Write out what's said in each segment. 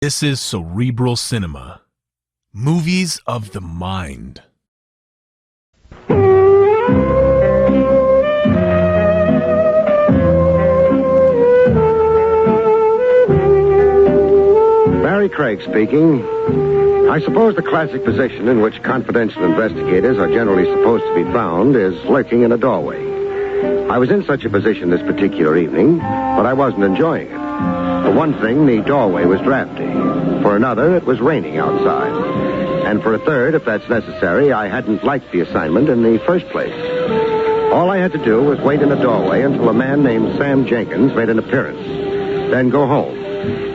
This is Cerebral Cinema. Movies of the mind. Barrie Craig speaking. I suppose the classic position in which confidential investigators are generally supposed to be found is lurking in a doorway. I was in such a position this particular evening, but I wasn't enjoying it. For one thing, the doorway was drafty. For another, it was raining outside. And for a third, if that's necessary, I hadn't liked the assignment in the first place. All I had to do was wait in the doorway until a man named Sam Jenkins made an appearance. Then go home.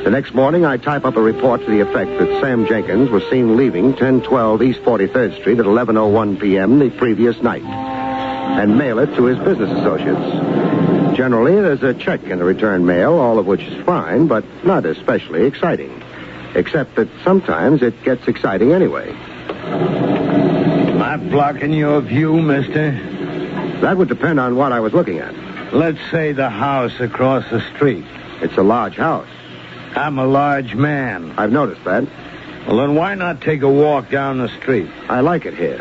The next morning, I'd type up a report to the effect that Sam Jenkins was seen leaving 1012 East 43rd Street at 11:01 p.m. the previous night, and mail it to his business associates. Generally, there's a check in the return mail, all of which is fine, but not especially exciting. Except that sometimes it gets exciting anyway. Am I blocking your view, mister? That would depend on what I was looking at. Let's say the house across the street. It's a large house. I'm a large man. I've noticed that. Well, then why not take a walk down the street? I like it here.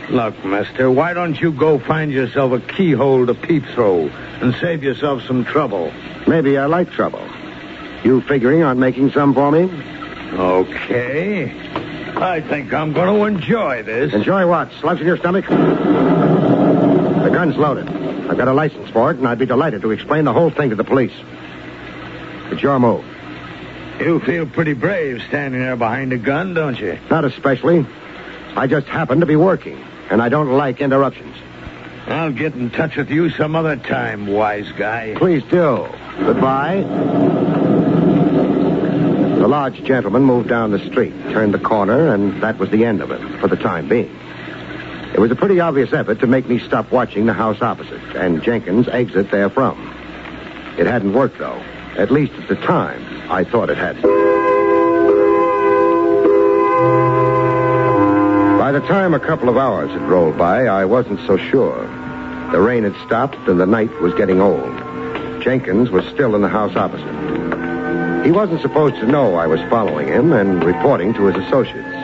Look, mister, why don't you go find yourself a keyhole to peep through and save yourself some trouble? Maybe I like trouble. You figuring on making some for me? Okay. I think I'm going to enjoy this. Enjoy what? Slugs in your stomach? The gun's loaded. I've got a license for it, and I'd be delighted to explain the whole thing to the police. It's your move. You feel pretty brave standing there behind a gun, don't you? Not especially. I just happen to be working, and I don't like interruptions. I'll get in touch with you some other time, wise guy. Please do. Goodbye. The large gentleman moved down the street, turned the corner, and that was the end of it, for the time being. It was a pretty obvious effort to make me stop watching the house opposite, and Jenkins exit therefrom. It hadn't worked, though. At least at the time, I thought it had. By the time a couple of hours had rolled by, I wasn't so sure. The rain had stopped, and the night was getting old. Jenkins was still in the house opposite. He wasn't supposed to know I was following him and reporting to his associates.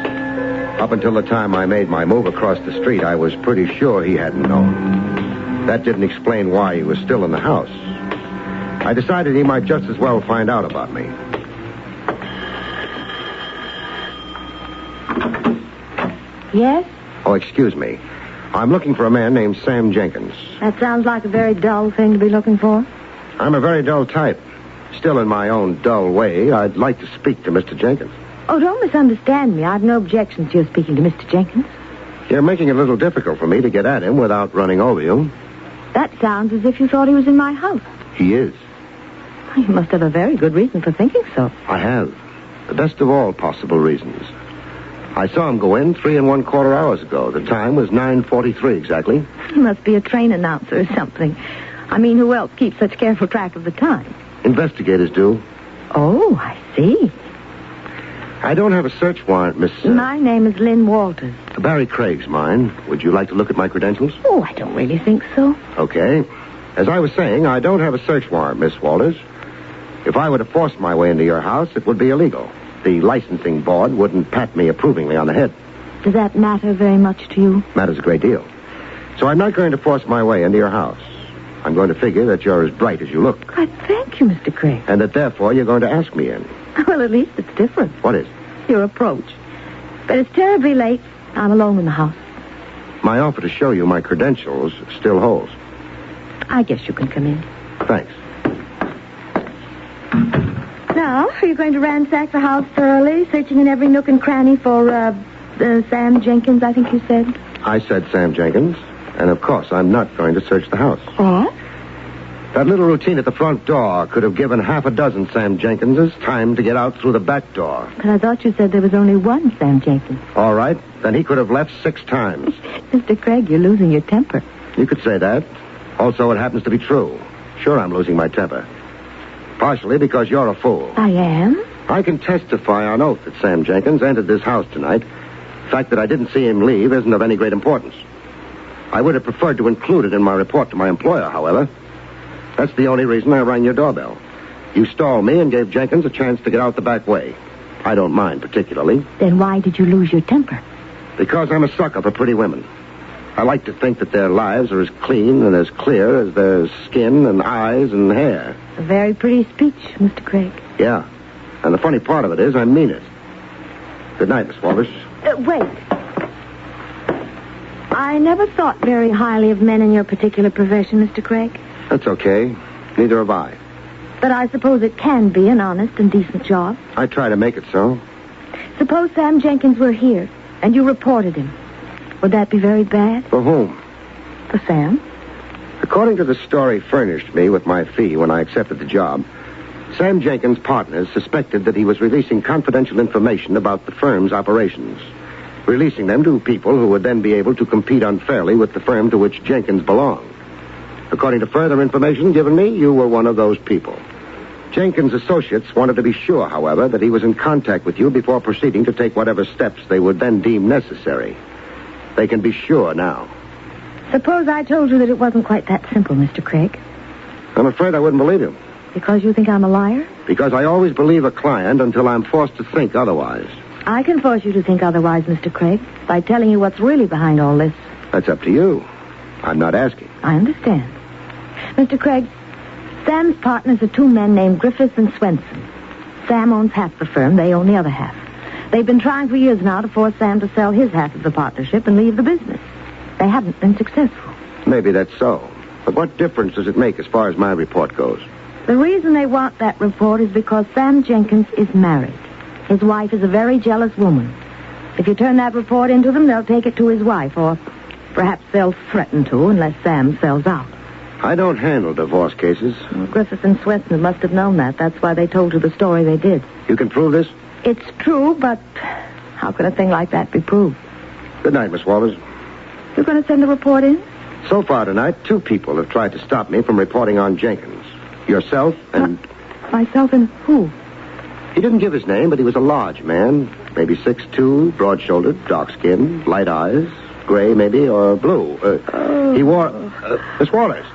Up until the time I made my move across the street, I was pretty sure he hadn't known. That didn't explain why he was still in the house. I decided he might just as well find out about me. Yes? Oh, excuse me. I'm looking for a man named Sam Jenkins. That sounds like a very dull thing to be looking for. I'm a very dull type. Still, in my own dull way, I'd like to speak to Mr. Jenkins. Oh, don't misunderstand me. I've no objection to your speaking to Mr. Jenkins. You're making it a little difficult for me to get at him without running over you. That sounds as if you thought he was in my house. He is. You must have a very good reason for thinking so. I have. The best of all possible reasons. I saw him go in 3 1/4 hours ago. The time was 9:43 exactly. He must be a train announcer or something. I mean, who else keeps such careful track of the time? Investigators do. Oh, I see. I don't have a search warrant, Miss... My name is Lynn Walters. Barrie Craig's mine. Would you like to look at my credentials? Oh, I don't really think so. Okay. As I was saying, I don't have a search warrant, Miss Walters. If I were to force my way into your house, it would be illegal. The licensing board wouldn't pat me approvingly on the head. Does that matter very much to you? Matters a great deal. So I'm not going to force my way into your house. I'm going to figure that you're as bright as you look. I thank you, Mr. Craig. And that therefore you're going to ask me in. Well, at least it's different. What is? Your approach. But it's terribly late. I'm alone in the house. My offer to show you my credentials still holds. I guess you can come in. Thanks. Now, are you going to ransack the house thoroughly, searching in every nook and cranny for, Sam Jenkins, I think you said? I said Sam Jenkins. And, of course, I'm not going to search the house. What? That little routine at the front door could have given half a dozen Sam Jenkinses time to get out through the back door. But I thought you said there was only one Sam Jenkins. All right. Then he could have left 6 times. Mr. Craig, you're losing your temper. You could say that. Also, it happens to be true. Sure, I'm losing my temper. Partially because you're a fool. I am? I can testify on oath that Sam Jenkins entered this house tonight. The fact that I didn't see him leave isn't of any great importance. I would have preferred to include it in my report to my employer, however. That's the only reason I rang your doorbell. You stalled me and gave Jenkins a chance to get out the back way. I don't mind particularly. Then why did you lose your temper? Because I'm a sucker for pretty women. I like to think that their lives are as clean and as clear as their skin and eyes and hair. A very pretty speech, Mr. Craig. Yeah. And the funny part of it is I mean it. Good night, Miss Walters. Wait. I never thought very highly of men in your particular profession, Mr. Craig. That's okay. Neither have I. But I suppose it can be an honest and decent job. I try to make it so. Suppose Sam Jenkins were here, and you reported him. Would that be very bad? For whom? For Sam? According to the story furnished me with my fee when I accepted the job, Sam Jenkins' partners suspected that he was releasing confidential information about the firm's operations, releasing them to people who would then be able to compete unfairly with the firm to which Jenkins belonged. According to further information given me, you were one of those people. Jenkins' associates wanted to be sure, however, that he was in contact with you before proceeding to take whatever steps they would then deem necessary. They can be sure now. Suppose I told you that it wasn't quite that simple, Mr. Craig. I'm afraid I wouldn't believe you. Because you think I'm a liar? Because I always believe a client until I'm forced to think otherwise. I can force you to think otherwise, Mr. Craig, by telling you what's really behind all this. That's up to you. I'm not asking. I understand. Mr. Craig, Sam's partners are two men named Griffiths and Swenson. Sam owns half the firm. They own the other half. They've been trying for years now to force Sam to sell his half of the partnership and leave the business. They haven't been successful. Maybe that's so. But what difference does it make as far as my report goes? The reason they want that report is because Sam Jenkins is married. His wife is a very jealous woman. If you turn that report into them, they'll take it to his wife, or perhaps they'll threaten to unless Sam sells out. I don't handle divorce cases. Well, Griffiths and Swenson must have known that. That's why they told you the story they did. You can prove this? It's true, but how can a thing like that be proved? Good night, Miss Walters. You're going to send the report in? So far tonight, 2 people have tried to stop me from reporting on Jenkins. Yourself and... Myself and who? He didn't give his name, but he was a large man. Maybe 6'2", broad-shouldered, dark-skinned, light eyes, gray maybe, or blue. He wore... Miss Walters.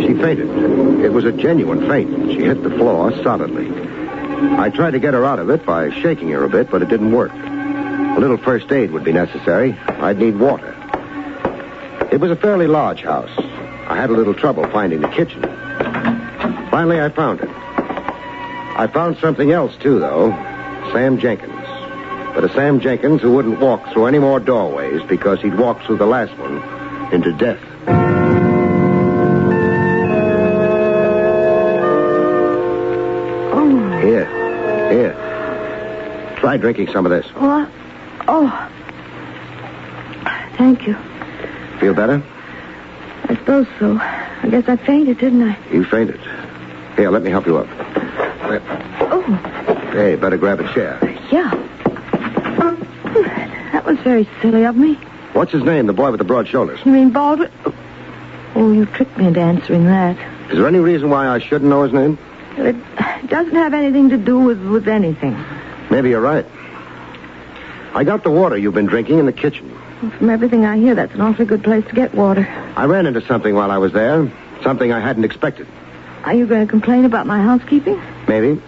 She fainted. It was a genuine faint. She hit the floor solidly. I tried to get her out of it by shaking her a bit, but it didn't work. A little first aid would be necessary. I'd need water. It was a fairly large house. I had a little trouble finding the kitchen. Finally, I found it. I found something else, too, though. Sam Jenkins. But a Sam Jenkins who wouldn't walk through any more doorways because he'd walked through the last one into death. Oh. Here. Try drinking some of this. What? Oh. Thank you. Feel better? I suppose so. I guess I fainted, didn't I? You fainted. Here, let me help you up. Oh. Hey, better grab a chair. Yeah. That was very silly of me. What's his name, the boy with the broad shoulders? You mean Baldwin? Oh, you tricked me into answering that. Is there any reason why I shouldn't know his name? It doesn't have anything to do with anything. Maybe you're right. I got the water you've been drinking in the kitchen. Well, from everything I hear, that's an awfully good place to get water. I ran into something while I was there. Something I hadn't expected. Are you going to complain about my housekeeping? Maybe.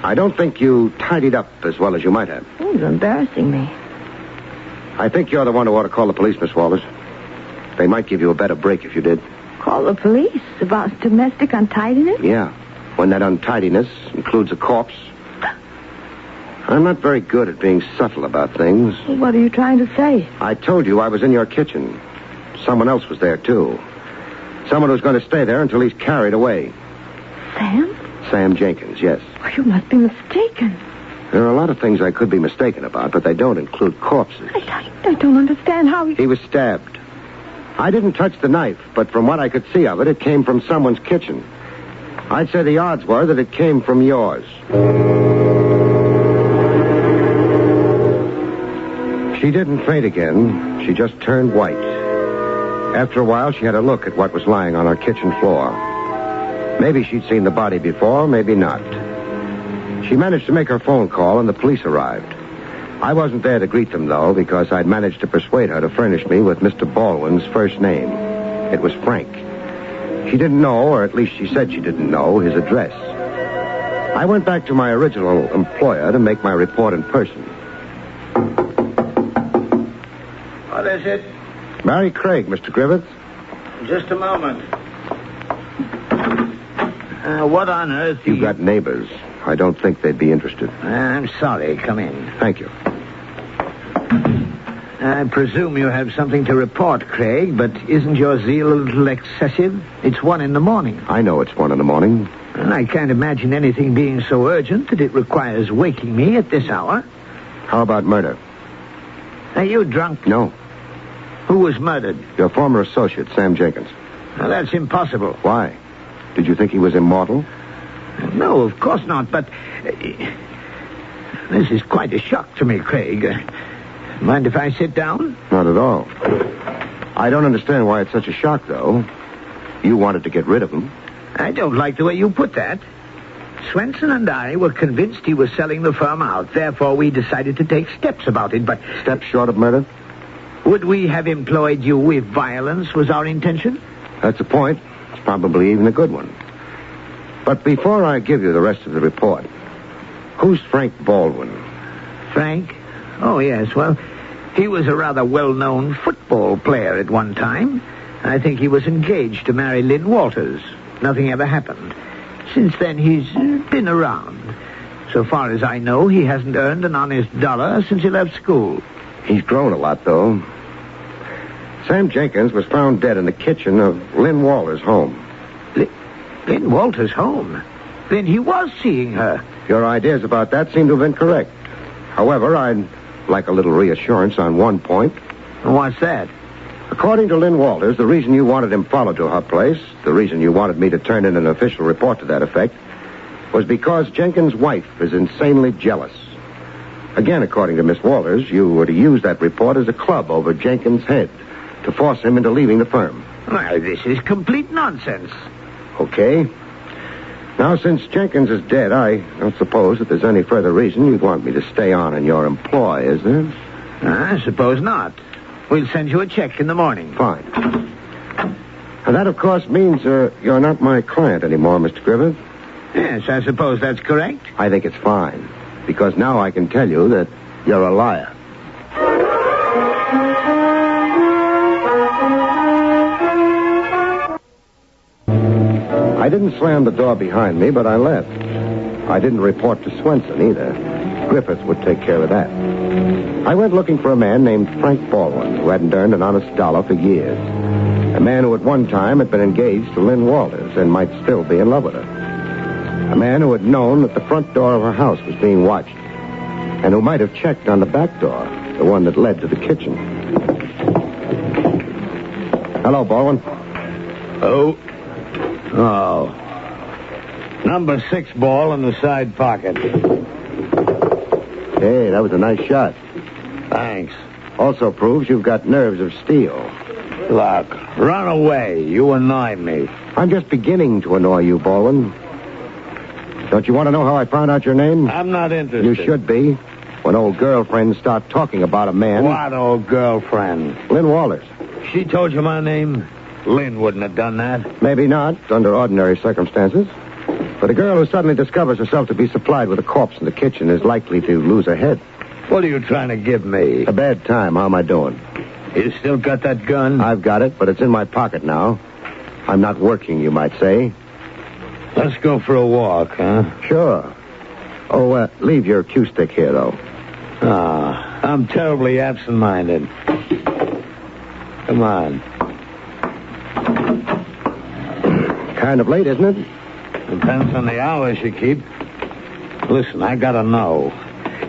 I don't think you tidied up as well as you might have. Oh, you're embarrassing me. I think you're the one who ought to call the police, Miss Walters. They might give you a better break if you did. Call the police about domestic untidiness? Yeah, when that untidiness includes a corpse. I'm not very good at being subtle about things. What are you trying to say? I told you I was in your kitchen. Someone else was there, too. Someone who's going to stay there until he's carried away. Sam? Sam Jenkins, yes. Oh, you must be mistaken. There are a lot of things I could be mistaken about, but they don't include corpses. I don't understand how He was stabbed. I didn't touch the knife, but from what I could see of it, it came from someone's kitchen. I'd say the odds were that it came from yours. She didn't faint again. She just turned white. After a while, she had a look at what was lying on our kitchen floor. Maybe she'd seen the body before, maybe not. She managed to make her phone call, and the police arrived. I wasn't there to greet them, though, because I'd managed to persuade her to furnish me with Mr. Baldwin's first name. It was Frank. She didn't know, or at least she said she didn't know, his address. I went back to my original employer to make my report in person. What is it? Barrie Craig, Mr. Griffiths. Just a moment. What on earth... You've got neighbors. I don't think they'd be interested. I'm sorry. Come in. Thank you. I presume you have something to report, Craig, but isn't your zeal a little excessive? It's 1 a.m. I know it's 1 a.m. And I can't imagine anything being so urgent that it requires waking me at this hour. How about murder? Are you drunk? No. Who was murdered? Your former associate, Sam Jenkins. Well, that's impossible. Why? Did you think he was immortal? No, of course not, but... this is quite a shock to me, Craig. Mind if I sit down? Not at all. I don't understand why it's such a shock, though. You wanted to get rid of him. I don't like the way you put that. Swenson and I were convinced he was selling the firm out. Therefore, we decided to take steps about it, but... Steps short of murder? Would we have employed you if violence was our intention? That's the point. It's probably even a good one. But before I give you the rest of the report, who's Frank Baldwin? Frank? Oh, yes. Well, he was a rather well-known football player at one time. I think he was engaged to marry Lynn Walters. Nothing ever happened. Since then, he's been around. So far as I know, he hasn't earned an honest dollar since he left school. He's grown a lot, though. Sam Jenkins was found dead in the kitchen of Lynn Walters' home. Lynn Walters' home? Then he was seeing her. Your ideas about that seem to have been correct. However, I'd like a little reassurance on one point. What's that? According to Lynn Walters, the reason you wanted him followed to her place, the reason you wanted me to turn in an official report to that effect, was because Jenkins' wife is insanely jealous. Again, according to Miss Walters, you were to use that report as a club over Jenkins' head to force him into leaving the firm. Well, this is complete nonsense. Okay. Now, since Jenkins is dead, I don't suppose that there's any further reason you'd want me to stay on in your employ, is there? I suppose not. We'll send you a check in the morning. Fine. And that, of course, means you're not my client anymore, Mr. Griffith. Yes, I suppose that's correct. I think it's fine, because now I can tell you that you're a liar. I didn't slam the door behind me, but I left. I didn't report to Swenson either. Griffith would take care of that. I went looking for a man named Frank Baldwin, who hadn't earned an honest dollar for years. A man who at one time had been engaged to Lynn Walters and might still be in love with her. A man who had known that the front door of her house was being watched, and who might have checked on the back door, the one that led to the kitchen. Hello, Baldwin. Oh. Number 6 ball in the side pocket. Hey, that was a nice shot. Thanks. Also proves you've got nerves of steel. Look, run away. You annoy me. I'm just beginning to annoy you, Baldwin. Don't you want to know how I found out your name? I'm not interested. You should be. When old girlfriends start talking about a man... What old girlfriend? Lynn Walters. She told you my name? Lynn wouldn't have done that. Maybe not, under ordinary circumstances. But a girl who suddenly discovers herself to be supplied with a corpse in the kitchen is likely to lose her head. What are you trying to give me? A bad time. How am I doing? You still got that gun? I've got it, but it's in my pocket now. I'm not working, you might say. Let's go for a walk, huh? Sure. Oh, leave your cue stick here, though. I'm terribly absent-minded. Come on. Kind of late, isn't it? Depends on the hours you keep. Listen, I gotta know.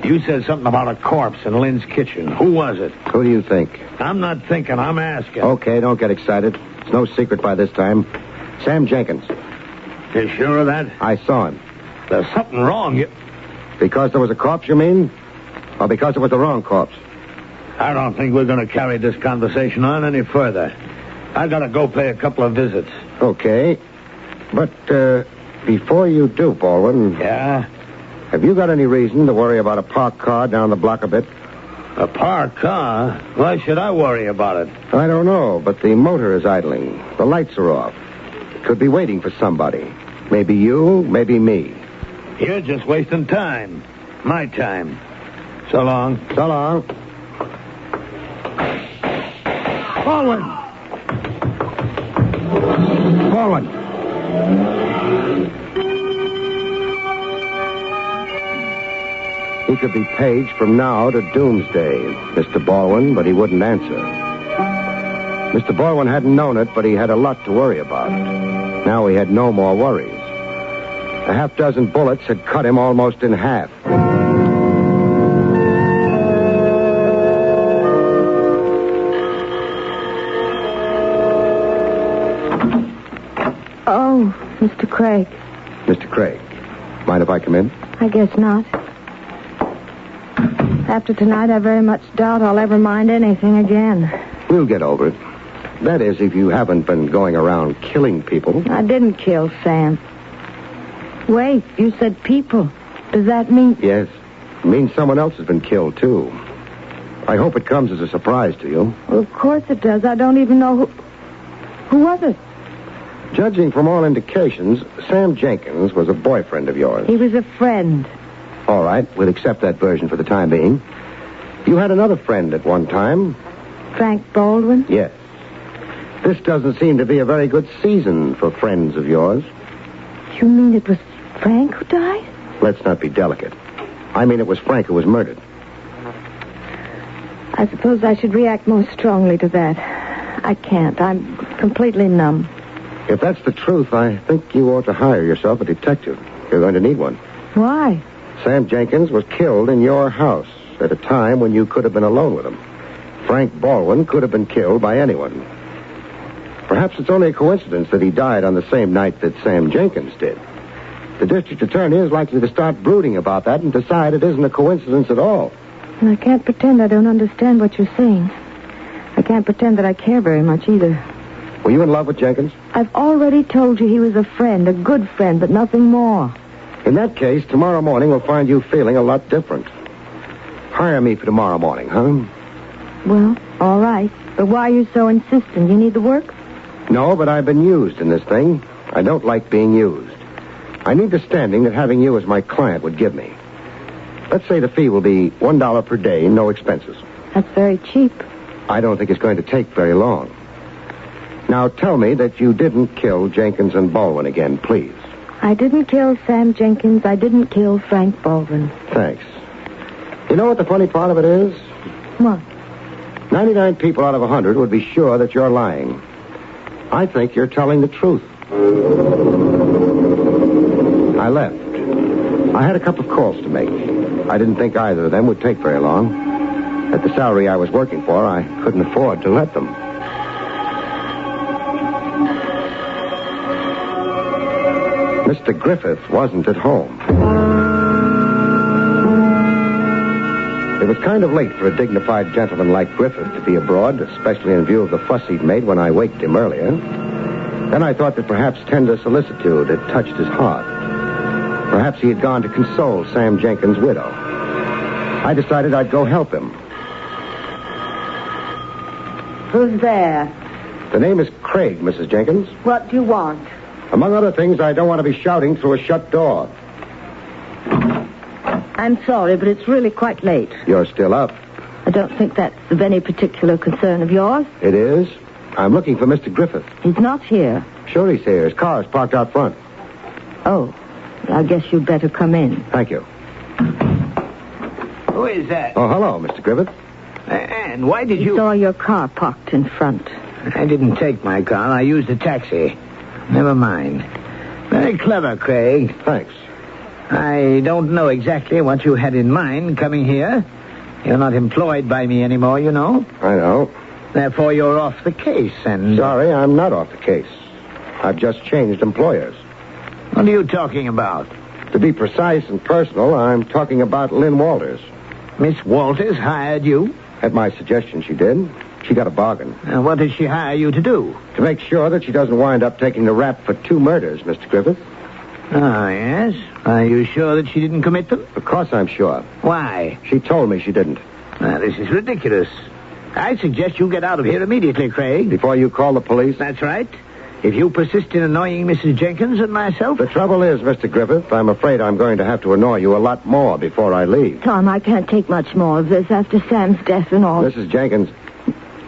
You said something about a corpse in Lynn's kitchen. Who was it? Who do you think? I'm not thinking, I'm asking. Okay, don't get excited. It's no secret by this time. Sam Jenkins. You sure of that? I saw him. There's something wrong. Because there was a corpse, you mean? Or because it was the wrong corpse? I don't think we're going to carry this conversation on any further. I gotta go pay a couple of visits. Okay. But, before you do, Baldwin... Yeah? Have you got any reason to worry about a parked car down the block a bit? A parked car? Why should I worry about it? I don't know, but the motor is idling. The lights are off. Could be waiting for somebody. Maybe you, maybe me. You're just wasting time. My time. So long. So long. Baldwin! Baldwin! He could be paged from now to doomsday, Mr. Baldwin, but he wouldn't answer. Mr. Baldwin hadn't known it, but he had a lot to worry about. Now he had no more worries. A half-dozen bullets had cut him almost in half. Oh, Mr. Craig. Mr. Craig, mind if I come in? I guess not. After tonight, I very much doubt I'll ever mind anything again. We'll get over it. That is, if you haven't been going around killing people. I didn't kill Sam. Wait, you said people. Does that mean... Yes. It means someone else has been killed, too. I hope it comes as a surprise to you. Well, of course it does. I don't even know who... Who was it? Judging from all indications, Sam Jenkins was a boyfriend of yours. He was a friend. All right, we'll accept that version for the time being. You had another friend at one time. Frank Baldwin? Yes. This doesn't seem to be a very good season for friends of yours. You mean it was Frank who died? Let's not be delicate. I mean it was Frank who was murdered. I suppose I should react more strongly to that. I can't. I'm completely numb. If that's the truth, I think you ought to hire yourself a detective. You're going to need one. Why? Sam Jenkins was killed in your house at a time when you could have been alone with him. Frank Baldwin could have been killed by anyone. Perhaps it's only a coincidence that he died on the same night that Sam Jenkins did. The district attorney is likely to start brooding about that and decide it isn't a coincidence at all. And I can't pretend I don't understand what you're saying. I can't pretend that I care very much either. Were you in love with Jenkins? I've already told you he was a friend, a good friend, but nothing more. In that case, tomorrow morning we'll find you feeling a lot different. Hire me for tomorrow morning, huh? Well, all right. But why are you so insistent? You need the work? No, but I've been used in this thing. I don't like being used. I need the standing that having you as my client would give me. Let's say the fee will be $1 per day, no expenses. That's very cheap. I don't think it's going to take very long. Now tell me that you didn't kill Jenkins and Baldwin again, please. I didn't kill Sam Jenkins. I didn't kill Frank Baldwin. Thanks. You know what the funny part of it is? What? 99 people out of 100 would be sure that you're lying. I think you're telling the truth. I left. I had a couple of calls to make. I didn't think either of them would take very long. At the salary I was working for, I couldn't afford to let them. Mr. Griffith wasn't at home. It was kind of late for a dignified gentleman like Griffith to be abroad, especially in view of the fuss he'd made when I waked him earlier. Then I thought that perhaps tender solicitude had touched his heart. Perhaps he had gone to console Sam Jenkins' widow. I decided I'd go help him. Who's there? The name is Craig, Mrs. Jenkins. What do you want? Among other things, I don't want to be shouting through a shut door. I'm sorry, but it's really quite late. You're still up. I don't think that's of any particular concern of yours. It is. I'm looking for Mr. Griffith. He's not here. Sure he's here. His car is parked out front. Oh, I guess you'd better come in. Thank you. Who is that? Oh, hello, Mr. Griffith. And why did We you... saw your car parked in front. I didn't take my car. I used a taxi. Never mind. Very clever, Craig. Thanks. I don't know exactly what you had in mind coming here. You're not employed by me anymore, you know. I know. Therefore, you're off the case, and... Sorry, I'm not off the case. I've just changed employers. What are you talking about? To be precise and personal, I'm talking about Lynn Walters. Miss Walters hired you? At my suggestion, she did. She got a bargain. What did she hire you to do? To make sure that she doesn't wind up taking the rap for 2 murders, Mr. Griffith. Ah, yes? Are you sure that she didn't commit them? Of course I'm sure. Why? She told me she didn't. This is ridiculous. I suggest you get out of here immediately, Craig. Before you call the police? That's right. If you persist in annoying Mrs. Jenkins and myself... The trouble is, Mr. Griffith, I'm afraid I'm going to have to annoy you a lot more before I leave. Tom, I can't take much more of this after Sam's death and all. Mrs. Jenkins,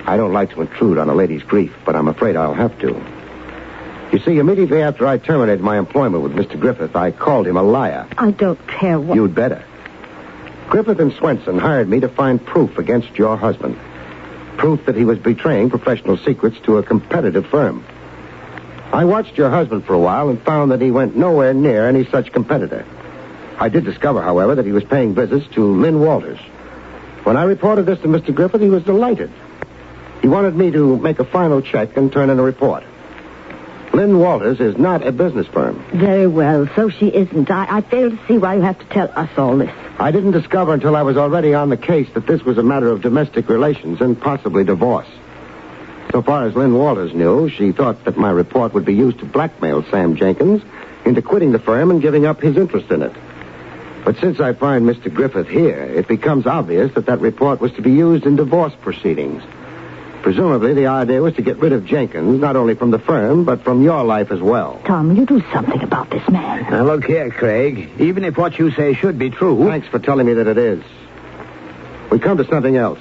I don't like to intrude on a lady's grief, but I'm afraid I'll have to. You see, immediately after I terminated my employment with Mr. Griffith, I called him a liar. I don't care what... You'd better. Griffith and Swenson hired me to find proof against your husband. Proof that he was betraying professional secrets to a competitive firm. I watched your husband for a while and found that he went nowhere near any such competitor. I did discover, however, that he was paying visits to Lynn Walters. When I reported this to Mr. Griffith, he was delighted. He wanted me to make a final check and turn in a report. Lynn Walters is not a business firm. Very well, so she isn't. I fail to see why you have to tell us all this. I didn't discover until I was already on the case that this was a matter of domestic relations and possibly divorce. So far as Lynn Walters knew, she thought that my report would be used to blackmail Sam Jenkins into quitting the firm and giving up his interest in it. But since I find Mr. Griffith here, it becomes obvious that that report was to be used in divorce proceedings. Presumably, the idea was to get rid of Jenkins, not only from the firm, but from your life as well. Tom, you do something about this man. Now, look here, Craig. Even if what you say should be true... Thanks for telling me that it is. We come to something else.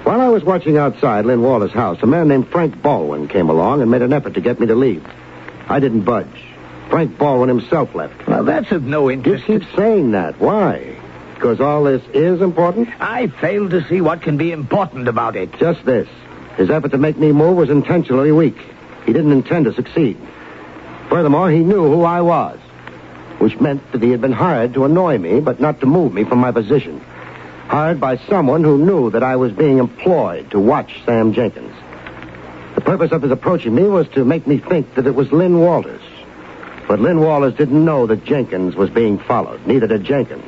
While I was watching outside Lynn Walters' house, a man named Frank Baldwin came along and made an effort to get me to leave. I didn't budge. Frank Baldwin himself left. Well, that's of no You interest. keep saying that. Why? Because all this is important? I fail to see what can be important about it. Just this. His effort to make me move was intentionally weak. He didn't intend to succeed. Furthermore, he knew who I was, which meant that he had been hired to annoy me, but not to move me from my position. Hired by someone who knew that I was being employed to watch Sam Jenkins. The purpose of his approaching me was to make me think that it was Lynn Walters. But Lynn Walters didn't know that Jenkins was being followed. Neither did Jenkins.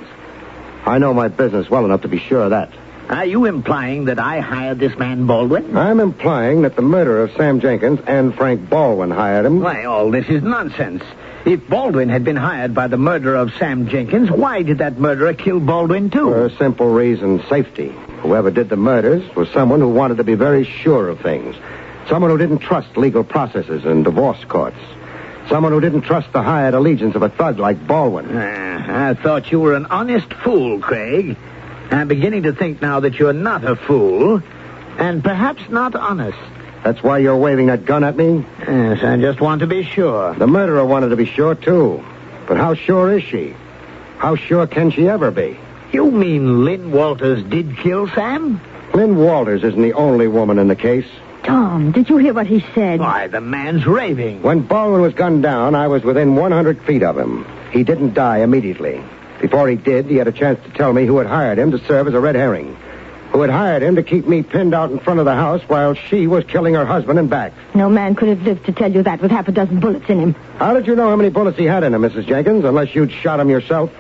I know my business well enough to be sure of that. Are you implying that I hired this man Baldwin? I'm implying that the murder of Sam Jenkins and Frank Baldwin hired him. Why, all this is nonsense. If Baldwin had been hired by the murderer of Sam Jenkins, why did that murderer kill Baldwin, too? For a simple reason, safety. Whoever did the murders was someone who wanted to be very sure of things. Someone who didn't trust legal processes and divorce courts. Someone who didn't trust the hired allegiance of a thug like Baldwin. I thought you were an honest fool, Craig. I'm beginning to think now that you're not a fool, and perhaps not honest. That's why you're waving that gun at me? Yes, I just want to be sure. The murderer wanted to be sure, too. But how sure is she? How sure can she ever be? You mean Lynn Walters did kill Sam? Lynn Walters isn't the only woman in the case. Tom, did you hear what he said? Why, the man's raving. When Baldwin was gunned down, I was within 100 feet of him. He didn't die immediately. Before he did, he had a chance to tell me who had hired him to serve as a red herring. Who had hired him to keep me pinned out in front of the house while she was killing her husband and back. No man could have lived to tell you that with half a dozen bullets in him. How did you know how many bullets he had in him, Mrs. Jenkins, unless you'd shot him yourself?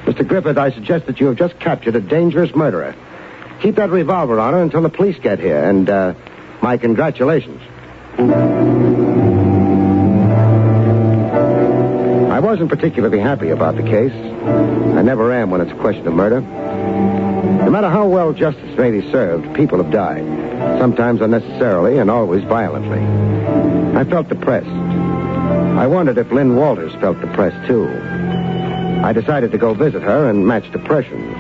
Mr. Griffith, I suggest that you have just captured a dangerous murderer. Keep that revolver on her until the police get here, and, my congratulations. I wasn't particularly happy about the case. I never am when it's a question of murder. No matter how well justice may be served, people have died. Sometimes unnecessarily and always violently. I felt depressed. I wondered if Lynn Walters felt depressed, too. I decided to go visit her and match depressions.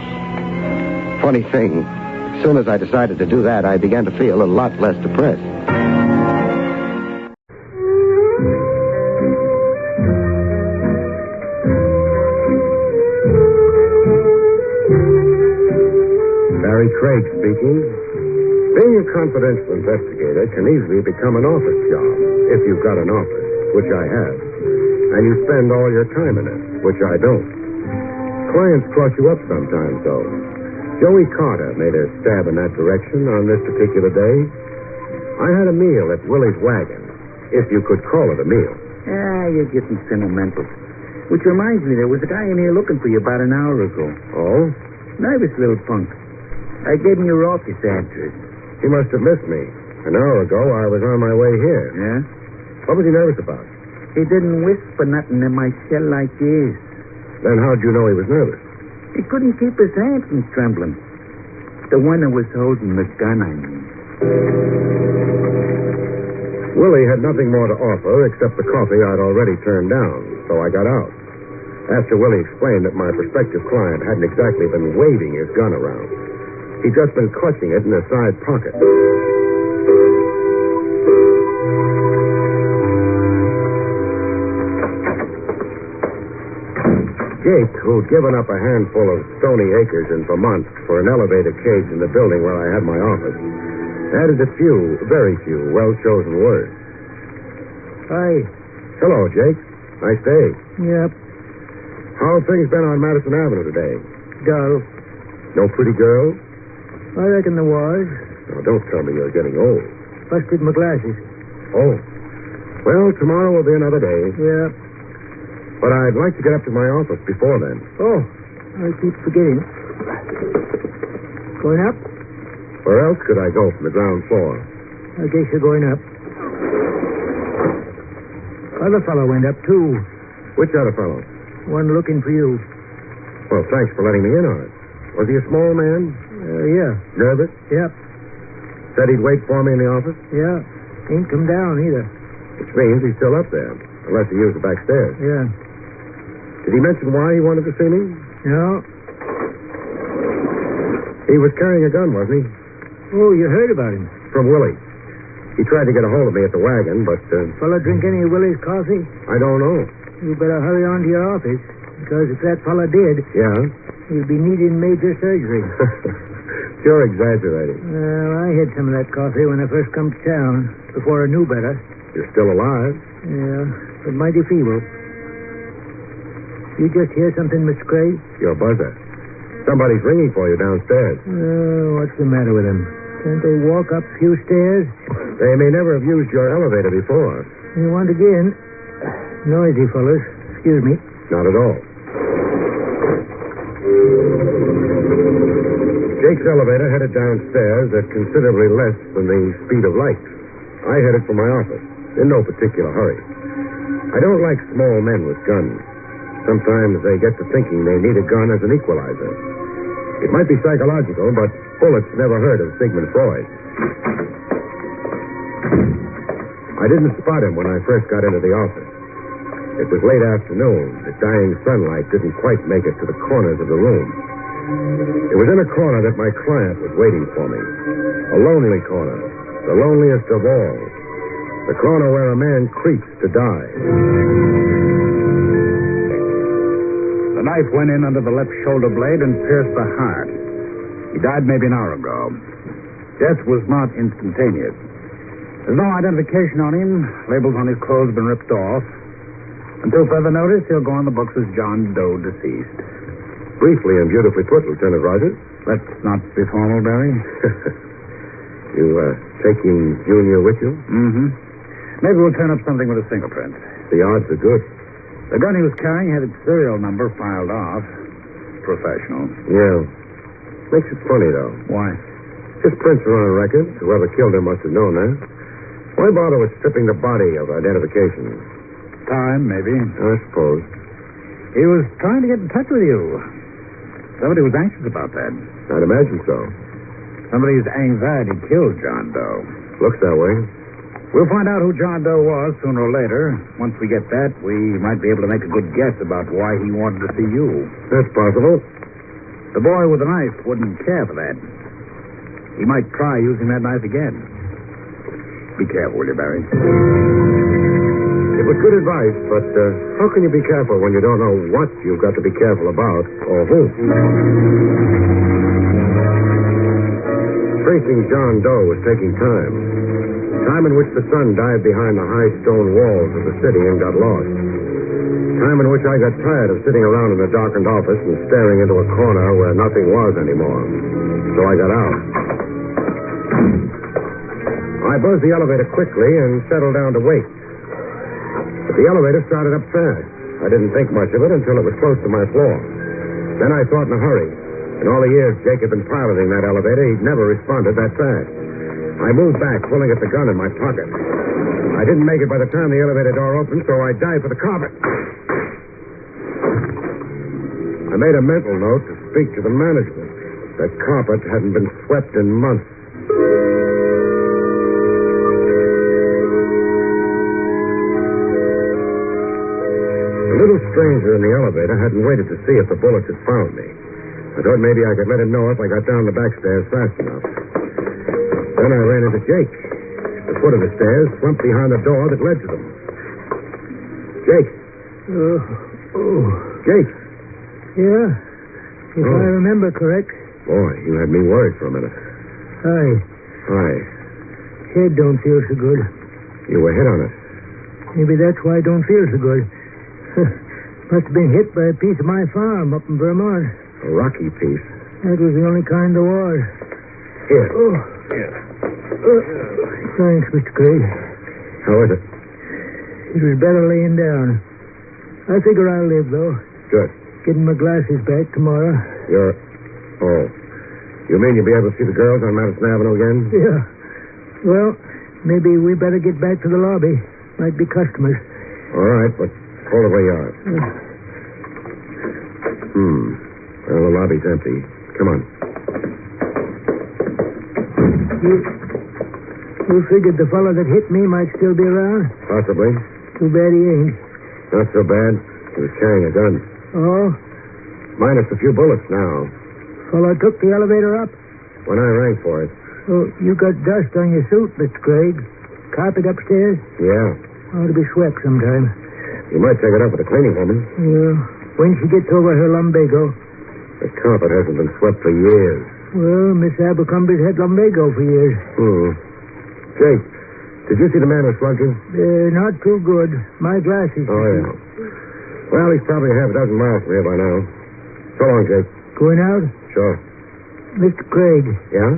Funny thing, as soon as I decided to do that, I began to feel a lot less depressed. Barrie Craig speaking. Being a confidential investigator can easily become an office job, if you've got an office, which I have. And you spend all your time in it, which I don't. Clients cross you up sometimes, though. Joey Carter made a stab in that direction on this particular day. I had a meal at Willie's Wagon, if you could call it a meal. You're getting sentimental. Which reminds me, there was a guy in here looking for you about an hour ago. Oh? Nervous little punk. I gave him your office address. He must have missed me. An hour ago, I was on my way here. Yeah? What was he nervous about? He didn't whisper nothing in my cell like this. Then how'd you know he was nervous? He couldn't keep his hand from trembling. The one that was holding the gun, I mean. Willie had nothing more to offer except the coffee I'd already turned down, so I got out. After Willie explained that my prospective client hadn't exactly been waving his gun around. He'd just been clutching it in his side pocket. Jake, who'd given up a handful of stony acres in Vermont for an elevator cage in the building where I had my office, added a few, very few, well-chosen words. Hi. Hello, Jake. Nice day. Yep. How have things been on Madison Avenue today? Dull. No pretty girls? I reckon there was. Now, don't tell me you're getting old. Busted my glasses. Oh. Well, tomorrow will be another day. Yeah. But I'd like to get up to my office before then. Oh, I keep forgetting. Going up? Where else could I go from the ground floor? I guess you're going up. Other fellow went up, too. Which other fellow? One looking for you. Well, thanks for letting me in on it. Was he a small man? Yeah. Nervous? Yep. Said he'd wait for me in the office? Yeah. Ain't come down either. Which means he's still up there. Unless he used the back stairs. Yeah. Did he mention why he wanted to see me? No. He was carrying a gun, wasn't he? Oh, you heard about him. From Willie. He tried to get a hold of me at the wagon, but... Fella drink any of Willie's coffee? I don't know. You better hurry on to your office, because if that fella did... Yeah? He'll be needing major surgery. You're exaggerating. Well, I had some of that coffee when I first come to town, before I knew better. You're still alive? Yeah, but mighty feeble. You just hear something, Mr. Craig? Your buzzer. Somebody's ringing for you downstairs. What's the matter with them? Can't they walk up a few stairs? They may never have used your elevator before. You want again? Noisy fellas. Excuse me. Not at all. Jake's elevator headed downstairs at considerably less than the speed of light. I headed for my office, in no particular hurry. I don't like small men with guns. Sometimes they get to thinking they need a gun as an equalizer. It might be psychological, but bullets never hurt of Sigmund Freud. I didn't spot him when I first got into the office. It was late afternoon. The dying sunlight didn't quite make it to the corners of the room. It was in a corner that my client was waiting for me. A lonely corner. The loneliest of all. The corner where a man creeps to die. The knife went in under the left shoulder blade and pierced the heart. He died maybe an hour ago. Death was not instantaneous. There's no identification on him. Labels on his clothes have been ripped off. Until further notice, he'll go on the books as John Doe, deceased. Briefly and beautifully put, Lieutenant Rogers. Let's not be formal, Barrie. You, taking Junior with you? Mm-hmm. Maybe we'll turn up something with a fingerprint. The odds are good. The gun he was carrying had its serial number filed off. Professional. Yeah. Makes it funny, though. Why? His prints are on a record. Whoever killed him must have known that. Why bother with stripping the body of identification? Time, maybe. I suppose. He was trying to get in touch with you. Somebody was anxious about that. I'd imagine so. Somebody's anxiety killed John Doe. Looks that way. We'll find out who John Doe was sooner or later. Once we get that, we might be able to make a good guess about why he wanted to see you. That's possible. The boy with the knife wouldn't care for that. He might try using that knife again. Be careful, will you, Barrie? It was good advice, but how can you be careful when you don't know what you've got to be careful about or who? Tracing John Doe was taking time. Time in which the sun dived behind the high stone walls of the city and got lost. Time in which I got tired of sitting around in a darkened office and staring into a corner where nothing was anymore. So I got out. I buzzed the elevator quickly and settled down to wait. But the elevator started up fast. I didn't think much of it until it was close to my floor. Then I thought in a hurry. In all the years Jake had been piloting that elevator, he'd never responded that fast. I moved back, pulling at the gun in my pocket. I didn't make it by the time the elevator door opened, so I dived for the carpet. I made a mental note to speak to the management. That carpet hadn't been swept in months. stranger in the elevator hadn't waited to see if the bullets had found me. I thought maybe I could let him know if I got down the back stairs fast enough. Then I ran into Jake. The foot of the stairs slumped behind the door that led to them. Jake. Jake. Yeah? If Oh. I remember correct. Boy, you had me worried for a minute. Hi. Hi. Head don't feel so good. You were hit on it. Maybe that's why I don't feel so good. Must have been hit by a piece of my farm up in Vermont. A rocky piece. That was the only kind there was. Here. Oh. Here. Thanks, Mr. Craig. How is it? It was better laying down. I figure I'll live, though. Good. Getting my glasses back tomorrow. You're... Oh. You mean you'll be able to see the girls on Madison Avenue again? Yeah. Well, maybe we better get back to the lobby. Might be customers. All right, but hold it where you are. Well, the lobby's empty. Come on. You figured the fellow that hit me might still be around? Possibly. Too bad he ain't. Not so bad. He was carrying a gun. Oh? Minus a few bullets now. Fellow took the elevator up? When I rang for it. Oh, you got dust on your suit, Mr. Craig. Carpet upstairs? Yeah. Ought to be swept sometime. You might take it up with the cleaning woman. Yeah. When she gets over her lumbago. The carpet hasn't been swept for years. Well, Miss Abercrombie's had lumbago for years. Jake, did you see the man who slugged you? Not too good. My glasses. Oh, yeah. Well, he's probably half a dozen miles from here by now. So long, Jake. Going out? Sure. Mr. Craig. Yeah?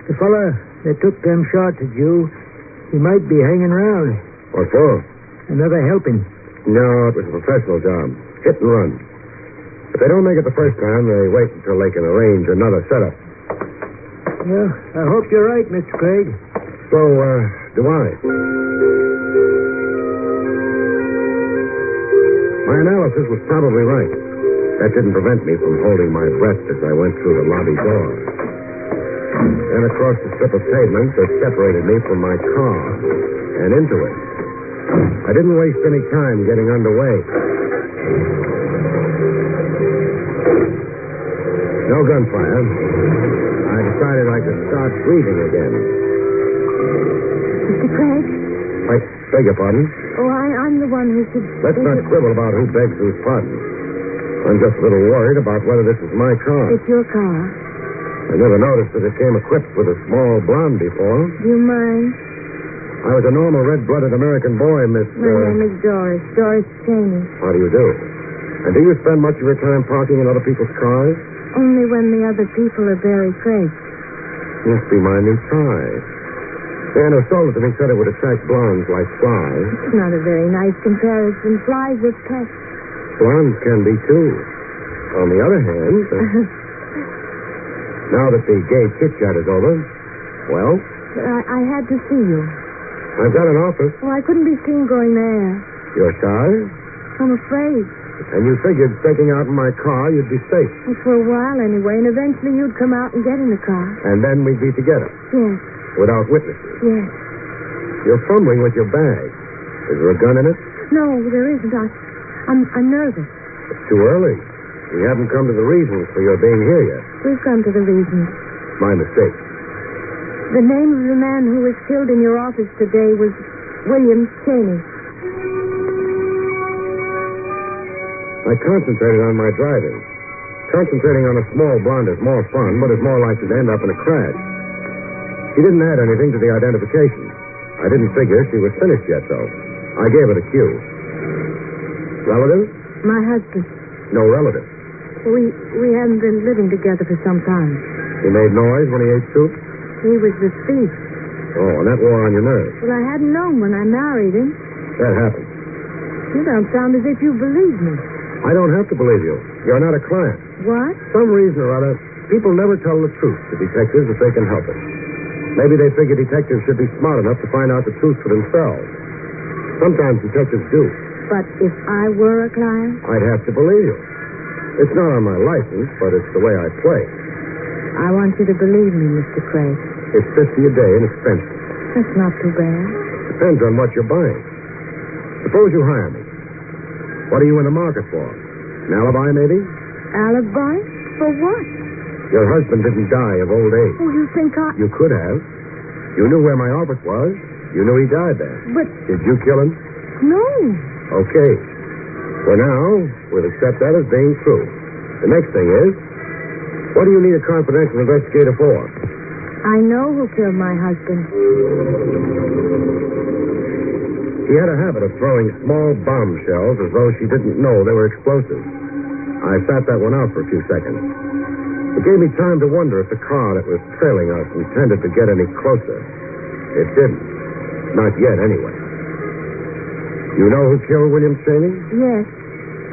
The fella that took them shots at you, he might be hanging around. What for? Another helping. No, it was a professional job. Hit and run. If they don't make it the first time, they wait until they can arrange another setup. Well, I hope you're right, Mr. Craig. So, do I. My analysis was probably right. That didn't prevent me from holding my breath as I went through the lobby door. Then across the strip of pavement that separated me from my car and into it. I didn't waste any time getting underway. No gunfire. I decided I could start breathing again. Mr. Craig? I beg your pardon? Oh, I'm the one who should... Let's not quibble about who begs whose pardon. I'm just a little worried about whether this is my car. It's your car. I never noticed that it came equipped with a small blonde before. Do you mind? I was a normal red-blooded American boy, Miss... My name is Doris. Doris Cheney. How do you do? And do you spend much of your time parking in other people's cars? Only when the other people are Barrie Craig. Must be my new tie. Dan who sold it to me said it would attract blondes like flies. It's not a very nice comparison. Flies are pests. Blondes can be, too. On the other hand... now that the gay chit-chat is over, well... I had to see you. I've got an office. Oh, I couldn't be seen going there. You're shy? I'm afraid. And you figured taking out in my car, you'd be safe. Well, for a while, anyway, and eventually you'd come out and get in the car. And then we'd be together. Yes, Without witnesses. yes. You're fumbling with your bag. Is there a gun in it? No, there isn't. I'm nervous. It's too early. We haven't come to the reasons for your being here yet. We've come to the reasons. My mistake. The name of the man who was killed in your office today was William Cheney. I concentrated on my driving. Concentrating on a small blonde is more fun, but is more likely to end up in a crash. She didn't add anything to the identification. I didn't figure she was finished yet, though. I gave it a cue. Relative? My husband. No relative. We haven't been living together for some time. He made noise when he ate soup? He was the thief. Oh, and that wore on your nerves. Well, I hadn't known when I married him. That happened. You don't sound as if you believe me. I don't have to believe you. You're not a client. What? Some reason or other, people never tell the truth to detectives if they can help it. Maybe they figure detectives should be smart enough to find out the truth for themselves. Sometimes detectives do. But if I were a client? I'd have to believe you. It's not on my license, but it's the way I play. I want you to believe me, Mr. Craig. It's $50 a day and expensive. That's not too bad. Depends on what you're buying. Suppose you hire me. What are you in the market for? An alibi, maybe? Alibi? For what? Your husband didn't die of old age. Oh, you think I... You could have. You knew where my office was. You knew he died there. But... Did you kill him? No. Okay. For now, we'll accept that as being true. The next thing is, what do you need a confidential investigator for? I know who killed my husband. She had a habit of throwing small bombshells as though she didn't know they were explosives. I sat that one out for a few seconds. It gave me time to wonder if the car that was trailing us intended to get any closer. It didn't. Not yet, anyway. You know who killed William Cheney? Yes.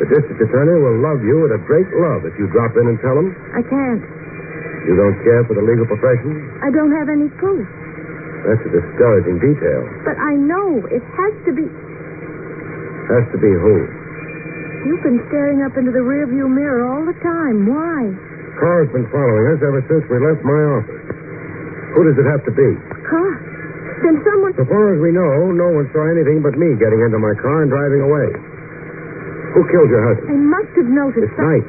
The district attorney will love you with a great love if you drop in and tell him. I can't. You don't care for the legal profession? I don't have any proof. That's a discouraging detail. But I know it has to be... Has to be who? You've been staring up into the rearview mirror all the time. Why? Car's been following us ever since we left my office. Who does it have to be? Car? Then someone... So far as we know, no one saw anything but me getting into my car and driving away. Who killed your husband? They must have noticed. It's night.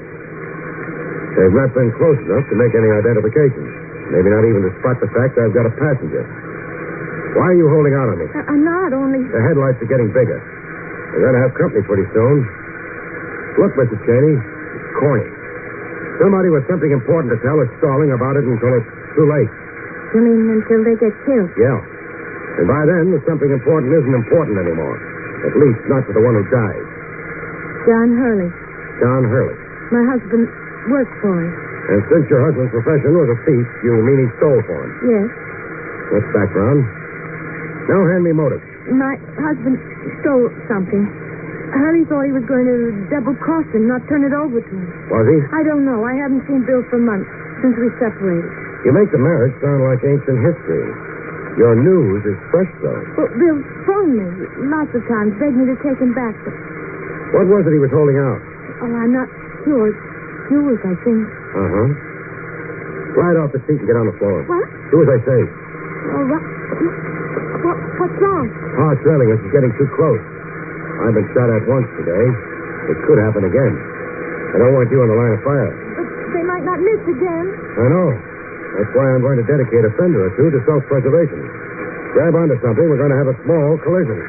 They've not been close enough to make any identifications. Maybe not even to spot the fact I've got a passenger. Why are you holding out on me? I'm not, only... The headlights are getting bigger. We're going to have company pretty soon. Look, Mrs. Cheney, it's corny. Somebody with something important to tell is stalling about it until it's too late. You mean until they get killed? Yeah. And by then, the something important isn't important anymore. At least not for the one who died. John Hurley. John Hurley. My husband worked for him. And since your husband's profession was a thief, you mean he stole for him? Yes. That's background. Now hand me motive. My husband stole something. Hurley thought he was going to double-cross him, not turn it over to him. Was he? I don't know. I haven't seen Bill for months, since we separated. You make the marriage sound like ancient history. Your news is fresh, though. Well, Bill phoned me lots of times, begged me to take him back. But... What was it he was holding out? Oh, I'm not sure. Yours, I think. Uh-huh. Slide off the seat and get on the floor. What? Do as I say. Oh, what's wrong? Car's trailing us is getting too close. I've been shot at once today. It could happen again. I don't want you in the line of fire. But they might not miss again. I know. That's why I'm going to dedicate a fender or two to self-preservation. Grab onto something, we're going to have a small collision.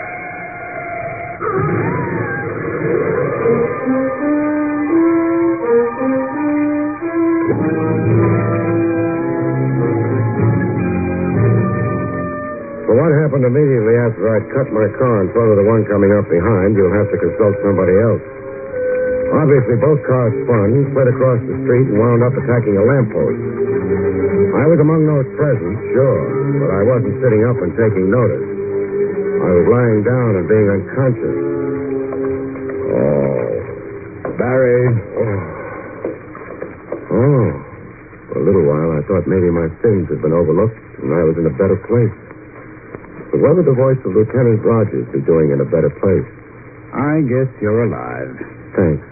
Well, what happened immediately after I'd cut my car in front of the one coming up behind, you'll have to consult somebody else. Obviously, both cars spun, slid across the street, and wound up attacking a lamppost. I was among those present, sure, but I wasn't sitting up and taking notice. I was lying down and being unconscious. Oh. Barrie. Oh. For a little while, I thought maybe my sins had been overlooked, and I was in a better place. But what would the voice of Lieutenant Rogers be doing in a better place? I guess you're alive. Thanks.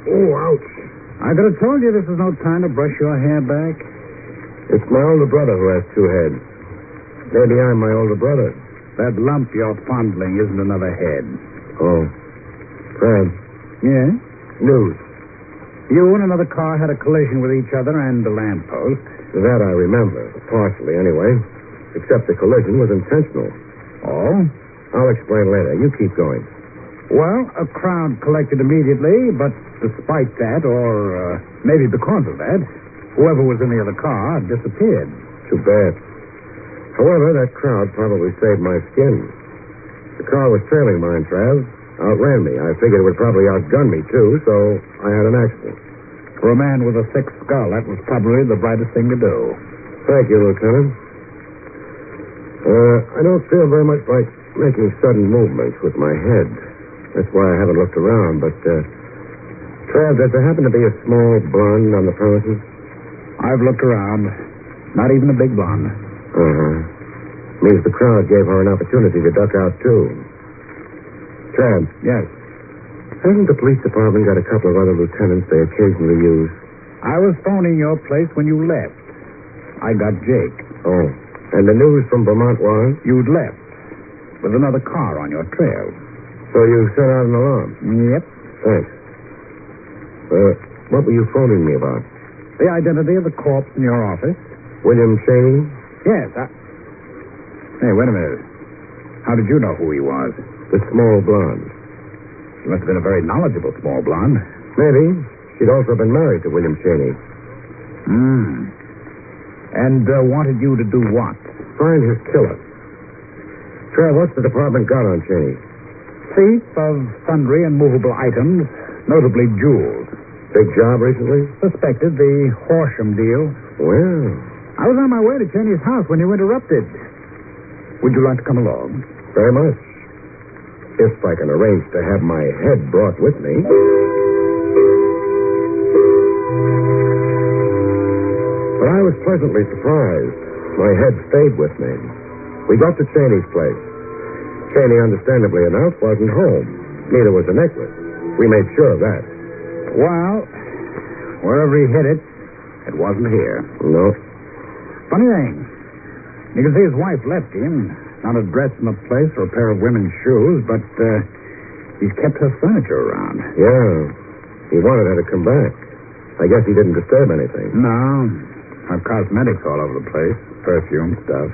Oh, ouch. I could have told you this is no time to brush your hair back. It's my older brother who has two heads. Maybe I'm my older brother. That lump you're fondling isn't another head. Oh. Fred. Yeah? News. You and another car had a collision with each other and the lamppost. That I remember. Partially, anyway. Except the collision was intentional. Oh? I'll explain later. You keep going. Well, a crowd collected immediately, but despite that, or maybe because of that, whoever was in the other car disappeared. Too bad. However, that crowd probably saved my skin. The car was trailing mine, Trav. Outran me. I figured it would probably outgun me, too, so I had an accident. For a man with a thick skull, that was probably the brightest thing to do. Thank you, Lieutenant. I don't feel very much like making sudden movements with my head. That's why I haven't looked around, but, Trav, does there happen to be a small blonde on the premises? I've looked around. Not even a big blonde. Uh-huh. Means the crowd gave her an opportunity to duck out, too. Trav. Yes? Hasn't the police department got a couple of other lieutenants they occasionally use? I was phoning your place when you left. I got Jake. Oh. And the news from Vermont was? You'd left. With another car on your trail. So you sent out an alarm? Yep. Thanks. What were you phoning me about? The identity of the corpse in your office? William Cheney? Yes. Hey, wait a minute. How did you know who he was? The small blonde. She must have been a very knowledgeable small blonde. Maybe. She'd also been married to William Cheney. And wanted you to do what? Find his killer. Trev, what's the department got on Cheney? Thief of sundry and movable items, notably jewels. Big job recently? Suspected the Horsham deal. Well, I was on my way to Cheney's house when you interrupted. Would you like to come along? very much. If I can arrange to have my head brought with me. But I was pleasantly surprised. My head stayed with me. We got to Cheney's place. Cheney, understandably enough, wasn't home. Neither was the necklace. We made sure of that. Well, wherever he hid it, it wasn't here. No. Funny thing. You can see his wife left him. Not a dress in the place or a pair of women's shoes, but he's kept her furniture around. Yeah. He wanted her to come back. I guess he didn't disturb anything. No. Her cosmetics all over the place. Perfume stuff.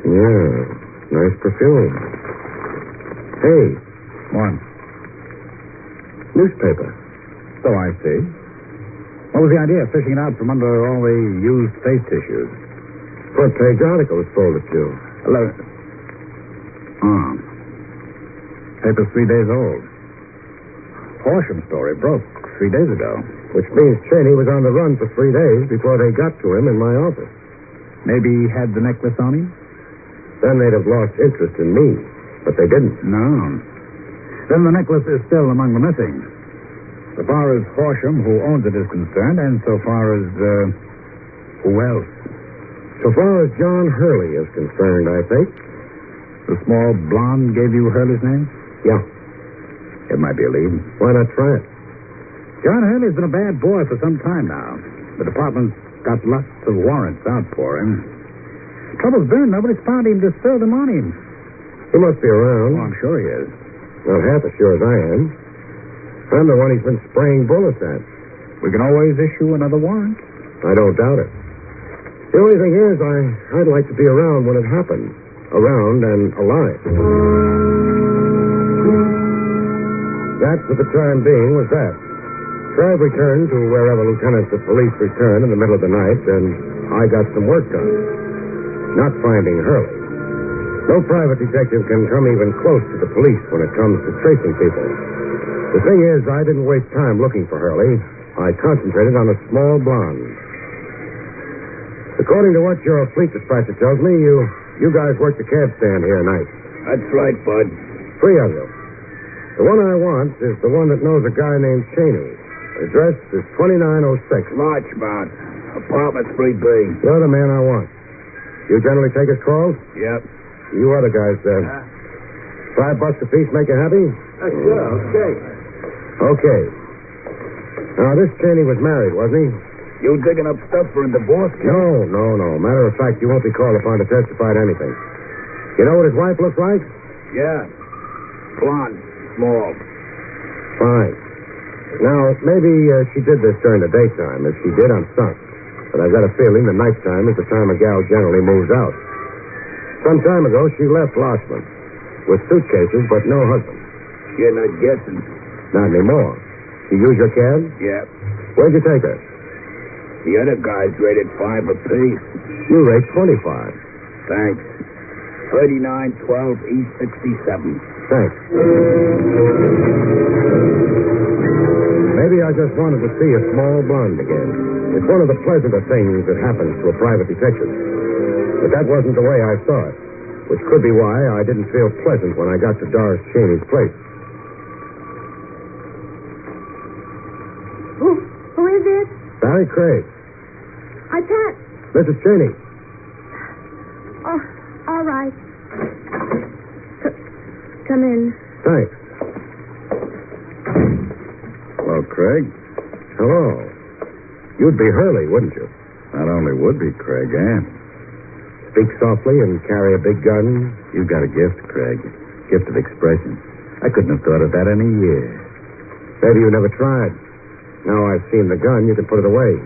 Yeah. Nice perfume. Hey. What? Newspaper. So I see. What was the idea of fishing it out from under all the used face tissues? Front page article was sold at you. 11. Oh. Paper's 3 days old. Horsham story broke 3 days ago. Which means Cheney was on the run for 3 days before they got to him in my office. Maybe he had the necklace on him? Then they'd have lost interest in me. But they didn't. No. Then the necklace is still among the missing. So far as Horsham, who owns it, is concerned, and so far as, who else? So far as John Hurley is concerned, I think. The small blonde gave you Hurley's name? Yeah. It might be a lead. Why not try it? John Hurley's been a bad boy for some time now. The department's got lots of warrants out for him. Trouble's been, nobody's found him to serve them on him. He must be around. Oh, I'm sure he is. Not half as sure as I am. I'm the one he's been spraying bullets at. We can always issue another warrant. I don't doubt it. The only thing is, I'd like to be around when it happened. Around and alive. That, for the time being, was that. Trav returned to wherever lieutenants of police return in the middle of the night, and I got some work done. Not finding Hurley. No private detective can come even close to the police when it comes to tracing people. The thing is, I didn't waste time looking for Hurley. I concentrated on a small blonde. According to what your fleet dispatcher tells me, you guys work the cab stand here tonight. That's right, Bud. 3 of you. The one I want is the one that knows a guy named Cheney. The address is 2906. Larchmont. Apartment 3B. You're the man I want. You generally take his calls? Yep. You other guys, $5 a piece make you happy? Sure, okay. Okay. Now, this Cheney was married, wasn't he? You digging up stuff for a divorce? No. Matter of fact, you won't be called upon to testify to anything. You know what his wife looks like? Yeah. Blonde. Small. Fine. Now, maybe she did this during the daytime. If she did, I'm stuck. But I've got a feeling the nighttime is the time a gal generally moves out. Some time ago, she left Lossman with suitcases, but no husband. You're not guessing. Not anymore. She used your cab? Yeah. Where'd you take her? The other guys rated 5 apiece. You rate 25. Thanks. 3912 East 67. Thanks. Maybe I just wanted to see a small blonde again. It's one of the pleasanter things that happens to a private detective. But that wasn't the way I saw it, which could be why I didn't feel pleasant when I got to Doris Cheney's place. Who is it? Barrie Craig. I can't. Mrs. Cheney. Oh, all right. Come in. Thanks. Hello, Craig. Hello. You'd be Hurley, wouldn't you? Not only would be, Craig, Speak softly and carry a big gun. You've got a gift, Craig. Gift of expression. I couldn't have thought of that in a year. Maybe you never tried. Now I've seen the gun, you can put it away.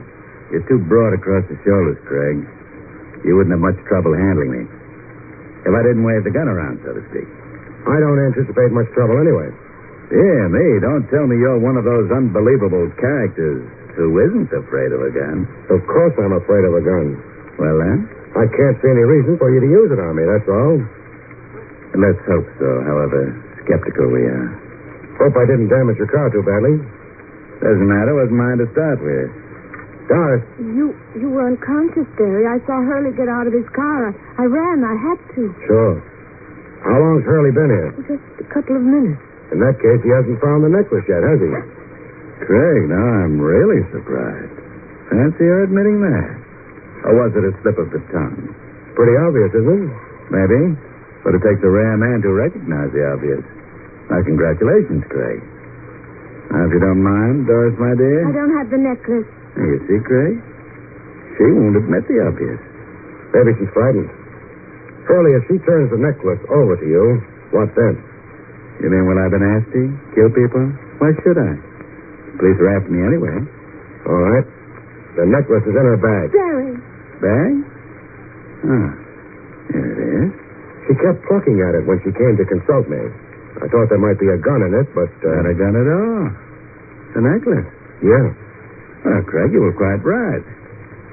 You're too broad across the shoulders, Craig. You wouldn't have much trouble handling me. If I didn't wave the gun around, so to speak. I don't anticipate much trouble anyway. Dear me, don't tell me you're one of those unbelievable characters who isn't afraid of a gun. Of course I'm afraid of a gun. Well, then, I can't see any reason for you to use it on me, that's all. let's hope so, however skeptical we are. Hope I didn't damage your car too badly. Doesn't matter. Wasn't mine to start with. Doris, You were unconscious, Barry. I saw Hurley get out of his car. I ran. I had to. sure. How long's Hurley been here? Just a couple of minutes. In that case, he hasn't found the necklace yet, has he? Craig, now I'm really surprised. Fancy your admitting that. Or was it a slip of the tongue? Pretty obvious, isn't it? Maybe. But it takes a rare man to recognize the obvious. Now, congratulations, Craig. Now, if you don't mind, Doris, my dear. I don't have the necklace. Now, you see, Craig? She won't admit the obvious. Maybe she's frightened. Hurley, if she turns the necklace over to you, what then? You mean when I've been asked to kill people? Why should I? Police are after me anyway. All right. The necklace is in her bag. Barry. Bag? Oh, here it is. She kept plucking at it when she came to consult me. I thought there might be a gun in it, but... Not a gun at all. The necklace. Yeah. Well, Craig, you were quite right.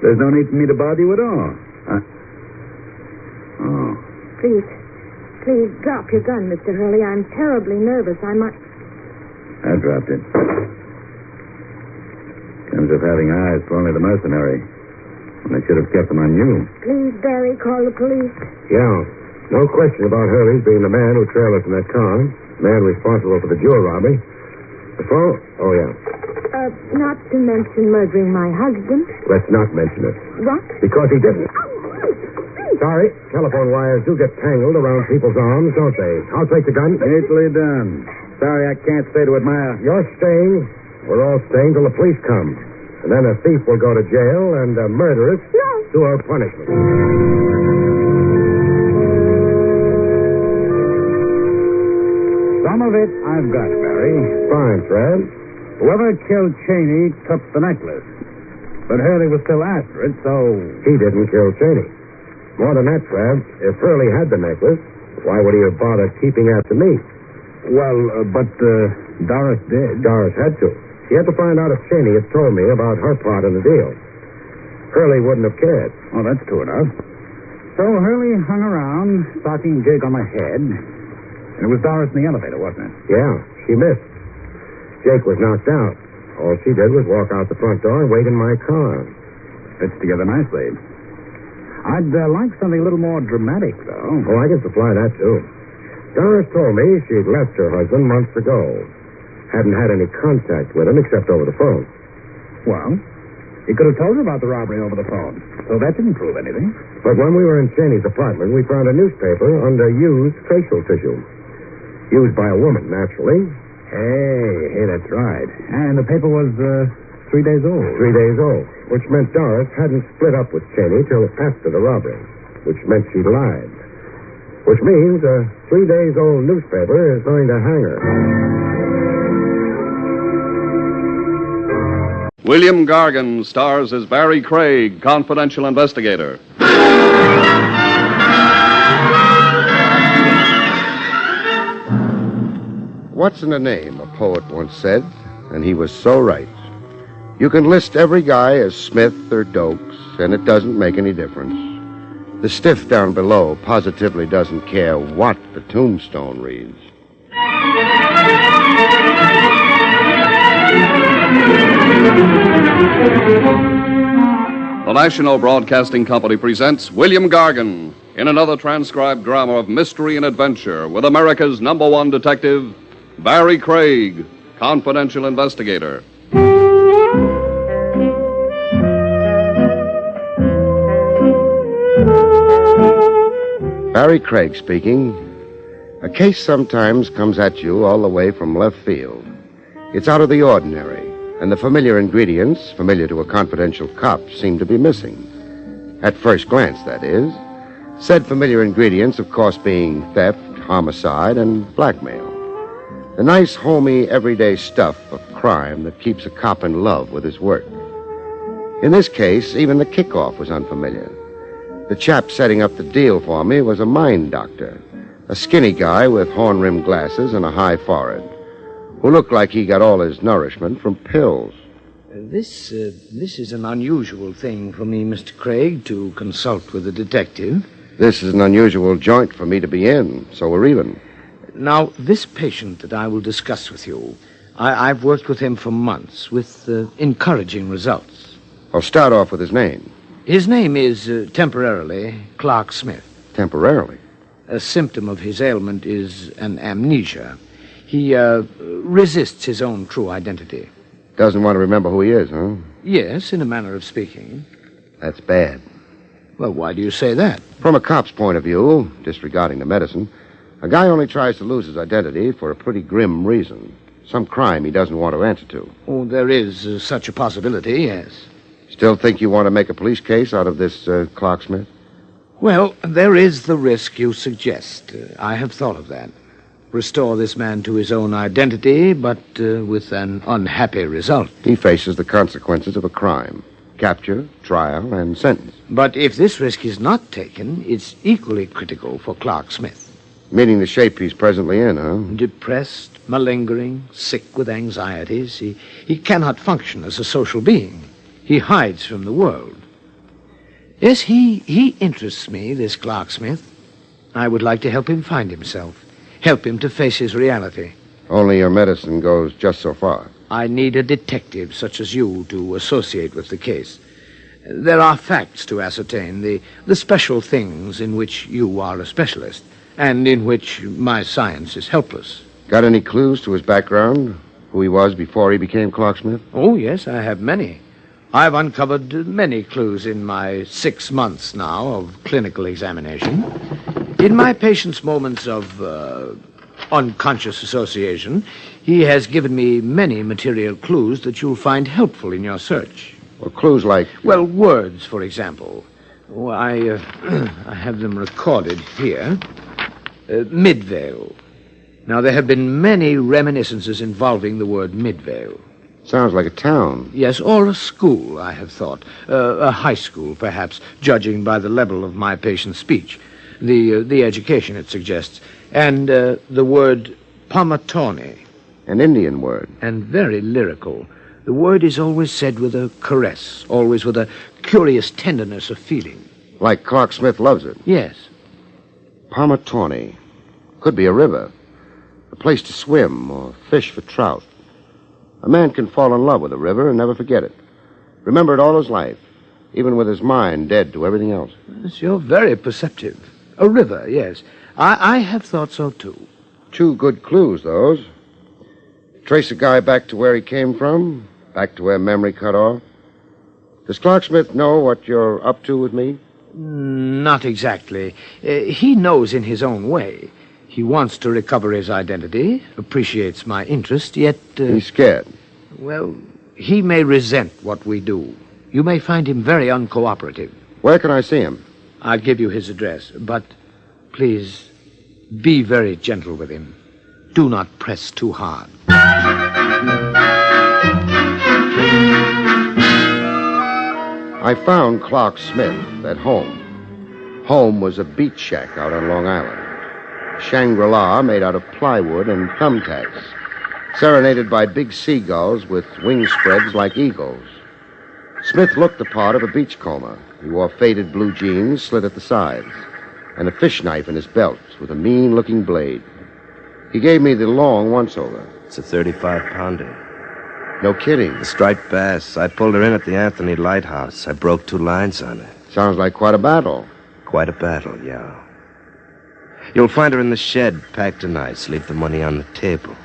There's no need for me to bother you at all. Oh. Please drop your gun, Mr. Hurley. I'm terribly nervous. I might... I dropped it. Comes of having eyes for only the mercenary. When I should have kept them on you. Please, Barry, call the police. Yeah. No question about Hurley's being the man who trailed us in that car. The man responsible for the jewel robbery. The phone? Oh, yeah. Not to mention murdering my husband. Let's not mention it. What? Because he didn't. Sorry. Telephone wires do get tangled around people's arms, don't they? I'll take the gun. Neatly done. Sorry, I can't stay to admire. You're staying. We're all staying till the police come. And then a thief will go to jail and a murderess to her punishment. Some of it I've got, Barry. Fine, Fred. Whoever killed Cheney took the necklace. But Hurley was still after it, so... He didn't kill Cheney. More than that, Fred, if Hurley had the necklace, why would he have bothered keeping after me? Well, but Doris did. Doris had to. She had to find out if Cheney had told me about her part in the deal. Hurley wouldn't have cared. Oh, that's true enough. So Hurley hung around, stalking Jake on my head. And it was Doris in the elevator, wasn't it? Yeah, she missed. Jake was knocked out. All she did was walk out the front door and wait in my car. Fits together nicely. I'd like something a little more dramatic, though. Oh, I can supply that, too. Doris told me she'd left her husband months ago. Hadn't had any contact with him except over the phone. Well, he could have told her about the robbery over the phone, so that didn't prove anything. But when we were in Cheney's apartment, we found a newspaper under used facial tissue. Used by a woman, naturally. Hey, that's right. And the paper was 3 days old. 3 days old, which meant Doris hadn't split up with Cheney till after the robbery, which meant she lied. Which means a 3 days old newspaper is going to hang her. William Gargan stars as Barrie Craig, confidential investigator. What's in a name, a poet once said, and he was so right. You can list every guy as Smith or Dokes, and it doesn't make any difference. The stiff down below positively doesn't care what the tombstone reads. The National Broadcasting Company presents William Gargan in another transcribed drama of mystery and adventure with America's #1 detective, Barrie Craig, confidential investigator. Barrie Craig speaking. A case sometimes comes at you all the way from left field. It's out of the ordinary, and the familiar ingredients, familiar to a confidential cop, seem to be missing. At first glance, that is. Said familiar ingredients, of course, being theft, homicide, and blackmail. The nice, homey, everyday stuff of crime that keeps a cop in love with his work. In this case, even the kickoff was unfamiliar. The chap setting up the deal for me was a mind doctor, a skinny guy with horn-rimmed glasses and a high forehead, who looked like he got all his nourishment from pills. This is an unusual thing for me, Mr. Craig, to consult with a detective. This is an unusual joint for me to be in, so we're even. Now, this patient that I will discuss with you, I've worked with him for months with encouraging results. I'll start off with his name. His name is, temporarily, Clark Smith. Temporarily? A symptom of his ailment is an amnesia. He resists his own true identity. Doesn't want to remember who he is, huh? Yes, in a manner of speaking. That's bad. Well, why do you say that? From a cop's point of view, disregarding the medicine, a guy only tries to lose his identity for a pretty grim reason. Some crime he doesn't want to answer to. Oh, there is such a possibility, yes. Still think you want to make a police case out of this Clark Smith? Well, there is the risk you suggest. I have thought of that. Restore this man to his own identity, but with an unhappy result. He faces the consequences of a crime. Capture, trial, and sentence. But if this risk is not taken, it's equally critical for Clark Smith. Meaning the shape he's presently in, huh? Depressed, malingering, sick with anxieties. He cannot function as a social being. He hides from the world. Yes, he interests me, this Clark Smith. I would like to help him find himself. Help him to face his reality. Only your medicine goes just so far. I need a detective such as you to associate with the case. There are facts to ascertain, the special things in which you are a specialist, and in which my science is helpless. Got any clues to his background? Who he was before he became Clark Smith? Oh, yes, I have many. I've uncovered many clues in my 6 months now of clinical examination. In my patient's moments of unconscious association, he has given me many material clues that you'll find helpful in your search. Well, clues like... Well, words, for example. Oh, I have them recorded here. Midvale. Now, there have been many reminiscences involving the word Midvale. Sounds like a town. Yes, or a school, I have thought. A high school, perhaps, judging by the level of my patient's speech. The education it suggests. And the word Pamatone. An Indian word. And very lyrical. The word is always said with a caress, always with a curious tenderness of feeling. Like Clark Smith loves it. Yes. Pamatone. Could be a river. A place to swim or fish for trout. A man can fall in love with a river and never forget it. Remember it all his life, even with his mind dead to everything else. Yes, you're very perceptive. A river, yes. I have thought so, too. 2 good clues, those. Trace a guy back to where he came from, back to where memory cut off. Does Clark Smith know what you're up to with me? Not exactly. He knows in his own way. He wants to recover his identity, appreciates my interest, yet... He's scared. Well, he may resent what we do. You may find him very uncooperative. Where can I see him? I'll give you his address, but please be very gentle with him. Do not press too hard. I found Clark Smith at home. Home was a beach shack out on Long Island. Shangri-La made out of plywood and thumbtacks, serenaded by big seagulls with wing spreads like eagles. Smith looked the part of a beachcomber. He wore faded blue jeans slit at the sides, and a fish knife in his belt with a mean-looking blade. He gave me the long once-over. It's a 35-pounder. No kidding. The striped bass. I pulled her in at the Anthony Lighthouse. I broke 2 lines on her. Sounds like quite a battle. Quite a battle, yeah. You'll find her in the shed, packed in ice. Leave the money on the table.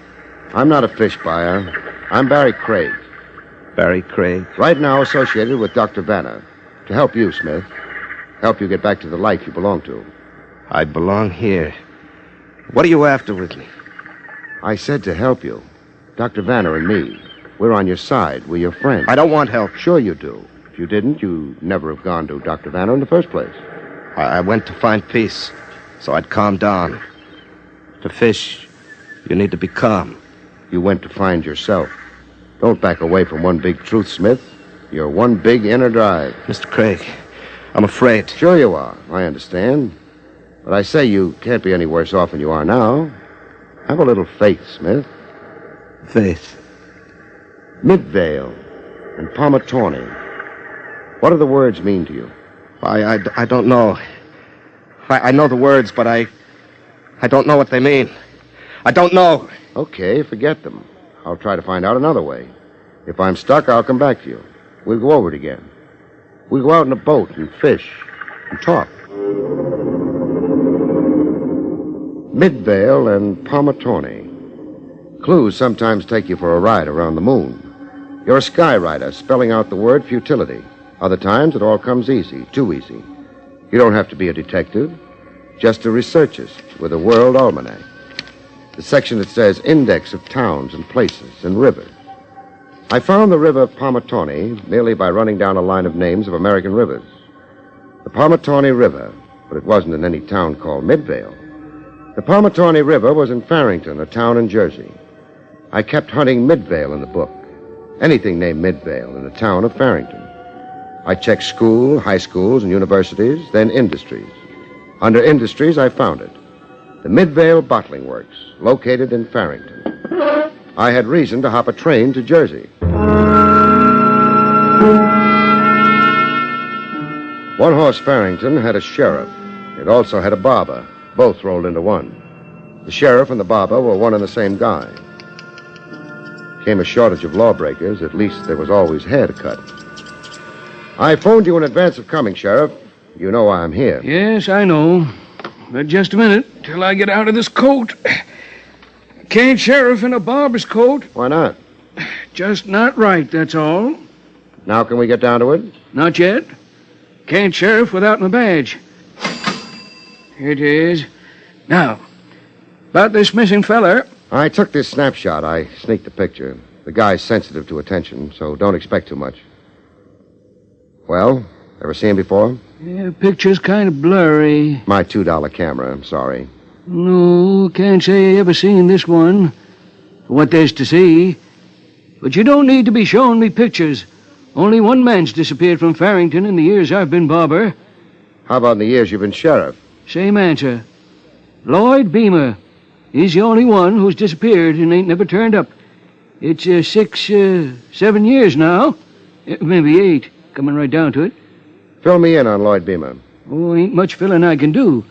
I'm not a fish buyer. I'm Barrie Craig. Barrie Craig? Right now associated with Dr. Vanner. To help you, Smith. Help you get back to the life you belong to. I belong here. What are you after with me? I said to help you. Dr. Vanner and me. We're on your side. We're your friends. I don't want help. Sure you do. If you didn't, you'd never have gone to Dr. Vanner in the first place. I went to find peace, so I'd calm down. To fish, you need to be calm. You went to find yourself. Don't back away from one big truth, Smith. You're one big inner drive. Mr. Craig, I'm afraid. Sure you are. I understand. But I say you can't be any worse off than you are now. Have a little faith, Smith. Faith. Midvale and Pomatawny. What do the words mean to you? I don't know. I know the words, but I don't know what they mean. I don't know. Okay, forget them. I'll try to find out another way. If I'm stuck, I'll come back to you. We'll go over it again. We'll go out in a boat and fish and talk. Midvale and Pomatawny. Clues sometimes take you for a ride around the moon. You're a skywriter spelling out the word futility. Other times it all comes easy, too easy. You don't have to be a detective, just a researchist with a world almanac. The section that says index of towns and places and rivers. I found the river Pomatawny merely by running down a line of names of American rivers. The Pomatawny River, but it wasn't in any town called Midvale. The Pomatawny River was in Farrington, a town in Jersey. I kept hunting Midvale in the book. Anything named Midvale in the town of Farrington. I checked school, high schools, and universities, then industries. Under industries, I found it. The Midvale Bottling Works, located in Farrington. I had reason to hop a train to Jersey. One Horse Farrington had a sheriff. It also had a barber, both rolled into one. The sheriff and the barber were one and the same guy. Came a shortage of lawbreakers, at least there was always hair to cut. I phoned you in advance of coming, Sheriff. You know why I'm here. Yes, I know. But just a minute, till I get out of this coat. Can't sheriff in a barber's coat. Why not? Just not right, that's all. Now can we get down to it? Not yet. Can't sheriff without my badge. Here it is. Now, about this missing feller. I took this snapshot. I sneaked the picture. The guy's sensitive to attention, so don't expect too much. Well, ever seen him before? Yeah, picture's kind of blurry. My $2 camera, I'm sorry. No, can't say I ever seen this one. For what there's to see. But you don't need to be showing me pictures. Only one man's disappeared from Farrington in the years I've been barber. How about in the years you've been sheriff? Same answer. Lloyd Beamer. He's the only one who's disappeared and ain't never turned up. It's 7 years now. Maybe 8, coming right down to it. Fill me in on Lloyd Beamer. Oh, ain't much filling I can do.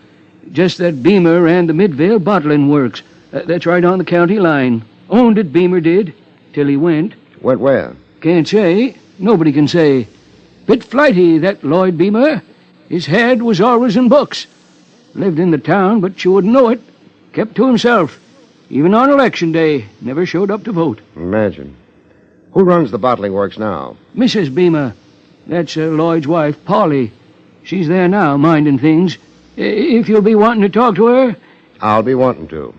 Just that Beamer ran the Midvale Bottling Works. That's right on the county line. Owned it, Beamer did, till he went. Went where? Can't say. Nobody can say. Bit flighty, that Lloyd Beamer. His head was always in books. Lived in the town, but you wouldn't know it. Kept to himself. Even on election day, never showed up to vote. Imagine. Who runs the bottling works now? Mrs. Beamer. That's Lloyd's wife, Polly. She's there now, minding things. If you'll be wanting to talk to her... I'll be wanting to.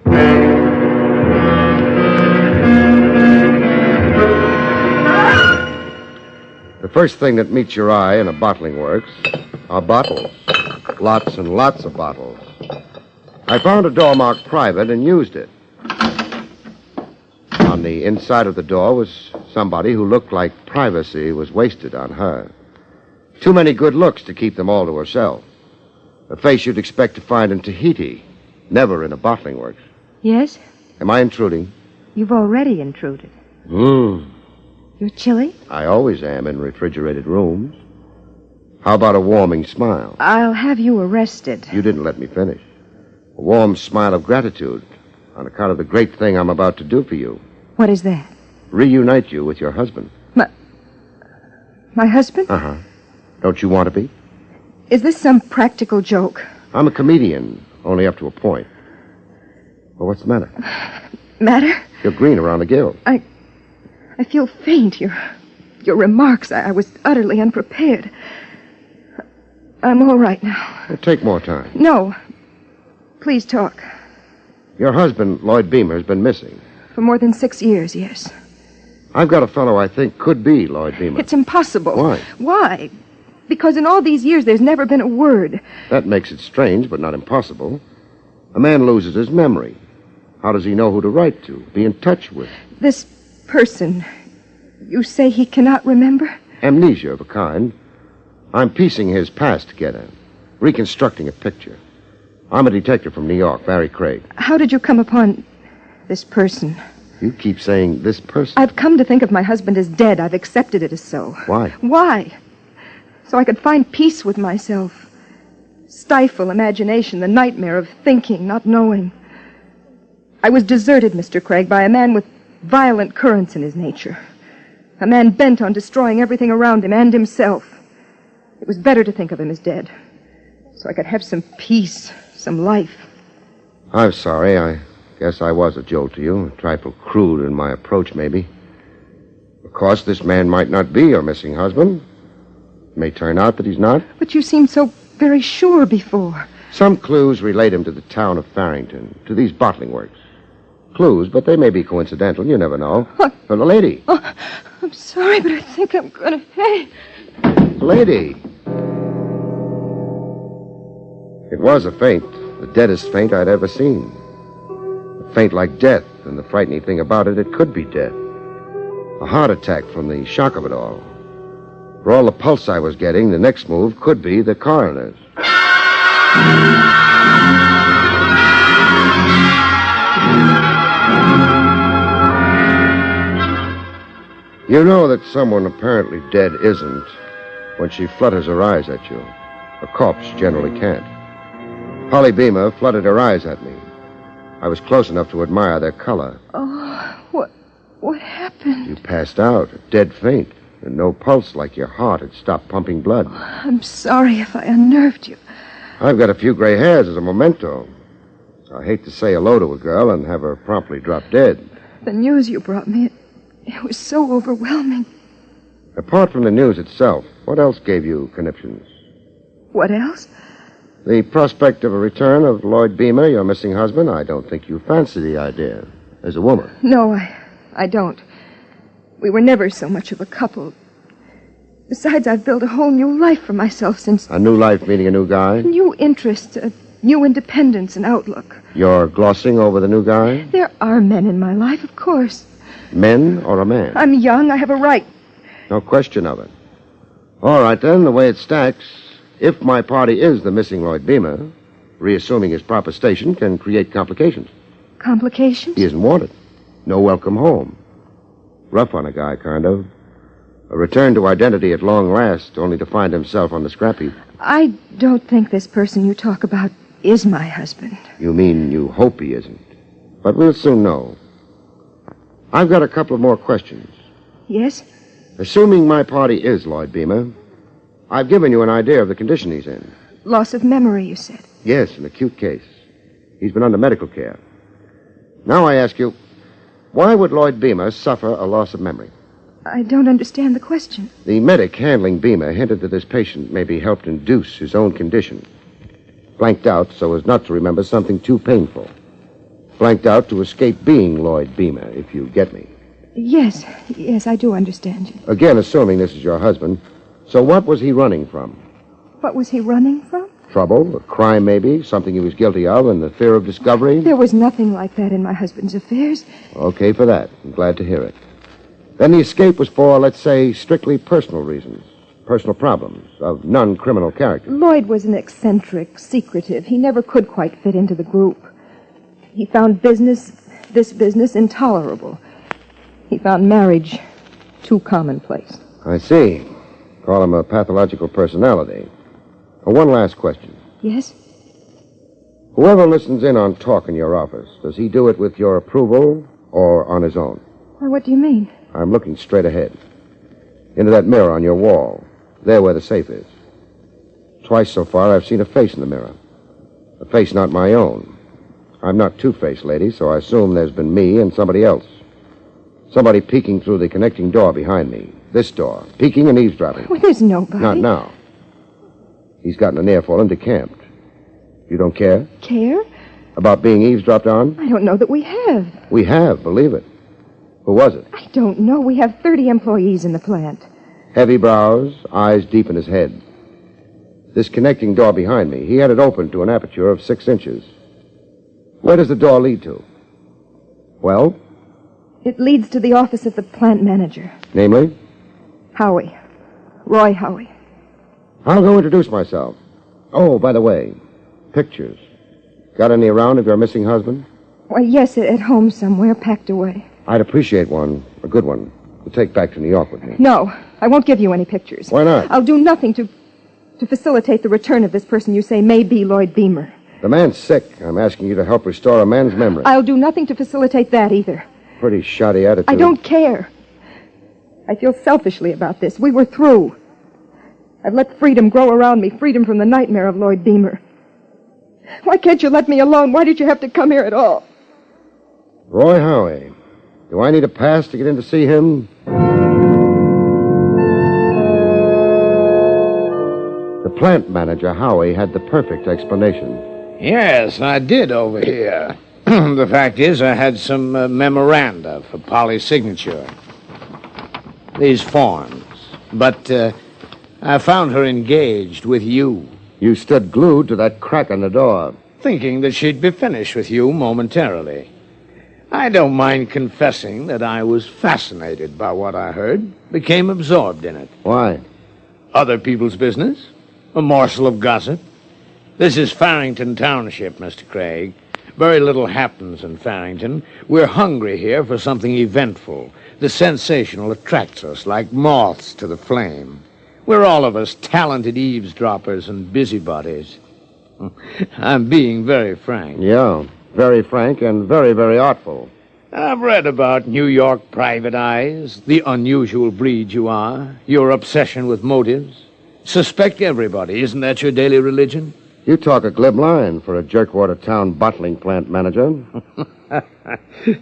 The first thing that meets your eye in a bottling works are bottles. Lots and lots of bottles. I found a door marked private and used it. On the inside of the door was somebody who looked like privacy was wasted on her. Too many good looks to keep them all to herself. A face you'd expect to find in Tahiti, never in a bottling works. Yes? Am I intruding? You've already intruded. You're chilly? I always am in refrigerated rooms. How about a warming smile? I'll have you arrested. You didn't let me finish. A warm smile of gratitude on account of the great thing I'm about to do for you. What is that? Reunite you with your husband. My husband? Uh-huh. Don't you want to be? Is this some practical joke? I'm a comedian, only up to a point. Well, what's the matter? Matter? You're green around the gills. I feel faint. Your remarks, I was utterly unprepared. I'm all right now. Well, take more time. No. Please talk. Your husband, Lloyd Beamer, has been missing. For more than 6 years, yes. I've got a fellow I think could be Lloyd Beamer. It's impossible. Why? Why? Because in all these years, there's never been a word. That makes it strange, but not impossible. A man loses his memory. How does he know who to write to, be in touch with? This person, you say he cannot remember? Amnesia of a kind. I'm piecing his past together, reconstructing a picture. I'm a detective from New York, Barrie Craig. How did you come upon this person? You keep saying this person. I've come to think of my husband as dead. I've accepted it as so. Why? Why? So I could find peace with myself. Stifle imagination, the nightmare of thinking, not knowing. I was deserted, Mr. Craig, by a man with violent currents in his nature. A man bent on destroying everything around him and himself. It was better to think of him as dead, so I could have some peace, some life. I'm sorry. I guess I was a jolt to you. A trifle crude in my approach, maybe. Of course, this man might not be your missing husband. It may turn out that he's not. But you seemed so very sure before. Some clues relate him to the town of Farrington, to these bottling works. Clues, but they may be coincidental. You never know. For the lady. Oh, I'm sorry, but I think I'm going to faint. Lady. It was a faint, the deadest faint I'd ever seen. A faint like death, and the frightening thing about it, it could be death. A heart attack from the shock of it all. For all the pulse I was getting, the next move could be the coroner's. You know that someone apparently dead isn't when she flutters her eyes at you. A corpse generally can't. Polly Beamer fluttered her eyes at me. I was close enough to admire their color. Oh, what happened? You passed out, a dead faint, and no pulse like your heart had stopped pumping blood. I'm sorry if I unnerved you. I've got a few gray hairs as a memento. I hate to say hello to a girl and have her promptly drop dead. The news you brought me, it was so overwhelming. Apart from the news itself, what else gave you conniptions? What else? The prospect of a return of Lloyd Beamer, your missing husband. I don't think you fancy the idea as a woman. No, I don't. We were never so much of a couple. Besides, I've built a whole new life for myself since... A new life meaning a new guy? New interests, a new independence and outlook. You're glossing over the new guy? There are men in my life, of course. Men or a man? I'm young. I have a right. No question of it. All right, then, the way it stacks, if my party is the missing Lloyd Beamer, reassuming his proper station can create complications. Complications? He isn't wanted. No welcome home. Rough on a guy, kind of. A return to identity at long last, only to find himself on the scrap heap. I don't think this person you talk about is my husband. You mean you hope he isn't. But we'll soon know. I've got a couple of more questions. Yes? Assuming my party is Lloyd Beamer, I've given you an idea of the condition he's in. Loss of memory, you said. Yes, an acute case. He's been under medical care. Now I ask you, why would Lloyd Beamer suffer a loss of memory? I don't understand the question. The medic handling Beamer hinted that this patient maybe helped induce his own condition. Blanked out so as not to remember something too painful. Blanked out to escape being Lloyd Beamer, if you get me. Yes, I do understand you. Again, assuming this is your husband. So what was he running from? What was he running from? Trouble, a crime maybe, something he was guilty of, and the fear of discovery? There was nothing like that in my husband's affairs. Okay for that. I'm glad to hear it. Then the escape was for, let's say, strictly personal reasons. Personal problems of non-criminal character. Lloyd was an eccentric, secretive. He never could quite fit into the group. He found this business, intolerable. He found marriage too commonplace. I see. Call him a pathological personality. One last question. Yes? Whoever listens in on talk in your office, does he do it with your approval or on his own? Well, what do you mean? I'm looking straight ahead. Into that mirror on your wall. There where the safe is. Twice so far I've seen a face in the mirror. A face not my own. I'm not two-faced, lady, so I assume there's been me and somebody else. Somebody peeking through the connecting door behind me. This door. Peeking and eavesdropping. Well, there's nobody. Not now. He's gotten an earful and decamped. You don't care? Care? About being eavesdropped on? I don't know that we have. We have, believe it. Who was it? I don't know. We have 30 employees in the plant. Heavy brows, eyes deep in his head. This connecting door behind me, he had it open to an aperture of 6 inches. Where does the door lead to? Well? It leads to the office of the plant manager. Namely? Howie. Roy Howie. I'll go introduce myself. Oh, by the way, pictures. Got any around of your missing husband? Why, yes, at home somewhere, packed away. I'd appreciate one, a good one, to take back to New York with me. No, I won't give you any pictures. Why not? I'll do nothing to facilitate the return of this person you say may be Lloyd Beamer. The man's sick. I'm asking you to help restore a man's memory. I'll do nothing to facilitate that either. Pretty shoddy attitude. I don't care. I feel selfishly about this. We were through. I've let freedom grow around me, freedom from the nightmare of Lloyd Beamer. Why can't you let me alone? Why did you have to come here at all? Roy Howie. Do I need a pass to get in to see him? The plant manager, Howie, had the perfect explanation. Yes, I did over here. The fact is, I had some memoranda for Polly's signature. These forms. But I found her engaged with you. You stood glued to that crack in the door. Thinking that she'd be finished with you momentarily. I don't mind confessing that I was fascinated by what I heard, became absorbed in it. Why? Other people's business? A morsel of gossip? This is Farrington Township, Mr. Craig. Very little happens in Farrington. We're hungry here for something eventful. The sensational attracts us like moths to the flame. We're all of us talented eavesdroppers and busybodies. I'm being very frank. Yeah, very frank and very, very artful. I've read about New York private eyes, the unusual breed you are, your obsession with motives. Suspect everybody. Isn't that your daily religion? You talk a glib line for a Jerkwater Town bottling plant manager.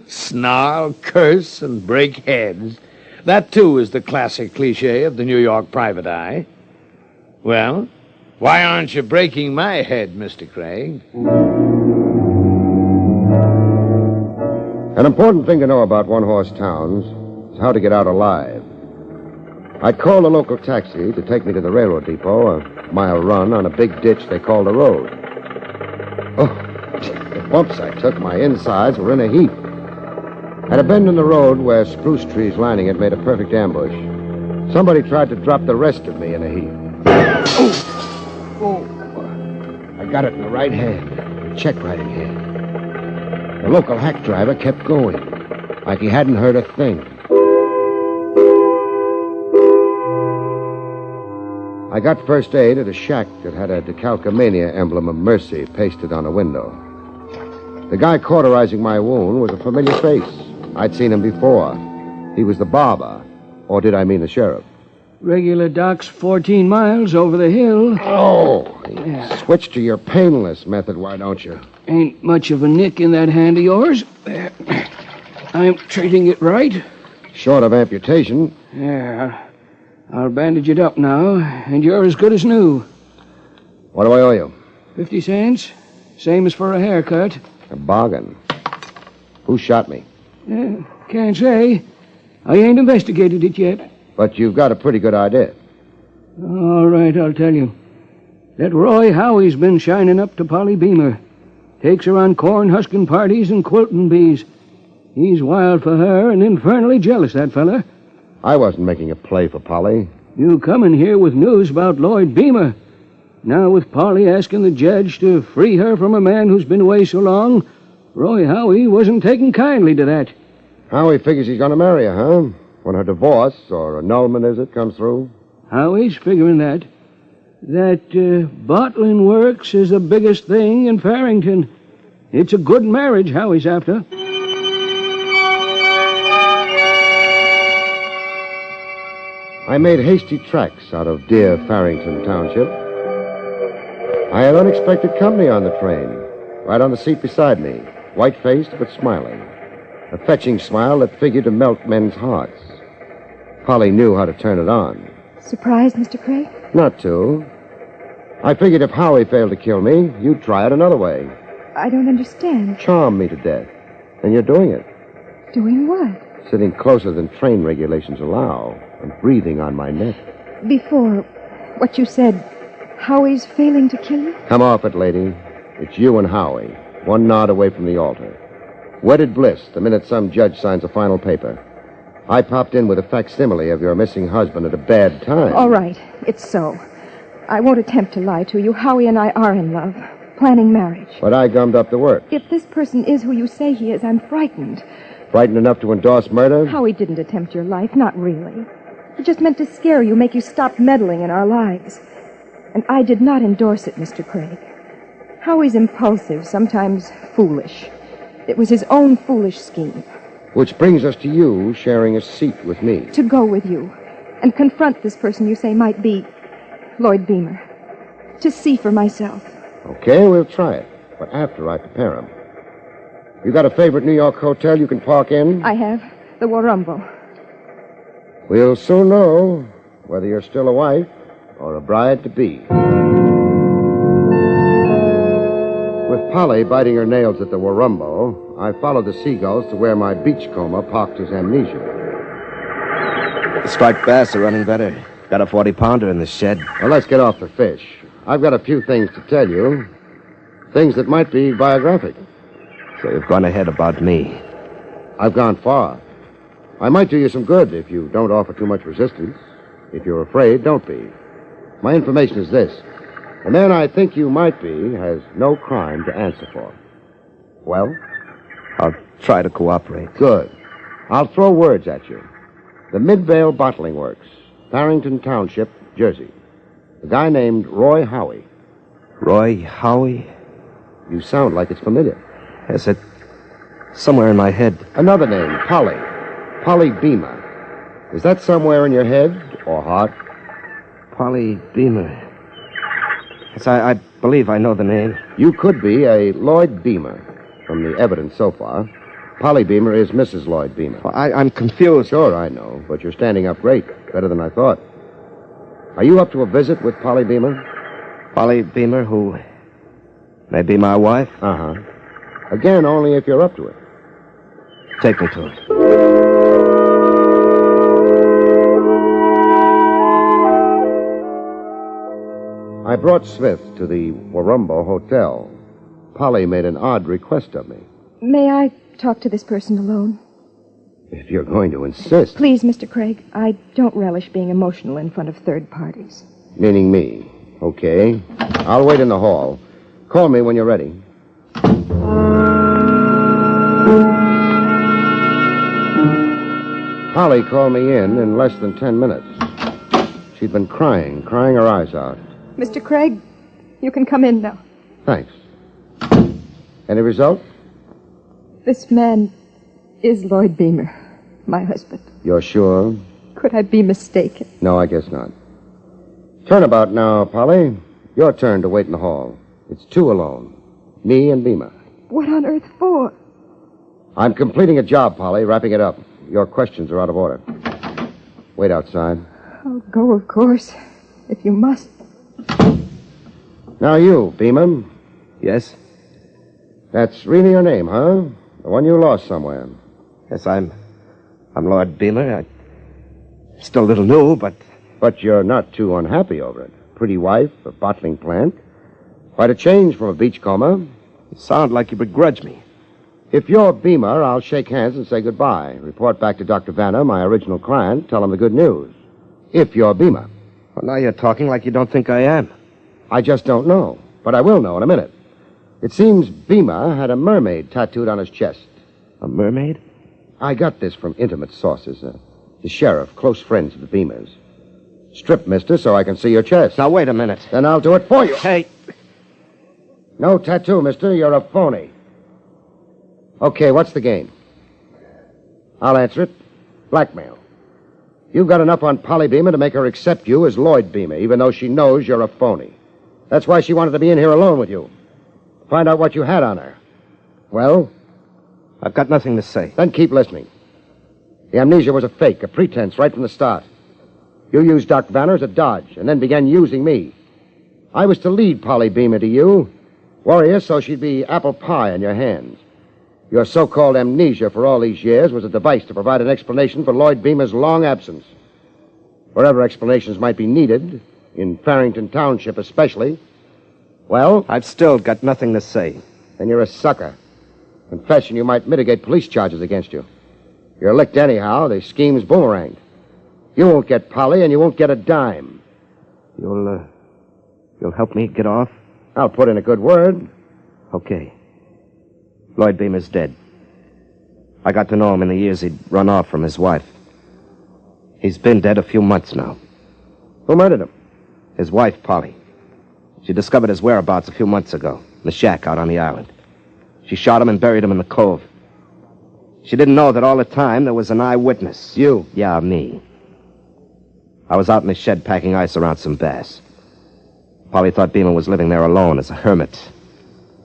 Snarl, curse, and break heads. That, too, is the classic cliché of the New York private eye. Well, why aren't you breaking my head, Mr. Craig? An important thing to know about one-horse towns is how to get out alive. I'd called a local taxi to take me to the railroad depot, a mile run on a big ditch they called a road. Oh, the bumps I took, my insides were in a heap. At a bend in the road where spruce trees lining it made a perfect ambush, somebody tried to drop the rest of me in a heap. Oh. I got it in the right hand, check writing hand. The local hack driver kept going, like he hadn't heard a thing. I got first aid at a shack that had a decalcomania emblem of mercy pasted on a window. The guy cauterizing my wound was a familiar face. I'd seen him before. He was the barber. Or did I mean the sheriff? Regular doc's 14 miles over the hill. Oh, yeah. Switch to your painless method, why don't you? Ain't much of a nick in that hand of yours. I'm treating it right. Short of amputation. Yeah, I'll bandage it up now, and you're as good as new. What do I owe you? 50 cents. Same as for a haircut. A bargain. Who shot me? Can't say. I ain't investigated it yet. But you've got a pretty good idea. All right, I'll tell you. That Roy Howie's been shining up to Polly Beamer. Takes her on corn-husking parties and quilting bees. He's wild for her and infernally jealous, that fella. I wasn't making a play for Polly. You come in here with news about Lloyd Beamer. Now with Polly asking the judge to free her from a man who's been away so long, Roy Howie wasn't taking kindly to that. Howie figures he's going to marry her, huh? When her divorce, or annulment, as it comes through? Howie's figuring that. That bottling works is the biggest thing in Farrington. It's a good marriage Howie's after. I made hasty tracks out of dear Farrington Township. I had unexpected company on the train, right on the seat beside me, white-faced but smiling. A fetching smile that figured to melt men's hearts. Polly knew how to turn it on. Surprised, Mr. Craig? Not too. I figured if Howie failed to kill me, you'd try it another way. I don't understand. Charm me to death. And you're doing it. Doing what? Sitting closer than train regulations allow and breathing on my neck. Before what you said, Howie's failing to kill you? Come off it, lady. It's you and Howie. One nod away from the altar. Wedded bliss the minute some judge signs a final paper. I popped in with a facsimile of your missing husband at a bad time. All right, it's so. I won't attempt to lie to you. Howie and I are in love, planning marriage. But I gummed up the work. If this person is who you say he is, I'm frightened. Frightened enough to endorse murder? Howie didn't attempt your life, not really. He just meant to scare you, make you stop meddling in our lives. And I did not endorse it, Mr. Craig. Howie's impulsive, sometimes foolish. It was his own foolish scheme. Which brings us to you sharing a seat with me. To go with you and confront this person you say might be Lloyd Beamer. To see for myself. Okay, we'll try it. But after I prepare him. You got a favorite New York hotel you can park in? I have. The Warumbo. We'll soon know whether you're still a wife or a bride-to-be. With Polly biting her nails at the Warumbo, I followed the seagulls to where my beachcomber parked his amnesia. The striped bass are running better. Got a 40-pounder in the shed. Well, let's get off the fish. I've got a few things to tell you. Things that might be biographic. So you've gone ahead about me. I've gone far. I might do you some good if you don't offer too much resistance. If you're afraid, don't be. My information is this. The man I think you might be has no crime to answer for. Well? I'll try to cooperate. Good. I'll throw words at you. The Midvale Bottling Works, Farrington Township, Jersey. A guy named Roy Howie. Roy Howie? You sound like it's familiar. Yes, it's somewhere in my head. Another name, Polly. Polly Beamer. Is that somewhere in your head or heart? Polly Beamer. Yes, I believe I know the name. You could be a Lloyd Beamer, from the evidence so far. Polly Beamer is Mrs. Lloyd Beamer. Well, I'm confused. Sure, I know, but you're standing up great. Better than I thought. Are you up to a visit with Polly Beamer? Polly Beamer, who may be my wife? Uh-huh. Again, only if you're up to it. Take me to it. I brought Smith to the Warumbo Hotel. Polly made an odd request of me. May I talk to this person alone? If you're going to insist. Please, Mr. Craig. I don't relish being emotional in front of third parties. Meaning me. Okay. I'll wait in the hall. Call me when you're ready. Polly called me in less than 10 minutes. She'd been crying her eyes out. Mr. Craig, you can come in now. Thanks. Any result? This man is Lloyd Beamer, my husband. You're sure? Could I be mistaken? No, I guess not. Turnabout now, Polly. Your turn to wait in the hall. It's two alone. Me and Beamer. What on earth for? I'm completing a job, Polly, wrapping it up. Your questions are out of order. Wait outside. I'll go, of course, if you must. Now you, Beamer. Yes? That's really your name, huh? The one you lost somewhere. Yes, I'm Lord Beamer. I'm still a little new, but... But you're not too unhappy over it. Pretty wife, a bottling plant. Quite a change from a beachcomber. You sound like you begrudge me. If you're Beamer, I'll shake hands and say goodbye. Report back to Dr. Vanner, my original client, tell him the good news. If you're Beamer. Well, now you're talking like you don't think I am. I just don't know, but I will know in a minute. It seems Beamer had a mermaid tattooed on his chest. A mermaid? I got this from intimate sources. The sheriff, close friends of the Beamers. Strip, mister, so I can see your chest. Now, wait a minute. Then I'll do it for you. Hey. No tattoo, mister. You're a phony. Okay, what's the game? I'll answer it. Blackmail. You've got enough on Polly Beamer to make her accept you as Lloyd Beamer, even though she knows you're a phony. That's why she wanted to be in here alone with you. Find out what you had on her. Well? I've got nothing to say. Then keep listening. The amnesia was a fake, a pretense right from the start. You used Doc Vanner as a dodge, and then began using me. I was to lead Polly Beamer to you, worry her so she'd be apple pie in your hands. Your so-called amnesia for all these years was a device to provide an explanation for Lloyd Beamer's long absence. Wherever explanations might be needed, in Farrington Township especially. Well? I've still got nothing to say. Then you're a sucker. Confession, you might mitigate police charges against you. You're licked anyhow. The scheme's boomeranged. You won't get Polly, and you won't get a dime. You'll help me get off? I'll put in a good word. Okay. Lloyd Beamer's dead. I got to know him in the years he'd run off from his wife. He's been dead a few months now. Who murdered him? His wife, Polly. She discovered his whereabouts a few months ago, in the shack out on the island. She shot him and buried him in the cove. She didn't know that all the time there was an eyewitness. You? Yeah, me. I was out in the shed packing ice around some bass. Polly thought Beamer was living there alone as a hermit.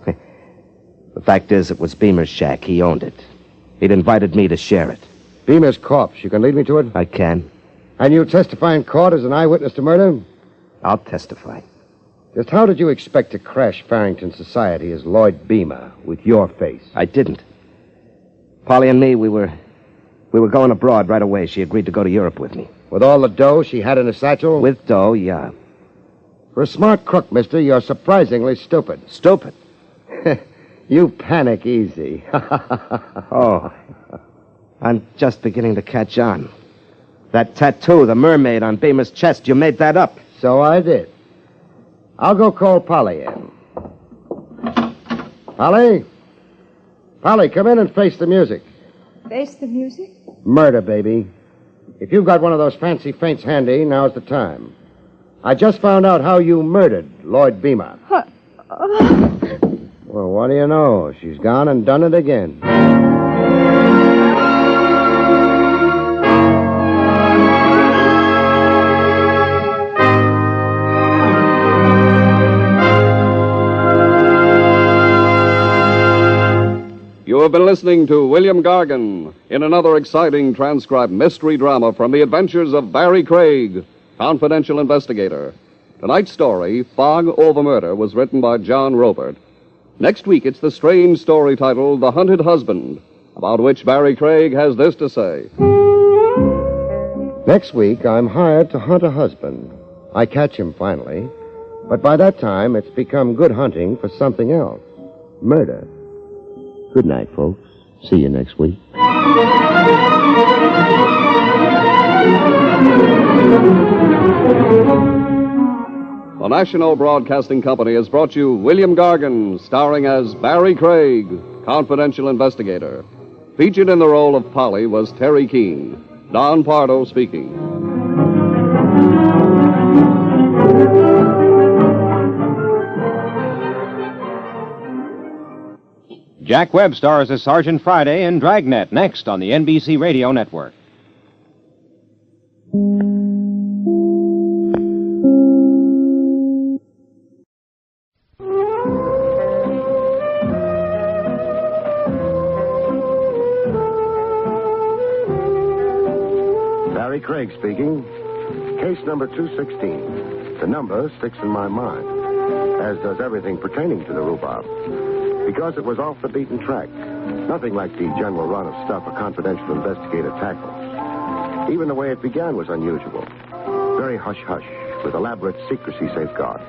The fact is, it was Beamer's shack. He owned it. He'd invited me to share it. Beamer's corpse. You can lead me to it? I can. And you'll testify in court as an eyewitness to murder? I'll testify. Just how did you expect to crash Farrington society as Lloyd Beamer with your face? I didn't. Polly and me, we were going abroad right away. She agreed to go to Europe with me. With all the dough she had in her satchel? With dough, yeah. For a smart crook, mister, you're surprisingly stupid. Stupid? You panic easy. Oh. I'm just beginning to catch on. That tattoo, the mermaid on Beamer's chest, you made that up. So I did. I'll go call Polly in. Polly? Polly, come in and face the music. Face the music? Murder, baby. If you've got one of those fancy feints handy, now's the time. I just found out how you murdered Lloyd Beamer. Well, what do you know? She's gone and done it again. You have been listening to William Gargan in another exciting transcribed mystery drama from the adventures of Barrie Craig, confidential investigator. Tonight's story, Fog Over Murder, was written by John Robert. Next week, it's the strange story titled The Hunted Husband, about which Barrie Craig has this to say. Next week, I'm hired to hunt a husband. I catch him finally, but by that time, it's become good hunting for something else. Murder. Good night, folks. See you next week. The National Broadcasting Company has brought you William Gargan, starring as Barrie Craig, confidential investigator. Featured in the role of Polly was Terry Keane. Don Pardo speaking. Jack Webb stars as Sergeant Friday in Dragnet, next on the NBC Radio Network. Barrie Craig speaking. Case number 216. The number sticks in my mind, as does everything pertaining to the rhubarb. Because it was off the beaten track. Nothing like the general run of stuff a confidential investigator tackles. Even the way it began was unusual. Very hush-hush, with elaborate secrecy safeguards.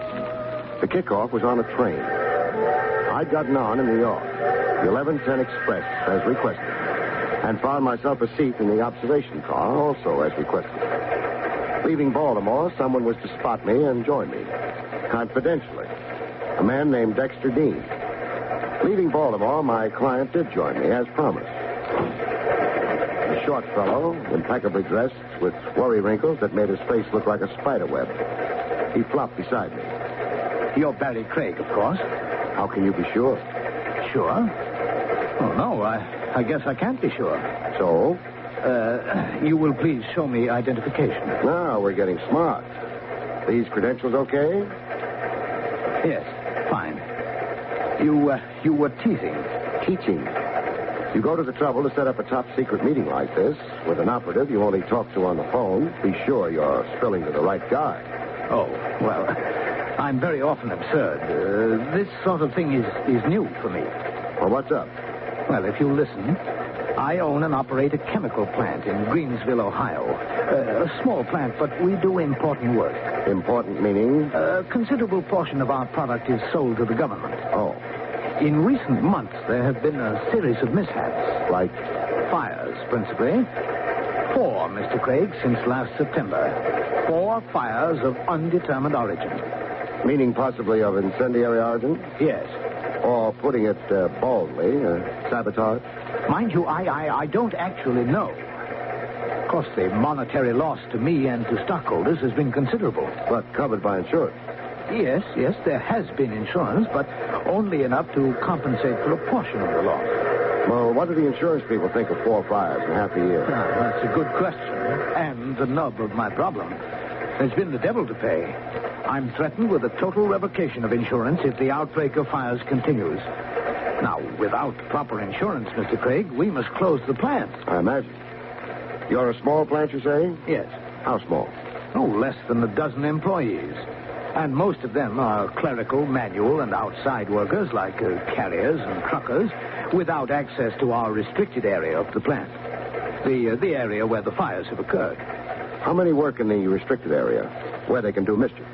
The kickoff was on a train. I'd gotten on in New York, the 1110 Express, as requested, and found myself a seat in the observation car, also as requested. Leaving Baltimore, someone was to spot me and join me, confidentially. A man named Dexter Dean. Leaving Baltimore, my client did join me, as promised. A short fellow, impeccably dressed, with worry wrinkles that made his face look like a spider web. He flopped beside me. You're Barrie Craig, of course. How can you be sure? Sure? Oh, no, I guess I can't be sure. So? You will please show me identification. Now we're getting smart. These credentials okay? Yes, fine. You were teasing. Teaching. You go to the trouble to set up a top-secret meeting like this with an operative you only talk to on the phone. Be sure you're spilling to the right guy. Oh, well, I'm very often absurd. This sort of thing is new for me. Well, what's up? Well, if you listen, I own and operate a chemical plant in Greensville, Ohio. A small plant, but we do important work. Important meaning? A considerable portion of our product is sold to the government. Oh. In recent months, there have been a series of mishaps. Like? Fires, principally. 4, Mr. Craig, since last September. 4 fires of undetermined origin. Meaning possibly of incendiary origin? Yes. Or putting it baldly, sabotage? Mind you, I don't actually know. Of course, the monetary loss to me and to stockholders has been considerable. But covered by insurance? Yes, there has been insurance, but only enough to compensate for a portion of the loss. Well, what do the insurance people think of 4 fires in half a year? That's a good question. And the nub of my problem. There's been the devil to pay. I'm threatened with a total revocation of insurance if the outbreak of fires continues. Now, without proper insurance, Mr. Craig, we must close the plant. I imagine. You're a small plant, you say? Yes. How small? Oh, less than a dozen employees. And most of them are clerical, manual, and outside workers like carriers and truckers without access to our restricted area of the plant. The area where the fires have occurred. How many work in the restricted area where they can do mischief?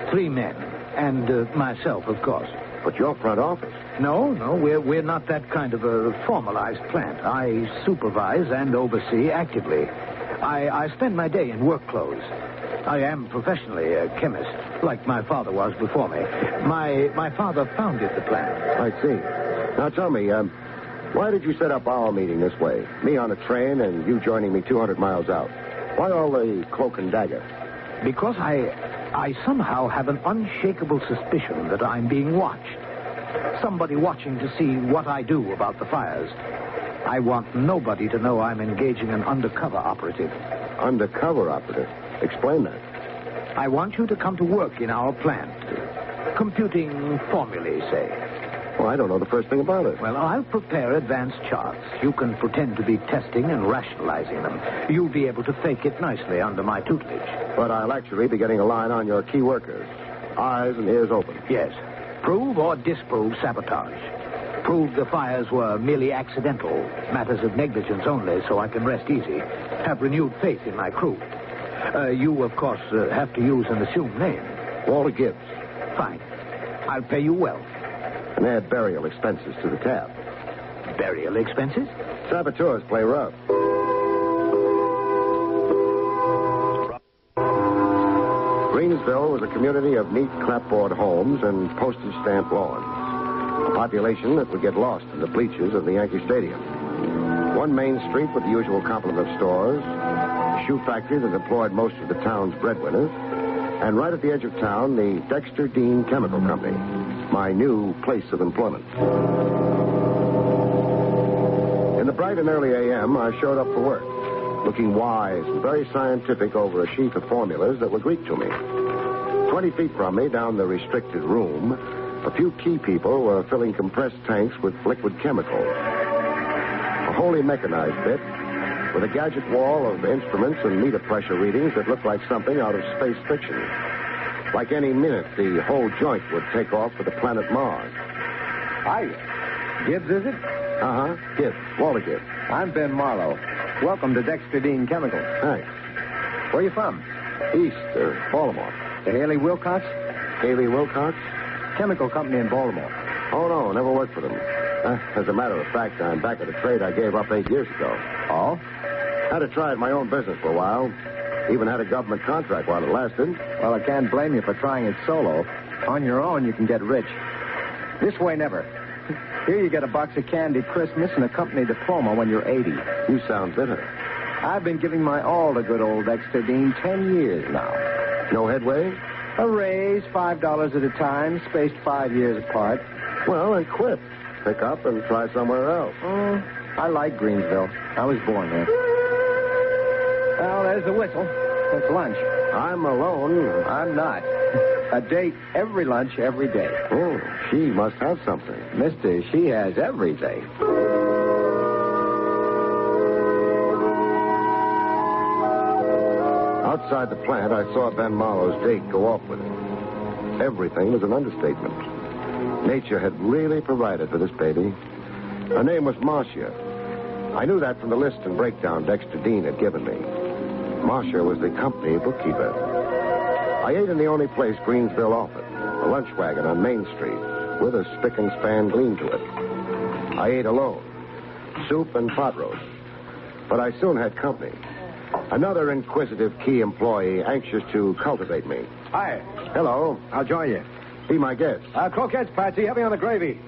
3 men. And myself, of course. But your front office? No, we're not that kind of a formalized plant. I supervise and oversee actively. I spend my day in work clothes. I am professionally a chemist, like my father was before me. My father founded the plant. I see. Now tell me, why did you set up our meeting this way? Me on a train and you joining me 200 miles out. Why all the cloak and dagger? Because I somehow have an unshakable suspicion that I'm being watched. Somebody watching to see what I do about the fires. I want nobody to know I'm engaging an undercover operative. Undercover operative? Explain that. I want you to come to work in our plant. Computing formulae, say. Well, I don't know the first thing about it. Well, I'll prepare advanced charts. You can pretend to be testing and rationalizing them. You'll be able to fake it nicely under my tutelage. But I'll actually be getting a line on your key workers. Eyes and ears open. Yes. Prove or disprove sabotage. Prove the fires were merely accidental, matters of negligence only, so I can rest easy. Have renewed faith in my crew. You, of course, have to use an assumed name. Walter Gibbs. Fine. I'll pay you well. And add burial expenses to the tab. Burial expenses? Saboteurs play rough. Greensville was a community of neat clapboard homes and postage stamp lawns. A population that would get lost in the bleachers of the Yankee Stadium. One main street with the usual complement of stores, a shoe factory that employed most of the town's breadwinners, and right at the edge of town, the Dexter Dean Chemical Company, my new place of employment. In the bright and early a.m., I showed up for work, looking wise and very scientific over a sheet of formulas that were Greek to me. 20 feet from me, down the restricted room, a few key people were filling compressed tanks with liquid chemicals. A wholly mechanized bit, with a gadget wall of instruments and meter pressure readings that looked like something out of space fiction. Like any minute, the whole joint would take off for the planet Mars. Hi. Gibbs, is it? Uh-huh. Gibbs. Walter Gibbs. I'm Ben Marlowe. Welcome to Dexter Dean Chemical. Thanks. Where are you from? East, Baltimore. The Haley Wilcox? Haley Wilcox? Chemical company in Baltimore. Oh, no, never worked for them. As a matter of fact, I'm back at a trade I gave up 8 years ago. Oh? Had to try my own business for a while. Even had a government contract while it lasted. Well, I can't blame you for trying it solo. On your own, you can get rich. This way, never. Here you get a box of candy Christmas and a company diploma when you're 80. You sound bitter. I've been giving my all to good old Dexter Dean 10 years now. No headway? A raise, $5 at a time, spaced 5 years apart. Well, then quit. Pick up and try somewhere else. I like Greensville. I was born there. Well, there's the whistle. It's lunch. I'm alone. I'm not. A date every lunch, every day. Oh, she must have something. Mister, she has everything. Outside the plant, I saw Ben Marlowe's date go off with it. Everything was an understatement. Nature had really provided for this baby. Her name was Marcia. I knew that from the list and breakdown Dexter Dean had given me. Marcia was the company bookkeeper. I ate in the only place Greensville offered, a lunch wagon on Main Street, with a spick-and-span gleam to it. I ate alone, soup and pot roast. But I soon had company. Another inquisitive key employee anxious to cultivate me. Hi. Hello. I'll join you. Be my guest. Croquettes, Patsy. Heavy on the gravy.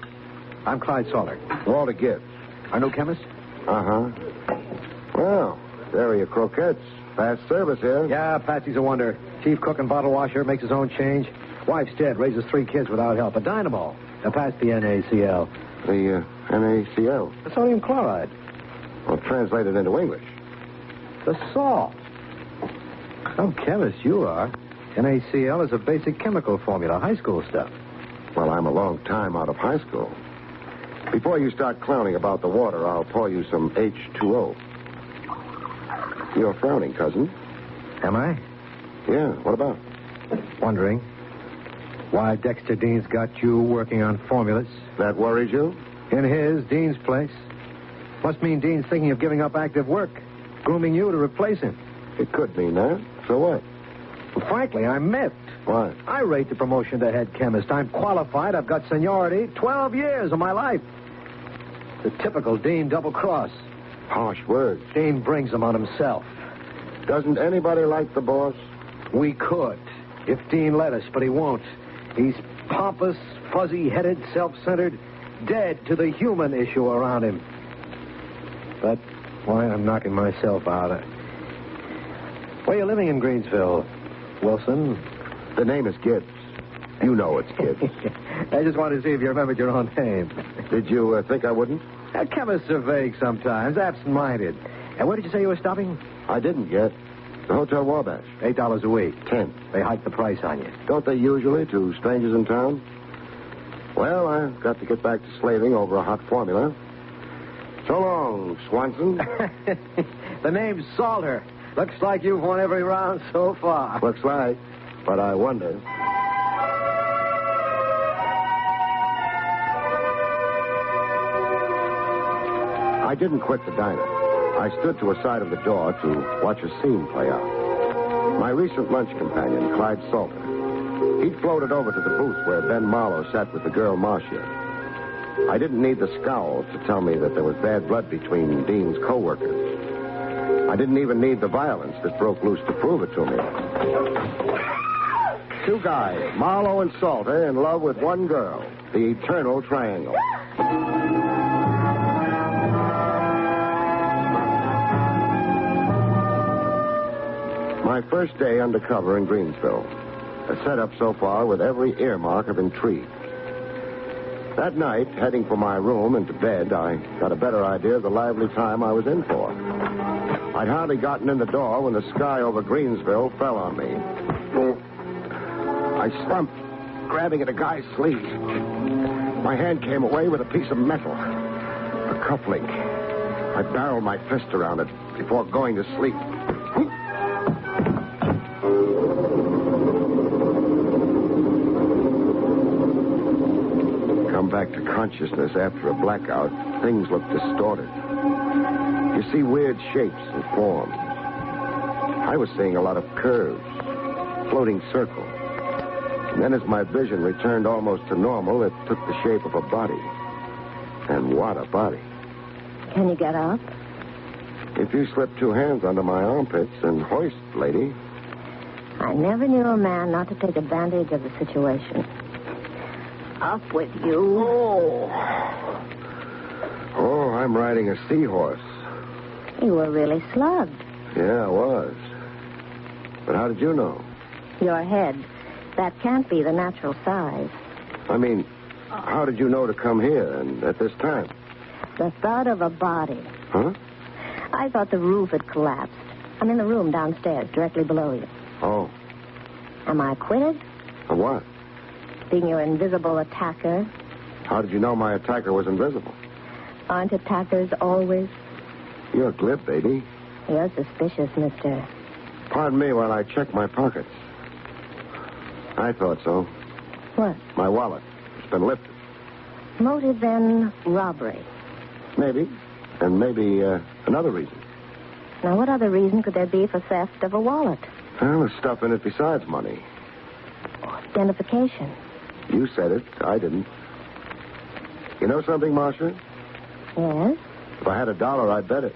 I'm Clyde Salter. Walter Gibbs. Our new chemist? Uh-huh. Well, there are your croquettes. Fast service here. Yeah, Patsy's a wonder. Chief cook and bottle washer, makes his own change. Wife's dead, raises 3 kids without help. A dynamo. Now pass the NaCl. The NaCl? The sodium chloride. Well, translated into English. The salt. Some chemist you are. NaCl is a basic chemical formula, high school stuff. Well, I'm a long time out of high school. Before you start clowning about the water, I'll pour you some H2O. You're frowning, cousin. Am I? Yeah, what about? Wondering why Dexter Dean's got you working on formulas. That worries you? In his, Dean's place. Must mean Dean's thinking of giving up active work, grooming you to replace him. It could mean that. So what? Well, frankly, I'm miffed. Why? I rate the promotion to head chemist. I'm qualified. I've got seniority. 12 years of my life. The typical Dean double-cross. Harsh words. Dean brings them on himself. Doesn't anybody like the boss? We could, if Dean let us, but he won't. He's pompous, fuzzy-headed, self-centered, dead to the human issue around him. But why I'm knocking myself out. Where are you living in Greensville, Wilson? The name is Gibbs. You know it's Gibbs. I just wanted to see if you remembered your own name. Did you think I wouldn't? Chemists are vague sometimes, absent-minded. And where did you say you were stopping? I didn't yet. The Hotel Wabash. $8 a week. 10. They hike the price on you. Don't they usually to strangers in town? Well, I've got to get back to slaving over a hot formula. So long, Swanson. The name's Salter. Looks like you've won every round so far. Looks like, but I wonder. I didn't quit the diner. I stood to a side of the door to watch a scene play out. My recent lunch companion, Clyde Salter, he'd floated over to the booth where Ben Marlowe sat with the girl Marcia. I didn't need the scowls to tell me that there was bad blood between Dean's co-workers. I didn't even need the violence that broke loose to prove it to me. 2 guys, Marlowe and Salter, in love with one girl. The eternal triangle. My first day undercover in Greensville. A setup so far with every earmark of intrigue. That night, heading for my room and to bed, I got a better idea of the lively time I was in for. I'd hardly gotten in the door when the sky over Greensville fell on me. I slumped, grabbing at a guy's sleeve. My hand came away with a piece of metal, a cufflink. I barreled my fist around it before going to sleep. Come back to consciousness after a blackout, things look distorted. You see weird shapes and forms. I was seeing a lot of curves, floating circles. And then as my vision returned almost to normal, it took the shape of a body. And what a body. Can you get up? If you slip 2 hands under my armpits and hoist, lady. I never knew a man not to take advantage of the situation. Up with you. Oh, I'm riding a seahorse. You were really slugged. Yeah, I was. But how did you know? Your head. That can't be the natural size. I mean, how did you know to come here and at this time? The thud of a body. Huh? I thought the roof had collapsed. I'm in the room downstairs, directly below you. Oh. Am I acquitted? Of what? Being your invisible attacker. How did you know my attacker was invisible? Aren't attackers always? You're glib, baby. You're suspicious, mister. Pardon me while I check my pockets. I thought so. What? My wallet. It's been lifted. Motive, then, robbery. Maybe. And maybe another reason. Now, what other reason could there be for theft of a wallet? Well, there's stuff in it besides money. Identification. You said it. I didn't. You know something, Marcia? Yes? If I had $1, I'd bet it.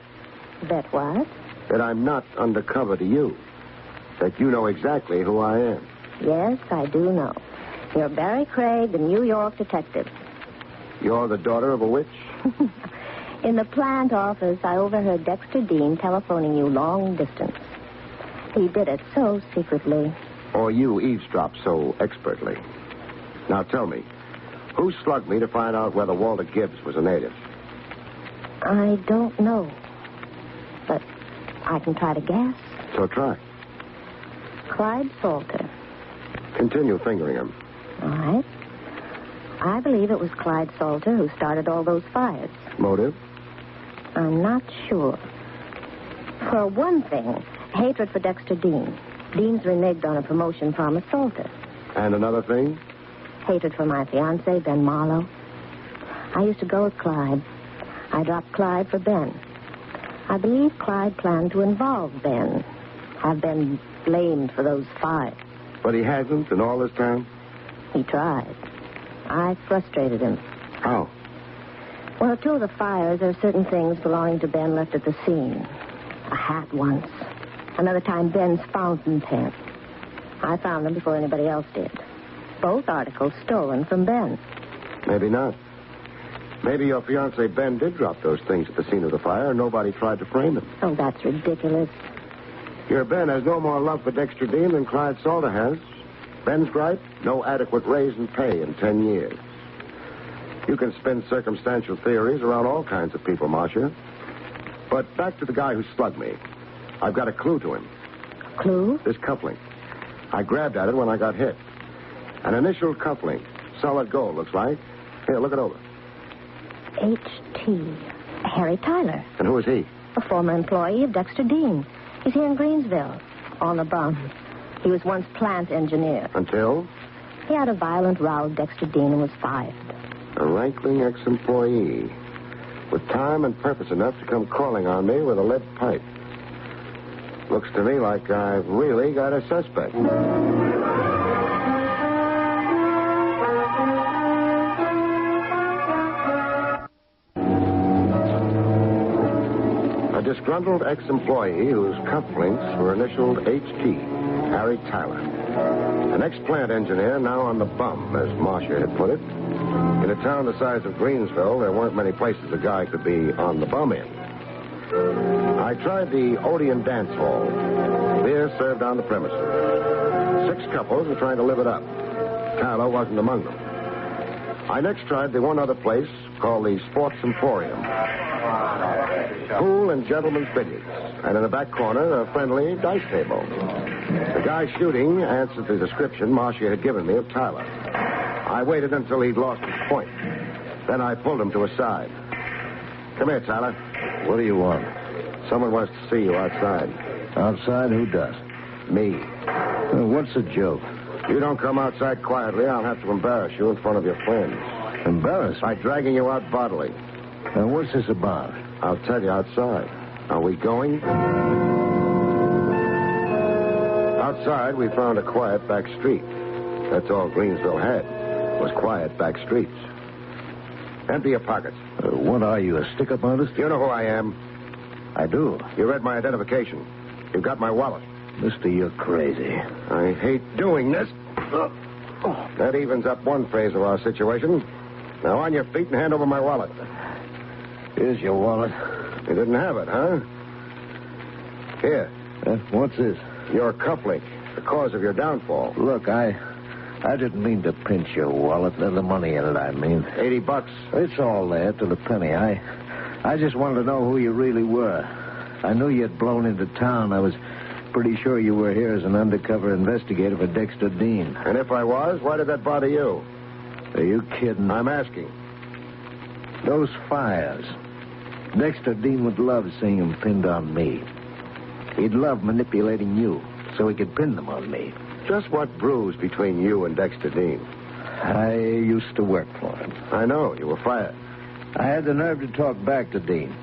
Bet what? That I'm not undercover to you. That you know exactly who I am. Yes, I do know. You're Barrie Craig, the New York detective. You're the daughter of a witch? In the plant office, I overheard Dexter Dean telephoning you long distance. He did it so secretly. Or you eavesdropped so expertly. Now tell me, who slugged me to find out whether Walter Gibbs was a native? I don't know. But I can try to guess. So try. Clyde Salter. Continue fingering him. All right. I believe it was Clyde Salter who started all those fires. Motive? I'm not sure. For one thing, hatred for Dexter Dean. Dean's reneged on a promotion promised Salter. And another thing? Hatred for my fiancé, Ben Marlowe. I used to go with Clyde. I dropped Clyde for Ben. I believe Clyde planned to involve Ben. Have Ben blamed for those fires. But he hasn't in all this time? He tried. I frustrated him. How? Well, two of the fires, there are certain things belonging to Ben left at the scene. A hat once. Another time, Ben's fountain pen. I found them before anybody else did. Both articles stolen from Ben. Maybe not. Maybe your fiancé Ben did drop those things at the scene of the fire and nobody tried to frame him. Oh, that's ridiculous. Your Ben has no more love for Dexter Dean than Clyde Salter has. Ben's gripe? No adequate raise in pay in 10 years. You can spin circumstantial theories around all kinds of people, Marcia. But back to the guy who slugged me. I've got a clue to him. Clue? This cufflink. I grabbed at it when I got hit. An initial cufflink. Solid gold, looks like. Here, look it over. H.T. Harry Tyler. And who is he? A former employee of Dexter Dean. He's here in Greensville. On a bum. He was once plant engineer. Until? He had a violent row with Dexter Dean and was fired. A rankling ex-employee. With time and purpose enough to come crawling on me with a lead pipe. Looks to me like I've really got a suspect. A disgruntled ex-employee whose cufflinks were initialed H.T., Harry Tyler. An ex-plant engineer now on the bum, as Marcia had put it. In a town the size of Greensville, there weren't many places a guy could be on the bum in. I tried the Odeon Dance Hall. Beer served on the premises. 6 couples were trying to live it up. Tyler wasn't among them. I next tried the one other place called the Sports Emporium. Pool and gentlemen's billiards. And in the back corner, a friendly dice table. The guy shooting answered the description Marcia had given me of Tyler. I waited until he'd lost his point. Then I pulled him to a side. Come here, Tyler. What do you want? Someone wants to see you outside. Outside? Who does? Me. What's the joke? If you don't come outside quietly, I'll have to embarrass you in front of your friends. Embarrass? By dragging you out bodily. What's this about? I'll tell you outside. Are we going? Outside, we found a quiet back street. That's all Greensville had, was quiet back streets. Empty your pockets. What are you, a stick-up artist? You know who I am. I do. You read my identification. You've got my wallet. Mister, you're crazy. I hate doing this. That evens up one phase of our situation. Now on your feet and hand over my wallet. Here's your wallet. You didn't have it, huh? Here. What's this? Your cufflink. The cause of your downfall. Look, I didn't mean to pinch your wallet. The money in it, I mean. $80. It's all there to the penny. I just wanted to know who you really were. I knew you'd blown into town. I was pretty sure you were here as an undercover investigator for Dexter Dean. And if I was, why did that bother you? Are you kidding? I'm asking. Those fires. Dexter Dean would love seeing them pinned on me. He'd love manipulating you so he could pin them on me. Just what bruised between you and Dexter Dean? I used to work for him. I know. You were fired. I had the nerve to talk back to Dean.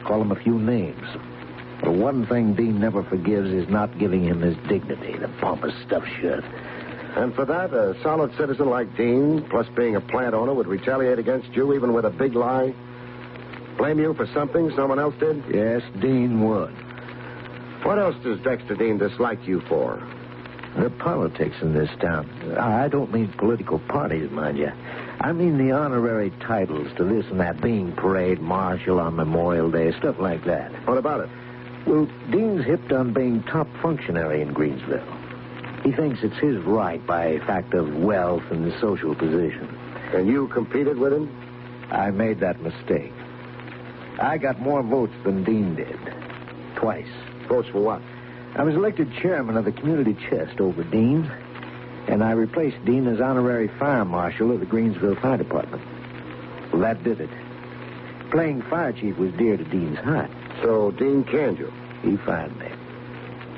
Call him a few names. The one thing Dean never forgives is not giving him his dignity, the pompous stuffed shirt. And for that, a solid citizen like Dean, plus being a plant owner, would retaliate against you even with a big lie? Blame you for something someone else did? Yes, Dean would. What else does Dexter Dean dislike you for? The politics in this town. I don't mean political parties, mind you. I mean the honorary titles to this and that, being parade marshal on Memorial Day, stuff like that. What about it? Well, Dean's hipped on being top functionary in Greensville. He thinks it's his right by fact of wealth and social position. And you competed with him? I made that mistake. I got more votes than Dean did. Twice. Votes for what? I was elected chairman of the community chest over Dean, and I replaced Dean as honorary fire marshal of the Greensville Fire Department. Well, that did it. Playing fire chief was dear to Dean's heart. So Dean canned you? He fired me,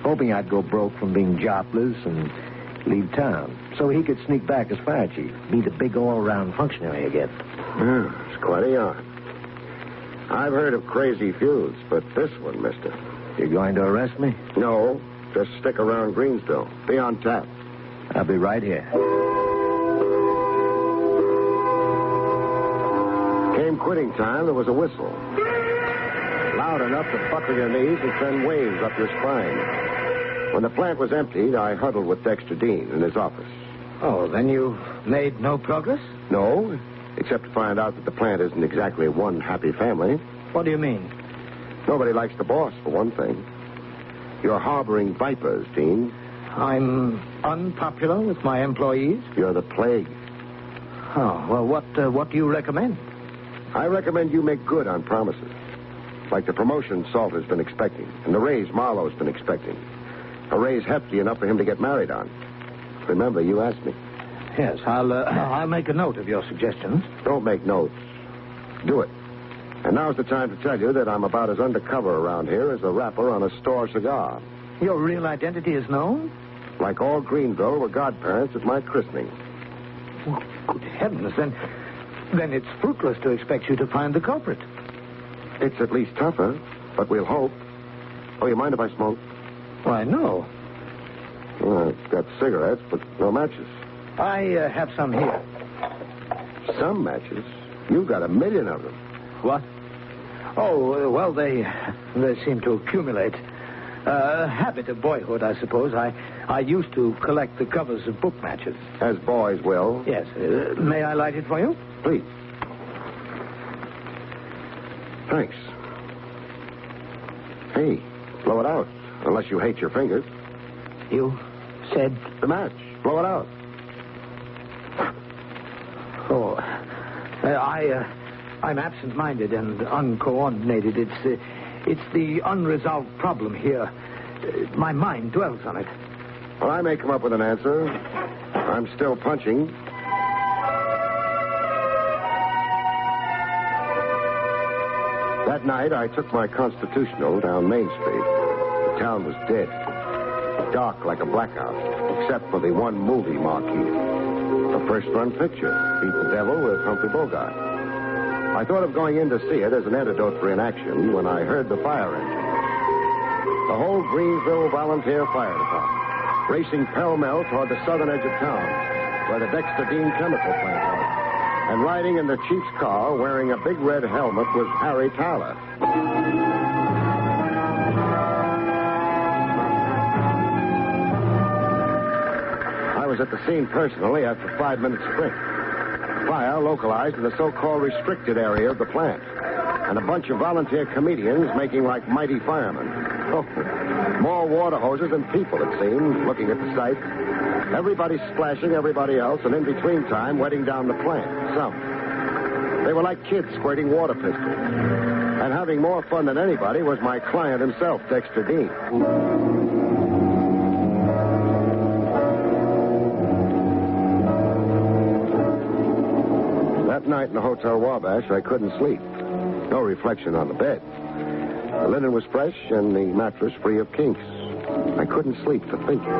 hoping I'd go broke from being jobless and leave town, so he could sneak back as fire chief, be the big all-around functionary again. It's quite a yarn. I've heard of crazy feuds, but this one, mister... You going to arrest me? No, just stick around Greensville. Be on tap. I'll be right here. Came quitting time, there was a whistle. Loud enough to buckle your knees and send waves up your spine. When the plant was emptied, I huddled with Dexter Dean in his office. Oh, then you made no progress? No, except to find out that the plant isn't exactly one happy family. What do you mean? Nobody likes the boss, for one thing. You're harboring vipers, Dean. I'm unpopular with my employees? You're the plague. Oh, well, what do you recommend? I recommend you make good on promises. Like the promotion Salter's been expecting, and the raise Marlowe's been expecting. A raise hefty enough for him to get married on. Remember, you asked me. Yes, I'll make a note of your suggestions. Don't make notes. Do it. And now's the time to tell you that I'm about as undercover around here as a wrapper on a store cigar. Your real identity is known? Like all Greenville were godparents at my christening. Well, good heavens, then it's fruitless to expect you to find the culprit. It's at least tougher, but we'll hope. Oh, you mind if I smoke? Why, no. Well, I've got cigarettes, but no matches. I have some here. Some matches? You've got 1 million of them. What? Oh, well, they seem to accumulate. A habit of boyhood, I suppose. I used to collect the covers of book matches. As boys will. Yes. May I light it for you? Please. Thanks. Hey, blow it out. Unless you hate your fingers. You said? The match. Blow it out. Oh, I'm absent-minded and uncoordinated. It's the unresolved problem here. My mind dwells on it. Well, I may come up with an answer. I'm still punching. That night, I took my constitutional down Main Street. The town was dead. Dark like a blackout, except for the one movie marquee. A first-run picture, Beat the Devil with Humphrey Bogart. I thought of going in to see it as an antidote for inaction when I heard the fire engine. The whole Greensville Volunteer Fire Department, racing pell-mell toward the southern edge of town, where the Dexter Dean chemical plant was. And riding in the chief's car, wearing a big red helmet, was Harry Tyler. I was at the scene personally after a 5-minute sprint. Fire localized in the so-called restricted area of the plant. And a bunch of volunteer comedians making like mighty firemen. Oh, more water hoses than people, it seemed, looking at the sight. Everybody splashing everybody else, and in between time, wetting down the plant. Some. They were like kids squirting water pistols. And having more fun than anybody was my client himself, Dexter Dean. That night in the Hotel Wabash, I couldn't sleep. No reflection on the bed. The linen was fresh and the mattress free of kinks. I couldn't sleep for thinking.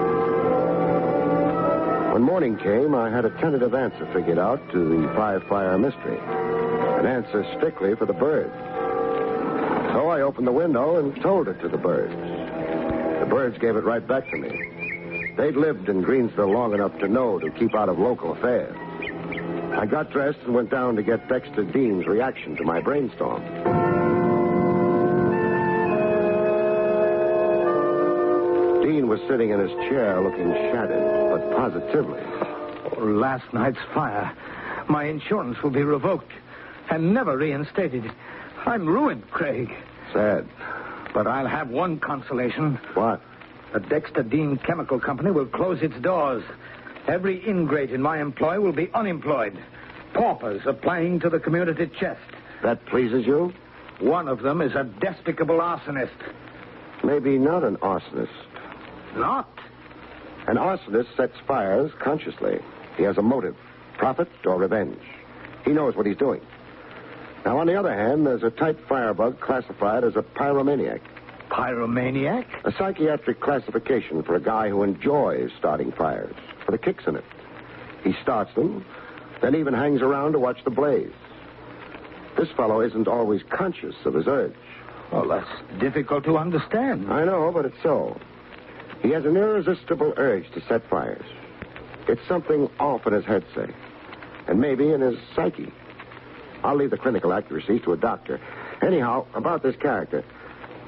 When morning came, I had a tentative answer figured out to the five-fire mystery. An answer strictly for the birds. So I opened the window and told it to the birds. The birds gave it right back to me. They'd lived in Greensville long enough to know to keep out of local affairs. I got dressed and went down to get Dexter Dean's reaction to my brainstorm. Dean was sitting in his chair looking shattered, but positively. Oh, last night's fire. My insurance will be revoked and never reinstated. I'm ruined, Craig. Sad. But I'll have one consolation. What? The Dexter Dean Chemical Company will close its doors. Every ingrate in my employ will be unemployed. Paupers applying to the community chest. That pleases you? One of them is a despicable arsonist. Maybe not an arsonist. Not? An arsonist sets fires consciously. He has a motive, profit or revenge. He knows what he's doing. Now, on the other hand, there's a type firebug classified as a pyromaniac. Pyromaniac? A psychiatric classification for a guy who enjoys starting fires, for the kicks in it. He starts them, then even hangs around to watch the blaze. This fellow isn't always conscious of his urge. Well, that's difficult to understand. I know, but it's so. He has an irresistible urge to set fires. It's something off in his head, say, and maybe in his psyche. I'll leave the clinical accuracies to a doctor. Anyhow, about this character,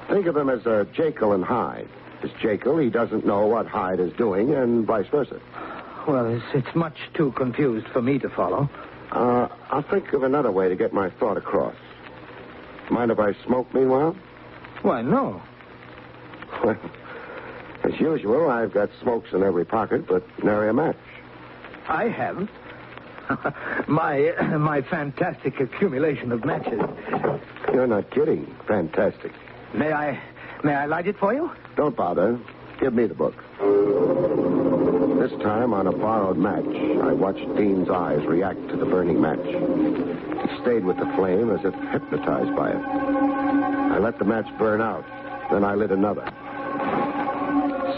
think of him as a Jekyll and Hyde. As Jekyll, he doesn't know what Hyde is doing, and vice versa. Well, it's much too confused for me to follow. I'll think of another way to get my thought across. Mind if I smoke meanwhile? Why, no. Well, as usual, I've got smokes in every pocket, but nary a match. I haven't. My fantastic accumulation of matches. You're not kidding. Fantastic. May I light it for you? Don't bother. Give me the book. This time, on a borrowed match, I watched Dean's eyes react to the burning match. He stayed with the flame as if hypnotized by it. I let the match burn out. Then I lit another.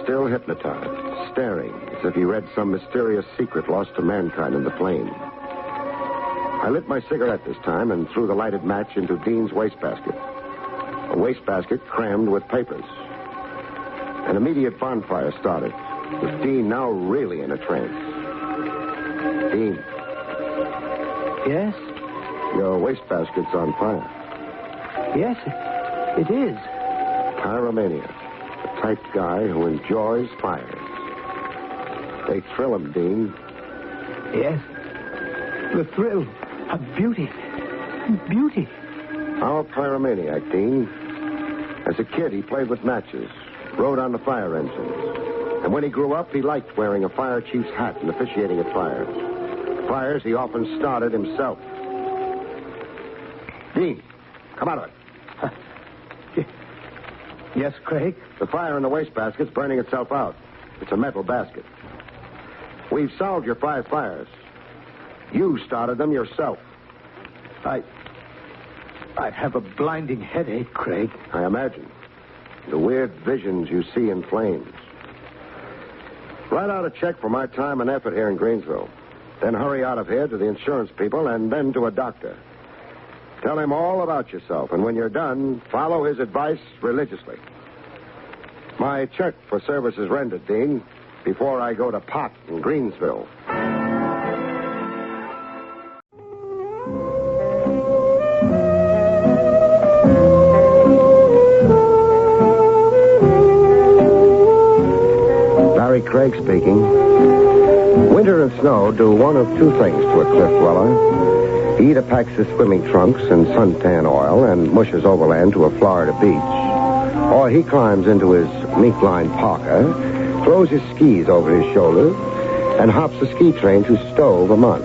Still hypnotized, staring as if he read some mysterious secret lost to mankind in the flame. I lit my cigarette this time and threw the lighted match into Dean's wastebasket. A wastebasket crammed with papers. An immediate bonfire started, with Dean now really in a trance. Dean. Yes? Your wastebasket's on fire. Yes, it is. Pyromaniac. The type guy who enjoys fires. They thrill him, Dean. Yes. The thrill of beauty. Beauty. Our pyromaniac, Dean. As a kid, he played with matches, rode on the fire engines. And when he grew up, he liked wearing a fire chief's hat and officiating at fires. Fires he often started himself. Dean, come out of it. Yes, Craig? The fire in the wastebasket's burning itself out. It's a metal basket. We've solved your 5 fires. You started them yourself. I have a blinding headache, Craig. I imagine. The weird visions you see in flames. Write out a check for my time and effort here in Greensville. Then hurry out of here to the insurance people and then to a doctor. Tell him all about yourself, and when you're done, follow his advice religiously. My check for services rendered, Dean, before I go to pot in Greensville. Barrie Craig speaking. Winter and snow do one of 2 things to a cliff dweller. He either packs his swimming trunks and suntan oil and mushes overland to a Florida beach, or he climbs into his mink-lined parka, throws his skis over his shoulders, and hops a ski train to Stowe, Vermont.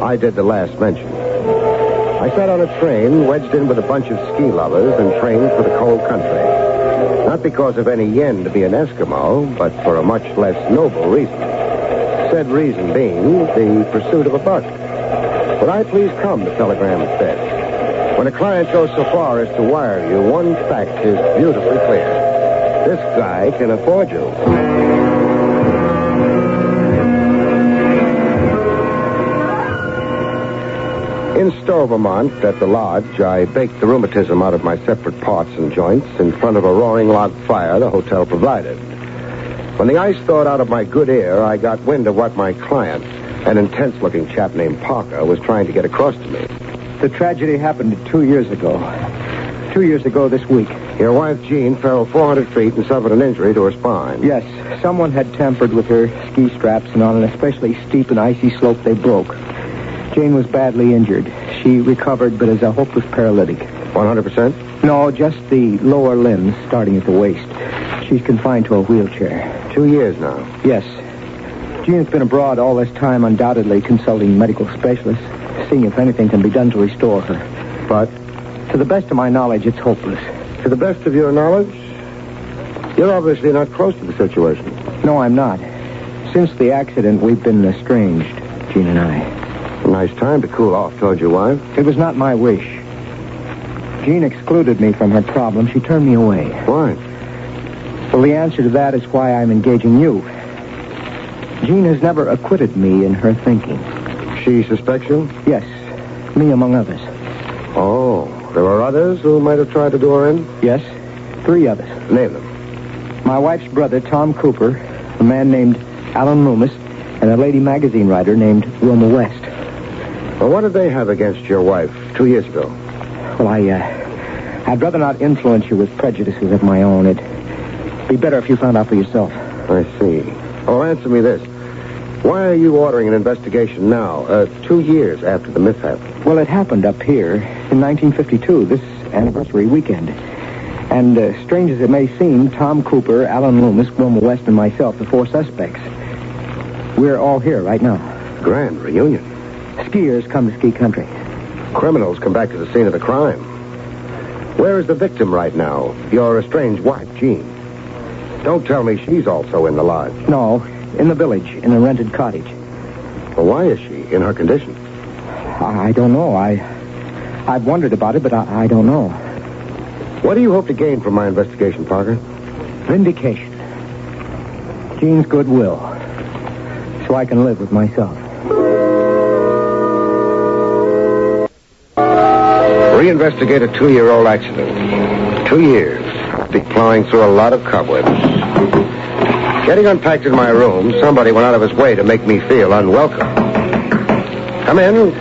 I did the last mentioned. I sat on a train wedged in with a bunch of ski lovers and trained for the cold country. Not because of any yen to be an Eskimo, but for a much less noble reason. Said reason being the pursuit of a buck. Would I please come, the telegram said. When a client goes so far as to wire you, one fact is beautifully clear. This guy can afford you. In Stowe, Vermont, at the lodge, I baked the rheumatism out of my separate parts and joints in front of a roaring log fire the hotel provided. When the ice thawed out of my good ear, I got wind of what my client, an intense-looking chap named Parker, was trying to get across to me. The tragedy happened 2 years ago. 2 years ago this week. Your wife, Jean, fell 400 feet and suffered an injury to her spine. Yes, someone had tampered with her ski straps, and on an especially steep and icy slope, they broke. Jane was badly injured. She recovered, but is a hopeless paralytic. 100%? No, just the lower limbs, starting at the waist. She's confined to a wheelchair. 2 years now? Yes. Jean's been abroad all this time, undoubtedly consulting medical specialists, seeing if anything can be done to restore her. But, to the best of my knowledge, it's hopeless. To the best of your knowledge? You're obviously not close to the situation. No, I'm not. Since the accident, we've been estranged, Jean and I. A nice time to cool off towards your wife. It was not my wish. Jean excluded me from her problem. She turned me away. Why? Well, the answer to that is why I'm engaging you. Jean has never acquitted me in her thinking. She suspects you? Yes, me among others. Oh, there are others who might have tried to do her in? Yes, 3 others. Name them. My wife's brother, Tom Cooper, a man named Alan Loomis, and a lady magazine writer named Wilma West. Well, what did they have against your wife 2 years ago? Well, I'd rather not influence you with prejudices of my own. It'd be better if you found out for yourself. I see. Oh, answer me this. Why are you ordering an investigation now, 2 years after the mishap? Well, it happened up here in 1952, this anniversary weekend. And strange as it may seem, Tom Cooper, Alan Loomis, Wilma West, and myself, the 4 suspects, we're all here right now. Grand reunion. Skiers come to ski country. Criminals come back to the scene of the crime. Where is the victim right now? Your estranged wife, Jean. Don't tell me she's also in the lodge. No, in the village, in a rented cottage. Well, why is she in her condition? I don't know. I've wondered about it, but I don't know. What do you hope to gain from my investigation, Parker? Vindication. Jean's goodwill. So I can live with myself. Reinvestigate a 2-year-old accident. 2 years. Be plowing through a lot of cobwebs. Getting unpacked in my room, somebody went out of his way to make me feel unwelcome. Come in.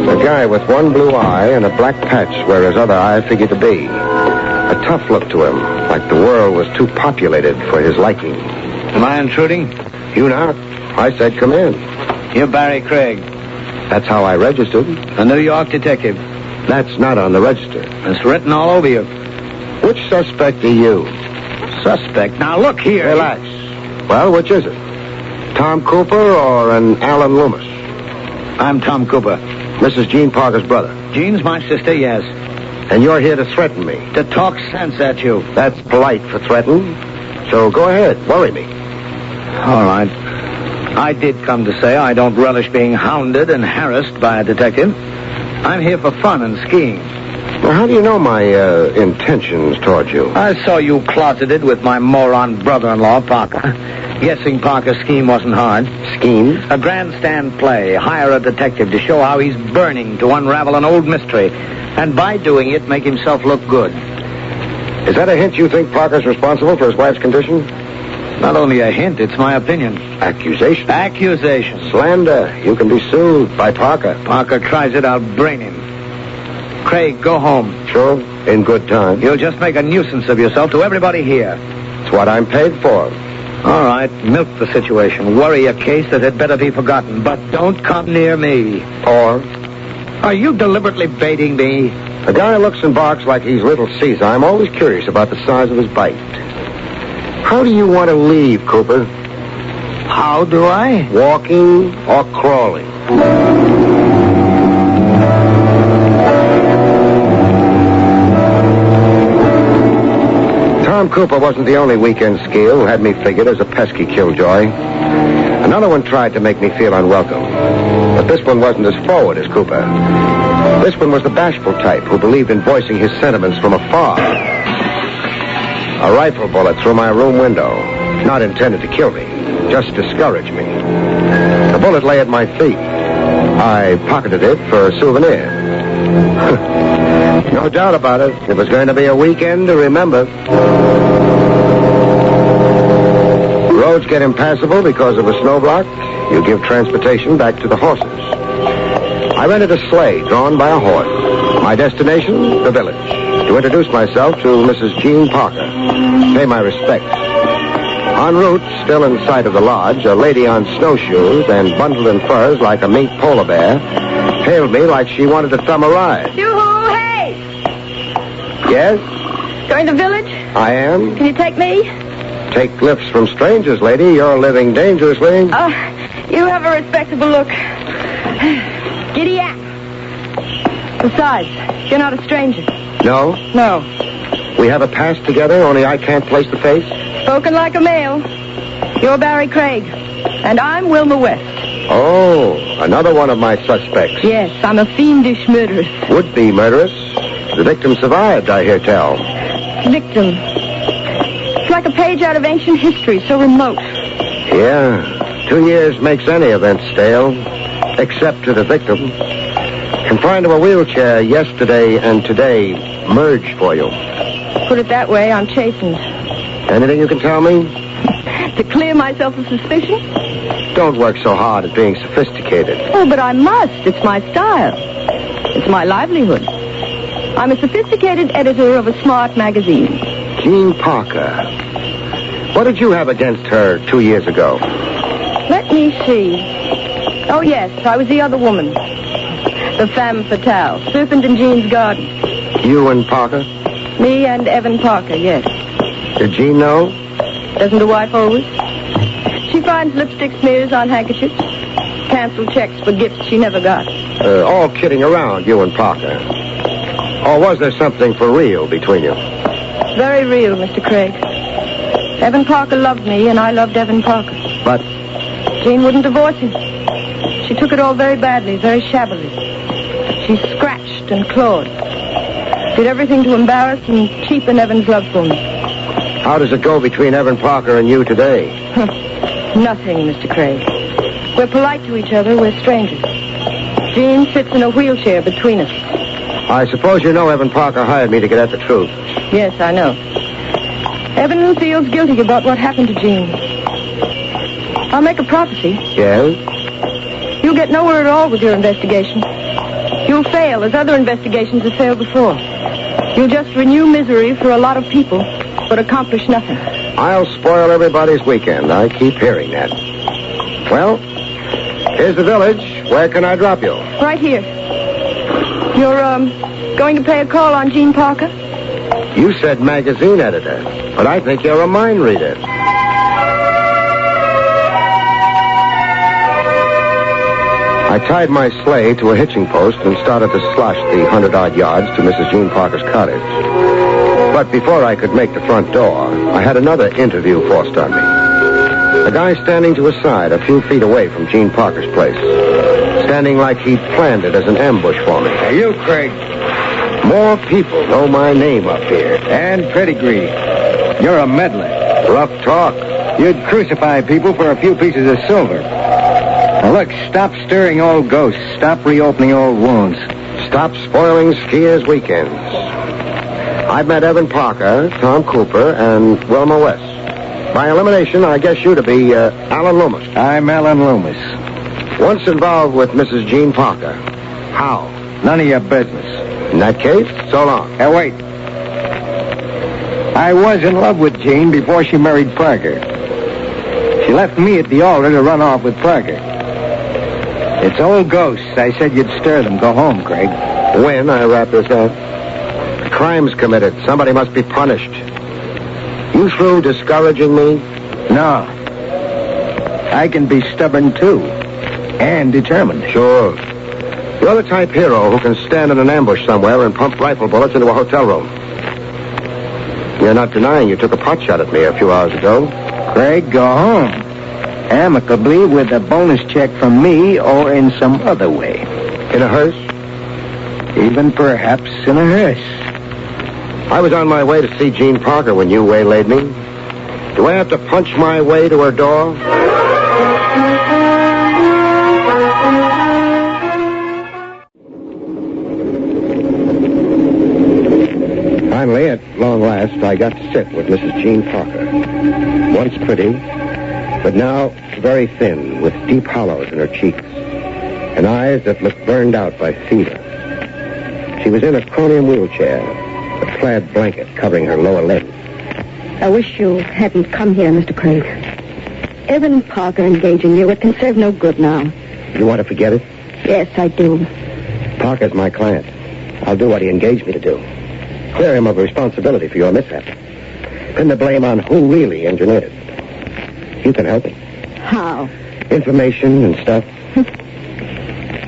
A guy with one blue eye and a black patch where his other eye figured to be. A tough look to him, like the world was too populated for his liking. Am I intruding? You not. I said come in. You're Barrie Craig. That's how I registered. A New York detective. That's not on the register. It's written all over you. Which suspect are you? Suspect? Now, look here. Relax. Well, which is it? Tom Cooper or an Alan Loomis? I'm Tom Cooper. Mrs. Jean Parker's brother. Jean's my sister, yes. And you're here to threaten me? To talk sense at you. That's polite for threaten. So go ahead, worry me. All right. I did come to say I don't relish being hounded and harassed by a detective. I'm here for fun and skiing. Well, how do you know my intentions toward you? I saw you closeted with my moron brother-in-law, Parker. Guessing Parker's scheme wasn't hard. Scheme? A grandstand play. Hire a detective to show how he's burning to unravel an old mystery. And by doing it, make himself look good. Is that a hint you think Parker's responsible for his wife's condition? Not only a hint, it's my opinion. Accusation? Accusation. Slander. You can be sued by Parker. Parker tries it, I'll brain him. Craig, go home. Sure, in good time. You'll just make a nuisance of yourself to everybody here. It's what I'm paid for. All right, milk the situation. Worry a case that had better be forgotten, but don't come near me. Or? Are you deliberately baiting me? A guy looks and barks like he's Little Caesar. I'm always curious about the size of his bite. How do you want to leave, Cooper? How do I? Walking or crawling? Tom Cooper wasn't the only weekend skier who had me figured as a pesky killjoy. Another one tried to make me feel unwelcome. But this one wasn't as forward as Cooper. This one was the bashful type who believed in voicing his sentiments from afar. A rifle bullet through my room window. Not intended to kill me, just discourage me. The bullet lay at my feet. I pocketed it for a souvenir. No doubt about it. It was going to be a weekend to remember. Roads get impassable because of a snowblock. You give transportation back to the horses. I rented a sleigh drawn by a horse. My destination, the village. To introduce myself to Mrs. Jean Parker. Pay my respects. En route, still in sight of the lodge, a lady on snowshoes and bundled in furs like a mink polar bear hailed me like she wanted to thumb a ride. Yoo-hoo, hey! Yes? Going to the village? I am. Can you take me? Take lifts from strangers, lady. You're living dangerously. You have a respectable look. Giddy up. Besides, you're not a stranger. No? No. We have a past together, only I can't place the face? Spoken like a male. You're Barrie Craig, and I'm Wilma West. Oh, another one of my suspects. Yes, I'm a fiendish murderess. Would-be murderess. The victim survived, I hear tell. Victim. It's like a page out of ancient history, so remote. Yeah, 2 years makes any event stale, except to the victim. Confined to a wheelchair yesterday and today merged for you. Put it that way, I'm chastened. Anything you can tell me? To clear myself of suspicion? Don't work so hard at being sophisticated. Oh, but I must. It's my style. It's my livelihood. I'm a sophisticated editor of a smart magazine. Jean Parker. What did you have against her 2 years ago? Let me see. Oh, yes, I was the other woman. The femme fatale. Serpent in Jean's garden. You and Parker? Me and Evan Parker, yes. Did Jean know? Doesn't a wife always? She finds lipstick smears on handkerchiefs. Canceled checks for gifts she never got. All kidding around, you and Parker. Or was there something for real between you? Very real, Mr. Craig. Evan Parker loved me, and I loved Evan Parker. But? Jean wouldn't divorce him. She took it all very badly, very shabbily. She scratched and clawed. Did everything to embarrass and cheapen Evan's love for me. How does it go between Evan Parker and you today? Nothing, Mr. Craig. We're polite to each other. We're strangers. Jean sits in a wheelchair between us. I suppose you know Evan Parker hired me to get at the truth. Yes, I know. Evan feels guilty about what happened to Jean. I'll make a prophecy. Yes? You'll get nowhere at all with your investigation. You'll fail, as other investigations have failed before. You'll just renew misery for a lot of people, but accomplish nothing. I'll spoil everybody's weekend. I keep hearing that. Well, here's the village. Where can I drop you? Right here. You're, going to pay a call on Jean Parker? You said magazine editor, but I think you're a mind reader. I tied my sleigh to a hitching post and started to slosh the 100-odd yards to Mrs. Jean Parker's cottage. But before I could make the front door, I had another interview forced on me. A guy standing to his side a few feet away from Jean Parker's place. Standing like he'd planned it as an ambush for me. Hey, you, Craig. More people know my name up here. And pedigree. You're a meddler. Rough talk. You'd crucify people for a few pieces of silver. Now, look, stop stirring old ghosts. Stop reopening old wounds. Stop spoiling skiers' weekends. I've met Evan Parker, Tom Cooper, and Wilma West. By elimination, I guess you to be Alan Loomis. I'm Alan Loomis. Once involved with Mrs. Jean Parker. How? None of your business. In that case, so long. Hey, wait. I was in love with Jean before she married Parker. She left me at the altar to run off with Parker. It's old ghosts. I said you'd stir them. Go home, Craig. When I wrap this up? The crime's committed. Somebody must be punished. You through discouraging me? No. I can be stubborn, too. And determined. Sure. You're the type hero who can stand in an ambush somewhere and pump rifle bullets into a hotel room. You're not denying you took a pot shot at me a few hours ago. Craig, go home. Amicably with a bonus check from me or in some other way. In a hearse? Even perhaps in a hearse. I was on my way to see Jean Parker when you waylaid me. Do I have to punch my way to her door? Finally, at long last, I got to sit with Mrs. Jean Parker. Once pretty, but now very thin, with deep hollows in her cheeks, and eyes that looked burned out by fever. She was in a chromium wheelchair, a plaid blanket covering her lower limbs. I wish you hadn't come here, Mr. Craig. Evan Parker engaging you, it can serve no good now. You want to forget it? Yes, I do. Parker's my client. I'll do what he engaged me to do. Clear him of responsibility for your mishap. Pin the blame on who really engineered it. You can help me. How? Information and stuff.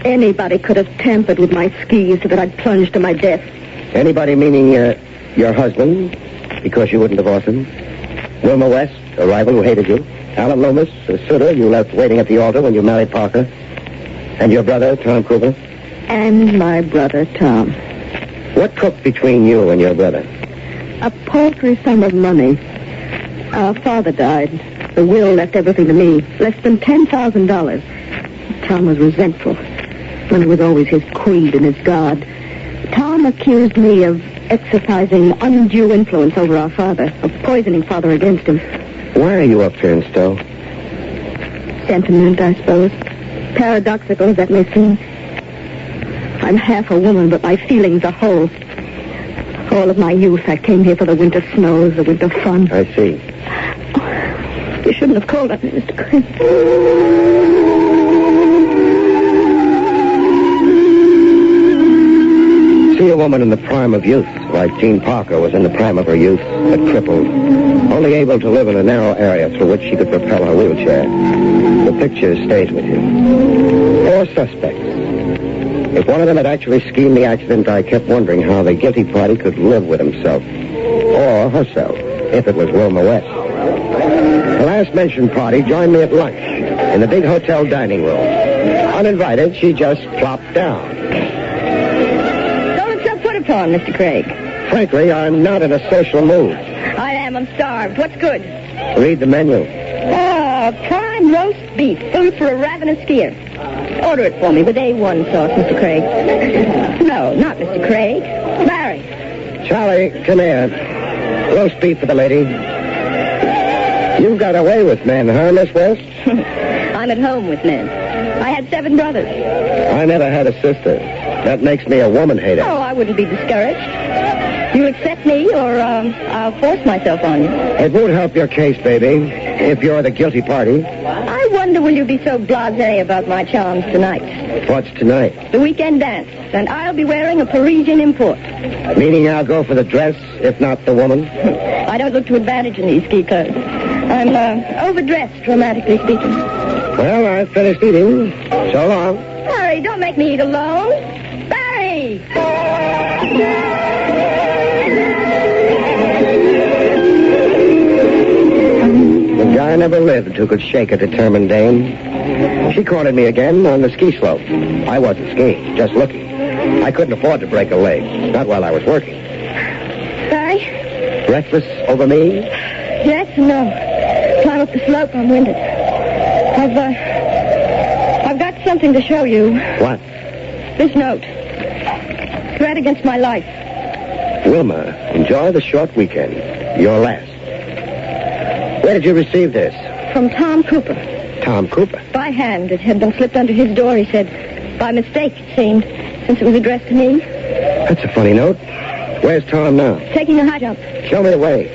Anybody could have tampered with my skis so that I'd plunged to my death. Anybody meaning your husband, because you wouldn't divorce him? Wilma West, a rival who hated you? Alan Loomis, a suitor you left waiting at the altar when you married Parker? And your brother, Tom Cooper? And my brother, Tom. What cooked between you and your brother? A paltry sum of money. Our father died. The will left everything to me. Less than $10,000. Tom was resentful. Money was always his creed and his god. Tom accused me of exercising undue influence over our father, of poisoning father against him. Why are you up here in Stowe? Sentiment, I suppose. Paradoxical as that may seem. I'm half a woman, but my feelings are whole. All of my youth, I came here for the winter snows, the winter fun. I see. Oh, you shouldn't have called on me, Mr. Craig. See a woman in the prime of youth, like Jean Parker was in the prime of her youth, but crippled, only able to live in a narrow area through which she could propel her wheelchair. The picture stays with you. 4 suspects. If one of them had actually schemed the accident, I kept wondering how the guilty party could live with himself. Or herself, if it was Wilma West. The last mentioned party joined me at lunch in the big hotel dining room. Uninvited, she just plopped down. On, Mr. Craig. Frankly, I'm not in a social mood. I am. I'm starved. What's good? Read the menu. Prime roast beef, food for a ravenous skier. Order it for me with A1 sauce, Mr. Craig. No, not Mr. Craig. Barrie. Charlie, come here. Roast beef for the lady. You've got away with men, huh, Miss West? I'm at home with men. I had 7 brothers. I never had a sister. That makes me a woman hater. Oh, I wouldn't be discouraged. You'll accept me, or I'll force myself on you. It won't help your case, baby, if you're the guilty party. I wonder will you be so blasé about my charms tonight? What's tonight? The weekend dance, and I'll be wearing a Parisian import. Meaning I'll go for the dress, if not the woman? I don't look to advantage in these ski clothes. I'm overdressed, romantically speaking. Well, I've finished eating. So long. Barrie, don't make me eat alone. Barrie! The guy never lived who could shake a determined dame. She cornered me again on the ski slope. I wasn't skiing, just looking. I couldn't afford to break a leg, not while I was working. Barrie? Breakfast over me? Yes and no. Climb up the slope, I'm winded. I've got something to show you. What? This note. Threat against my life. Wilma, enjoy the short weekend. Your last. Where did you receive this? From Tom Cooper. Tom Cooper? By hand. It had been slipped under his door, he said. By mistake, it seemed, since it was addressed to me. That's a funny note. Where's Tom now? Taking a high jump. Show me the way.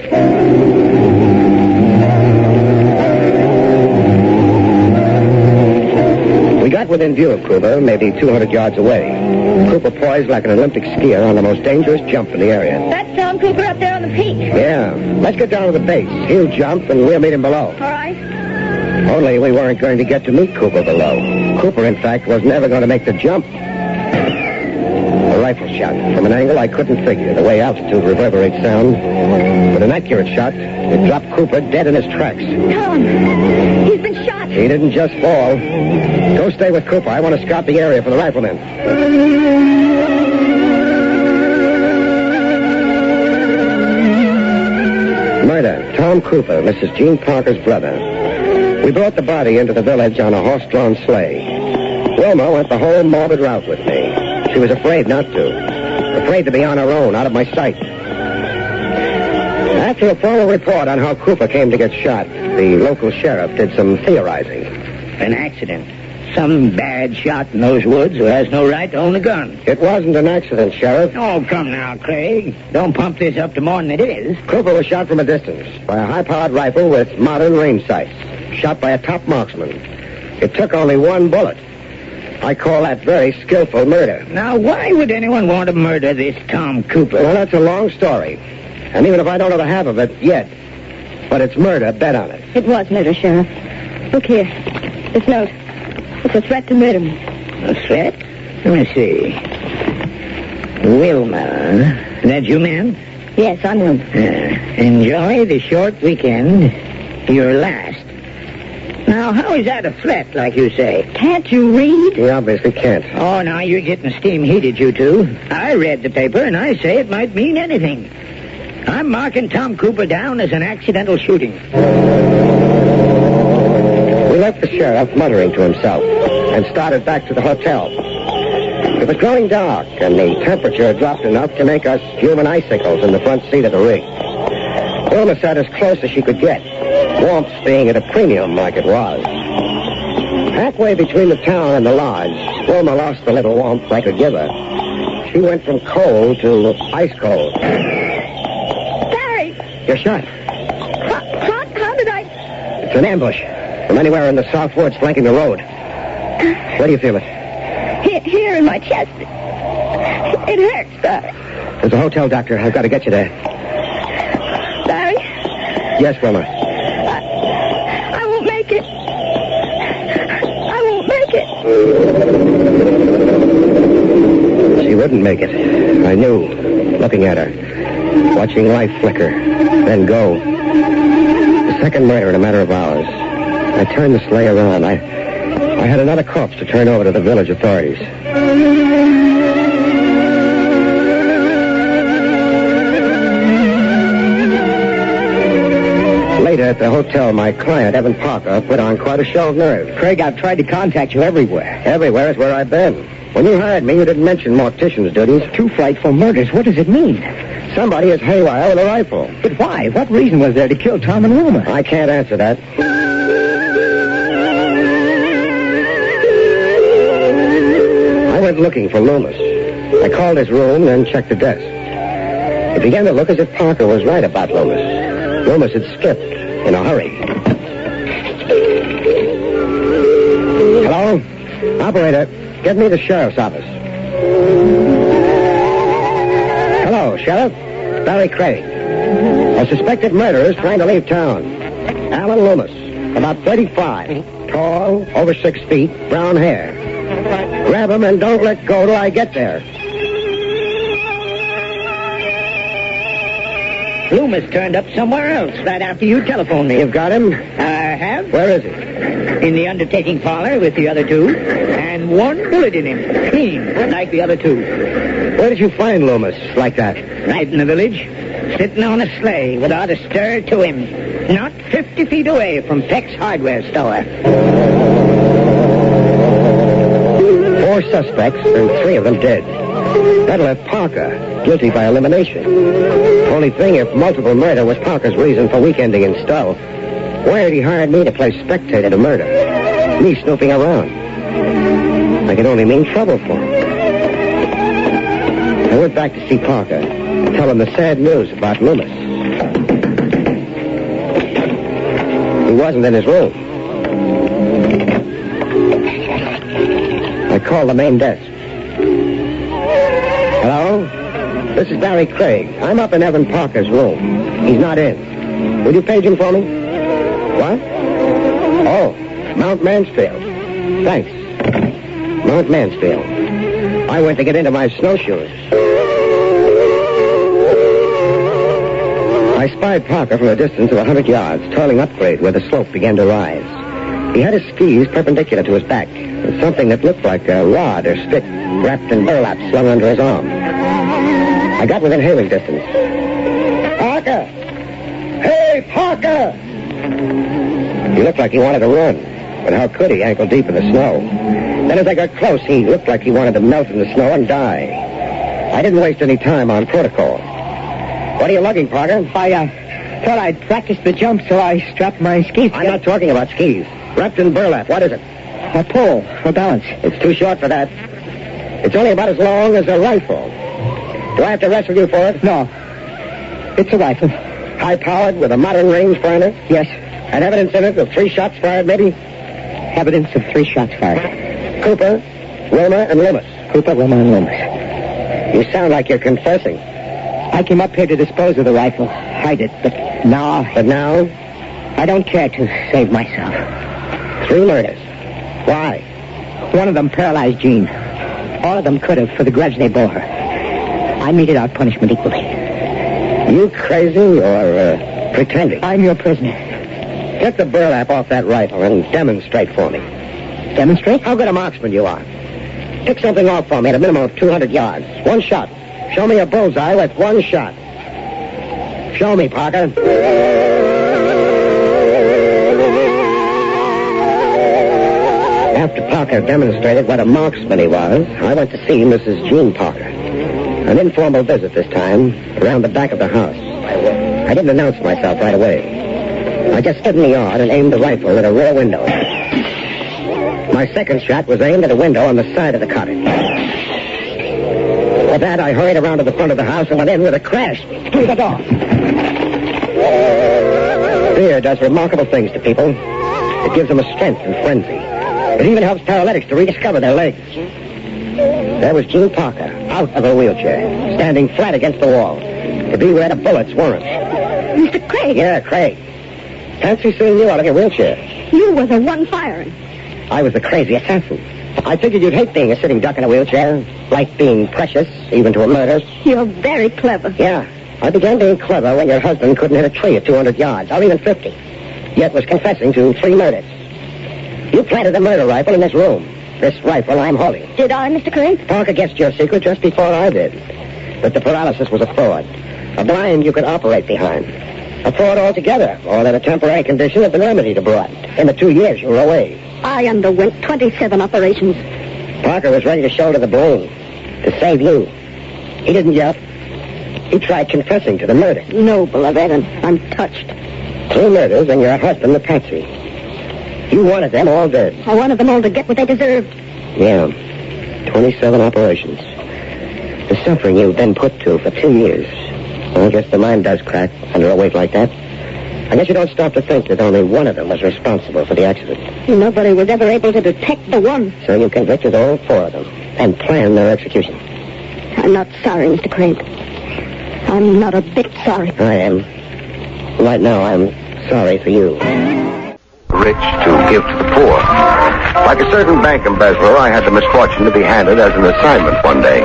We got within view of Cooper, maybe 200 yards away. Cooper poised like an Olympic skier on the most dangerous jump in the area. That's Tom Cooper up there on the peak. Yeah. Let's get down to the base. He'll jump, and we'll meet him below. All right. Only we weren't going to get to meet Cooper below. Cooper, in fact, was never going to make the jump. A rifle shot from an angle I couldn't figure, the way altitude reverberates sound. But an accurate shot, it dropped Cooper dead in his tracks. Tom, he's been shot. He didn't just fall. Go stay with Cooper. I want to scout the area for the riflemen. Murder. Tom Cooper, Mrs. Jean Parker's brother. We brought the body into the village on a horse-drawn sleigh. Wilma went the whole morbid route with me. She was afraid not to. Afraid to be on her own, out of my sight. After a formal report on how Cooper came to get shot, the local sheriff did some theorizing. An accident. Some bad shot in those woods who has no right to own a gun. It wasn't an accident, Sheriff. Oh, come now, Craig. Don't pump this up to more than it is. Cooper was shot from a distance by a high-powered rifle with modern range sights. Shot by a top marksman. It took only one bullet. I call that very skillful murder. Now, why would anyone want to murder this Tom Cooper? Well, that's a long story. And even if I don't know the half of it yet, but it's murder, bet on it. It was murder, Sheriff. Look here. This note. It's a threat to murder me. A threat? Let me see. Wilma. That you, ma'am? Yes, I'm Wilma. Enjoy the short weekend. Your last. Now, how is that a threat, like you say? Can't you read? You obviously can't. Oh, now you're getting steam heated, you two. I read the paper, and I say it might mean anything. I'm marking Tom Cooper down as an accidental shooting. We left the sheriff muttering to himself and started back to the hotel. It was growing dark, and the temperature had dropped enough to make us human icicles in the front seat of the rig. Wilma sat as close as she could get, warmth being at a premium like it was. Halfway between the town and the lodge, Wilma lost the little warmth I could give her. She went from cold to ice cold. Barrie! You're shot. How did I... It's an ambush. From anywhere in the south woods flanking the road. Where do you feel it? Here in my chest. It hurts, Barrie. There's a hotel, doctor. I've got to get you there. Barrie? Yes, Wilma. I won't make it. I won't make it. She wouldn't make it. I knew, looking at her. Watching life flicker, then go. The second murder in a matter of hours. I turned the sleigh around. I had another corpse to turn over to the village authorities. Later at the hotel, my client, Evan Parker, put on quite a show of nerve. Craig, I've tried to contact you everywhere. Everywhere is where I've been. When you hired me, you didn't mention mortician's duties. 2 frightful murders. What does it mean? Somebody is haywire with a rifle. But why? What reason was there to kill Tom and Wilma? I can't answer that. I went looking for Loomis. I called his room, then checked the desk. It began to look as if Parker was right about Loomis. Loomis had skipped in a hurry. Hello? Operator, get me the sheriff's office. Hello, Sheriff. Barrie Craig. A suspected murderer is trying to leave town. Alan Loomis, about 35, tall, over 6 feet, brown hair. Grab him and don't let go till I get there. Loomis turned up somewhere else right after you telephoned me. You've got him? I have. Where is he? In the undertaking parlor with the other two. And 1 bullet in him. Clean, like the other 2. Where did you find Loomis like that? Right in the village. Sitting on a sleigh without a stir to him. Not 50 feet away from Peck's hardware store. 4 suspects and 3 of them dead. That left Parker guilty by elimination. Only thing, if multiple murder was Parker's reason for weekending in Stowe, why had he hired me to play spectator to murder? Me snooping around. I could only mean trouble for him. I went back to see Parker, tell him the sad news about Loomis. He wasn't in his room. I called the main desk. Hello? This is Barrie Craig. I'm up in Evan Parker's room. He's not in. Will you page him for me? What? Oh, Mount Mansfield. Thanks. Mount Mansfield. I went to get into my snowshoes. I spied Parker from a distance of 100 yards, toiling upgrade where the slope began to rise. He had his skis perpendicular to his back, and something that looked like a rod or stick wrapped in burlap slung under his arm. I got within hailing distance. Parker! Hey, Parker! He looked like he wanted to run, but how could he, ankle deep in the snow? Then as I got close, he looked like he wanted to melt in the snow and die. I didn't waste any time on protocol. What are you lugging, Parker? Thought I'd practice the jump, so I strapped my skis. I'm not talking about skis. Wrapped in burlap. What is it? A pole for balance. It's too short for that. It's only about as long as a rifle. Do I have to wrestle you for it? No. It's a rifle. High-powered with a modern rangefinder? Yes. And evidence in it of 3 shots fired, maybe? Evidence of 3 shots fired. Cooper, Wilmer, and Loomis. Cooper, Wilmer, and Loomis. You sound like you're confessing. I came up here to dispose of the rifle. I did, but now... But now? I don't care to save myself. 3 murders. Why? One of them paralyzed Jean. All of them could have for the grudge they bore her. I meted out punishment equally. You crazy or pretending? I'm your prisoner. Get the burlap off that rifle and demonstrate for me. Demonstrate? How good a marksman you are. Pick something off for me at a minimum of 200 yards. 1 shot. Show me a bullseye with 1 shot. Show me, Parker. After Parker demonstrated what a marksman he was, I went to see Mrs. Jean Parker. An informal visit this time, around the back of the house. I didn't announce myself right away. I just stood in the yard and aimed the rifle at a rear window. My second shot was aimed at a window on the side of the cottage. With that, I hurried around to the front of the house and went in with a crash through the door. Fear does remarkable things to people. It gives them a strength and frenzy. It even helps paralytics to rediscover their legs. There was Jean Parker, out of her wheelchair, standing flat against the wall, to be where the bullets weren't. Mr. Craig. Yeah, Craig. Fancy seeing you out of your wheelchair. You were the one firing. I was the crazy assassin. I figured you'd hate being a sitting duck in a wheelchair, like being precious, even to a murder. You're very clever. Yeah. I began being clever when your husband couldn't hit a tree at 200 yards, or even 50, yet was confessing to 3 murders. You planted the murder rifle in this room. This rifle I'm holding. Did I, Mr. Craig? Parker guessed your secret just before I did. But the paralysis was a fraud. A blind you could operate behind. A fraud altogether, or that a temporary condition had been remedied abroad. In the 2 years you were away. I underwent 27 operations. Parker was ready to shoulder the blame. To save you. He didn't yet. He tried confessing to the murder. Noble of Evan, I'm touched. 3 murders and your husband the patsy. You wanted them all dead. I wanted them all to get what they deserved. Yeah. 27 operations. The suffering you've been put to for 2 years. Well, I guess the mind does crack under a weight like that. I guess you don't stop to think that only one of them was responsible for the accident. Nobody was ever able to detect the one. So you convicted all 4 of them and planned their execution. I'm not sorry, Mr. Craig. I'm not a bit sorry. I am. Right now, I'm sorry for you. Rich to give to the poor. Like a certain bank embezzler, I had the misfortune to be handed as an assignment one day.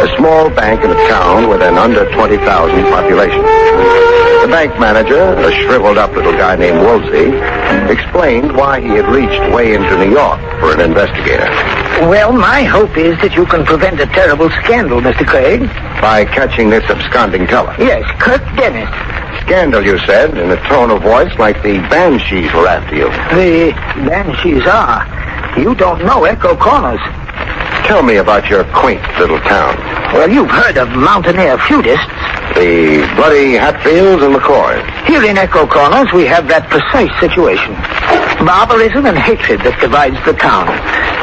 A small bank in a town with an under 20,000 population. The bank manager, a shriveled-up little guy named Woolsey, explained why he had reached way into New York for an investigator. Well, my hope is that you can prevent a terrible scandal, Mr. Craig. By catching this absconding teller. Yes, Kirk Dennis. Scandal, you said, in a tone of voice like the Banshees were after you. The Banshees are. You don't know Echo Corners. Tell me about your quaint little town. Well, you've heard of mountaineer feudists. The bloody Hatfields and McCoys. Here in Echo Corners, we have that precise situation. Barbarism and hatred that divides the town.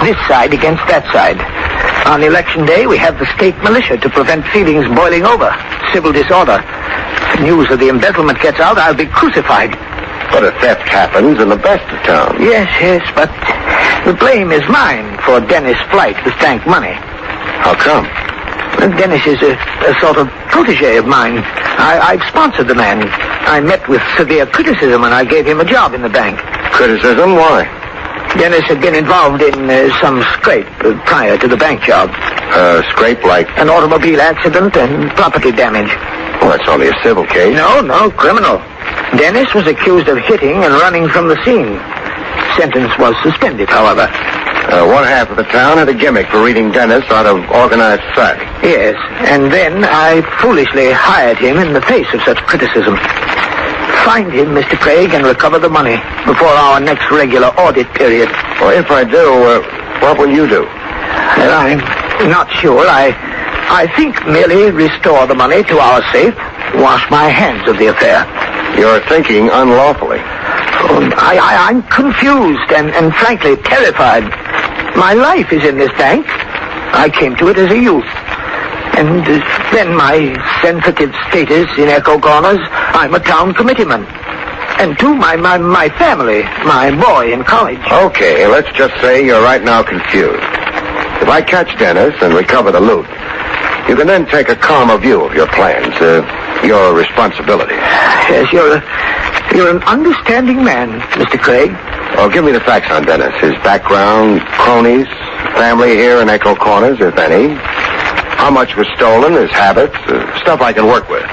This side against that side. On election day, we have the state militia to prevent feelings boiling over. Civil disorder. If news of the embezzlement gets out, I'll be crucified. But a theft happens in the best of towns. Yes, but the blame is mine for Dennis' flight with bank money. How come? Dennis is a sort of protege of mine. I've sponsored the man. I met with severe criticism and I gave him a job in the bank. Criticism? Why? Dennis had been involved in some scrape prior to the bank job. Scrape like? An automobile accident and property damage. Well, that's only a civil case. No, criminal. Dennis was accused of hitting and running from the scene. Sentence was suspended, however. One half of the town had a gimmick for reading Dennis out of organized society. Yes, and then I foolishly hired him in the face of such criticism. Find him, Mr. Craig, and recover the money before our next regular audit period. Well, if I do, what will you do? I'm not sure. I think merely restore the money to our safe wash my hands of the affair. You're thinking unlawfully. I'm confused and frankly terrified. My life is in this bank. I came to it as a youth. And then my sensitive status in Echo Corners, I'm a town committeeman. And to my family, my boy in college. Okay, let's just say you're right now confused. If I catch Dennis and recover the loot, you can then take a calmer view of your plans, your responsibility. Yes, you're an understanding man, Mr. Craig. Well, give me the facts on Dennis. His background, cronies, family here in Echo Corners, if any. How much was stolen, his habits, stuff I can work with.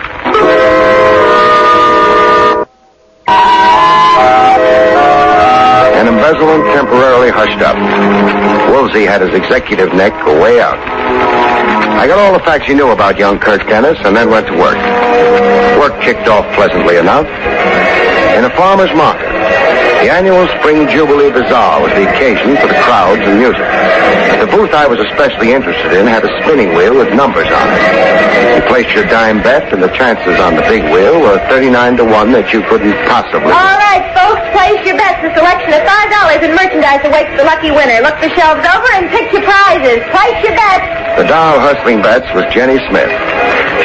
An embezzlement temporarily hushed up. Woolsey had his executive neck way out. I got all the facts he knew about young Kirk Dennis and then went to work. Work kicked off pleasantly enough. In a farmer's market, the annual Spring Jubilee Bazaar was the occasion for the crowds and music. The booth I was especially interested in had a spinning wheel with numbers on it. You placed your dime bet, and the chances on the big wheel were 39 to 1 that you couldn't possibly... All right, folks, place your bets. A selection of $5 in merchandise awaits the lucky winner. Look the shelves over and pick your prizes. Place your bets. The doll hustling bets was Jenny Smith.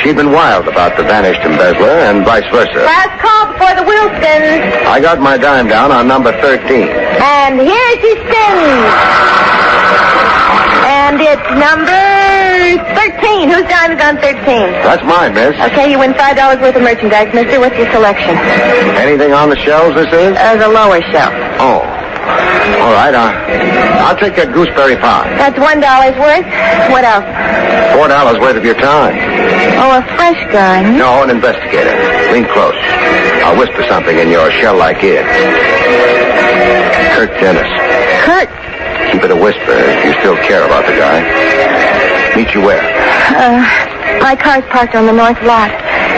She'd been wild about the vanished embezzler and vice versa. Last call before the wheel spins. I got my dime down on number 13. And here she spins. And it's number 13. Whose dime is on 13? That's mine, miss. Okay, you win $5 worth of merchandise, mister. What's your selection? Anything on the shelves, this is? The lower shelf. Oh. All right, I'll take that gooseberry pie. That's $1 worth. What else? $4 worth of your time. Oh, a fresh guy. Hmm? No, an investigator. Lean close. I'll whisper something in your shell-like ear. Kirk Dennis. Kirk? Keep it a whisper if you still care about the guy. Meet you where? My car's parked on the north lot.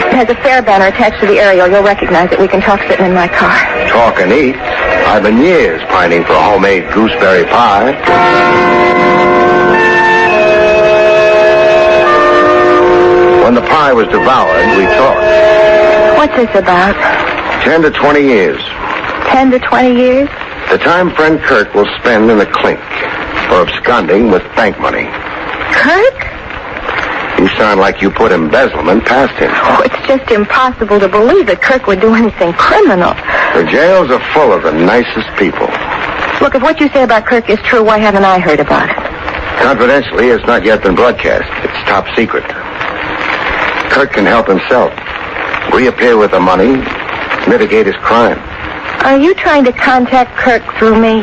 It has a fare banner attached to the aerial. You'll recognize it. We can talk sitting in my car. Talk and eat. I've been years pining for a homemade gooseberry pie. When the pie was devoured, we talked. What's this about? 10 to 20 years. 10 to 20 years? The time friend Kirk will spend in the clink for absconding with bank money. Kirk? You sound like you put embezzlement past him. Oh, it's just impossible to believe that Kirk would do anything criminal. The jails are full of the nicest people. Look, if what you say about Kirk is true, why haven't I heard about it? Confidentially, it's not yet been broadcast. It's top secret. Kirk can help himself. Reappear with the money, mitigate his crime. Are you trying to contact Kirk through me?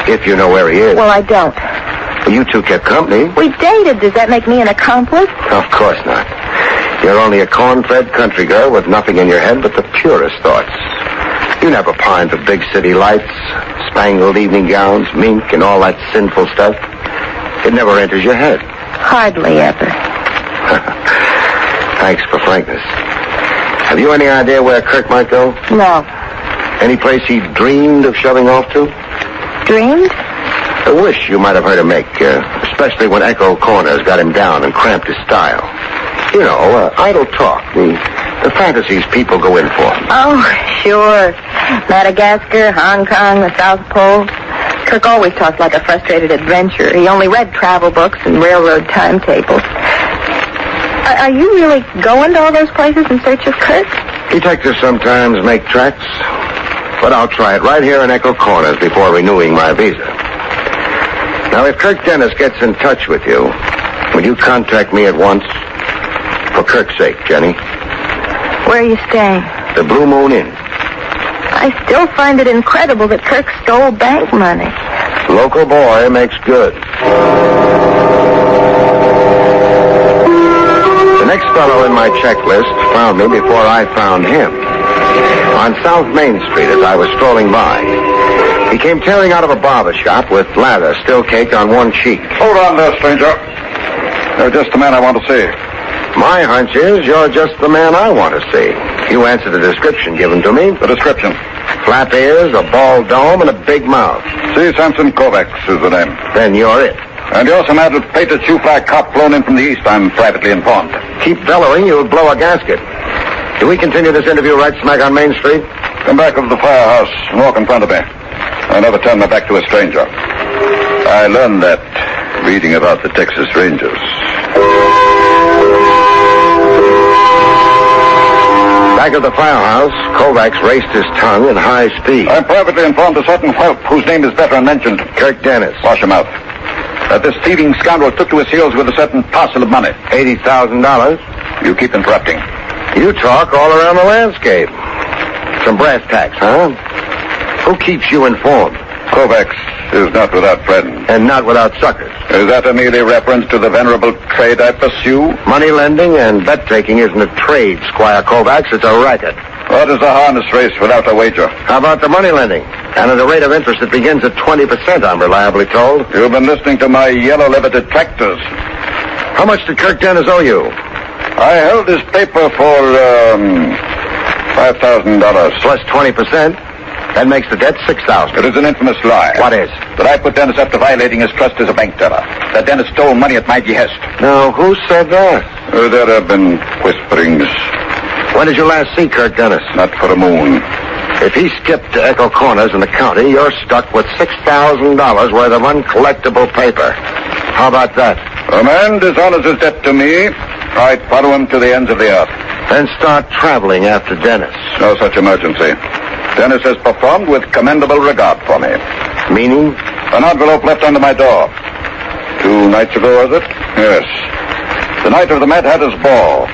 If you know where he is. Well, I don't. You two kept company. We dated. Does that make me an accomplice? Of course not. You're only a corn-fed country girl with nothing in your head but the purest thoughts. You never pined for big city lights, spangled evening gowns, mink, and all that sinful stuff. It never enters your head. Hardly ever. Thanks for frankness. Have you any idea where Kirk might go? No. Any place he dreamed of shoving off to? Dreamed? A wish you might have heard him make, especially when Echo Corners got him down and cramped his style. You know, idle talk, the fantasies people go in for. Oh, sure. Madagascar, Hong Kong, the South Pole. Kirk always talked like a frustrated adventurer. He only read travel books and railroad timetables. Are you really going to all those places in search of Kirk? Detectives sometimes make tracks, but I'll try it right here in Echo Corners before renewing my visa. Now, if Kirk Dennis gets in touch with you, will you contact me at once? For Kirk's sake, Jenny. Where are you staying? The Blue Moon Inn. I still find it incredible that Kirk stole bank money. Local boy makes good. The next fellow in my checklist found me before I found him. On South Main Street as I was strolling by. He came tearing out of a barber shop with lather still caked on one cheek. Hold on there, stranger. You're just the man I want to see. My hunch is you're just the man I want to see. You answer the description given to me. The description? Flap ears, a bald dome, and a big mouth. C. Sampson Kovacs is the name. Then you're it. And you're some added-plated shoe-fly cop flown in from the east, I'm privately informed. Keep bellowing, you'll blow a gasket. Do we continue this interview right smack on Main Street? Come back over the firehouse and walk in front of me. I never turn my back to a stranger. I learned that reading about the Texas Rangers. Back at the firehouse, Kovacs raced his tongue in high speed. I'm privately informed a certain whelp whose name is better unmentioned. Kirk Dennis. Wash him out. That this thieving scoundrel took to his heels with a certain parcel of money. $80,000. You keep interrupting. You talk all around the landscape. Some brass tacks, huh? Who keeps you informed? Kovacs is not without friends. And not without suckers. Is that a merely reference to the venerable trade I pursue? Money lending and bet-taking isn't a trade, Squire Kovacs. It's a racket. What is a harness race without a wager? How about the money lending? And at a rate of interest that begins at 20%, I'm reliably told. You've been listening to my yellow-livered detractors. How much did Kirk Dennis owe you? I held his paper for, $5,000. Plus 20%? That makes the debt $6,000. It is an infamous lie. What is? That I put Dennis up to violating his trust as a bank teller. That Dennis stole money at my behest. Now, who said that? There have been whisperings. When did you last see Kirk Dennis? Not for a moon. If he skipped to Echo Corners in the county, you're stuck with $6,000 worth of uncollectible paper. How about that? A man dishonors his debt to me. I'd follow him to the ends of the earth. Then start traveling after Dennis. No such emergency. Dennis has performed with commendable regard for me. Meaning? An envelope left under my door. 2 nights ago, was it? Yes. The night of the Mad Hatter's ball.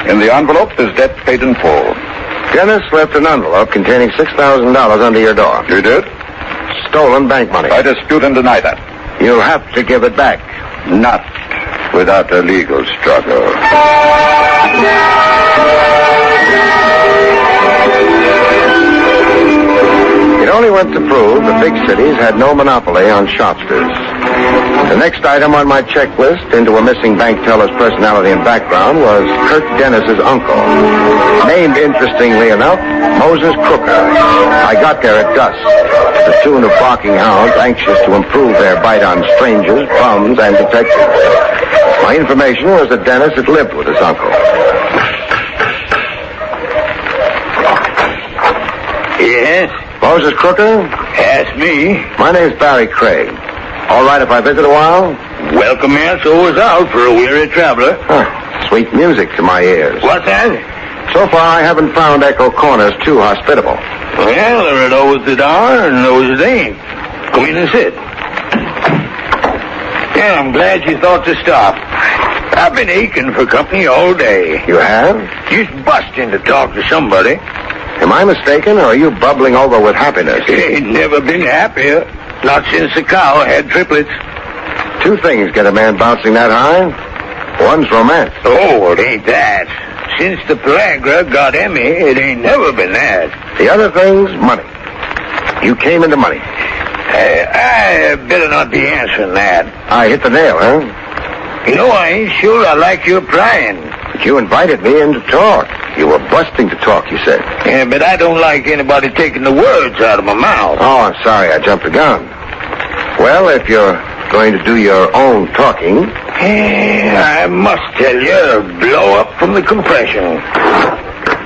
In the envelope is debt paid in full. Dennis left an envelope containing $6,000 under your door. You did? Stolen bank money. I dispute and deny that. You'll have to give it back. Not without a legal struggle. It only went to prove the big cities had no monopoly on shopsters. The next item on my checklist into a missing bank teller's personality and background was Kirk Dennis's uncle. Named interestingly enough, Moses Crooker. I got there at dusk, the tune of barking hounds anxious to improve their bite on strangers, bums, and detectives. My information was that Dennis had lived with his uncle. Yes? Moses Crooker? That's me. My name's Barrie Craig. All right if I visit a while? Welcome, man. So was out for a weary traveler. Huh. Sweet music to my ears. What's that? So far, I haven't found Echo Corners too hospitable. Well, there are those that are and those that ain't. Come in and sit. Yeah, I'm glad you thought to stop. I've been aching for company all day. You have? Just busting to talk to somebody. Am I mistaken, or are you bubbling over with happiness? Ain't never been happier. Not since the cow had triplets. 2 things get a man bouncing that high. One's romance. Oh, it ain't that. Since the Pellagra got Emmy, it ain't never been that. The other thing's money. You came into money. I better not be answering that. I hit the nail, huh? You know, I ain't sure I like your prying. But you invited me in to talk. You were busting to talk, you said. Yeah, but I don't like anybody taking the words out of my mouth. Oh, I'm sorry. I jumped the gun. Well, if you're going to do your own talking... I must tell you, blow up from the compression.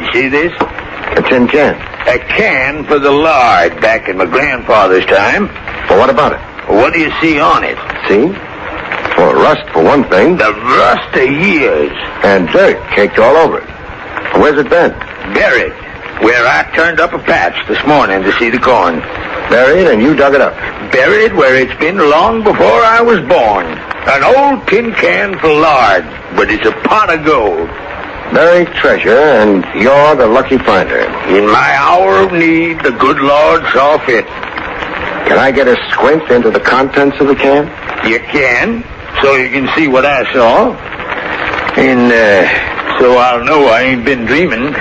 You see this? A tin can. A can for the lard back in my grandfather's time. Well, what about it? What do you see on it? See? Well, rust for one thing. The rust of years. And dirt caked all over it. Where's it been? Buried. Where I turned up a patch this morning to see the corn. Buried and you dug it up? Buried where it's been long before I was born. An old tin can for lard, but it's a pot of gold. Buried treasure, and you're the lucky finder. In my hour of need, the good Lord saw fit. Can I get a squint into the contents of the can? You can, so you can see what I saw. And, so I'll know I ain't been dreaming.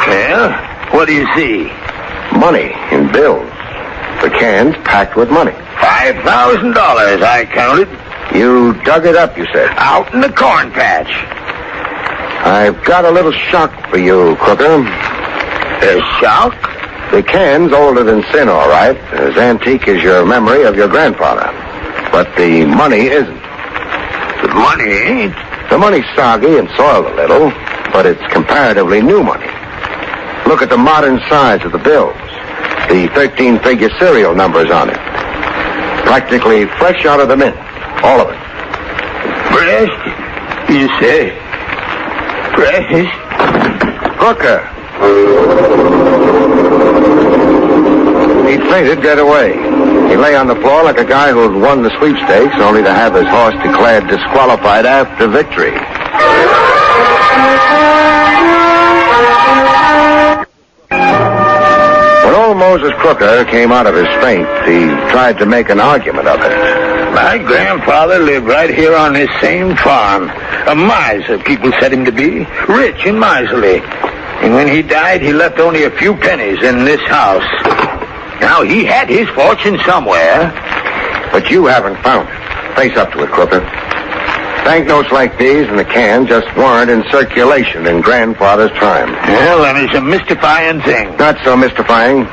Well, what do you see? Money in bills. The can's packed with money. $5,000, I counted. You dug it up, you said? Out in the corn patch. I've got a little shock for you, Crooker. A shock? The can's older than sin, all right. As antique as your memory of your grandfather. But the money isn't. The money ain't? The money's soggy and soiled a little, but it's comparatively new money. Look at the modern size of the bills. The 13-figure serial numbers on it. Practically fresh out of the mint. All of it. Fresh? You say? Fresh? Crooker. He fainted dead away. He lay on the floor like a guy who had won the sweepstakes, only to have his horse declared disqualified after victory. When old Moses Crooker came out of his faint, he tried to make an argument of it. My grandfather lived right here on this same farm. A miser, people said him to be. Rich and miserly. And when he died, he left only a few pennies in this house. Now, he had his fortune somewhere. But you haven't found it. Face up to it, Crooker. Banknotes like these in the can just weren't in circulation in Grandfather's time. Well, then it's a mystifying thing. Not so mystifying.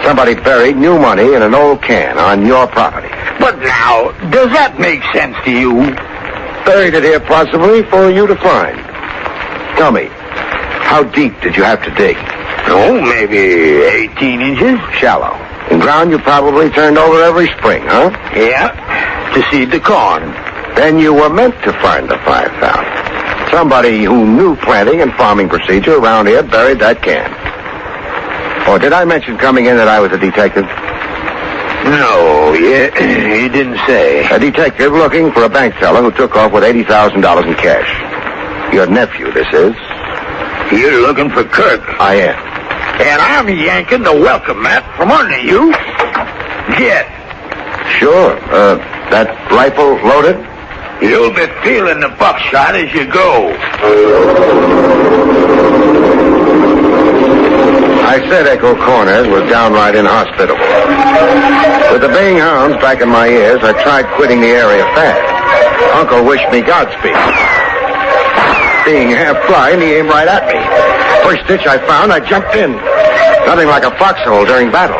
Somebody buried new money in an old can on your property. But now, does that make sense to you? Buried it here possibly for you to find. Tell me, how deep did you have to dig? Oh, maybe 18 inches. Shallow. In ground you probably turned over every spring, huh? Yeah, to seed the corn. Then you were meant to find the 5,000. Somebody who knew planting and farming procedure around here buried that can. Or did I mention coming in that I was a detective? No, he didn't say. A detective looking for a bank teller who took off with $80,000 in cash. Your nephew, this is. You're looking for Kirk. I am. And I'm yanking the welcome mat from under you. Get. Sure. That rifle loaded? You'll be feeling the buckshot as you go. I said Echo Corners was downright inhospitable. With the baying hounds back in my ears, I tried quitting the area fast. Uncle wished me Godspeed. Being half blind, he aimed right at me. First ditch I found, I jumped in. Nothing like a foxhole during battle.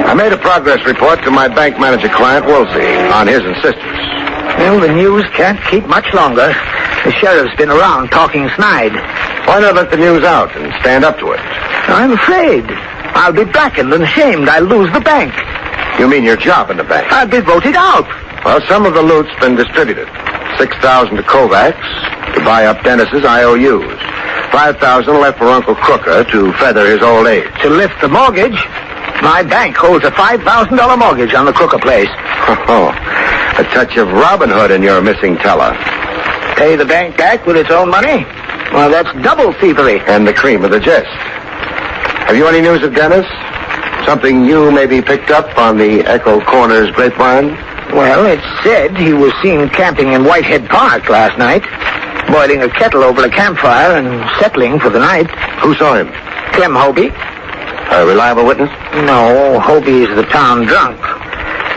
I made a progress report to my bank manager client, Woolsey, on his insistence. Well, the news can't keep much longer. The sheriff's been around talking snide. Why not let the news out and stand up to it? I'm afraid. I'll be blackened and shamed. I'll lose the bank. You mean your job in the bank? I'll be voted out. Well, some of the loot's been distributed. 6,000 to Kovacs to buy up Dennis's IOUs. 5,000 left for Uncle Crooker to feather his old age. To lift the mortgage, my bank holds a $5,000 mortgage on the Crooker place. Oh, a touch of Robin Hood in your missing teller. Pay the bank back with its own money? Well, that's double thievery. And the cream of the jest. Have you any news of Dennis? Something you maybe picked up on the Echo Corners grapevine? Well, it's said he was seen camping in Whitehead Park last night, boiling a kettle over a campfire and settling for the night. Who saw him? Clem Hobie. A reliable witness? No, Hobie's the town drunk.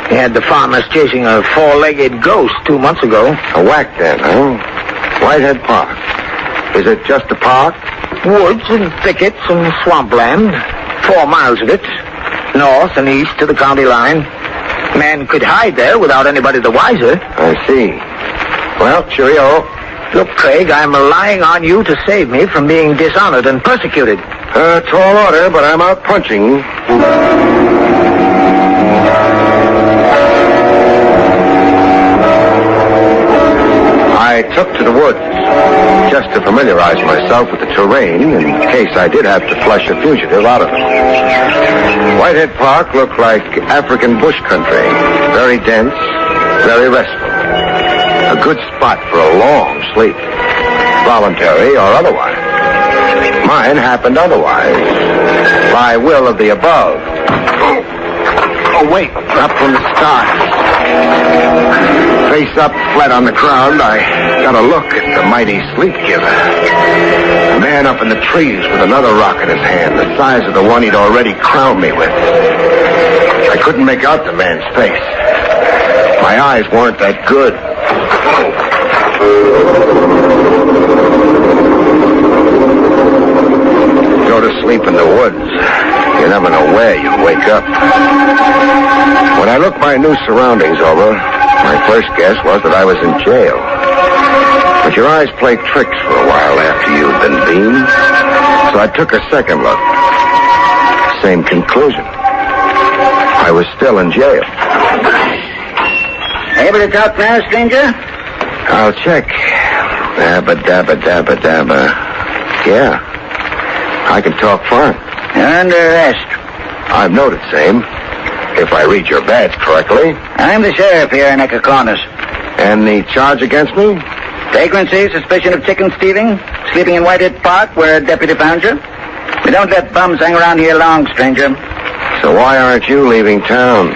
He had the farmers chasing a four-legged ghost 2 months ago. A whack then, huh? Whitehead Park. Is it just a park? Woods and thickets and swampland. 4 miles of it. North and east to the county line. Man could hide there without anybody the wiser. I see. Well, cheerio. Look, Craig, I'm relying on you to save me from being dishonored and persecuted. Tall order, but I'm out punching. I took to the woods just to familiarize myself with the terrain in case I did have to flush a fugitive out of it. Whitehead Park looked like African bush country. Very dense, very restful. A good spot for a long sleep, voluntary or otherwise. Mine happened otherwise, by will of the above. Oh, wait, up from the stars. Face up, flat on the ground, I got a look at the mighty sleep giver. A man up in the trees with another rock in his hand, the size of the one he'd already crowned me with. I couldn't make out the man's face. My eyes weren't that good. Go to sleep in the woods. You never know where you wake up. When I looked my new surroundings over, my first guess was that I was in jail. But your eyes play tricks for a while after you've been beamed. So I took a second look. Same conclusion. I was still in jail. Able to talk now, stranger? I'll check. Dabba, dabba, dabba, dabba. Yeah. I can talk fine. You're under arrest. I've noted same. If I read your badge correctly. I'm the sheriff here in Echo Corners. And the charge against me? Vagrancy, suspicion of chicken stealing, sleeping in Whitehead Park where a deputy found you. We don't let bums hang around here long, stranger. So why aren't you leaving town?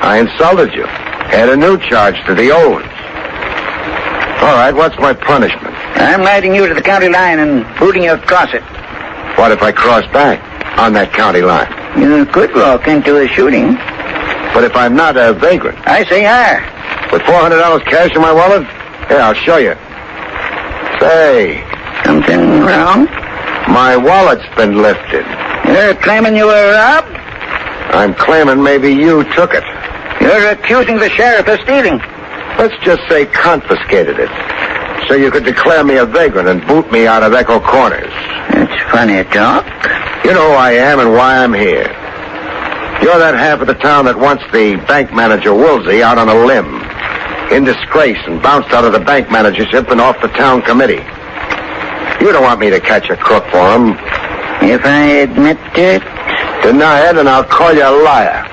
I insulted you. Add a new charge to the old ones. All right, what's my punishment? I'm riding you to the county line and booting you across it. What if I cross back on that county line? You could walk into a shooting. But if I'm not a vagrant? I say are. With $400 cash in my wallet? Here, I'll show you. Say. Something wrong? My wallet's been lifted. You're claiming you were robbed? I'm claiming maybe you took it. You're accusing the sheriff of stealing. Let's just say confiscated it. So you could declare me a vagrant and boot me out of Echo Corners. That's funny talk. You know who I am and why I'm here. You're that half of the town that wants the bank manager Woolsey out on a limb. In disgrace and bounced out of the bank managership and off the town committee. You don't want me to catch a crook for him. If I admit it? Deny it and I'll call you a liar.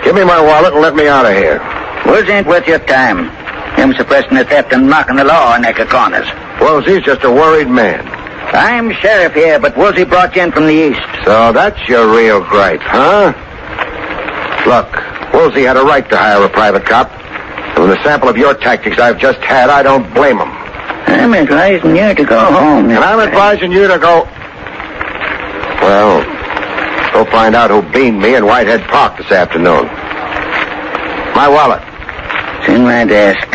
Give me my wallet and let me out of here. Woolsey ain't worth your time. Him suppressing the theft and mocking the law in Echo Corners. Woolsey's just a worried man. I'm sheriff here, but Woolsey brought you in from the east. So that's your real gripe, huh? Look, Woolsey had a right to hire a private cop. And with a sample of your tactics I've just had, I don't blame him. I'm advising you to go home. And I'm advising you to go... Well, go find out who beamed me in Whitehead Park this afternoon. My wallet. It's in my desk.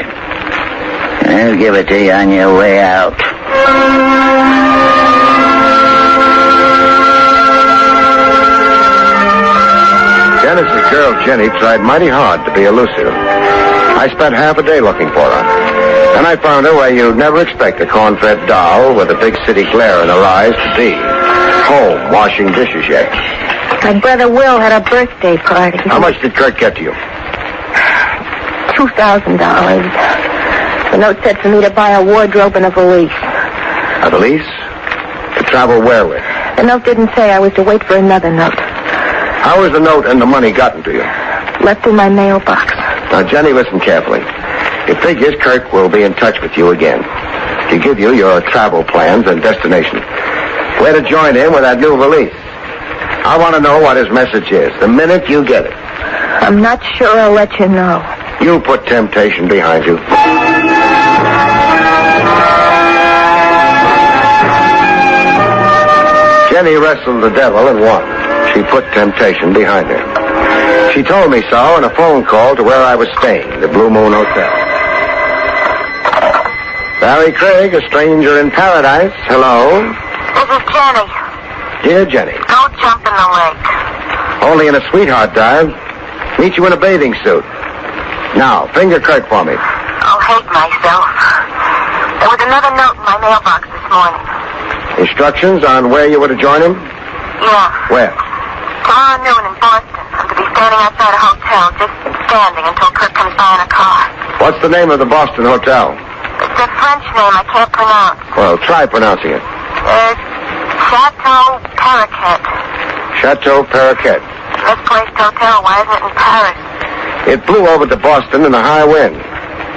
I'll give it to you on your way out. Dennis's girl, Jenny, tried mighty hard to be elusive. I spent half a day looking for her. And I found her where you'd never expect a corn-fed doll with a big city glare in her eyes to be. Home, washing dishes yet. My brother Will had a birthday party. How much did Kurt get to you? $2,000. The note said for me to buy a wardrobe and a valise. A valise? To travel where with? The note didn't say. I was to wait for another note. How was the note and the money gotten to you? Left in my mailbox. Now, Jenny, listen carefully. It figures Kirk will be in touch with you again to give you your travel plans and destination. Where to join in with that new valise. I want to know what his message is the minute you get it. I'm not sure. I'll let you know. You put temptation behind you. Jenny wrestled the devil and won. She put temptation behind her. She told me so in a phone call to where I was staying, the Blue Moon Hotel. Barrie Craig, a stranger in paradise. Hello. This is Jenny. Dear Jenny. Don't jump in the lake. Only in a sweetheart dive. Meet you in a bathing suit. Now, finger Kirk for me. I'll hate myself. There was another note in my mailbox this morning. Instructions on where you were to join him? Yeah. Where? Tomorrow noon in Boston. I'm to be standing outside a hotel, just standing until Kirk comes by in a car. What's the name of the Boston hotel? It's a French name I can't pronounce. Well, try pronouncing it. Chateau Paraquet. Chateau Paraquet. Misplaced hotel. Why isn't it in Paris? It blew over to Boston in a high wind.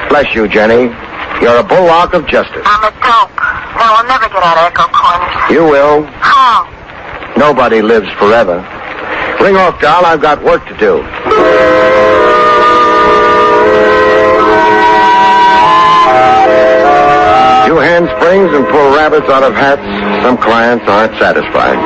Bless you, Jenny. You're a bulwark of justice. I'm a dope. No, I'll never get out of Echo Corners. You will. How? Nobody lives forever. Ring off, doll. I've got work to do. Do handsprings and pull rabbits out of hats. Some clients aren't satisfied.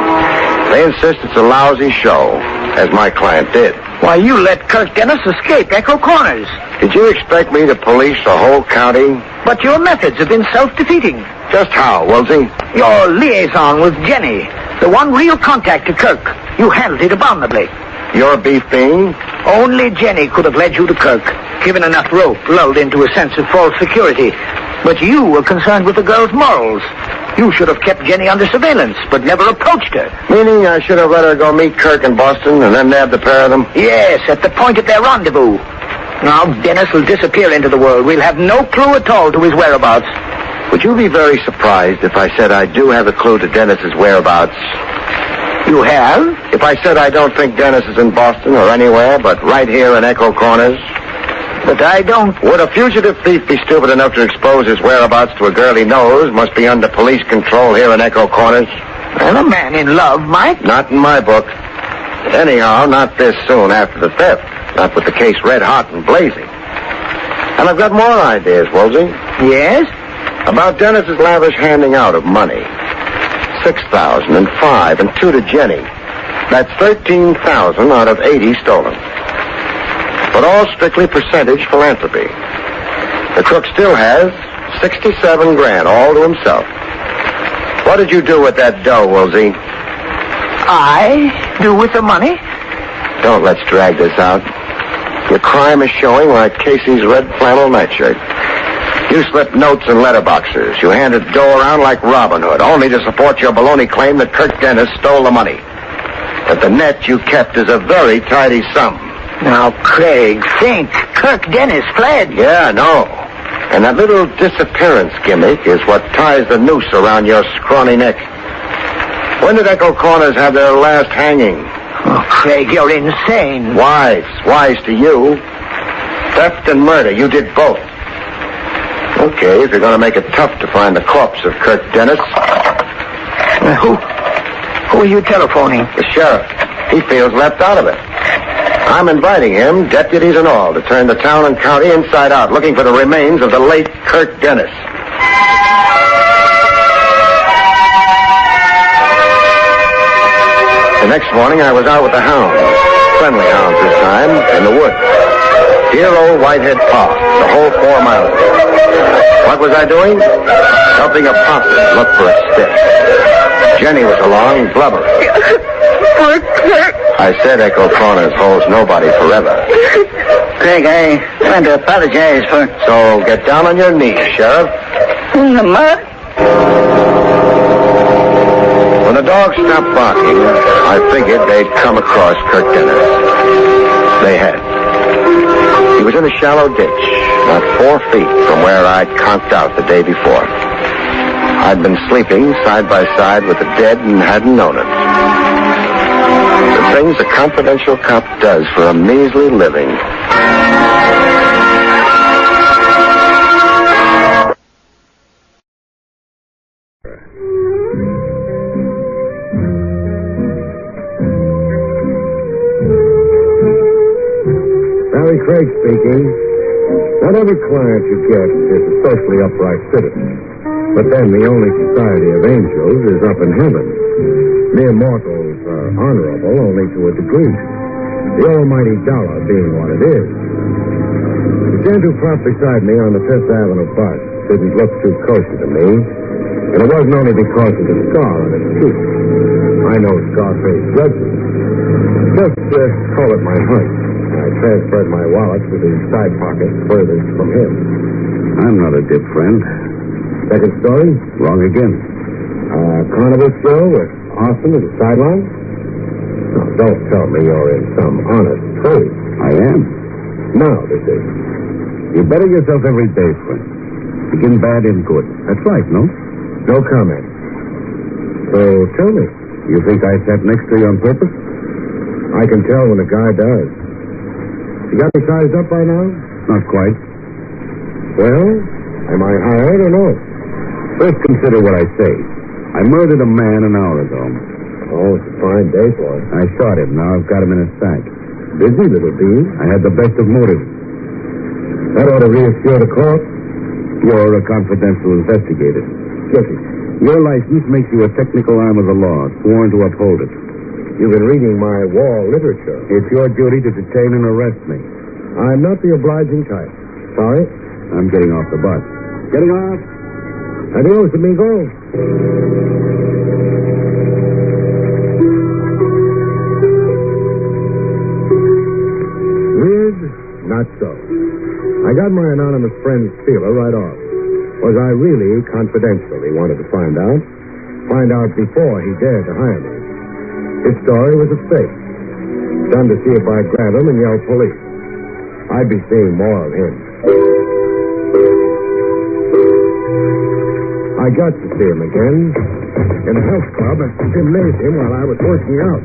They insist it's a lousy show, as my client did. Why, you let Kirk Dennis escape Echo Corners. Did you expect me to police the whole county? But your methods have been self-defeating. Just how, Woolsey? Your liaison with Jenny. The one real contact to Kirk. You handled it abominably. You're being? Only Jenny could have led you to Kirk, given enough rope, lulled into a sense of false security. But you were concerned with the girl's morals. You should have kept Jenny under surveillance, but never approached her. Meaning I should have let her go meet Kirk in Boston and then nab the pair of them? Yes, at the point of their rendezvous. Now Dennis will disappear into the world. We'll have no clue at all to his whereabouts. Would you be very surprised if I said I do have a clue to Dennis's whereabouts? You have? If I said I don't think Dennis is in Boston or anywhere but right here in Echo Corners? But I don't... Would a fugitive thief be stupid enough to expose his whereabouts to a girl he knows must be under police control here in Echo Corners? Well, a man in love might. Not in my book. Anyhow, not this soon after the theft. Not with the case red hot and blazing. And I've got more ideas, Woolsey. Yes? About Dennis's lavish handing out of money. $6,000 and $5,000 and $2,000 to Jenny. That's $13,000 out of $80,000 stolen. But all strictly percentage philanthropy. The crook still has $67,000 all to himself. What did you do with that dough, Woolsey? I do with the money? Don't let's drag this out. Your crime is showing like Casey's red flannel nightshirt. You slipped notes in letterboxes. You handed dough around like Robin Hood, only to support your baloney claim that Kirk Dennis stole the money. But the net you kept is a very tidy sum. Now, Craig, think. Kirk Dennis fled. Yeah, no. And that little disappearance gimmick is what ties the noose around your scrawny neck. When did Echo Corners have their last hanging? Oh, Craig, you're insane. Wise to you. Theft and murder, you did both. Okay, if you're going to make it tough to find the corpse of Kirk Dennis. Who are you telephoning? The sheriff. He feels left out of it. I'm inviting him, deputies and all, to turn the town and county inside out, looking for the remains of the late Kirk Dennis. The next morning, I was out with the hounds. Friendly hounds this time, in the woods. Dear old Whitehead Park, the whole 4 miles. What was I doing? Helping a possum look for a stick. Jenny was along, blubbering. I said Echo Corners holds nobody forever. Craig, I want to apologize for... So get down on your knees, Sheriff. In the mud? When the dogs stopped barking, I figured they'd come across Kirk Dennis. They had. He was in a shallow ditch, not 4 feet from where I'd conked out the day before. I'd been sleeping side by side with the dead and hadn't known it. The things a confidential cop does for a measly living. Barrie Craig speaking. Not every client you get is a socially upright citizen. But then the only society of angels is up in heaven. Mere mortals are honorable only to a degree. The almighty dollar being what it is. The gent who propped beside me on the Fifth Avenue bus didn't look too kosher to me. And it wasn't only because of the scar on his cheek. I know Scarface judges. Just call it my hunch. I transferred my wallet to the side pocket furthest from him. I'm not a dip friend. Second story? Wrong again. Carnival show with Austin as a sideline? Now, don't tell me you're in some honest trade. I am. Now, this is. You better yourself every day, friend. Begin bad, end good. That's right, no? No comment. So, tell me, you think I sat next to you on purpose? I can tell when a guy does. You got me sized up by now? Not quite. Well, am I hired or no? First, consider what I say. I murdered a man an hour ago. Oh, it's a fine day for it. I shot him. Now I've got him in a sack. Busy, little bean. I had the best of motives. That ought to reassure the court. You're a confidential investigator. Guilty. Your license makes you a technical arm of the law, sworn to uphold it. You've been reading my wall literature. It's your duty to detain and arrest me. I'm not the obliging type. Sorry? I'm getting off the bus. Getting off? Adios, amigo. got my anonymous friend's feeler right off. Was I really confidential, he wanted to find out. Find out before he dared to hire me. His story was a fake. Done to see if I'd grab him and yell police. I'd be seeing more of him. I got to see him again in a health club at the gymnasium while I was working out,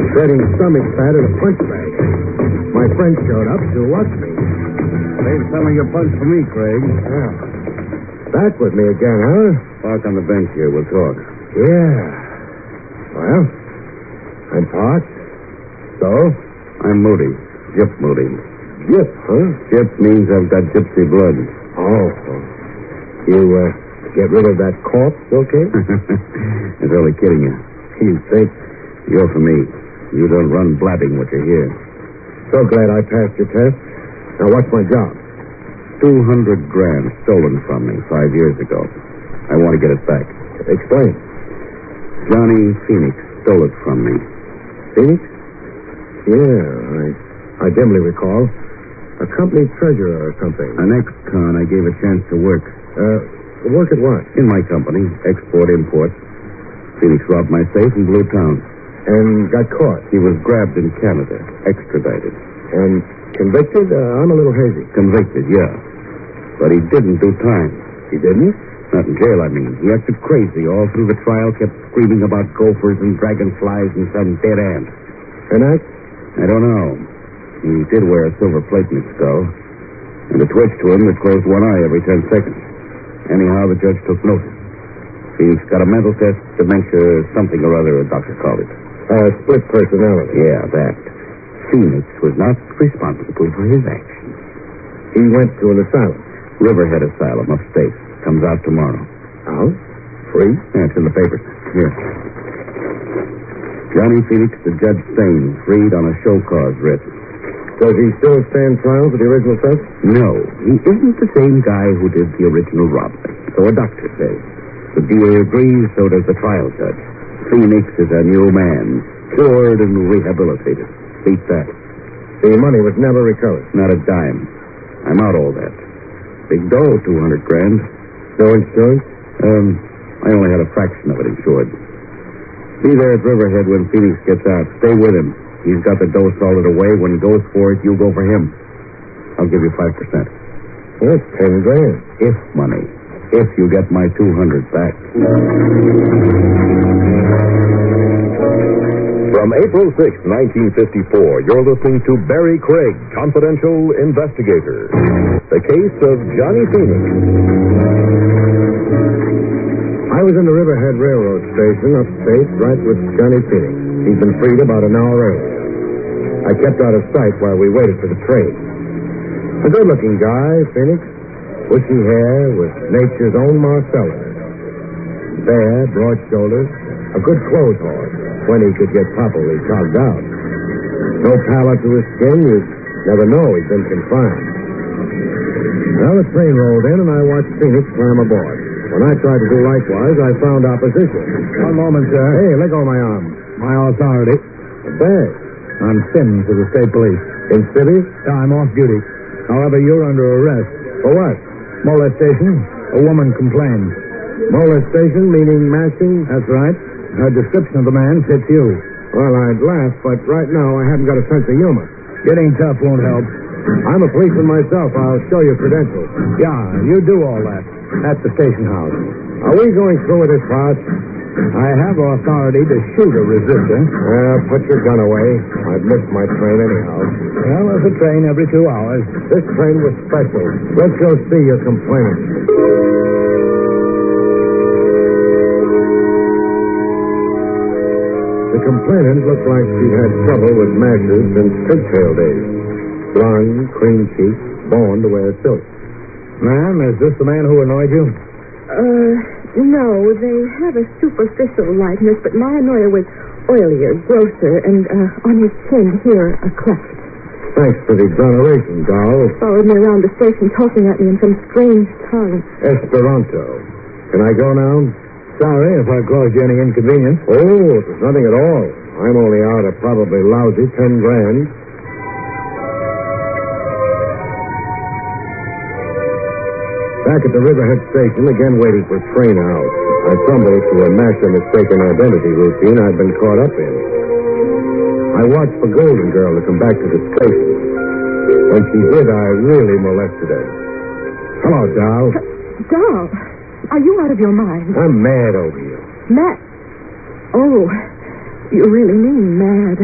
shredding stomach fat in a punch bag. My friend showed up to watch me. Save some of your punch for me, Craig. Yeah. Back with me again, huh? Park on the bench here. We'll talk. Yeah. Well, I'm parked. So? I'm Moody. Gyp Moody. Gyp, huh? Gyp means I've got gypsy blood. Oh. You, get rid of that corpse, okay? I was only kidding you. You think? You're for me. You don't run blabbing what you hear. So glad I passed your test. Now, what's my job? $200 grand stolen from me 5 years ago. I want to get it back. Explain. Johnny Phoenix stole it from me. Phoenix? Yeah, I dimly recall. A company treasurer or something. An ex-con I gave a chance to work. Work at what? In my company, export-import. Phoenix robbed my safe and blew town. And got caught? He was grabbed in Canada, extradited. And convicted? I'm a little hazy. Convicted, yeah. But he didn't do time. He didn't? Not in jail, I mean. He acted crazy all through the trial, kept screaming about gophers and dragonflies and some dead ant. And I don't know. He did wear a silver plate in his skull. And a twitch to him that closed one eye every 10 seconds. Anyhow, the judge took notice. He's got a mental test, dementia, something or other, a doctor called it. Split personality. Yeah, that. Phoenix was not responsible for his actions. He went to an asylum. Riverhead Asylum, upstate. Comes out tomorrow. Out? Free? Yeah, it's in the papers. Here. Johnny Phoenix to Judge Stain, freed on a show cause writ. Does he still stand trial for the original theft? No, he isn't the same guy who did the original robbery. So a doctor says. The DA agrees, so does the trial judge. Phoenix is a new man, cured and rehabilitated. Beat that. The money was never recovered? Not a dime. I'm out all that. Big dough, $200 grand. No insurance? I only had a fraction of it insured. Be there at Riverhead when Phoenix gets out. Stay with him. He's got the dough salted away. When he goes for it, you go for him. I'll give you 5%. That's $10 grand. If money. If you get my 200 back. From April 6, 1954, you're listening to Barrie Craig, Confidential Investigator. The case of Johnny Phoenix. I was in the Riverhead Railroad Station upstate, right with Johnny Phoenix. He'd been freed about an hour earlier. I kept out of sight while we waited for the train. A good-looking guy, Phoenix. Bushy hair with nature's own Marcellus. Bare, broad shoulders. A good clothes horse when he could get properly cogged out. No pallor to his skin. You'd never know he'd been confined. Well, the train rolled in, and I watched Phoenix climb aboard. When I tried to do likewise, I found opposition. One moment, sir. Hey, let go of my arm. My authority. A badge. I'm Sims of the state police. In cities? I'm off duty. However, you're under arrest. For what? Molestation. A woman complained. Molestation, meaning mashing? That's right. Her description of the man fits you. Well, I'd laugh, but right now I haven't got a sense of humor. Getting tough won't help. I'm a policeman myself. I'll show you credentials. Yeah, you do all that. At the station house. Are we going through with this part? I have authority to shoot a resistor. Put your gun away. I've missed my train anyhow. Well, there's a train every 2 hours. This train was special. Let's go see your complainant. The complainant looked like she'd had trouble with mashes since pigtail days. Blonde, cream cheeked, born to wear silk. Ma'am, is this the man who annoyed you? No, they have a superficial likeness, but my annoyer was oilier, grosser, and on his chin here, a cleft. Thanks for the exoneration, doll. Followed me around the station, talking at me in some strange tongue. Esperanto. Can I go now? Sorry if I caused you any inconvenience. Oh, it was nothing at all. I'm only out a probably lousy $10 grand. Back at the Riverhead station, again waiting for a train out. I stumbled to a master mistaken identity routine I'd been caught up in. I watched the Golden Girl to come back to the station. When she did, I really molested her. Hello, doll. Doll, are you out of your mind? I'm mad over you. Mad? Oh, you really mean mad.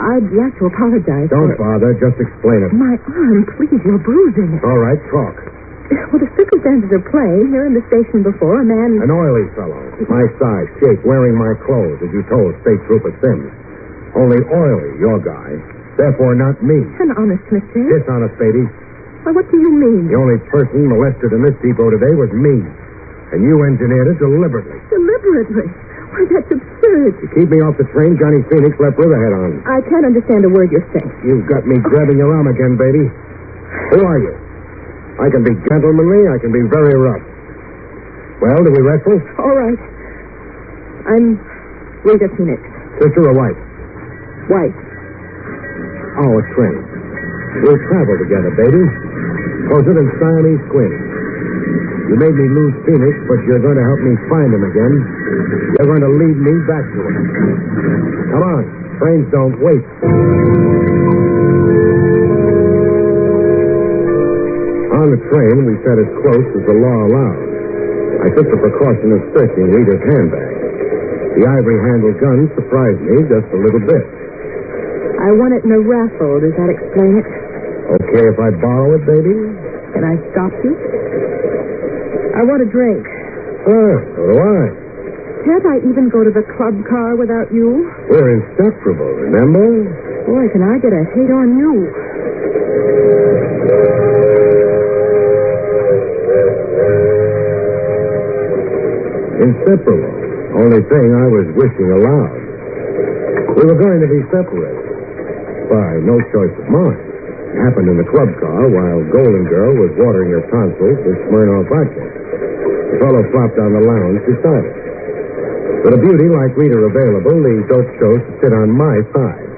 I'd like to apologize. Don't bother. Just explain it. My arm, please, you're bruising it. All right, talk. Well, the circumstances are plain. Here in the station before, a man... An oily fellow. My size, shape, wearing my clothes, as you told State Trooper Sims. Only oily, your guy. Therefore, not me. An honest mistake. Dishonest, baby. Well, what do you mean? The only person molested in this depot today was me. And you engineered it deliberately. Deliberately? Why, that's absurd. To keep me off the train, Johnny Phoenix left Riverhead on. I can't understand a word you're saying. You've got me grabbing your arm again, baby. Who are you? I can be gentlemanly, I can be very rough. Well, do we wrestle? All right. I'm Rita Phoenix. Sister or wife? Wife. Our train. We'll travel together, baby. Closer than Siamese twins. You made me lose Phoenix, but you're going to help me find him again. You're going to lead me back to him. Come on. Trains don't wait. On the train, we sat as close as the law allowed. I took the precaution of searching Rita's handbag. The ivory-handled gun surprised me just a little bit. I won it in a raffle. Does that explain it? Okay if I borrow it, baby? Can I stop you? I want a drink. Ah, so do I. Can't I even go to the club car without you? We're inseparable, remember? Boy, can I get a hit on you. Inseparable. Only thing I was wishing aloud. We were going to be separated. By no choice of mine. It happened in the club car while Golden Girl was watering her tonsils with Smirnoff vodka. The fellow flopped on the lounge beside us. With a beauty like Rita available, the dope chose to sit on my side.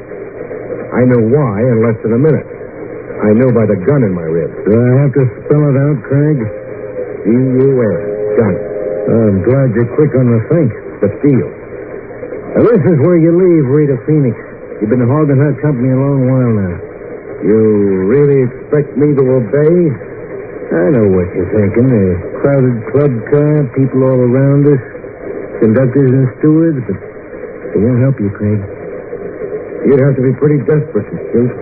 I knew why in less than a minute. I knew by the gun in my ribs. Do I have to spell it out, Craig? G-U-N. Gun. I'm glad you're quick on the think. The feel. Now, this is where you leave Rita Phoenix. You've been hogging her company a long while now. You really expect me to obey? I know what you're thinking. A crowded club car, people all around us, conductors and stewards, but it won't help you, Craig. You'd have to be pretty desperate to shoot.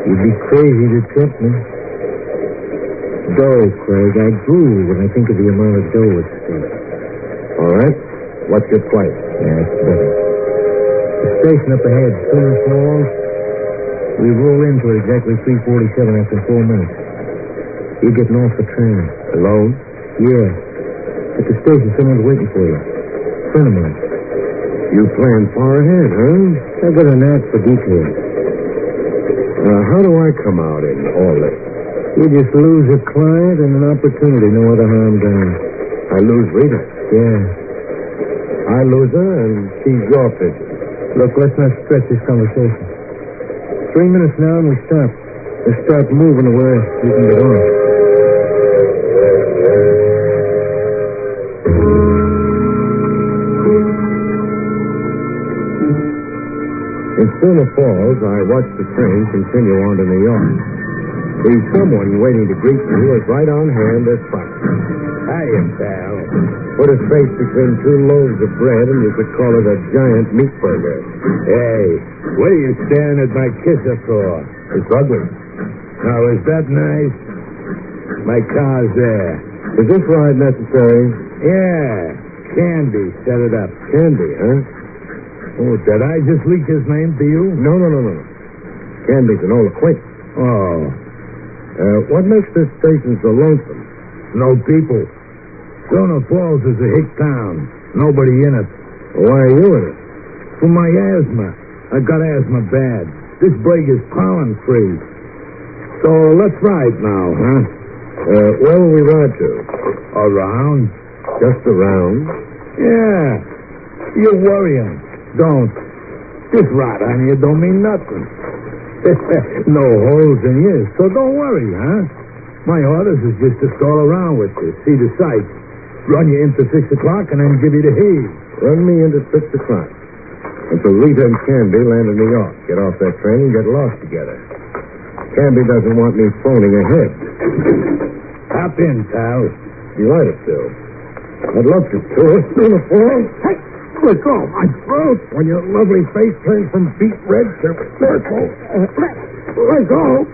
You'd be crazy to tempt me. Dough, Craig. I drool when I think of the amount of dough at stake. All right. What's your play? Yeah, it's better. The station up ahead, Sooner Falls. We roll into it exactly 3:47 after 4 minutes. You're getting off the train. Alone? Yeah. At the station, someone's waiting for you. Friend of mine. You plan far ahead, huh? I've got a knack for details. How do I come out in all this? You just lose a client and an opportunity, no other harm done. I lose Rita? Yeah. I lose her, and she's your pigeon. Look, let's not stretch this conversation. 3 minutes now, and we stop. Let's start moving to where we can get on. In Sooner Falls, I watched the train continue on to New York. The someone waiting to greet me was right on hand as promised. Hiya, pal. Put his face between 2 loaves of bread, and you could call it a giant meat burger. Hey, what are you staring at my kisser for? It's ugly. Now, is that nice? My car's there. Is this ride necessary? Yeah. Candy set it up. Candy, huh? Oh, did I just leak his name to you? No. Candy's an old acquaintance. Oh. What makes this station so lonesome? No people. Sooner Falls is a hick town. Nobody in it. Why are you in it? For my asthma. I got asthma bad. This break is pollen-free. So let's ride now, huh? Where will we ride to? Around. Just around? Yeah. You're worrying. Don't. This rot on you don't mean nothing. No holes in you, so don't worry, huh? My orders is just to stroll around with you, see the sights. Run you in for 6 o'clock and then give you the heave. Run me into 6 o'clock. Until Rita and Canby land in New York. Get off that train and get lost together. Canby doesn't want me phoning ahead. Hop in, pal. You might have to. I'd love to. Uniform. Hey, let go of my throat. When your lovely face turns from beet red to purple. Let go.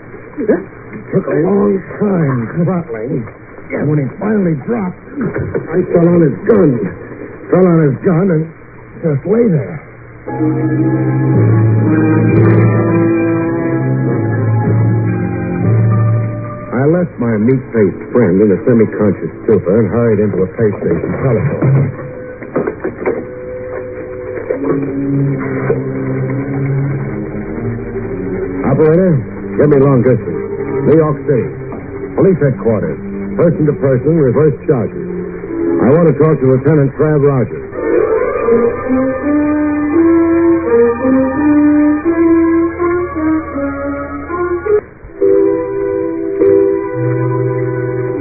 Took a long time throttling. And when he finally dropped, I fell on his gun. Fell on his gun and just lay there. I left my meat-faced friend in a semi-conscious stupor and hurried into a pay station telephone. Operator, give me long distance. New York City. Police headquarters. Person-to-person, reverse charges. I want to talk to Lieutenant Trav Rogers.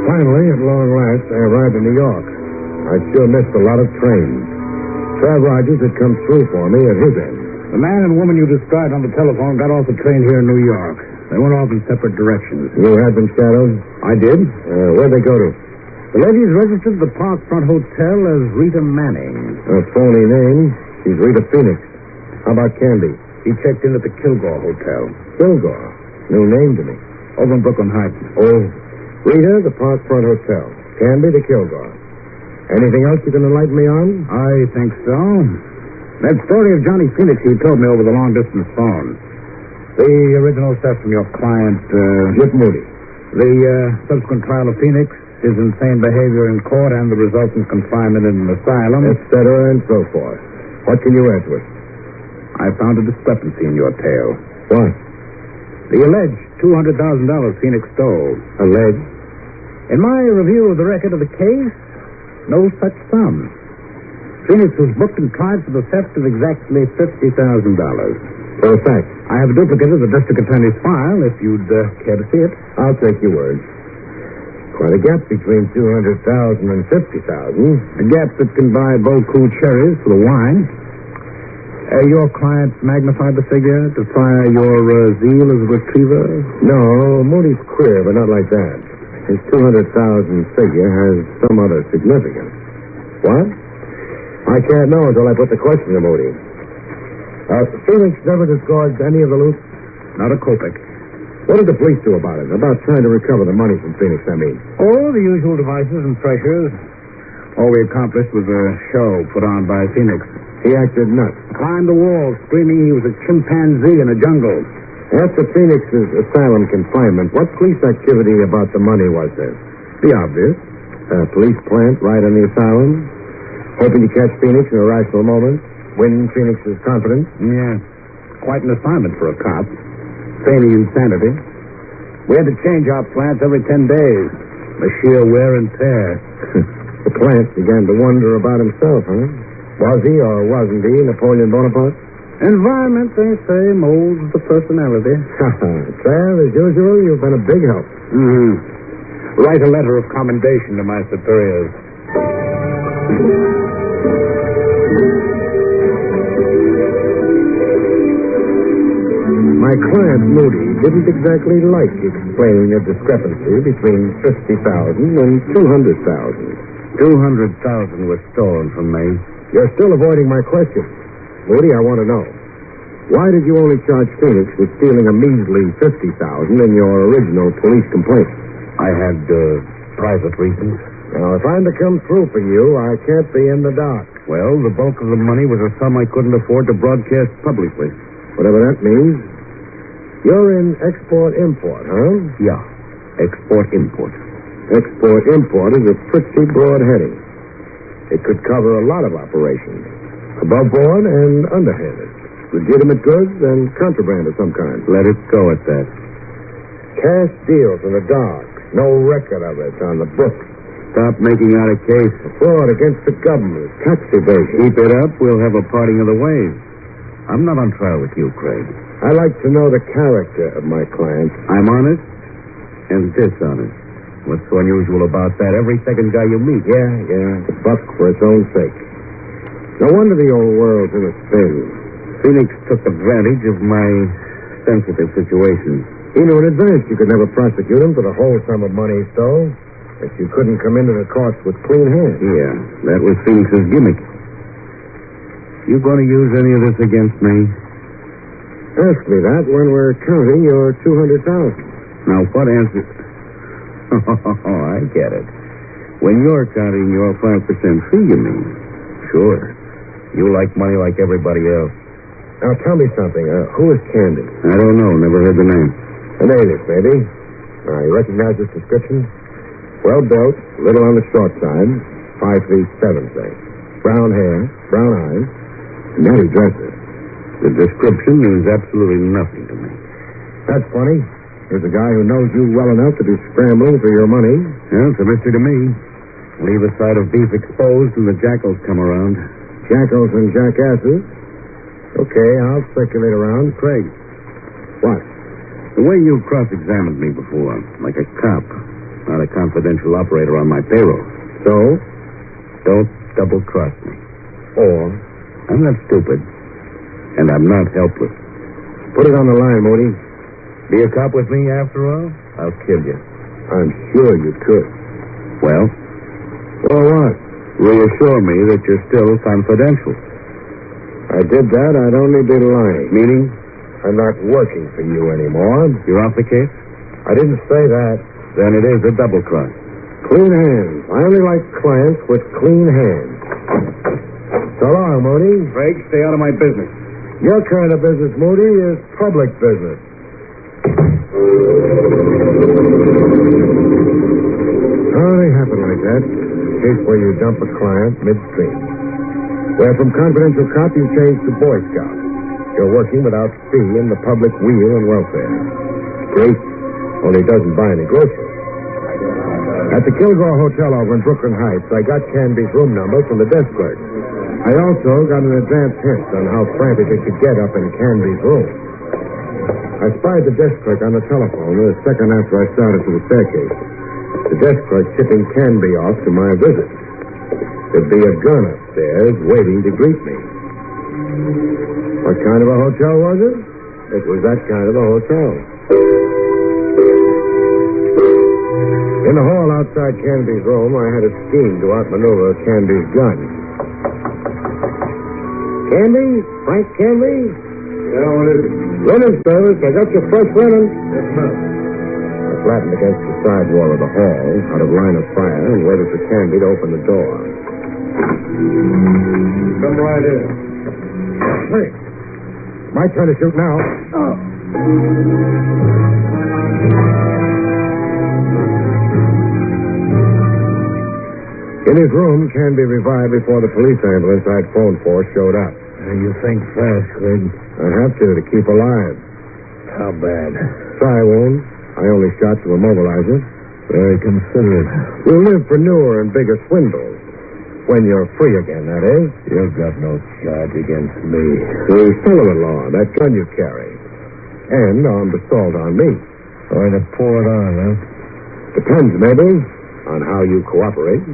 Finally, at long last, I arrived in New York. I'd sure missed a lot of trains. Trav Rogers had come through for me at his end. The man and woman you described on the telephone got off the train here in New York. They went off in separate directions. You had them shadowed? I did. Where'd they go to? The lady's registered at the Parkfront Hotel as Rita Manning. A phony name. She's Rita Phoenix. How about Candy? He checked in at the Kilgore Hotel. Kilgore? New name to me. Over in Brooklyn Heights. Oh, Rita, the Parkfront Hotel. Candy, the Kilgore. Anything else you can enlighten me on? I think so. That story of Johnny Phoenix he told me over the long-distance phone. The original stuff from your client, Jip Moody. The subsequent trial of Phoenix, his insane behavior in court, and the resultant confinement in an asylum. Etc. and so forth. What can you add to it? I found a discrepancy in your tale. What? The alleged $200,000 Phoenix stole. Alleged? In my review of the record of the case, no such sum. Phoenix was booked and tried for the theft of exactly $50,000. For a fact. I have a duplicate of the district attorney's file, if you'd care to see it. I'll take your word. Quite a gap between $200,000 and $50,000. A gap that can buy Boku cherries for the wine. Your client magnified the figure to fire your zeal as a retriever? No, Moody's queer, but not like that. His $200,000 figure has some other significance. What? I can't know until I put the question to Moody. Phoenix never disgorged any of the loot? Not a kopeck. What did the police do about it? About trying to recover the money from Phoenix, I mean. Oh, the usual devices and pressures. All we accomplished was a show put on by Phoenix. He acted nuts. Climbed the wall, screaming he was a chimpanzee in a jungle. After Phoenix's asylum confinement, what police activity about the money was there? The obvious. Police plant right on the asylum? Hoping to catch Phoenix in a rational moment? Win Phoenix's confidence? Yeah. Quite an assignment for a cop. Feigning insanity. We had to change our plants every 10 days. The sheer wear and tear. The plant began to wonder about himself, huh? Was he or wasn't he Napoleon Bonaparte? Environment, they say, molds the personality. Trav, as usual, you've been a big help. Mm-hmm. Write a letter of commendation to my superiors. My client, Moody, didn't exactly like explaining a discrepancy between $50,000 and $200,000. $200,000 was stolen from me. You're still avoiding my question. Moody, I want to know. Why did you only charge Phoenix with stealing a measly $50,000 in your original police complaint? I had private reasons. Now, if I'm to come through for you, I can't be in the dark. Well, the bulk of the money was a sum I couldn't afford to broadcast publicly. Whatever that means. You're in export-import, huh? Yeah, export-import. Export-import is a pretty broad heading. It could cover a lot of operations. Above board and underhanded. Legitimate goods and contraband of some kind. Let it go at that. Cash deals in the dark. No record of it on the books. Stop making out a case. Fraud against the government. Tax evasion. Keep it up, we'll have a parting of the ways. I'm not on trial with you, Craig. I like to know the character of my client. I'm honest and dishonest. What's so unusual about that? Every second guy you meet. Yeah. The buck for its own sake. No wonder the old world's in a spin. Phoenix took advantage of my sensitive situation. He knew in advance you could never prosecute him for the whole sum of money he stole. If you couldn't come into the courts with clean hands. Yeah, that was Phoenix's gimmick. You going to use any of this against me? Ask me that when we're counting your $200,000. Now, what answer? Oh, I get it. When you're counting your 5% fee, you mean? Sure. You like money like everybody else. Now, tell me something. Who is Candy? I don't know. Never heard the name. An alias, maybe. You recognize this description? Well built, little on the short side, 5'7", say. Brown hair, brown eyes, natty dresses. The description means absolutely nothing to me. That's funny. There's a guy who knows you well enough to be scrambling for your money. Yeah, it's a mystery to me. Leave a side of beef exposed and the jackals come around. Jackals and jackasses? Okay, I'll circulate around. Craig. What? The way you cross-examined me before, like a cop, not a confidential operator on my payroll. So? Don't double-cross me. Or? I'm not stupid. And I'm not helpless. Put it on the line, Moody. Be a cop with me after all? I'll kill you. I'm sure you could. Well? Well, what? Reassure me that you're still confidential. I did that, I'd only be lying. Meaning? I'm not working for you anymore. You're off the case? I didn't say that. Then it is a double cross. Clean hands. I only like clients with clean hands. So long, Moody. Craig, stay out of my business. Your kind of business, Moody, is public business. Oh, they happen like that. Case where you dump a client midstream. Where from confidential cop you change to Boy Scout. You're working without fee in the public weal and welfare. Great. Only doesn't buy any groceries. At the Kilgore Hotel over in Brooklyn Heights, I got Canby's room number from the desk clerk. I also got an advance hint on how frantic it could get up in Canby's room. I spied the desk clerk on the telephone a second after I started to the staircase. The desk clerk tipping Canby off to my visit. There'd be a gun upstairs waiting to greet me. What kind of a hotel was it? It was that kind of a hotel. In the hall outside Canby's room, I had a scheme to outmaneuver Canby's gun. Canby? Frank Canby? Yeah, what is it? Linen service. I got your fresh linen. Yes, sir. I flattened against the side wall of the hall, out of line of fire, and waited for Canby to open the door. Come right in. Hey, my turn to shoot now. Oh. In his room, Canby revived before the police ambulance I'd phoned for showed up. You think fast, Craig. I'd have to keep alive. How bad? Thigh wound. I only shot to immobilize it. Very considerate. You'll live for newer and bigger swindles. When you're free again, that is. You've got no charge against me. The son-in-law, that gun you carry. And armed assault on me. Going to pour it on, huh? Depends, maybe, on how you cooperate.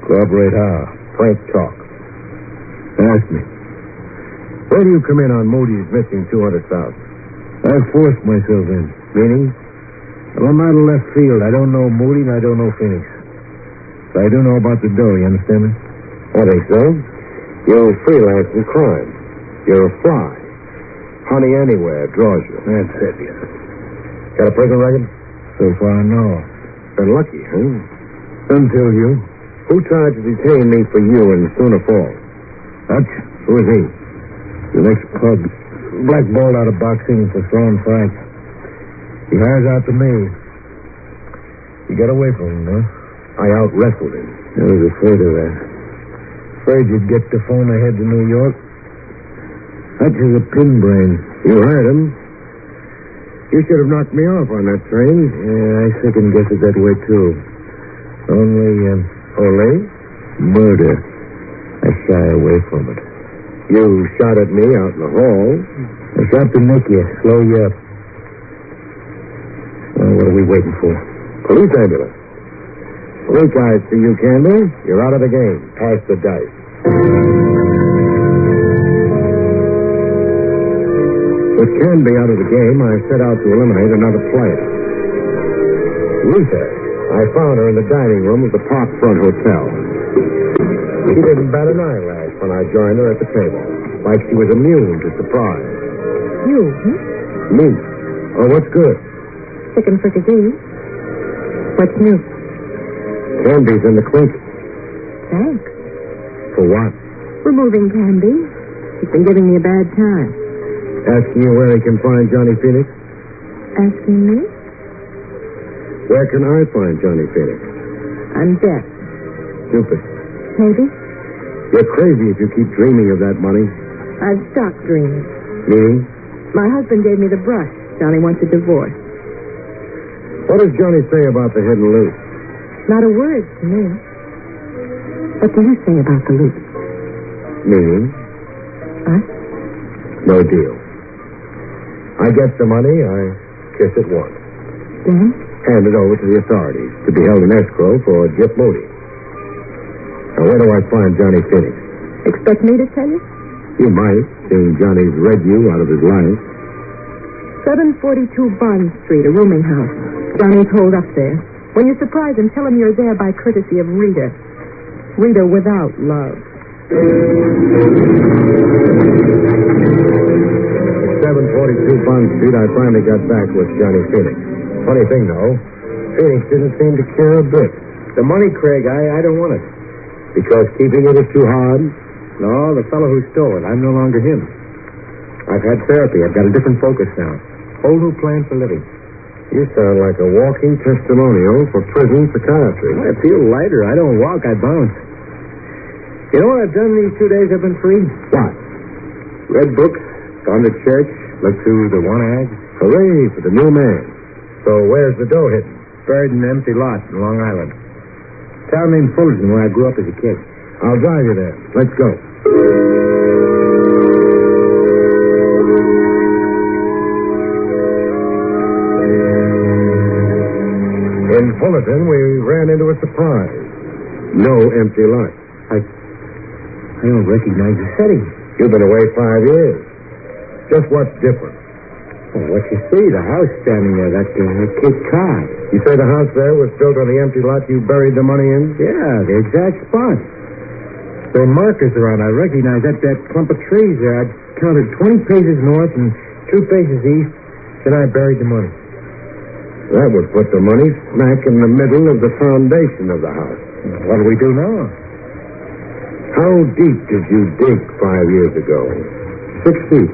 Cooperate how? Frank talk. Ask me. Where do you come in on Moody's missing $200,000? I forced myself in. Meaning? Well, I'm out of left field. I don't know Moody and I don't know Phoenix. But I do know about the dough, you understand me? I think so. You freelance in crime. You're a fly. Honey anywhere draws you. That's it, yeah. Got a prison record? So far, no. Been lucky, huh? Until you. Who tried to detain me for you in Schooner Falls? Hutch. Who is he? The next pug. Blackballed out of boxing for throwing fights. He hires out to me. You got away from him, huh? I out-wrestled him. I was afraid of that. Afraid you'd get the phone ahead to New York. Hutch is a pin brain. You heard him. You should have knocked me off on that train. Yeah, I second guess it that way, too. Only, murder. I shy away from it. You shot at me out in the hall. I shot to nick you, slow you up. Well, what are we waiting for? Police ambulance. Weak eyes to you, Candy. You're out of the game. Pass the dice. With Canby out of the game, I set out to eliminate another player. Rita. I found her in the dining room of the Parkfront Hotel. She didn't bat an eyelash when I joined her at the table, like she was immune to surprise. You, Me? Oh, what's good? Chicken fricassee. What's new? Candy's in the clink. Thanks. For what? Removing Candy. He's been giving me a bad time. Asking you where he can find Johnny Phoenix? Asking me? Where can I find Johnny Phoenix? I'm deaf. Stupid. Maybe. You're crazy if you keep dreaming of that money. I've stopped dreaming. Meaning? My husband gave me the brush. Johnny wants a divorce. What does Johnny say about the hidden loot? Not a word to me. What do you say about the loot? Meaning? Huh? No deal. I get the money, I kiss it once. Then? Hand it over to the authorities to be held in escrow for Jip Moody. Now, where do I find Johnny Phoenix? Expect me to tell you? You might, seeing Johnny's read you out of his life. 742 Bond Street, a rooming house. Johnny's holed up there. When you surprise him, tell him you're there by courtesy of Rita. Rita without love. 742 Bond Street, I finally got back with Johnny Phoenix. Funny thing, though, Phoenix didn't seem to care a bit. The money, Craig, I don't want it. Because keeping it is too hard? No, the fellow who stole it. I'm no longer him. I've had therapy. I've got a different focus now. Whole new plan for living. You sound like a walking testimonial for prison psychiatry. I feel lighter. I don't walk, I bounce. You know what I've done these 2 days I've been free? What? Read books, gone to church, looked through the one ad. Hooray for the new man. So where's the dough hidden? Buried in an empty lot in Long Island. Town named Fullerton, where I grew up as a kid. I'll drive you there. Let's go. In Fullerton, we ran into a surprise. No empty lot. I don't recognize the setting. You've been away 5 years. Just what's different? Well, what you see, the house standing there, that Cape Cod. You say the house there was built on the empty lot you buried the money in? Yeah, the exact spot. There are markers around. I recognize that clump of trees there. I counted 20 paces north and 2 paces east. Then I buried the money. That would put the money smack in the middle of the foundation of the house. What do we do now? How deep did you dig 5 years ago? 6 feet.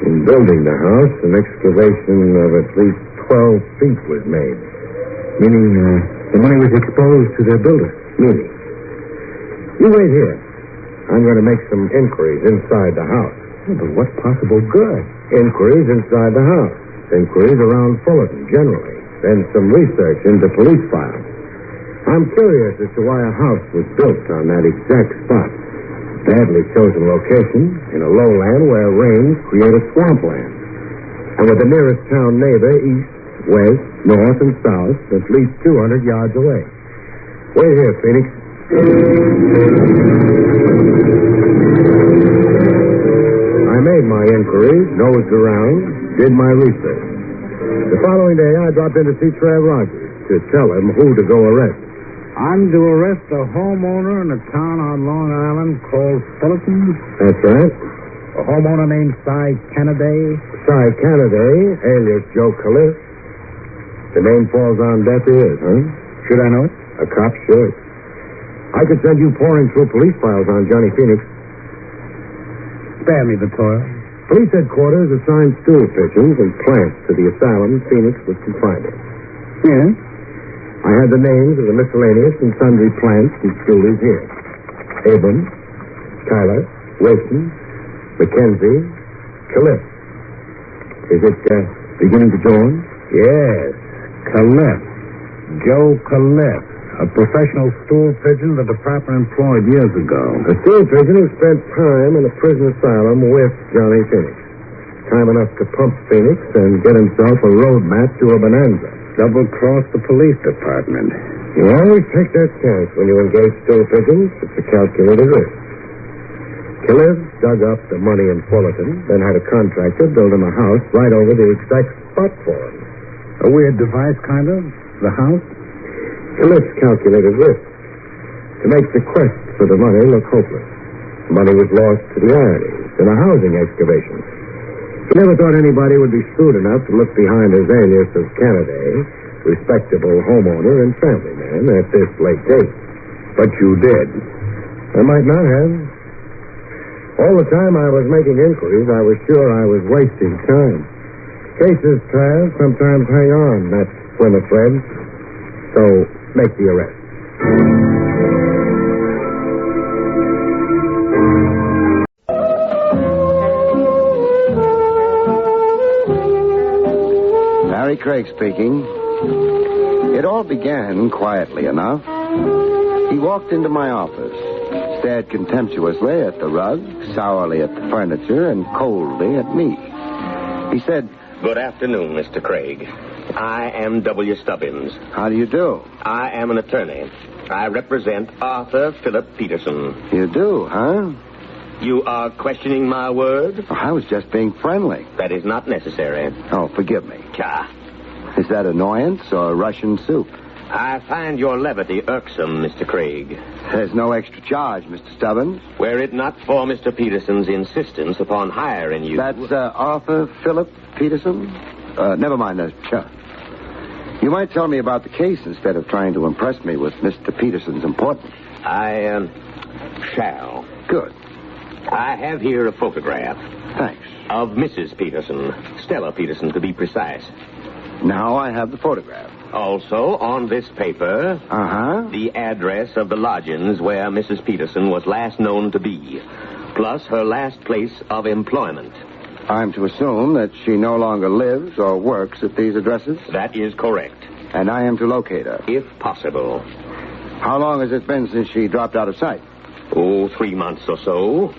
In building the house, an excavation of at least 12 feet was made. Meaning the money was exposed to their builder. Meaning. You wait here. I'm going to make some inquiries inside the house. Yeah, but what possible good? Inquiries inside the house. Inquiries around Fullerton, generally. Then some research into police files. I'm curious as to why a house was built on that exact spot. Badly chosen location in a lowland where rains create a swampland. And with the nearest town neighbor east, west, north, and south at least 200 yards away. Wait here, Phoenix. I made my inquiries, nosed around, did my research. The following day, I dropped in to see Trev Rogers to tell him who to go arrest. I'm to arrest a homeowner in a town on Long Island called Fullerton. That's right. A homeowner named Cy Kennedy. Cy Kennedy, alias Joe Callis. The name falls on deaf ears, huh? Should I know it? A cop should. I could send you pouring through police files on Johnny Phoenix. Spare me the toil. Police headquarters assigned stool pigeons and plants to the asylum Phoenix was confined in. Yeah? I had the names of the miscellaneous and sundry plants and stoolies here. Abrams, Tyler, Wilson, McKenzie, Callis. Is it beginning to dawn? Yes. Callis. Joe Callis. A professional stool pigeon the department employed years ago. A stool pigeon who spent time in a prison asylum with Johnny Phoenix. Time enough to pump Phoenix and get himself a road map to a bonanza. Double-crossed the police department. You always take that chance when you engage still pigeons. It's a calculated risk. Killers dug up the money in Fullerton, then had a contractor build him a house right over the exact spot for him. A weird device, kind of? The house? Killers calculated risk. To make the quest for the money look hopeless. The money was lost to the ironies in a housing excavation. He never thought anybody would be shrewd enough to look behind his alias of Kennedy, respectable homeowner and family man, at this late date. But you did. I might not have. All the time I was making inquiries, I was sure I was wasting time. Cases, Trav, sometimes hang on, that's Plymouth Red. So, make the arrest. Barrie Craig speaking. It all began quietly enough. He walked into my office, stared contemptuously at the rug, sourly at the furniture, and coldly at me. He said, "Good afternoon, Mr. Craig. I am W. Stubbins. How do you do? I am an attorney. I represent Arthur Philip Peterson." You do, huh? You are questioning my word? I was just being friendly. That is not necessary. Oh, forgive me. Ah. Is that annoyance or Russian soup? I find your levity irksome, Mr. Craig. There's no extra charge, Mr. Stubbins. Were it not for Mr. Peterson's insistence upon hiring you... That's Arthur Philip Peterson? Never mind that. You might tell me about the case instead of trying to impress me with Mr. Peterson's importance. I shall. Good. I have here a photograph. Thanks. Of Mrs. Peterson. Stella Peterson, to be precise. Now I have the photograph. Also, on this paper, the address of the lodgings where Mrs. Peterson was last known to be, plus her last place of employment. I'm to assume that she no longer lives or works at these addresses? That is correct. And I am to locate her? If possible. How long has it been since she dropped out of sight? Oh, 3 months or so.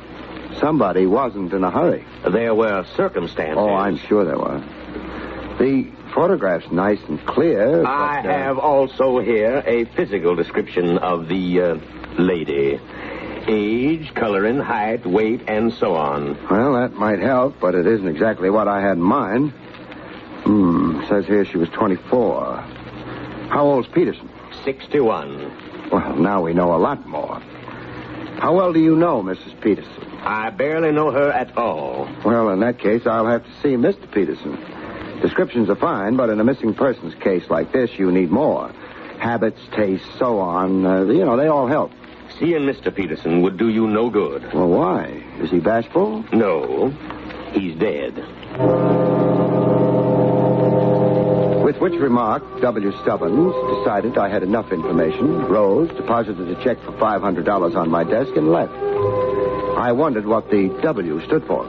Somebody wasn't in a hurry. There were circumstances. Oh, I'm sure there were. The photograph's nice and clear. I have also here a physical description of the lady. Age, coloring, height, weight, and so on. Well, that might help, but it isn't exactly what I had in mind. Says here she was 24. How old's Peterson? 61. Well, now we know a lot more. How well do you know Mrs. Peterson? I barely know her at all. Well, in that case, I'll have to see Mr. Peterson. Descriptions are fine, but in a missing persons case like this, you need more. Habits, tastes, so on. They all help. Seeing Mr. Peterson would do you no good. Well, why? Is he bashful? No. He's dead. With which remark, W. Stubbins decided I had enough information, rose, deposited a check for $500 on my desk, and left. I wondered what the W stood for.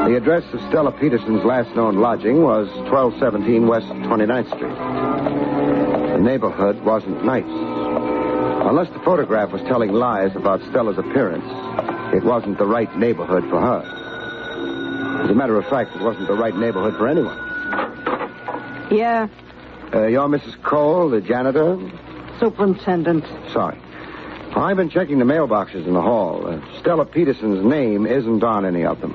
The address of Stella Peterson's last known lodging was 1217 West 29th Street. The neighborhood wasn't nice. Unless the photograph was telling lies about Stella's appearance, it wasn't the right neighborhood for her. As a matter of fact, it wasn't the right neighborhood for anyone. Yeah. You're Mrs. Cole, the janitor? Superintendent. Sorry. I've been checking the mailboxes in the hall. Stella Peterson's name isn't on any of them.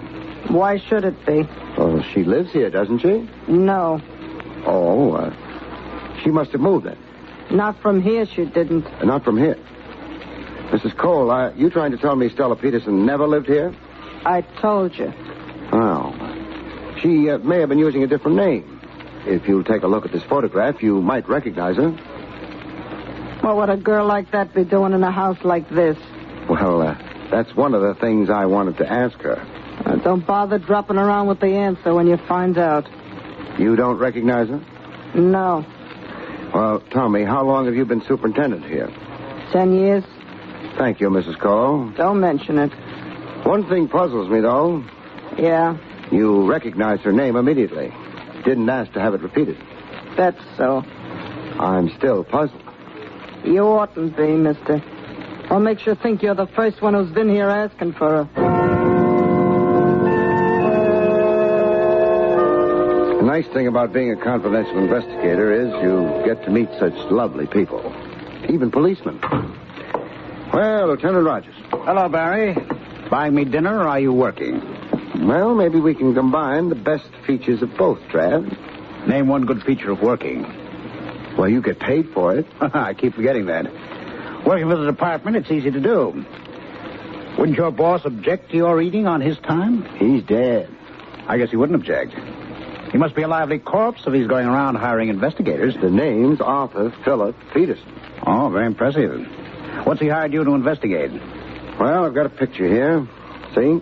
Why should it be? Well, she lives here, doesn't she? No. Oh, she must have moved then. Not from here, she didn't. Not from here. Mrs. Cole, are you trying to tell me Stella Peterson never lived here? I told you. Oh. She may have been using a different name. If you'll take a look at this photograph, you might recognize her. What would a girl like that be doing in a house like this? Well, that's one of the things I wanted to ask her. Don't bother dropping around with the answer when you find out. You don't recognize her? No. Well, tell me, how long have you been superintendent here? 10 years. Thank you, Mrs. Cole. Don't mention it. One thing puzzles me, though. Yeah? You recognized her name immediately. Didn't ask to have it repeated. That's so. I'm still puzzled. You oughtn't be, mister. What makes you think you're the first one who's been here asking for her? nice thing about being a confidential investigator is you get to meet such lovely people. Even policemen. Well, Lieutenant Rogers. Hello, Barrie. Buying me dinner, or are you working? Well, maybe we can combine the best features of both, Trav. Name one good feature of working. Well, you get paid for it. I keep forgetting that. Working for the department, it's easy to do. Wouldn't your boss object to your eating on his time? He's dead. I guess he wouldn't object. He must be a lively corpse if he's going around hiring investigators. The name's Arthur Philip Peterson. Oh, very impressive. What's he hired you to investigate? Well, I've got a picture here. See?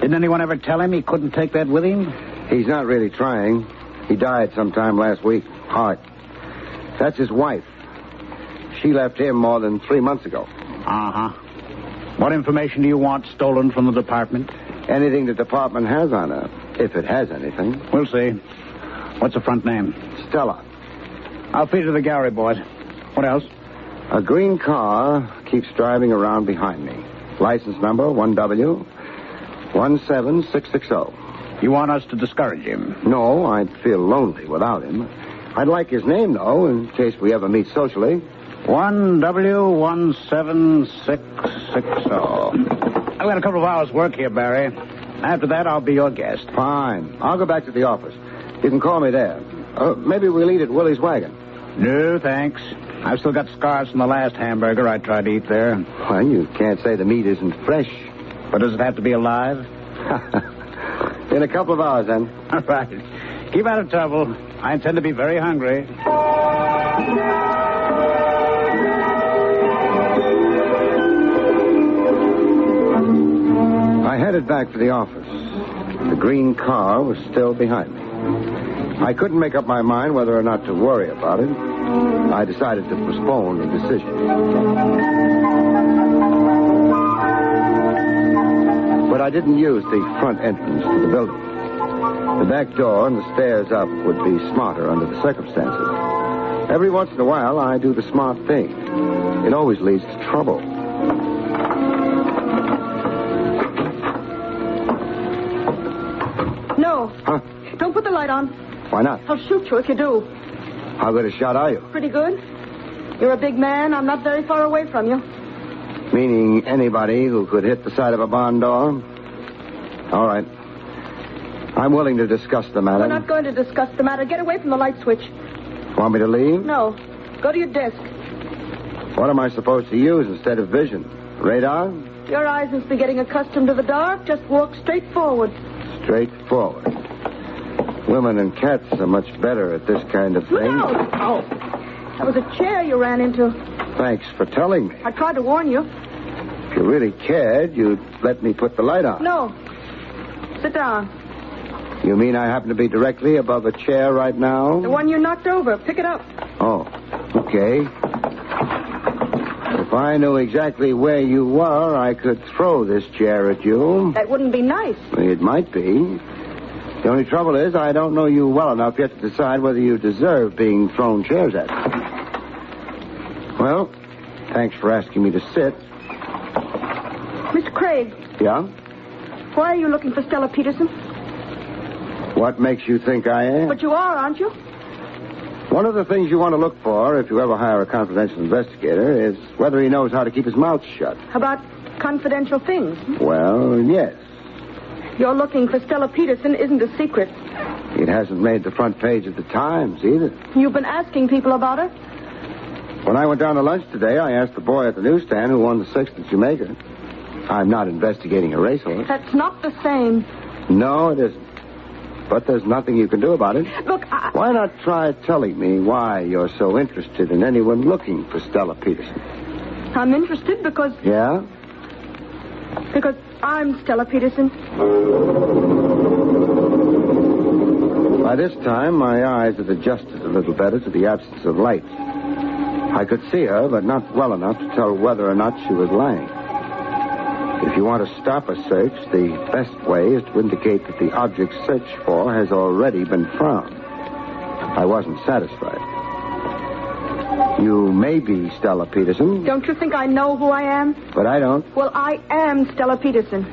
Didn't anyone ever tell him he couldn't take that with him? He's not really trying. He died sometime last week. Heart. That's his wife. She left him more than 3 months ago. Uh-huh. What information do you want stolen from the department? Anything the department has on her, if it has anything. We'll see. What's the front name? Stella. I'll feed her to the gallery, boys. What else? A green car keeps driving around behind me. License number 1W17660. You want us to discourage him? No, I'd feel lonely without him. I'd like his name, though, in case we ever meet socially. 1W17660. I've got a couple of hours' work here, Barrie. After that, I'll be your guest. Fine. I'll go back to the office. You can call me there. Maybe we'll eat at Willie's Wagon. No, thanks. I've still got scars from the last hamburger I tried to eat there. Well, you can't say the meat isn't fresh. But does it have to be alive? In a couple of hours, then. All right. Keep out of trouble. I intend to be very hungry. I headed back to the office. The green car was still behind me. I couldn't make up my mind whether or not to worry about it. I decided to postpone the decision. But I didn't use the front entrance to the building. The back door and the stairs up would be smarter under the circumstances. Every once in a while, I do the smart thing. It always leads to trouble. No. Huh? Don't put the light on. Why not? I'll shoot you if you do. How good a shot are you? Pretty good. You're a big man. I'm not very far away from you. Meaning anybody who could hit the side of a barn door? All right. I'm willing to discuss the matter. We're not going to discuss the matter. Get away from the light switch. Want me to leave? No. Go to your desk. What am I supposed to use instead of vision? Radar? Your eyes must be getting accustomed to the dark. Just walk straight forward. Straight forward. Women and cats are much better at this kind of thing. Look out! Oh. That was a chair you ran into. Thanks for telling me. I tried to warn you. If you really cared, you'd let me put the light on. No. Sit down. You mean I happen to be directly above a chair right now? The one you knocked over. Pick it up. Oh, okay. If I knew exactly where you were, I could throw this chair at you. That wouldn't be nice. It might be. The only trouble is I don't know you well enough yet to decide whether you deserve being thrown chairs at. Well, thanks for asking me to sit. Mr. Craig. Yeah? Why are you looking for Stella Peterson? What makes you think I am? But you are, aren't you? One of the things you want to look for if you ever hire a confidential investigator is whether he knows how to keep his mouth shut. About confidential things. Well, yes. Your looking for Stella Peterson isn't a secret. It hasn't made the front page of the Times either. You've been asking people about her? When I went down to lunch today, I asked the boy at the newsstand who won the 6th at Jamaica. I'm not investigating a racehorse. That's not the same. No, it isn't. But there's nothing you can do about it. Look, Why not try telling me why you're so interested in anyone looking for Stella Peterson? I'm interested because... Yeah? Because I'm Stella Peterson. By this time, my eyes had adjusted a little better to the absence of light. I could see her, but not well enough to tell whether or not she was lying. If you want to stop a search, the best way is to indicate that the object searched for has already been found. I wasn't satisfied. You may be Stella Peterson. Don't you think I know who I am? But I don't. Well, I am Stella Peterson.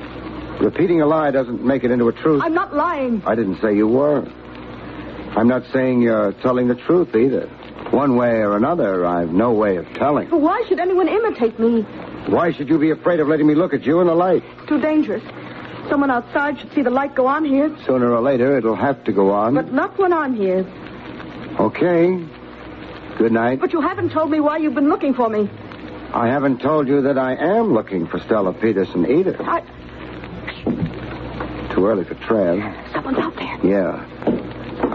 Repeating a lie doesn't make it into a truth. I'm not lying. I didn't say you were. I'm not saying you're telling the truth either. One way or another, I've no way of telling. But why should anyone imitate me? Why should you be afraid of letting me look at you in the light? It's too dangerous. Someone outside should see the light go on here. Sooner or later, it'll have to go on. But not when I'm here. Okay. Good night. But you haven't told me why you've been looking for me. I haven't told you that I am looking for Stella Peterson either. Too early for Trav. Someone's out there. Yeah.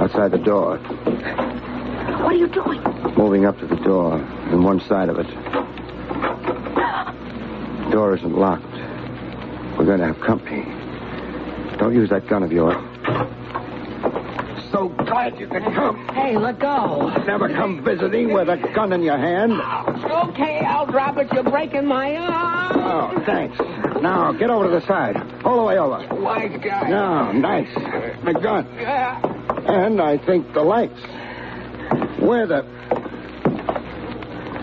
Outside the door. What are you doing? Moving up to the door on one side of it. The door isn't locked. We're going to have company. Don't use that gun of yours. So glad you could come. Hey, let go. Never come visiting with a gun in your hand. Okay, I'll drop it. You're breaking my arm. Oh, thanks. Now, get over to the side. All the way over. Wise guy. No, nice. The gun. And I think the lights. Where the...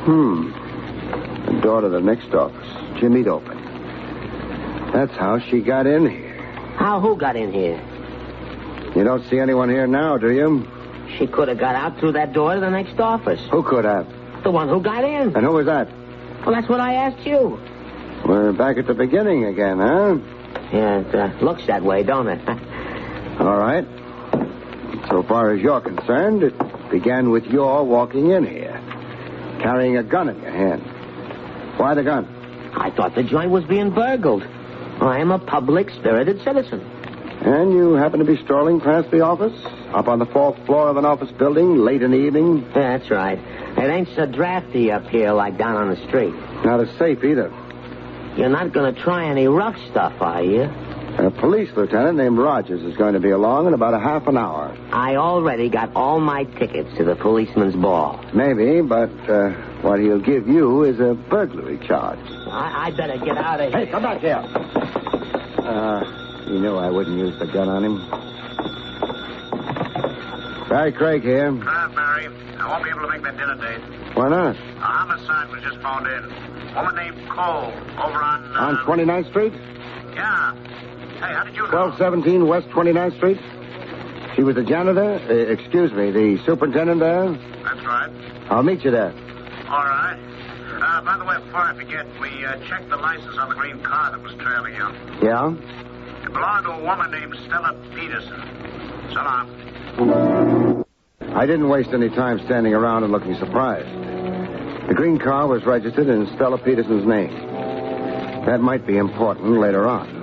The door to the next office. Jimmy'd open. That's how she got in here. How? Who got in here? You don't see anyone here now, do you? She could have got out through that door to the next office. Who could have? The one who got in. And who was that? Well, that's what I asked you. We're back at the beginning again, huh? Yeah, it looks that way, don't it? All right. So far as you're concerned, it began with your walking in here, carrying a gun in your hand. Why the gun? I thought the joint was being burgled. I am a public-spirited citizen. And you happen to be strolling past the office? Up on the 4th floor of an office building, late in the evening? Yeah, that's right. It ain't so drafty up here like down on the street. Not as safe either. You're not going to try any rough stuff, are you? A police lieutenant named Rogers is going to be along in about a half an hour. I already got all my tickets to the policeman's ball. Maybe, but what he'll give you is a burglary charge. I better get out of here. Hey, come back here. You knew I wouldn't use the gun on him. Barrie Craig here. Barrie, I won't be able to make that dinner date. Why not? A homicide was just phoned in. Woman named Cole over on... On 29th Street? Yeah. Hey, how did you know? 1217 West 29th Street? She was the janitor? The superintendent there? That's right. I'll meet you there. All right. By the way, before I forget, we checked the license on the green car that was trailing you. Yeah? It belonged to a woman named Stella Peterson. So long. I didn't waste any time standing around and looking surprised. The green car was registered in Stella Peterson's name. That might be important later on.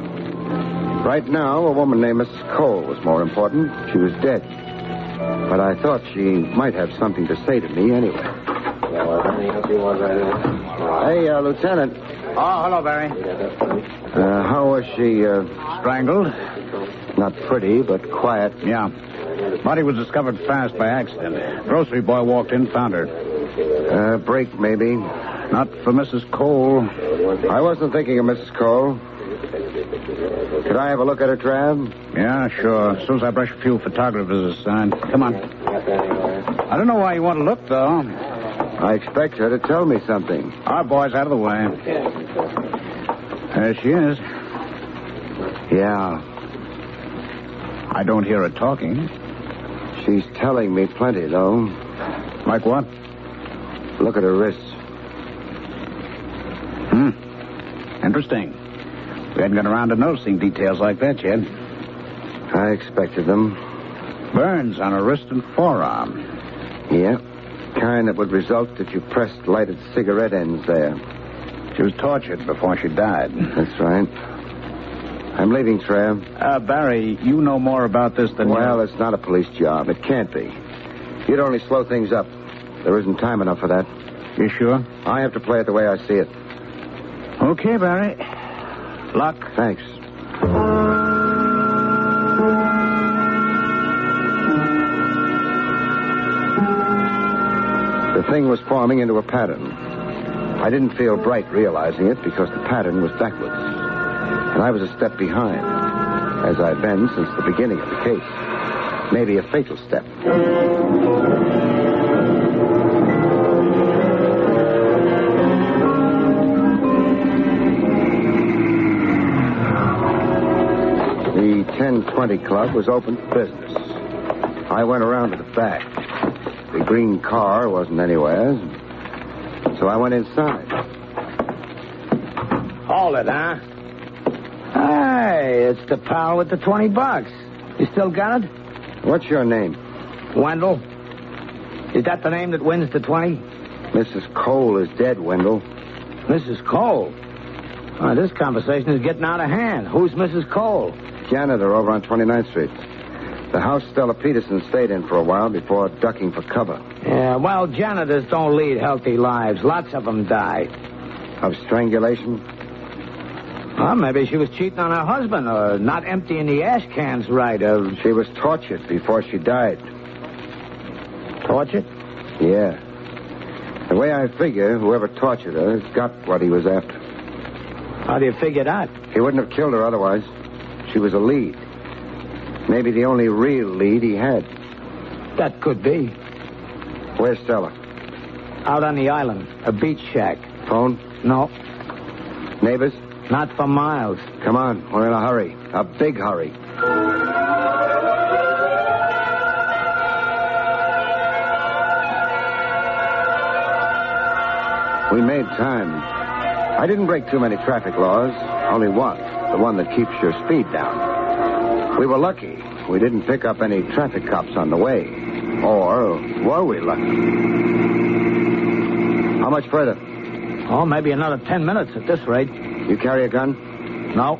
Right now, a woman named Mrs. Cole was more important. She was dead. But I thought she might have something to say to me anyway. Hey, Lieutenant. Oh, hello, Barrie. How was she, Strangled? Not pretty, but quiet. Yeah. Body was discovered fast by accident. Grocery boy walked in, found her. Break, maybe. Not for Mrs. Cole. I wasn't thinking of Mrs. Cole. Could I have a look at her, Trav? Yeah, sure. As soon as I brush a few photographers aside. Come on. I don't know why you want to look, though. I expect her to tell me something. Our boy's out of the way. There she is. Yeah. I don't hear her talking. She's telling me plenty, though. Like what? Look at her wrists. Interesting. We hadn't got around to noticing details like that yet. I expected them. Burns on her wrist and forearm. Yeah. Kind that would result if you pressed lighted cigarette ends there. She was tortured before she died. That's right. I'm leaving, Trav. Barrie, you know more about this than... Well, it's not a police job. It can't be. You'd only slow things up. There isn't time enough for that. You sure? I have to play it the way I see it. Okay, Barrie. Luck. Thanks. The thing was forming into a pattern. I didn't feel bright realizing it because the pattern was backwards. And I was a step behind, as I've been since the beginning of the case. Maybe a fatal step. 10:20 Club was open for business. I went around to the back. The green car wasn't anywhere, so I went inside. Hold it, huh? Hey, it's the pal with the $20. You still got it? What's your name? Wendell. Is that the name that wins the 20? Mrs. Cole is dead, Wendell. Mrs. Cole? Oh, this conversation is getting out of hand. Who's Mrs. Cole? Janitor over on 29th Street. The house Stella Peterson stayed in for a while before ducking for cover. Yeah, well, janitors don't lead healthy lives. Lots of them die. Of strangulation? Well, maybe she was cheating on her husband or not emptying the ash cans right. She was tortured before she died. Tortured? Yeah. The way I figure, whoever tortured her got what he was after. How do you figure that? He wouldn't have killed her otherwise. She was a lead. Maybe the only real lead he had. That could be. Where's Stella? Out on the island. A beach shack. Phone? No. Neighbors? Not for miles. Come on, we're in a hurry. A big hurry. We made time. I didn't break too many traffic laws. Only one. The one that keeps your speed down. We were lucky. We didn't pick up any traffic cops on the way. Or were we lucky? How much further? Oh, maybe another 10 minutes at this rate. You carry a gun? No.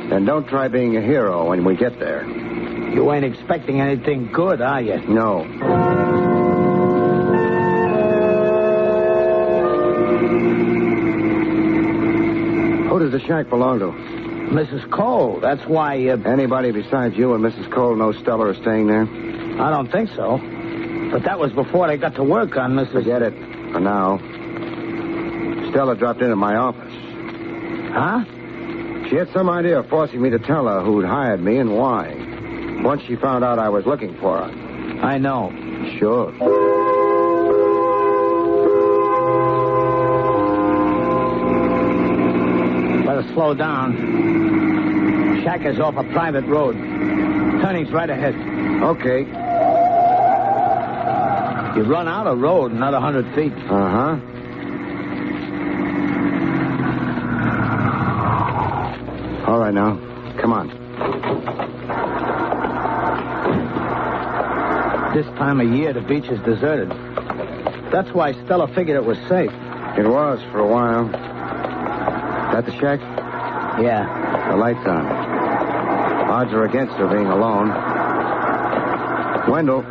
Then don't try being a hero when we get there. You ain't expecting anything good, are you? No. Who does the shack belong to? Mrs. Cole. That's why... Anybody besides you and Mrs. Cole know Stella is staying there? I don't think so. But that was before they got to work on Mrs. Forget it. For now. Stella dropped in at my office. Huh? She had some idea of forcing me to tell her who'd hired me and why. Once she found out I was looking for her. I know. Sure. Better slow down. Shack is off a private road. Turning's right ahead. Okay. You run out of road another 100 feet. Uh-huh. All right, now. Come on. This time of year, the beach is deserted. That's why Stella figured it was safe. It was for a while. That the shack? Yeah. The light's on. Odds are against her being alone. Wendell,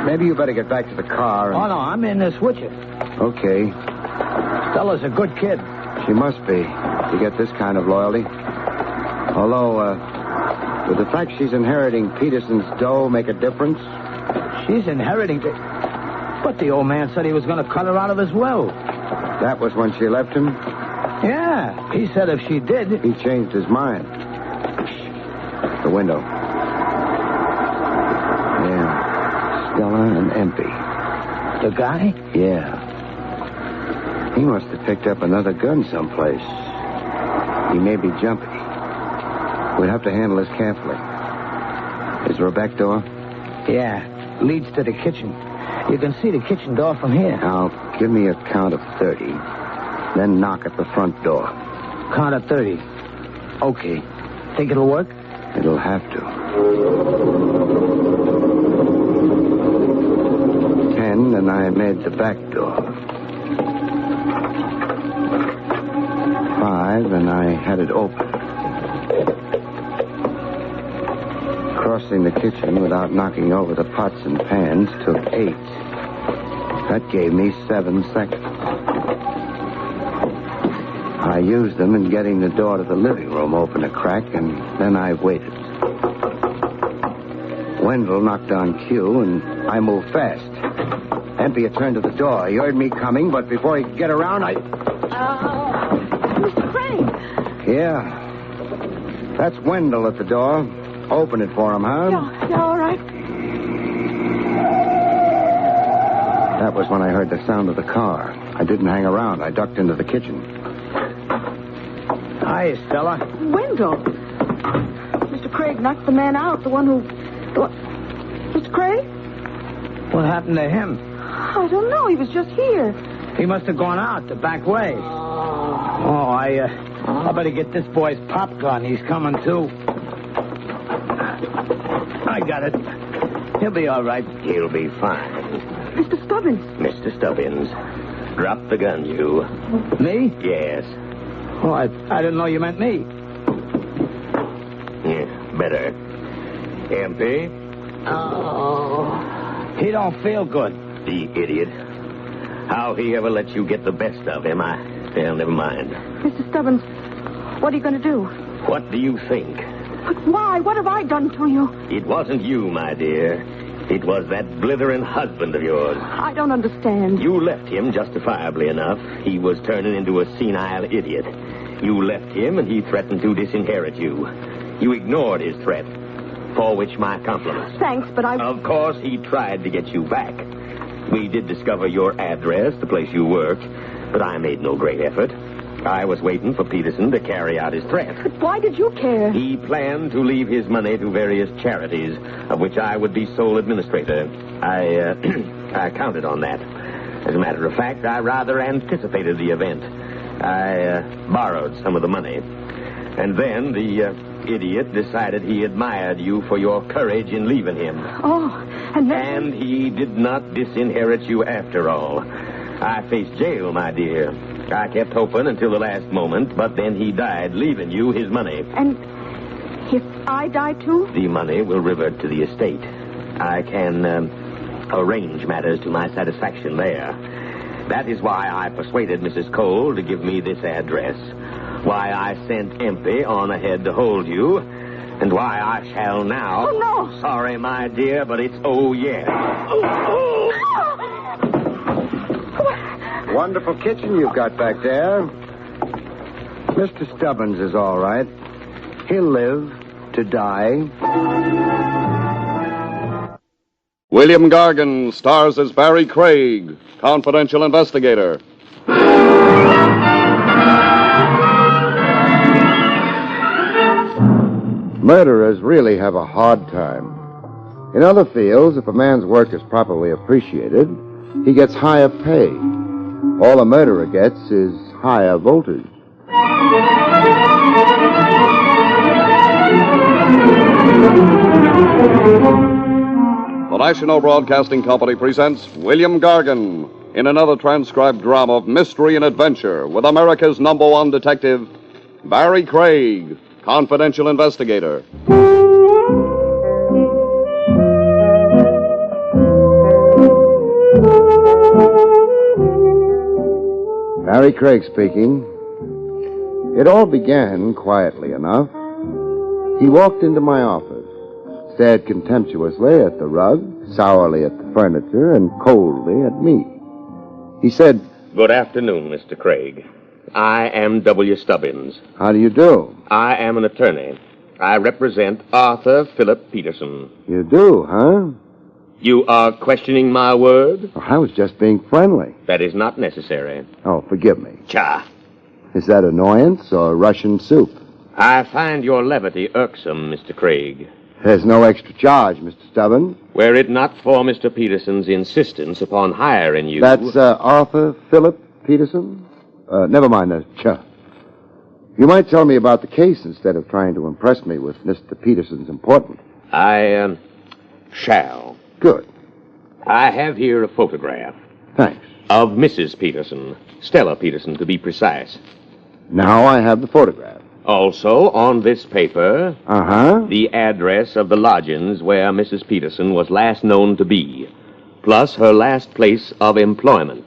maybe you better get back to the car. Oh, no, I'm in this with you. Okay. Stella's a good kid. She must be to get this kind of loyalty. Although, would the fact she's inheriting Peterson's dough make a difference? She's inheriting it. But the old man said he was going to cut her out of his will. That was when she left him? Yeah. He said if she did... He changed his mind. The window. Yeah. Stella and empty. The guy? Yeah. He must have picked up another gun someplace. He may be jumpy. We'd have to handle this carefully. Is there a back door? Yeah. Leads to the kitchen. You can see the kitchen door from here. Now, give me a count of 30. Then knock at the front door. Count of 30. Okay. Think it'll work? It'll have to. 10, and I made the back door. 5, and I had it open. Crossing the kitchen without knocking over the pots and pans took 8. That gave me 7 seconds. I used them in getting the door to the living room open a crack, and then I waited. Wendell knocked on cue, and I moved fast. Empey had turned to the door. He heard me coming, but before he could get around, Mr. Crane. Yeah. That's Wendell at the door. Open it for him, huh? Yeah, all right. That was when I heard the sound of the car. I didn't hang around. I ducked into the kitchen. Hi, Stella. Wendell. Mr. Craig knocked the man out, the one who... Mr. Craig? What happened to him? I don't know. He was just here. He must have gone out the back way. Oh, I better get this boy's pop gun. He's coming, too. I got it. He'll be all right. He'll be fine. Mr. Stubbins. Mr. Stubbins, drop the gun, you. Me? Yes. Oh, I didn't know you meant me. Yeah, better. Empty? Oh. He don't feel good. The idiot. How he ever let you get the best of him, well, never mind. Mr. Stubbins, what are you going to do? What do you think? But why? What have I done to you? It wasn't you, my dear. It was that blithering husband of yours. I don't understand. You left him justifiably enough. He was turning into a senile idiot. You left him, and he threatened to disinherit you. You ignored his threat, for which my compliments. Thanks, but I... Of course, he tried to get you back. We did discover your address, the place you worked, but I made no great effort. I was waiting for Peterson to carry out his threat. But why did you care? He planned to leave his money to various charities, of which I would be sole administrator. I counted on that. As a matter of fact, I rather anticipated the event. I borrowed some of the money. And then the idiot decided he admired you for your courage in leaving him. Oh, and then... And he did not disinherit you after all. I faced jail, my dear. I kept hoping until the last moment, but then he died, leaving you his money. And if I die too? The money will revert to the estate. I can arrange matters to my satisfaction there. That is why I persuaded Mrs. Cole to give me this address, why I sent Empey on ahead to hold you, and why I shall now... Oh, no! Sorry, my dear, but it's oh, yes. Wonderful kitchen you've got back there. Mr. Stubbins is all right. He'll live to die. William Gargan stars as Barrie Craig, confidential investigator. Murderers really have a hard time. In other fields, if a man's work is properly appreciated, he gets higher pay. All a murderer gets is higher voltage. The National Broadcasting Company presents William Gargan in another transcribed drama of mystery and adventure with America's #1 detective, Barrie Craig, confidential investigator. Barrie Craig speaking. It all began quietly enough. He walked into my office, stared contemptuously at the rug, sourly at the furniture, and coldly at me. He said, Good afternoon, Mr. Craig. I am W. Stubbins. How do you do? I am an attorney. I represent Arthur Philip Peterson. You do, huh? You are questioning my word? I was just being friendly. That is not necessary. Oh, forgive me. Cha. Is that annoyance or Russian soup? I find your levity irksome, Mr. Craig. There's no extra charge, Mr. Stubbins. Were it not for Mr. Peterson's insistence upon hiring you... That's Arthur Philip Peterson? Never mind that. You might tell me about the case instead of trying to impress me with Mr. Peterson's importance. I shall. Good. I have here a photograph. Thanks. Of Mrs. Peterson. Stella Peterson, to be precise. Now I have the photograph. Also, on this paper... Uh-huh. The address of the lodgings where Mrs. Peterson was last known to be, plus her last place of employment.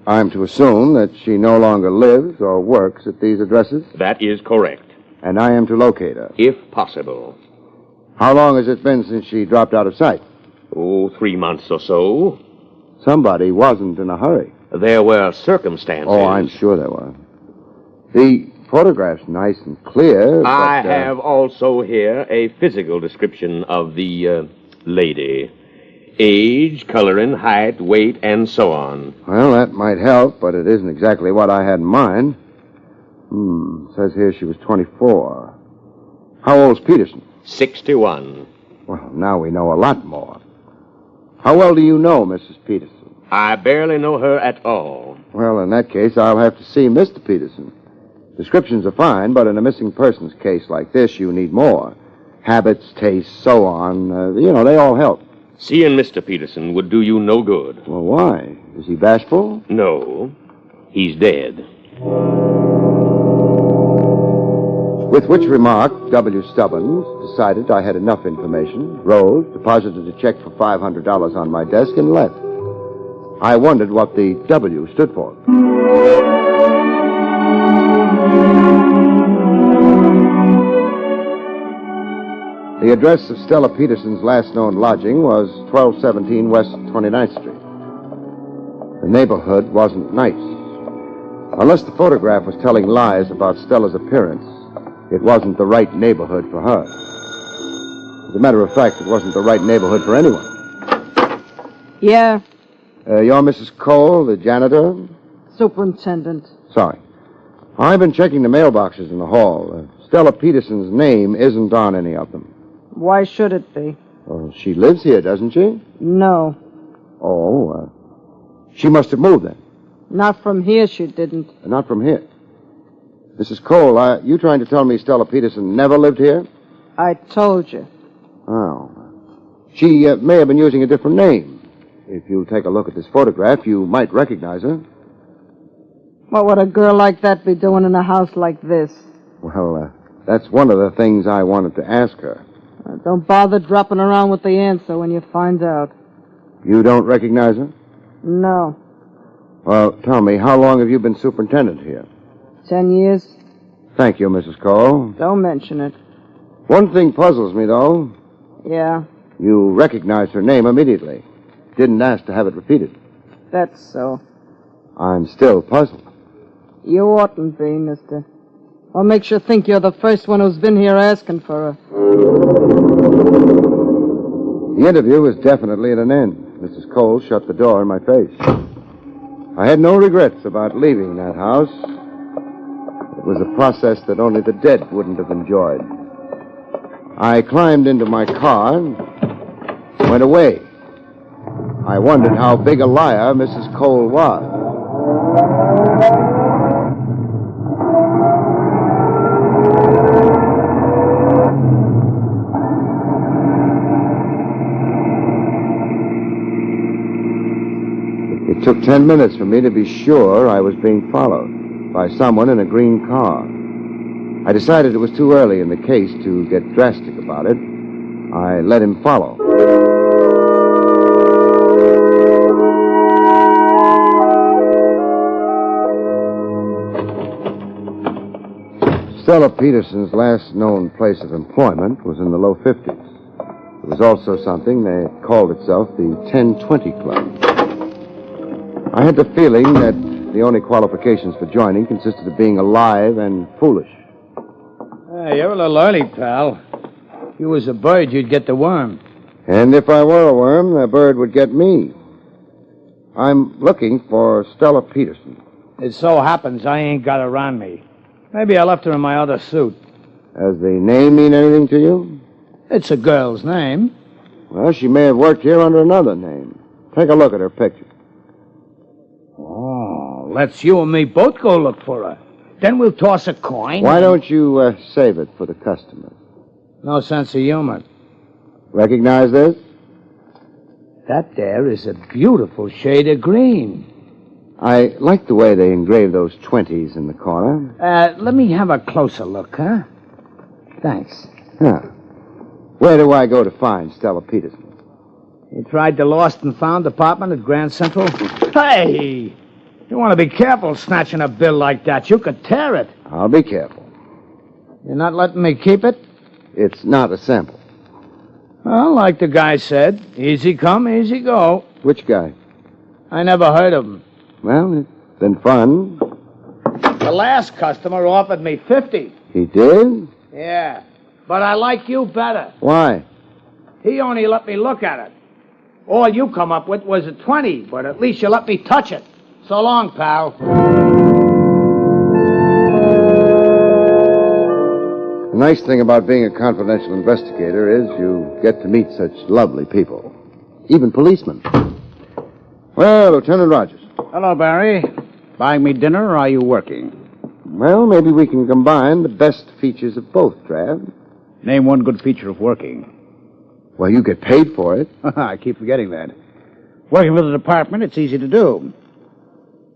I'm to assume that she no longer lives or works at these addresses? That is correct. And I am to locate her? If possible. How long has it been since she dropped out of sight? Oh, 3 months or so. Somebody wasn't in a hurry. There were circumstances. Oh, I'm sure there were. The photograph's nice and clear, but... I have also here a physical description of the lady. Age, coloring, height, weight, and so on. Well, that might help, but it isn't exactly what I had in mind. Says here she was 24. How old's Peterson? 61. Well, now we know a lot more. How well do you know Mrs. Peterson? I barely know her at all. Well, in that case, I'll have to see Mr. Peterson. Descriptions are fine, but in a missing persons case like this, you need more. Habits, tastes, so on. They all help. Seeing Mr. Peterson would do you no good. Well, why? Is he bashful? No. He's dead. With which remark, W. Stubbins decided I had enough information, rose, deposited a check for $500 on my desk, and left. I wondered what the W stood for. The address of Stella Peterson's last known lodging was 1217 West 29th Street. The neighborhood wasn't nice. Unless the photograph was telling lies about Stella's appearance, it wasn't the right neighborhood for her. As a matter of fact, it wasn't the right neighborhood for anyone. Yeah, You're Mrs. Cole, the janitor? superintendent. Sorry. I've been checking the mailboxes in the hall. Stella Peterson's name isn't on any of them. Why should it be? Well, she lives here, doesn't she? No, Oh, she must have moved then. not from here she didn't. Not from here. Mrs. Cole, you trying to tell me Stella Peterson never lived here? I told you. Oh. She may have been using a different name. If you take a look at this photograph, you might recognize her. What would a girl like that be doing in a house like this? Well, that's one of the things I wanted to ask her. Don't bother dropping around with the answer when you find out. You don't recognize her? No. Well, tell me, how long have you been superintendent here? 10 years? Thank you, Mrs. Cole. Don't mention it. One thing puzzles me, though. Yeah, You recognized her name immediately. Didn't ask to have it repeated. that's so. I'm still puzzled. You oughtn't be, mister. What makes you think you're the first one who's been here asking for her? The interview was definitely at an end. Mrs. Cole shut the door in my face. I had no regrets about leaving that house. It was a process that only the dead wouldn't have enjoyed. I climbed into my car and went away. I wondered how big a liar Mrs. Cole was. It took 10 minutes for me to be sure I was being followed by someone in a green car. I decided it was too early in the case to get drastic about it. I let him follow. Stella Peterson's last known place of employment was in the low 50s. It was also something that called itself the 1020 Club. I had the feeling that the only qualifications for joining consisted of being alive and foolish. Hey, you're a little early, pal. If you was a bird, you'd get the worm. And if I were a worm, the bird would get me. I'm looking for Stella Peterson. It so happens I ain't got her on me. Maybe I left her in my other suit. Does the name mean anything to you? It's a girl's name. Well, she may have worked here under another name. Take a look at her picture. Oh, let's you and me both go look for her. Then we'll toss a coin. Why don't you save it for the customers? No sense of humor. Recognize this? That there is a beautiful shade of green. I like the way they engraved those 20s in the corner. Let me have a closer look, huh? Thanks. Huh. Where do I go to find Stella Peterson? You tried the Lost and Found department at Grand Central? Hey! You want to be careful snatching a bill like that. You could tear it. I'll be careful. You're not letting me keep it? It's not a sample. Well, like the guy said, easy come, easy go. Which guy? I never heard of him. Well, it's been fun. The last customer offered me 50. He did? Yeah, but I like you better. Why? He only let me look at it. All you come up with was a 20, but at least you let me touch it. So long, pal. The nice thing about being a confidential investigator is you get to meet such lovely people. Even policemen. Well, Lieutenant Rogers. Hello, Barrie. Buying me dinner, or are you working? Well, maybe we can combine the best features of both, Trav. Name one good feature of working. Well, you get paid for it. I keep forgetting that. Working for the department, it's easy to do.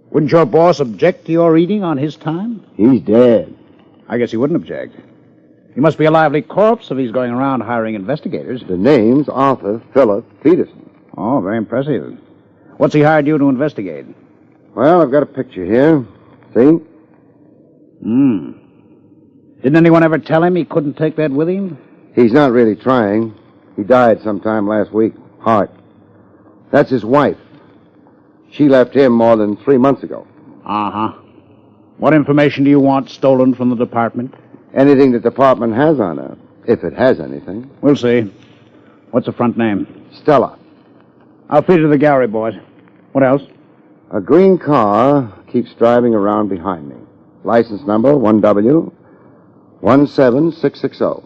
Wouldn't your boss object to your eating on his time? He's dead. I guess he wouldn't object. He must be a lively corpse if he's going around hiring investigators. The name's Arthur Philip Peterson. Oh, very impressive. What's he hired you to investigate? Well, I've got a picture here. See? Didn't anyone ever tell him he couldn't take that with him? He's not really trying. He died sometime last week. Heart. That's his wife. She left him more than 3 months ago. Uh-huh. What information do you want stolen from the department? Anything the department has on her, if it has anything. We'll see. What's the front name? Stella. I'll feed it to the gallery boys. What else? A green car keeps driving around behind me. License number 1W17660.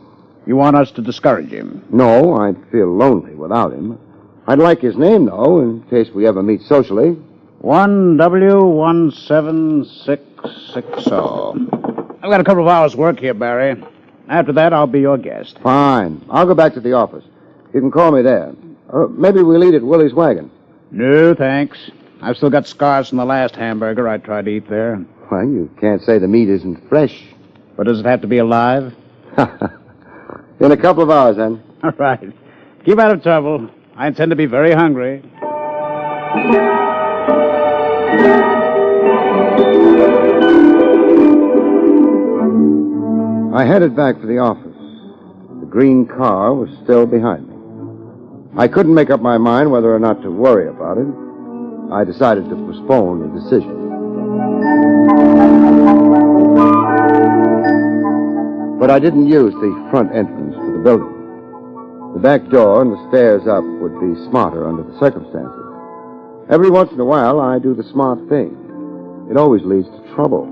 You want us to discourage him? No, I'd feel lonely without him. I'd like his name, though, in case we ever meet socially. 1W17660. I've got a couple of hours' work here, Barrie. After that, I'll be your guest. Fine. I'll go back to the office. You can call me there. Maybe we'll eat at Willie's Wagon. No, thanks. I've still got scars from the last hamburger I tried to eat there. Well, you can't say the meat isn't fresh. But does it have to be alive? In a couple of hours, then. All right. Keep out of trouble. I intend to be very hungry. I headed back for the office. The green car was still behind me. I couldn't make up my mind whether or not to worry about it. I decided to postpone the decision. But I didn't use the front entrance to the building. The back door and the stairs up would be smarter under the circumstances. Every once in a while, I do the smart thing. It always leads to trouble.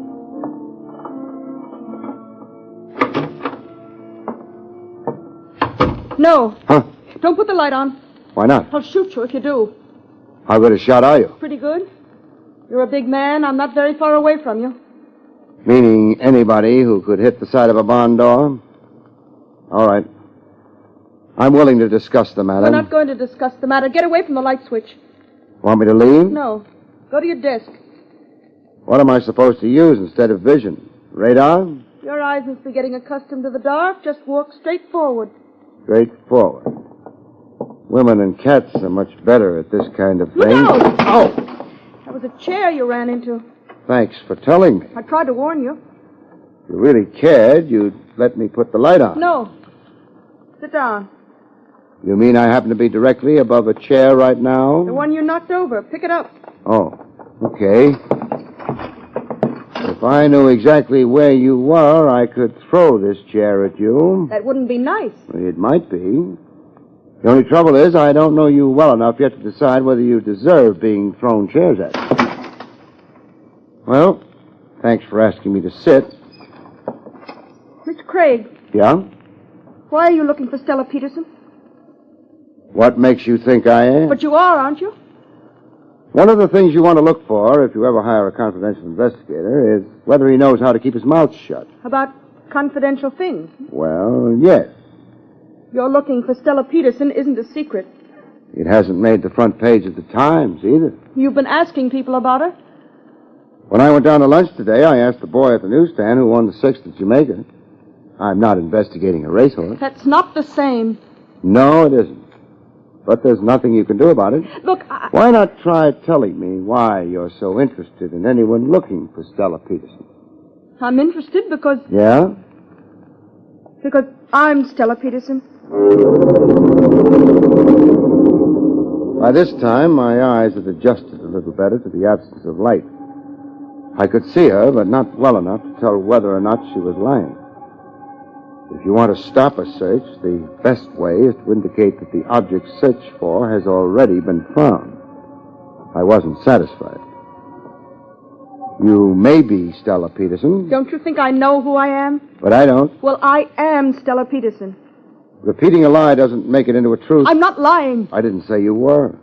No. Huh? Don't put the light on. Why not? I'll shoot you if you do. How good a shot are you? Pretty good. You're a big man. I'm not very far away from you. Meaning anybody who could hit the side of a barn door? All right. I'm willing to discuss the matter. We're not going to discuss the matter. Get away from the light switch. Want me to leave? No. Go to your desk. What am I supposed to use instead of vision? Radar? Your eyes must be getting accustomed to the dark. Just walk straight forward. Straightforward. Women and cats are much better at this kind of thing. Look out! Oh! That was a chair you ran into. Thanks for telling me. I tried to warn you. If you really cared, you'd let me put the light on. No. Sit down. You mean I happen to be directly above a chair right now? The one you knocked over. Pick it up. Oh, okay. If I knew exactly where you were, I could throw this chair at you. That wouldn't be nice. It might be. The only trouble is I don't know you well enough yet to decide whether you deserve being thrown chairs at. Well, thanks for asking me to sit. Mr. Craig. Yeah? Why are you looking for Stella Peterson? What makes you think I am? But you are, aren't you? One of the things you want to look for if you ever hire a confidential investigator is whether he knows how to keep his mouth shut. About confidential things. Well, yes. You're looking for Stella Peterson isn't a secret. It hasn't made the front page of the Times either. You've been asking people about her? When I went down to lunch today, I asked the boy at the newsstand who won the 6th at Jamaica. I'm not investigating a racehorse. That's not the same. No, it isn't. But there's nothing you can do about it. Look, Why not try telling me why you're so interested in anyone looking for Stella Peterson? I'm interested because... Yeah? Because I'm Stella Peterson. By this time, my eyes had adjusted a little better to the absence of light. I could see her, but not well enough to tell whether or not she was lying. If you want to stop a search, the best way is to indicate that the object searched for has already been found. I wasn't satisfied. You may be Stella Peterson, Don't you think I know who I am? but I don't. Well, I am Stella Peterson. Repeating a lie doesn't make it into a truth. I'm not lying. I didn't say you were.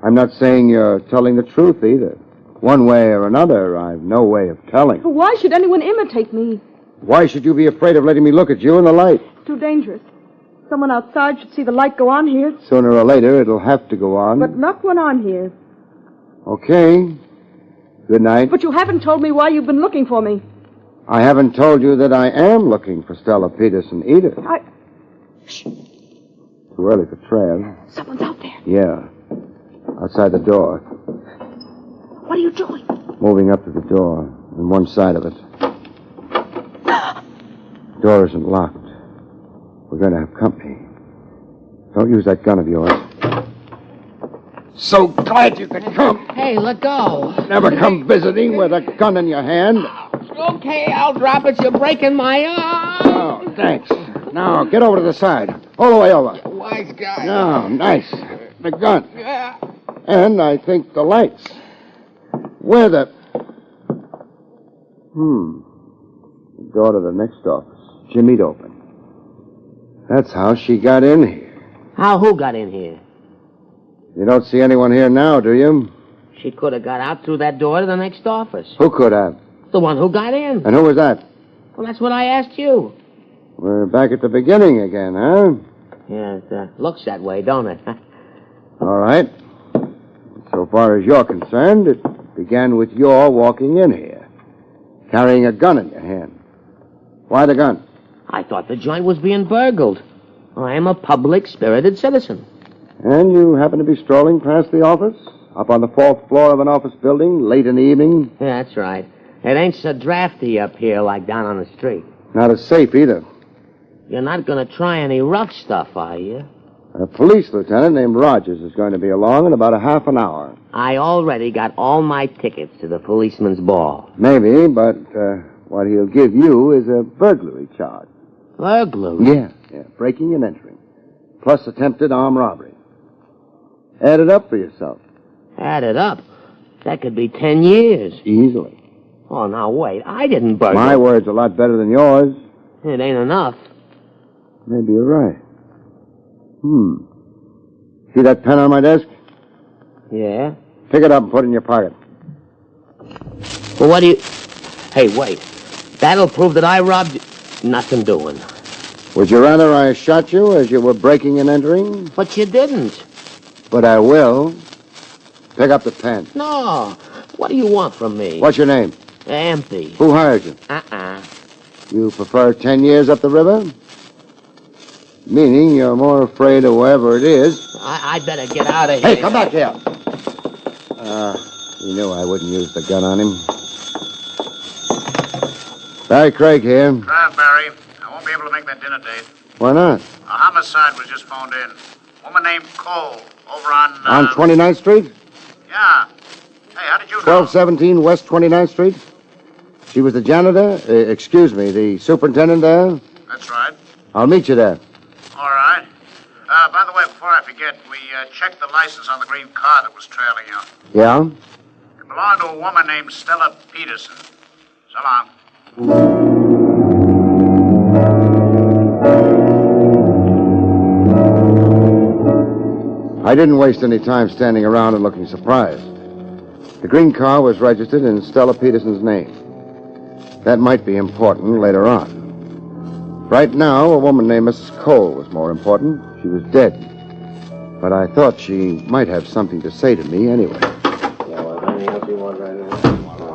I'm not saying you're telling the truth either. One way or another, I've no way of telling. Why should anyone imitate me? Why should you be afraid of letting me look at you in the light? It's too dangerous. Someone outside should see the light go on here. Sooner or later, it'll have to go on. But not when I'm here. Okay. Good night. But you haven't told me why you've been looking for me. I haven't told you that I am looking for Stella Peterson either. Too early for Trev. Someone's out there. Yeah. Outside the door. What are you doing? Moving up to the door on one side of it. Door isn't locked. We're going to have company. Don't use that gun of yours. So glad you could come. Hey, let go. Never come visiting with a gun in your hand. Okay, I'll drop it. You're breaking my arm. Oh, thanks. Now, get over to the side. All the way over. Wise guy. No, nice. The gun. Yeah. And I think the lights. Where the... The door to the next office. Jimmy'd open. That's how she got in here. How? Who got in here? You don't see anyone here now, do you? She could have got out through that door to the next office. Who could have? The one who got in. And who was that? Well, that's what I asked you. We're back at the beginning again, huh? Yeah, it looks that way, don't it? All right. So far as you're concerned, it began with your walking in here, carrying a gun in your hand. Why the gun? I thought the joint was being burgled. I am a public-spirited citizen. And you happen to be strolling past the office? Up on the 4th floor of an office building, late in the evening? Yeah, that's right. It ain't so drafty up here like down on the street. Not as safe either. You're not going to try any rough stuff, are you? A police lieutenant named Rogers is going to be along in about a half an hour. I already got all my tickets to the policeman's ball. Maybe, but what he'll give you is a burglary charge. Burglary? Yeah, breaking and entering. Plus attempted armed robbery. Add it up for yourself. Add it up? That could be 10 years. Easily. Oh, now wait. I didn't burgle. My word's a lot better than yours. It ain't enough. Maybe you're right. See that pen on my desk? Yeah? Pick it up and put it in your pocket. Well, what do you... Hey, wait. That'll prove that I robbed you. Nothing doing. Would you rather I shot you as you were breaking and entering? But you didn't. But I will. Pick up the pen. No. What do you want from me? What's your name? Empty. Who hired you? You prefer 10 years up the river? Meaning you're more afraid of whoever it is. I better get out of here. Hey, come back here. You knew I wouldn't use the gun on him. Barrie Craig here. Barrie. I won't be able to make that dinner date. Why not? A homicide was just phoned in. Woman named Cole, over on... On 29th Street? Yeah. Hey, how did you know? 1217 West 29th Street? She was the janitor? The superintendent there? That's right. I'll meet you there. All right. By the way, before I forget, we checked the license on the green car that was trailing you. Yeah? It belonged to a woman named Stella Peterson. So long. I didn't waste any time standing around and looking surprised. The green car was registered in Stella Peterson's name. That might be important later on. Right now, a woman named Mrs. Cole was more important. She was dead. But I thought she might have something to say to me anyway.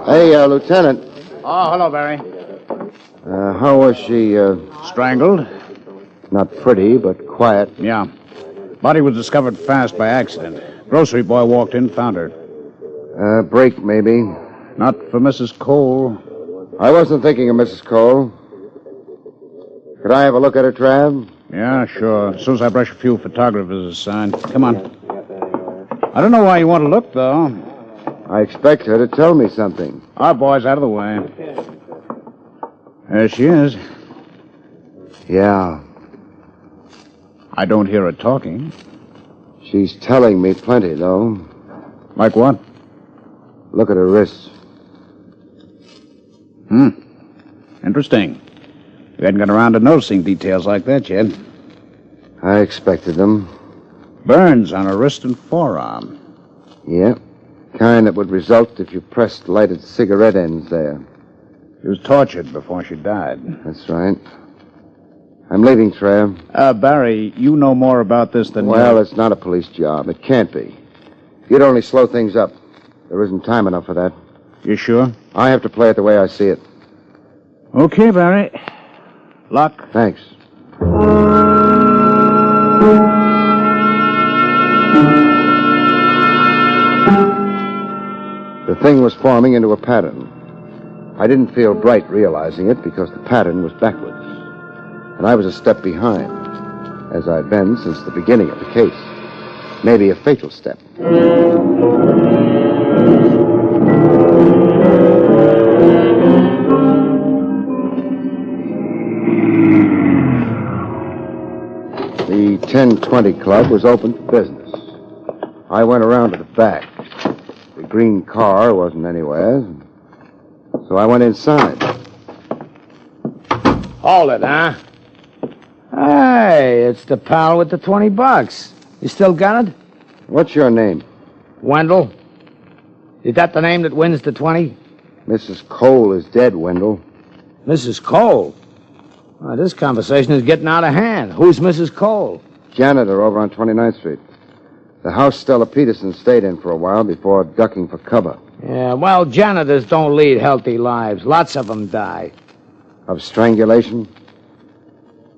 Hey, Lieutenant. Oh, hello, Barrie. How was she, Strangled? Not pretty, but quiet. Yeah. Body was discovered fast by accident. Grocery boy walked in, found her. Break, maybe. Not for Mrs. Cole. I wasn't thinking of Mrs. Cole. Could I have a look at her, Trav? Yeah, sure. As soon as I brush a few photographers aside. Come on. I don't know why you want to look, though. I expect her to tell me something. Our boy's out of the way. There she is. Yeah. I don't hear her talking. She's telling me plenty, though. Like what? Look at her wrists. Interesting. We hadn't got around to noticing details like that yet. I expected them. Burns on her wrist and forearm. Yeah. Kind that would result if you pressed lighted cigarette ends there. She was tortured before she died. That's right. I'm leaving, Trev. Barry, you know more about this than Well, it's not a police job. It can't be. You'd only slow things up. There isn't time enough for that. You sure? I have to play it the way I see it. Okay, Barry. Luck. Thanks. The thing was forming into a pattern. I didn't feel bright realizing it because the pattern was backwards. And I was a step behind, as I'd been since the beginning of the case. Maybe a fatal step. The 1020 Club was open for business. I went around to the back. The green car wasn't anywhere, so I went inside. Hold it, huh? Hey, it's the pal with the $20. You still got it? What's your name? Wendell. Is that the name that wins the 20? Mrs. Cole is dead, Wendell. Mrs. Cole? This conversation is getting out of hand. Who's Mrs. Cole? Janitor over on 29th Street. The house Stella Peterson stayed in for a while before ducking for cover. Yeah, well, janitors don't lead healthy lives. Lots of them die. Of strangulation?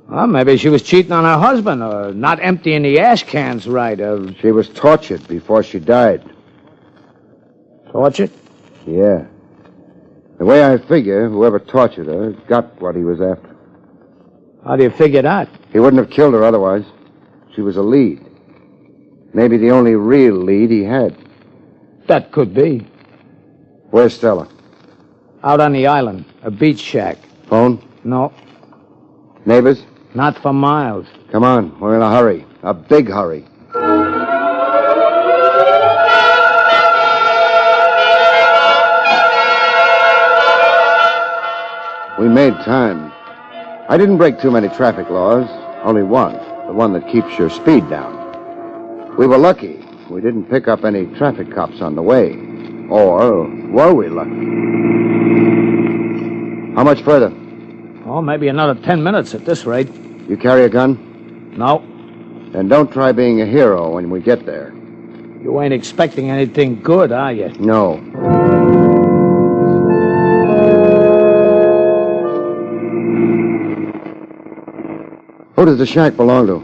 Well, maybe she was cheating on her husband or not emptying the ash cans right. She was tortured before she died. Tortured? Yeah. The way I figure, whoever tortured her got what he was after. How do you figure that? He wouldn't have killed her otherwise. She was a lead. Maybe the only real lead he had. That could be. Where's Stella? Out on the island. A beach shack. Phone? No. Neighbors? Not for miles. Come on, we're in a hurry. A big hurry. We made time. I didn't break too many traffic laws. Only one. The one that keeps your speed down. We were lucky. We didn't pick up any traffic cops on the way. Or were we lucky? How much further? Oh, maybe another 10 minutes at this rate. You carry a gun? No. Then don't try being a hero when we get there. You ain't expecting anything good, are you? No. Who does the shack belong to?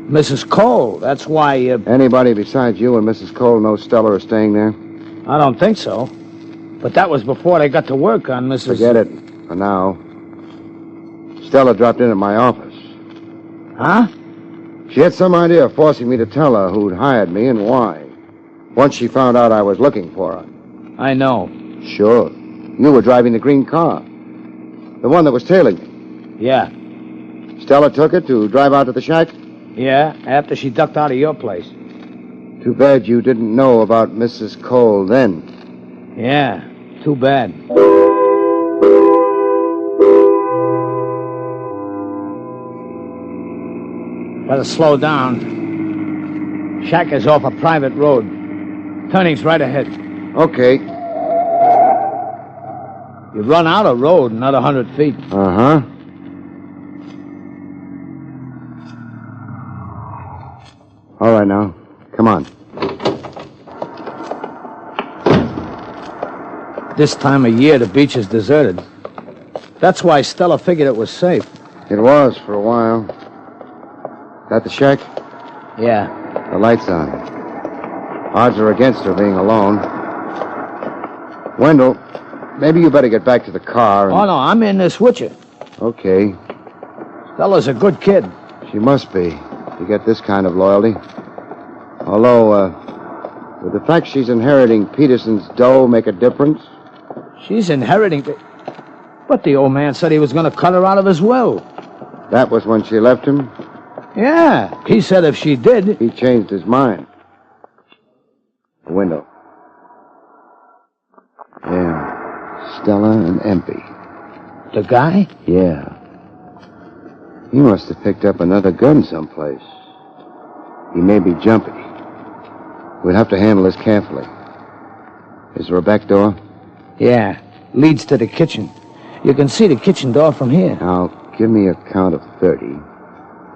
Mrs. Cole. That's why... Anybody besides you and Mrs. Cole knows Stella are staying there? I don't think so. But that was before they got to work on Mrs... Forget it. For now. Stella dropped in at my office. Huh? She had some idea of forcing me to tell her who'd hired me and why. Once she found out I was looking for her. I know. Sure. You were driving the green car. The one that was tailing me. Yeah. Stella took it to drive out to the shack? Yeah, after she ducked out of your place. Too bad you didn't know about Mrs. Cole then. Yeah, too bad. Better slow down. Shack is off a private road. Turning's right ahead. Okay. You run out of road another 100 feet. Uh-huh. All right, now. Come on. This time of year, the beach is deserted. That's why Stella figured it was safe. It was for a while. That the shack? Yeah. The light's on. Odds are against her being alone. Wendell, maybe you better get back to the car and... Oh, no, I'm in this with you. Okay. Stella's a good kid. She must be, to get this kind of loyalty. Although, would the fact she's inheriting Peterson's dough make a difference? She's inheriting... But the old man said he was going to cut her out of his will. That was when she left him? Yeah, he said if she did... He changed his mind. The window. Yeah, Stella and Empey. The guy? Yeah. He must have picked up another gun someplace. He may be jumpy. We'll have to handle this carefully. Is there a back door? Yeah. Leads to the kitchen. You can see the kitchen door from here. Now, give me a count of 30.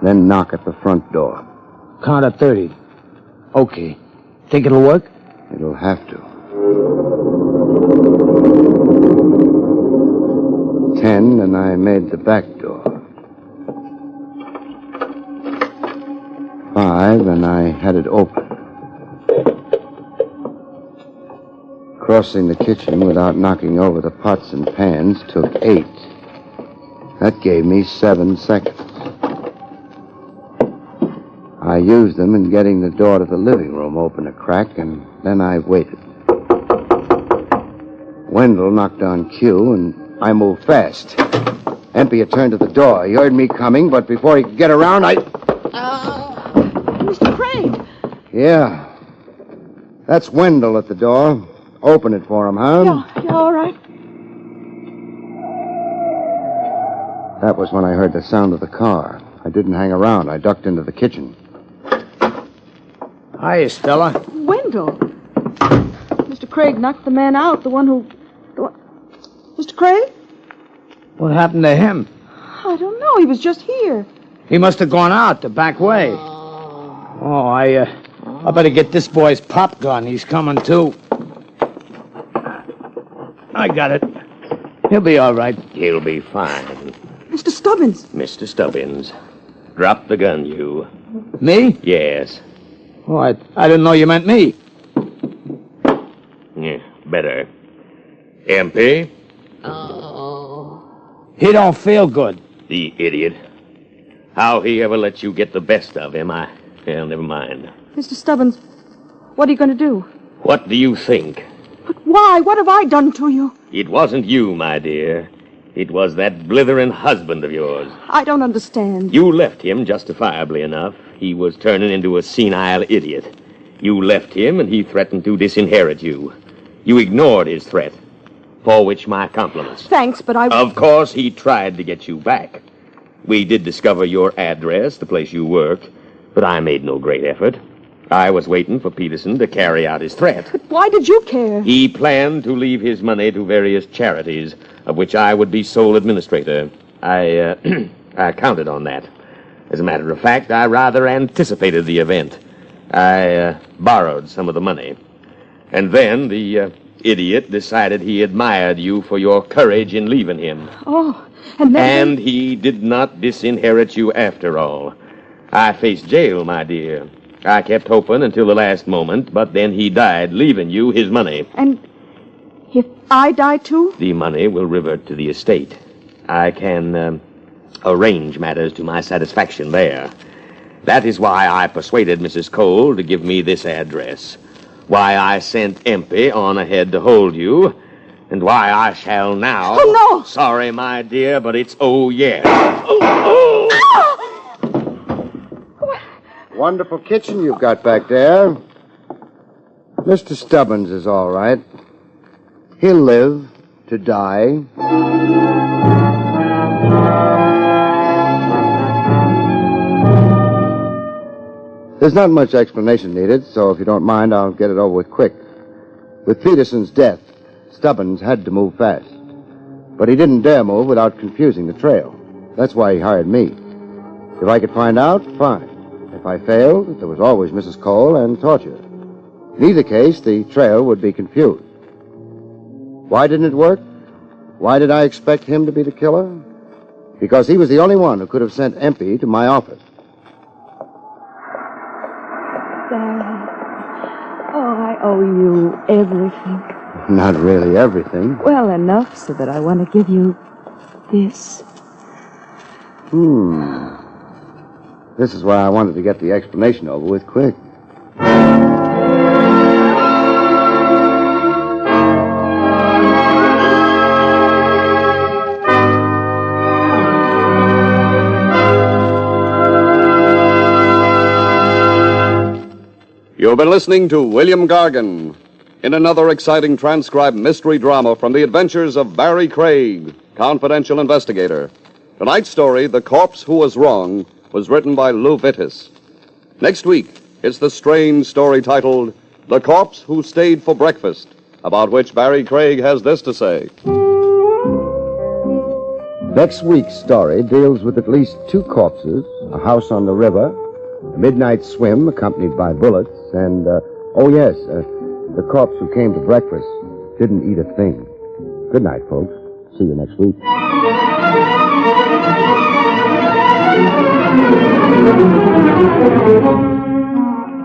Then knock at the front door. Count of 30. Okay. Think it'll work? It'll have to. 10, and I made the back door. 5, and I had it open. Crossing the kitchen without knocking over the pots and pans took 8. That gave me 7 seconds. I used them in getting the door to the living room open a crack, and then I waited. Wendell knocked on cue, and I moved fast. Empey had turned to the door. He heard me coming, but before he could get around, Mr. Craig! Yeah. That's Wendell at the door. Open it for him, huh? Yeah, all right. That was when I heard the sound of the car. I didn't hang around. I ducked into the kitchen. Hiya, Stella. Wendell. Mr. Craig knocked the man out, the one... Mr. Craig? What happened to him? I don't know. He was just here. He must have gone out the back way. Oh, I better get this boy's pop gun. He's coming, too. I got it. He'll be all right. He'll be fine. Mr. Stubbins. Mr. Stubbins. Drop the gun, you. Me? Yes. Oh, I didn't know you meant me. Yeah, better. MP? He don't feel good. The idiot. How he ever let you get the best of him, well, never mind. Mr. Stubbins, what are you going to do? What do you think? But why? What have I done to you? It wasn't you, my dear. It was that blithering husband of yours. I don't understand. You left him, justifiably enough. He was turning into a senile idiot. You left him, and he threatened to disinherit you. You ignored his threat, for which my compliments. Thanks, but Of course, he tried to get you back. We did discover your address, the place you worked, but I made no great effort. I was waiting for Peterson to carry out his threat. But why did you care? He planned to leave his money to various charities, of which I would be sole administrator. I counted on that. As a matter of fact, I rather anticipated the event. I borrowed some of the money. And then the idiot decided he admired you for your courage in leaving him. Oh, and then... And he did not disinherit you after all. I faced jail, my dear. I kept hoping until the last moment, but then he died, leaving you his money. And if I die too? The money will revert to the estate. I can arrange matters to my satisfaction there. That is why I persuaded Mrs. Cole to give me this address. Why I sent Empey on ahead to hold you, and why I shall now... Oh, no! Sorry, my dear, but it's oh, yes. Wonderful kitchen you've got back there. Mr. Stubbins is all right. He'll live to die. There's not much explanation needed, so if you don't mind, I'll get it over with quick. With Peterson's death, Stubbins had to move fast. But he didn't dare move without confusing the trail. That's why he hired me. If I could find out, fine. If I failed, there was always Mrs. Cole and torture. In either case, the trail would be confused. Why didn't it work? Why did I expect him to be the killer? Because he was the only one who could have sent Empey to my office. Dad. Oh, I owe you everything. Not really everything. Well, enough so that I want to give you this. This is why I wanted to get the explanation over with quick. You've been listening to William Gargan in another exciting transcribed mystery drama from the adventures of Barrie Craig. Confidential Investigator. Tonight's story, The Corpse Who Was Wrong, was written by Lou Vittis. Next week, it's the strange story titled The Corpse Who Stayed for Breakfast, about which Barrie Craig has this to say. Next week's story deals with at least 2 corpses, a house on the river, a midnight swim accompanied by bullets, and, the corpse who came to breakfast didn't eat a thing. Good night, folks. See you next week.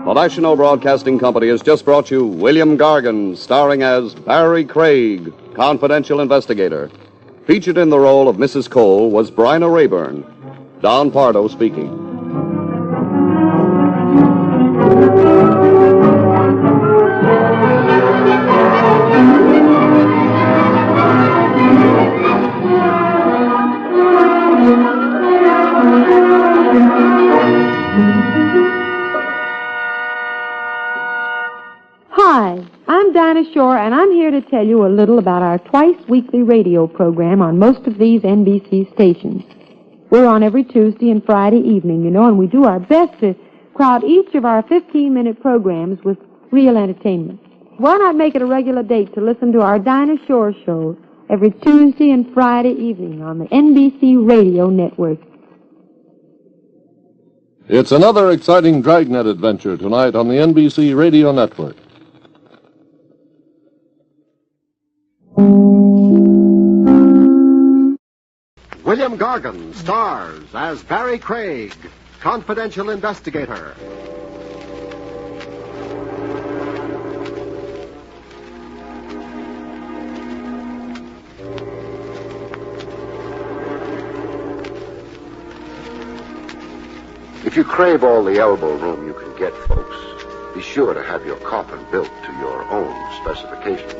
The National Broadcasting Company has just brought you William Gargan, starring as Barrie Craig, Confidential Investigator. Featured in the role of Mrs. Cole was Bryna Rayburn. Don Pardo speaking. Hi, I'm Dinah Shore, and I'm here to tell you a little about our twice-weekly radio program on most of these NBC stations. We're on every Tuesday and Friday evening, and we do our best to crowd each of our 15-minute programs with real entertainment. Why not make it a regular date to listen to our Dinah Shore show every Tuesday and Friday evening on the NBC Radio Network? It's another exciting Dragnet adventure tonight on the NBC Radio Network. William Gargan stars as Barrie Craig, Confidential Investigator. If you crave all the elbow room you can get, folks, be sure to have your coffin built to your own specifications.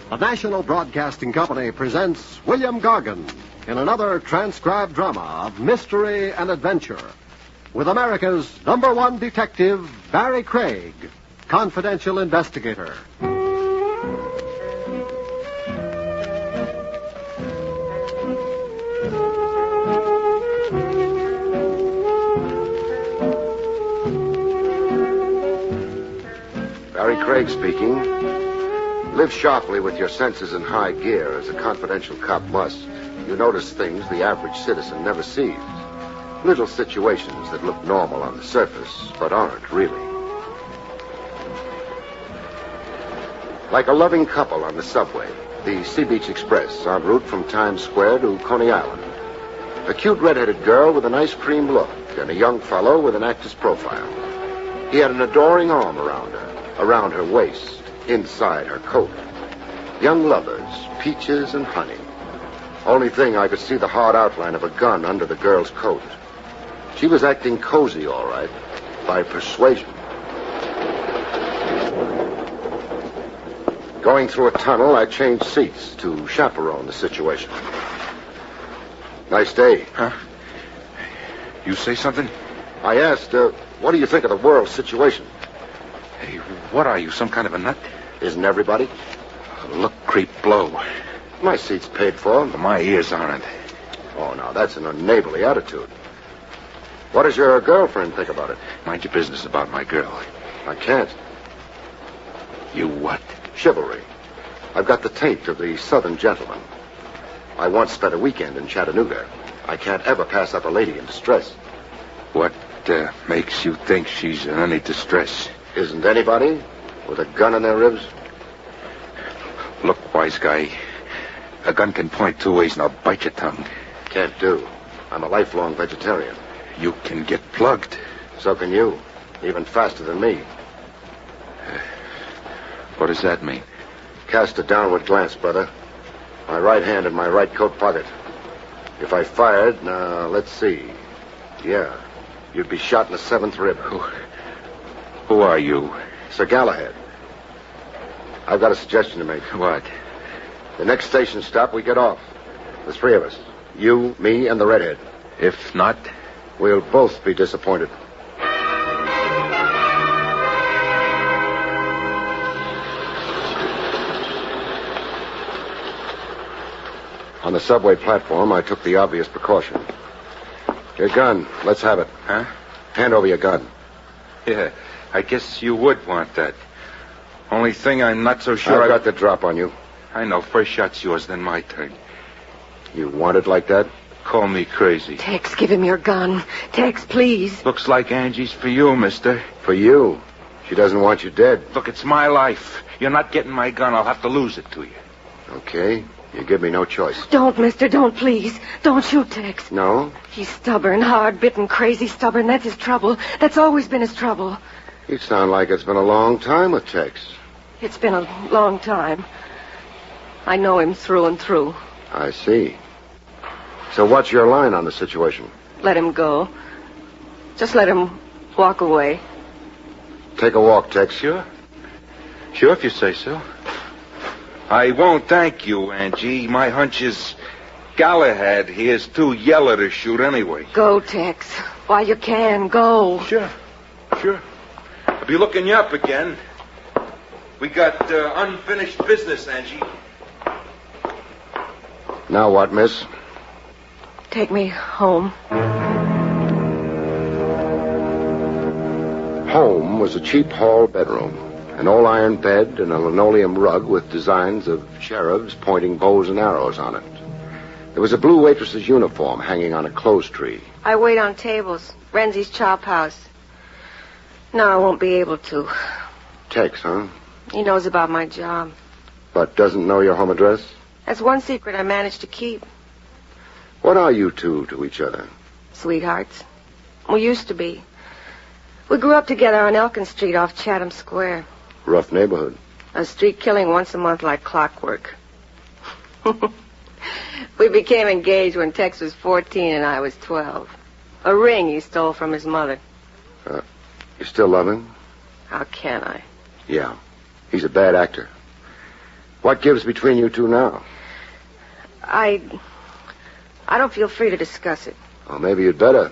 The National Broadcasting Company presents William Gargan in another transcribed drama of mystery and adventure with America's #1 detective, Barrie Craig, Confidential Investigator. Barrie Craig speaking. Live sharply with your senses in high gear, as a confidential cop must. You notice things the average citizen never sees. Little situations that look normal on the surface, but aren't really. Like a loving couple on the subway, the Sea Beach Express, en route from Times Square to Coney Island. A cute red-headed girl with an ice cream look, and a young fellow with an actor's profile. He had an adoring arm around her waist, inside her coat. Young lovers, peaches and honey. Only thing, I could see the hard outline of a gun under the girl's coat. She was acting cozy, all right, by persuasion. Going through a tunnel, I changed seats to chaperone the situation. Nice day. Huh? You say something? I asked, what do you think of the world situation? Hey, what are you, some kind of a nut? Isn't everybody? Look, creep, blow. My seat's paid for. But my ears aren't. Oh, now, that's an unneighborly attitude. What does your girlfriend think about it? Mind your business about my girl. I can't. You what? Chivalry. I've got the taint of the Southern gentleman. I once spent a weekend in Chattanooga. I can't ever pass up a lady in distress. What makes you think she's in any distress? Isn't anybody with a gun in their ribs? Look, wise guy. A gun can point 2 ways and I'll bite your tongue. Can't do. I'm a lifelong vegetarian. You can get plugged. So can you. Even faster than me. What does that mean? Cast a downward glance, brother. My right hand in my right coat pocket. If I fired, now, let's see. Yeah, you'd be shot in the 7th rib. Who are you? Sir Galahad. I've got a suggestion to make. What? The next station stop, we get off. The 3 of us. You, me, and the redhead. If not? We'll both be disappointed. On the subway platform, I took the obvious precaution. Your gun. Let's have it. Huh? Hand over your gun. Yeah, I guess you would want that. Only thing I'm not so sure I've got the drop on you. I know. First shot's yours, then my turn. You want it like that? Call me crazy. Tex, give him your gun. Tex, please. Looks like Angie's for you, mister. For you. She doesn't want you dead. Look, it's my life. You're not getting my gun. I'll have to lose it to you. Okay. You give me no choice. Don't, mister. Don't, please. Don't shoot Tex. No? He's stubborn, hard-bitten, crazy stubborn. That's his trouble. That's always been his trouble. You sound like it's been a long time with Tex. It's been a long time. I know him through and through. I see. So what's your line on the situation? Let him go. Just let him walk away. Take a walk, Tex. Sure, if you say so. I won't thank you, Angie. My hunch is Galahad here's too yellow to shoot anyway. Go, Tex. While you can, go. Sure. I'll be looking you up again. We got unfinished business, Angie. Now what, miss? Take me home. Home was a cheap hall bedroom. An all-iron bed and a linoleum rug with designs of cherubs pointing bows and arrows on it. There was a blue waitress's uniform hanging on a clothes tree. I wait on tables. Renzi's Chop House. No, I won't be able to. Tex, huh? He knows about my job. But doesn't know your home address? That's one secret I managed to keep. What are you two to each other? Sweethearts. We used to be. We grew up together on Elkin Street off Chatham Square. Rough neighborhood. A street killing once a month like clockwork. We became engaged when Tex was 14 and I was 12. A ring he stole from his mother. You still love him? How can I? Yeah. He's a bad actor. What gives between you two now? I don't feel free to discuss it. Well, maybe you'd better.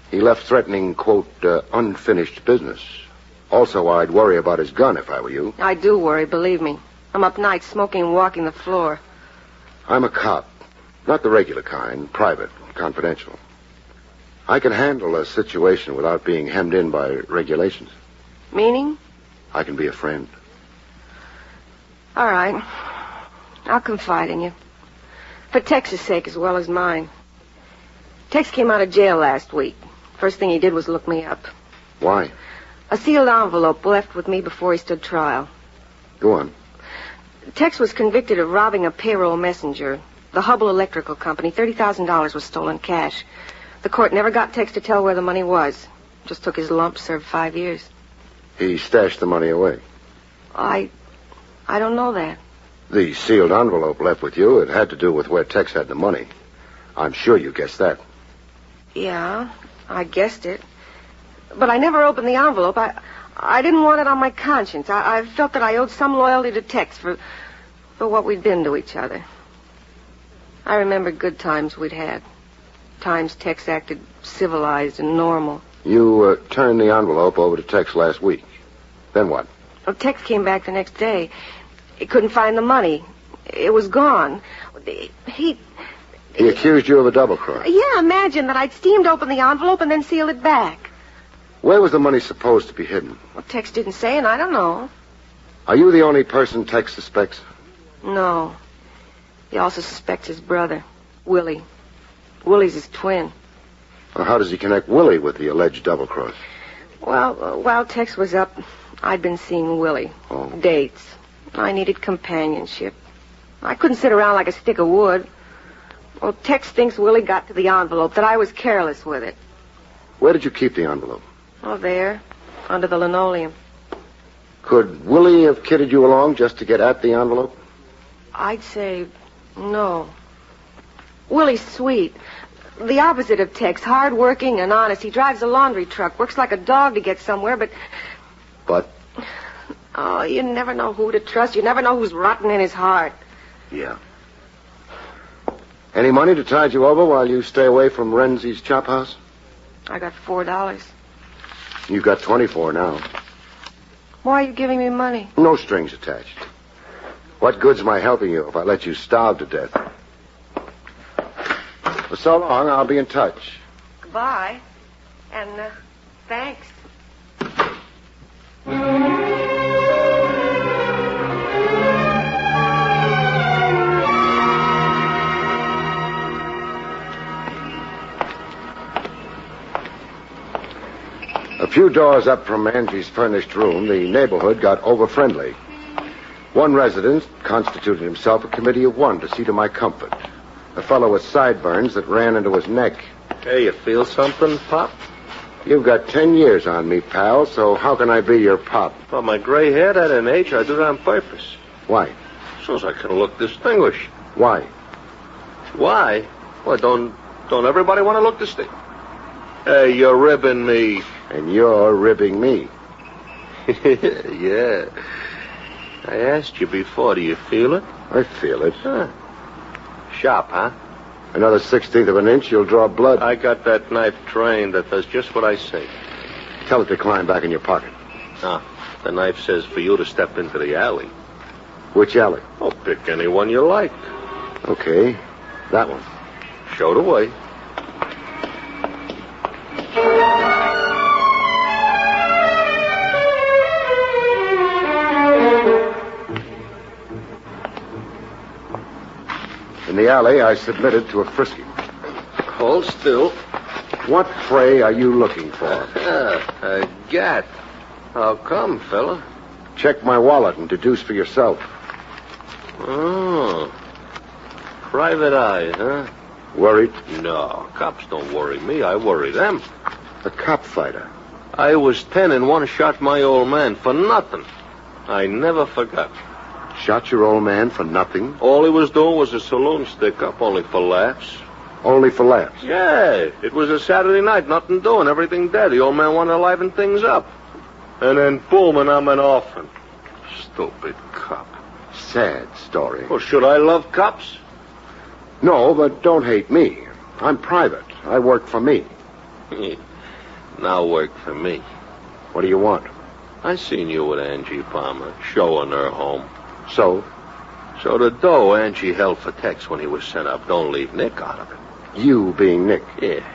He left threatening, quote, unfinished business. Also, I'd worry about his gun if I were you. I do worry, believe me. I'm up nights smoking and walking the floor. I'm a cop. Not the regular kind. Private. Confidential. I can handle a situation without being hemmed in by regulations. Meaning? I can be a friend. All right. I'll confide in you. For Tex's sake as well as mine. Tex came out of jail last week. First thing he did was look me up. Why? A sealed envelope left with me before he stood trial. Go on. Tex was convicted of robbing a payroll messenger. The Hubble Electrical Company. $30,000 was stolen cash. The court never got Tex to tell where the money was. Just took his lump, served 5 years. He stashed the money away. I don't know that. The sealed envelope left with you, it had to do with where Tex had the money. I'm sure you guessed that. Yeah, I guessed it. But I never opened the envelope. I didn't want it on my conscience. I felt that I owed some loyalty to Tex for what we'd been to each other. I remembered good times we'd had. Times Tex acted civilized and normal. You turned the envelope over to Tex last week. Then what? Well, Tex came back the next day. He couldn't find the money. It was gone. He accused you of a double cross. Yeah, imagine that I'd steamed open the envelope and then sealed it back. Where was the money supposed to be hidden? Well, Tex didn't say, and I don't know. Are you the only person Tex suspects? No. He also suspects his brother, Willie. Willie's his twin. Well, how does he connect Willie with the alleged double cross? Well, while Tex was up, I'd been seeing Willie. Oh. Dates. I needed companionship. I couldn't sit around like a stick of wood. Well, Tex thinks Willie got to the envelope, that I was careless with it. Where did you keep the envelope? Oh, there, under the linoleum. Could Willie have kidded you along just to get at the envelope? I'd say no. Willie's sweet. The opposite of Tex, hard-working and honest. He drives a laundry truck, works like a dog to get somewhere, but... But? Oh, you never know who to trust. You never know who's rotten in his heart. Yeah. Any money to tide you over while you stay away from Renzi's Chop House? I got $4. You've got 24 now. Why are you giving me money? No strings attached. What good's my helping you if I let you starve to death? For so long, I'll be in touch. Goodbye. And, thanks. A few doors up from Angie's furnished room, the neighborhood got over-friendly. One resident constituted himself a committee of one to see to my comfort. A fellow with sideburns that ran into his neck. Hey, you feel something, Pop? You've got 10 years on me, pal, so how can I be your pop? Well, my gray hair, that an age, I do it on purpose. Why? So as I can look distinguished. Why? Why? Well, don't everybody want to look distinguished? Hey, you're ribbing me. And you're ribbing me. Yeah. I asked you before, do you feel it? I feel it. Huh. Sharp, huh? Another 1/16 of an inch, you'll draw blood. I got that knife trained that does just what I say. Tell it to climb back in your pocket. Ah, the knife says for you to step into the alley. Which alley? Oh, pick any one you like. Okay, that one. Show the way. In the alley, I submitted to a frisking. Hold still. What prey are you looking for? A gat. How come, fella? Check my wallet and deduce for yourself. Oh. Private eye, huh? Worried? No, cops don't worry me. I worry them. A cop fighter. I was 10 and one shot my old man for nothing. I never forgot. Shot your old man for nothing? All he was doing was a saloon stick-up, only for laughs. Only for laughs? Yeah, it was a Saturday night, nothing doing, everything dead. The old man wanted to liven things up. And then, boom, and I'm an orphan. Stupid cop. Sad story. Well, should I love cops? No, but don't hate me. I'm private. I work for me. Now work for me. What do you want? I seen you with Angie Palmer, showing her home. So? So the dough Angie held for Tex when he was sent up, don't leave Nick out of it. You being Nick? Yeah.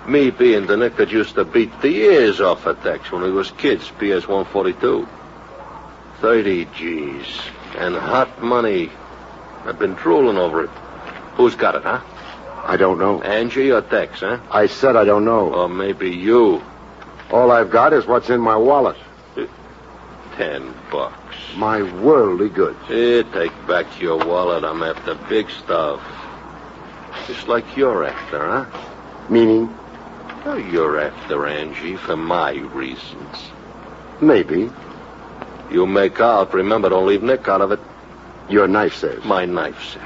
Me being the Nick that used to beat the ears off of Tex when we was kids, PS 142. 30 G's. And hot money. I've been drooling over it. Who's got it, huh? I don't know. Angie or Tex, huh? I said I don't know. Or maybe you. All I've got is what's in my wallet. $10. My worldly goods. Here, take back your wallet. I'm after big stuff. Just like you're after, huh? Meaning? Oh, you're after Angie for my reasons. Maybe. You make out. Remember, don't leave Nick out of it. Your knife says. My knife says.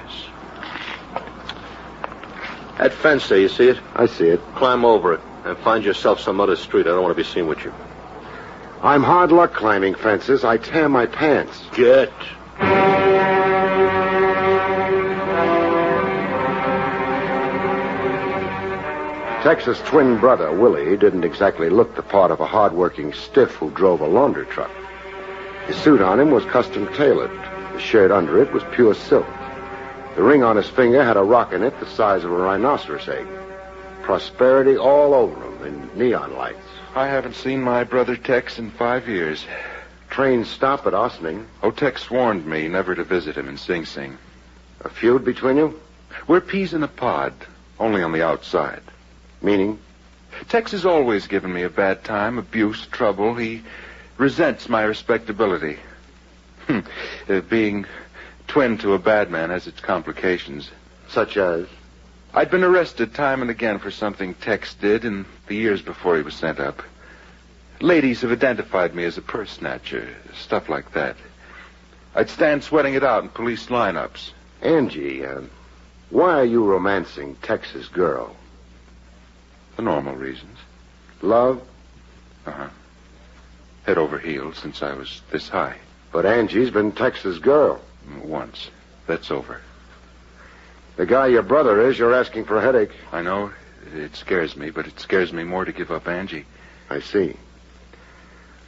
That fence there, you see it? I see it. Climb over it and find yourself some other street. I don't want to be seen with you. I'm hard luck climbing fences. I tear my pants. Get. Tex's twin brother, Willie, didn't exactly look the part of a hard-working stiff who drove a laundry truck. His suit on him was custom-tailored. The shirt under it was pure silk. The ring on his finger had a rock in it the size of a rhinoceros egg. Prosperity all over him in neon lights. I haven't seen my brother Tex in 5 years. Trains stop at Ossining. Oh, Tex warned me never to visit him in Sing Sing. A feud between you? We're peas in a pod, only on the outside. Meaning? Tex has always given me a bad time, abuse, trouble. He resents my respectability. Being twin to a bad man has its complications. Such as? I'd been arrested time and again for something Tex did in the years before he was sent up. Ladies have identified me as a purse snatcher, stuff like that. I'd stand sweating it out in police lineups. Angie, why are you romancing Tex's girl? The normal reasons. Love? Uh-huh. Head over heels since I was this high. But Angie's been Tex's girl. Once. That's over. The guy your brother is, you're asking for a headache. I know. It scares me, but it scares me more to give up Angie. I see.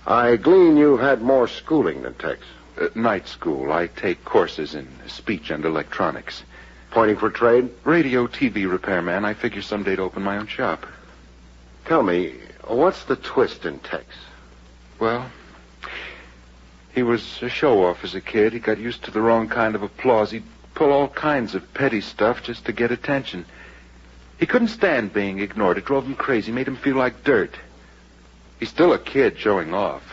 I glean you've had more schooling than Tex. Night school. I take courses in speech and electronics. Pointing for trade? Radio, TV repairman. I figure someday to open my own shop. Tell me, what's the twist in Tex? Well, he was a show-off as a kid. He got used to the wrong kind of applause. He'd pull all kinds of petty stuff just to get attention. He couldn't stand being ignored. It drove him crazy, made him feel like dirt. He's still a kid showing off.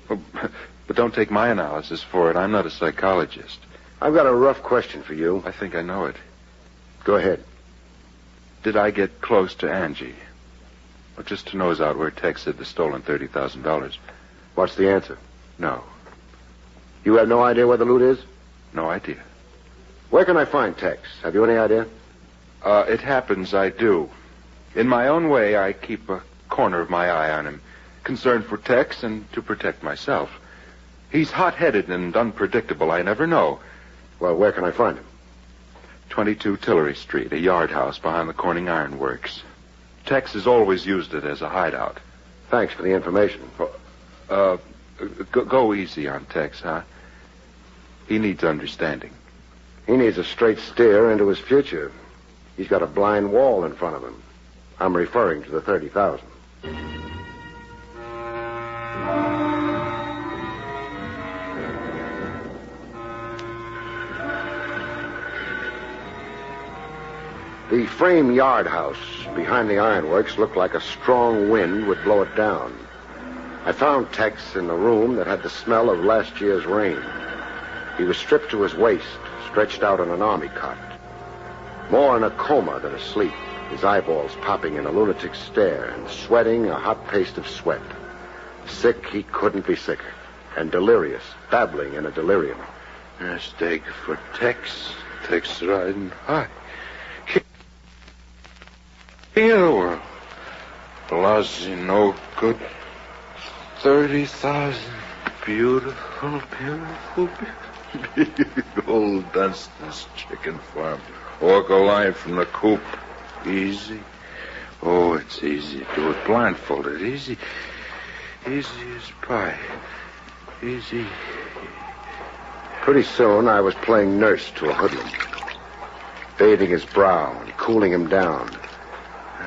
But don't take my analysis for it. I'm not a psychologist. I've got a rough question for you. I think I know it. Go ahead. Did I get close to Angie? Or just to nose out where Tex had the stolen $30,000? What's the answer? No. You have no idea where the loot is? No idea. Where can I find Tex? Have you any idea? It happens I do. In my own way, I keep a corner of my eye on him, concerned for Tex and to protect myself. He's hot-headed and unpredictable. I never know. Well, where can I find him? 22 Tillery Street, a yard house behind the Corning Iron Works. Tex has always used it as a hideout. Thanks for the information. Go easy on Tex, huh? He needs understanding. He needs a straight steer into his future. He's got a blind wall in front of him. I'm referring to the 30,000. The frame yard house behind the ironworks looked like a strong wind would blow it down. I found Tex in a room that had the smell of last year's rain. He was stripped to his waist, stretched out on an army cot. More in a coma than asleep, his eyeballs popping in a lunatic stare and sweating a hot paste of sweat. Sick he couldn't be sicker, and delirious, babbling in a delirium. Mistake for Tex. Tex riding high. King of the world. Blasi no good. 30,000. Beautiful, beautiful, beautiful. Old Dunstan's chicken farm. Walk a line from the coop. Easy. Oh, it's easy to do it blindfolded. Easy. Easy as pie. Easy. Pretty soon I was playing nurse to a hoodlum, bathing his brow and cooling him down.